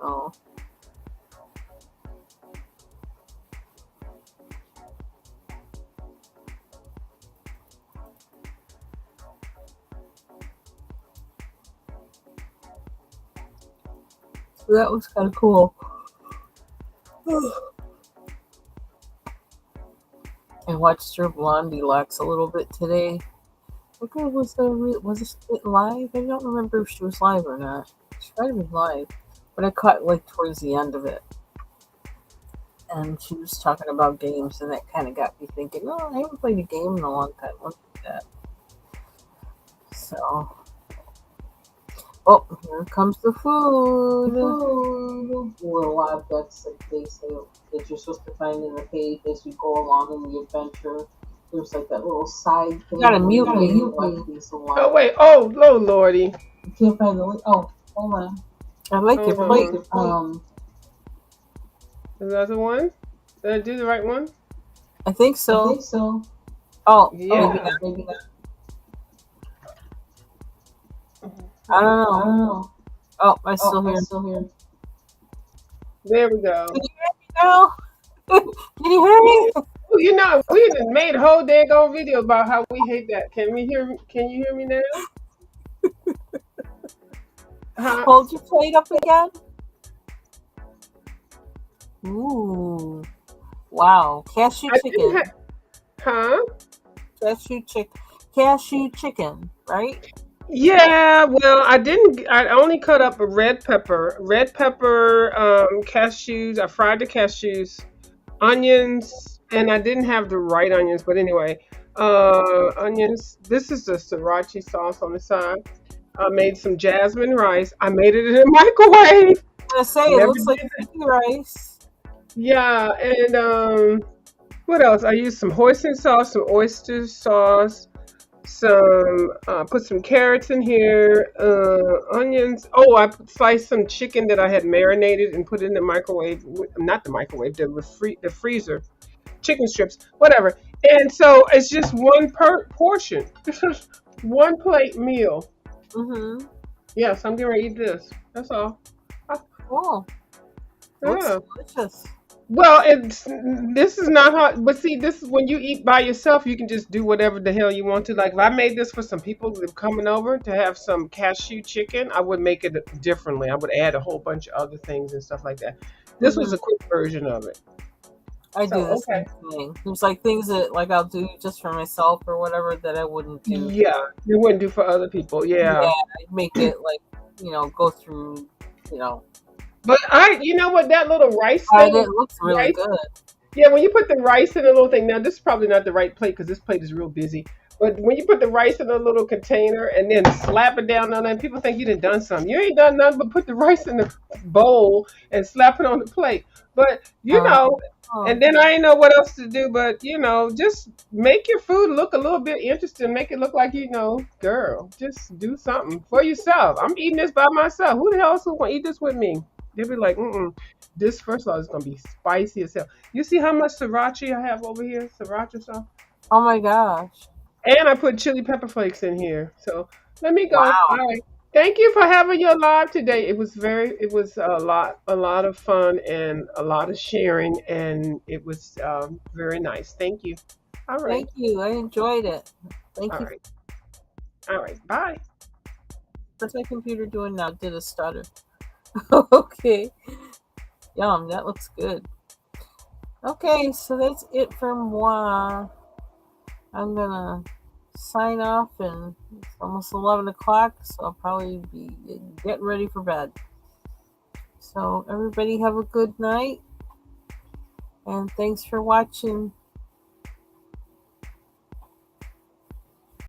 Oh. So that was kind of cool. I watched her Blondie Locks a little bit today. Okay, was it live? I don't remember if she was live or not. She might have been live, but I caught like towards the end of it, and she was talking about games, and that kind of got me thinking. Oh, I haven't played a game in a long time. Look at that. So, oh, here comes the food. Little objects that they say that you're supposed to find in the page as you go along in the adventure. There's like that little side thing. You gotta mute me. Oh, wait. Oh, Lordy. You can't find the link. Oh, hold on. I like your plate. Is that the one? Did I do the right one? I think so. Oh, maybe Yeah. not. I don't know. Oh, I still hear. There we go. Can you hear me now? Can you hear me? Well, you know, we done made a whole daggone video about how we hate that. Can we hear? Can you hear me now? Huh? Hold your plate up again. Ooh, wow! Cashew I didn't chicken. have. Huh? Cashew chicken, right? Yeah. Well, I didn't. I only cut up a red pepper, cashews. I fried the cashews, onions, and I didn't have the right onions. But anyway, onions. This is the sriracha sauce on the side. I made some jasmine rice. I made it in a microwave. I say it Never looks like did. sticky rice. Yeah, and what else? I used some hoisin sauce, some oyster sauce, some put some carrots in here, onions. Oh, I sliced some chicken that I had marinated and put it in the microwave. Not the microwave, the freezer. Chicken strips, whatever. And so it's just one per portion. This is one plate meal. Mm-hmm. Yes, I'm getting ready to eat this. That's all. Uh, Cool. Looks Yeah. delicious. Well, this is not hard, but see, this is when you eat by yourself, you can just do whatever the hell you want to. Like, if I made this for some people that are coming over to have some cashew chicken, I would make it differently. I would add a whole bunch of other things and stuff like that. This was Mm-hmm. a quick version of it. I So, do the okay. same thing. There's like things that like I'll do just for myself or whatever that I wouldn't do. Yeah, you wouldn't do for other people. Yeah, Yeah. I'd make it like go through. You know, But you know what, that little rice and thing, it looks really rice. good. Yeah, when you put the rice in a little thing, now this is probably not the right plate because this plate is real busy. But when you put the rice in a little container and then slap it down on it, people think you done something. You ain't done nothing but put the rice in the bowl and slap it on the plate. But Uh, and then I ain't know what else to do. But just make your food look a little bit interesting. Make it look like girl, just do something for yourself. I'm eating this by myself. Who the hell else is gonna eat this with me? They'll be like, this first of all is gonna be spicy as hell. You see how much sriracha I have over here? Sriracha sauce. oh my gosh! And I put chili pepper flakes in here. So let me go. All Wow! right. Thank you for having your live today. It was a lot of fun and a lot of sharing, and it was very nice. Thank you. All right. Thank you. I enjoyed it. Thank All you. right. All right. Bye. What's my computer doing now? Did a stutter. Okay. Yum. That looks good. Okay, so that's it from moi. I'm gonna sign off, and it's almost 11 o'clock, so I'll probably be getting ready for bed. So everybody have a good night, and thanks for watching.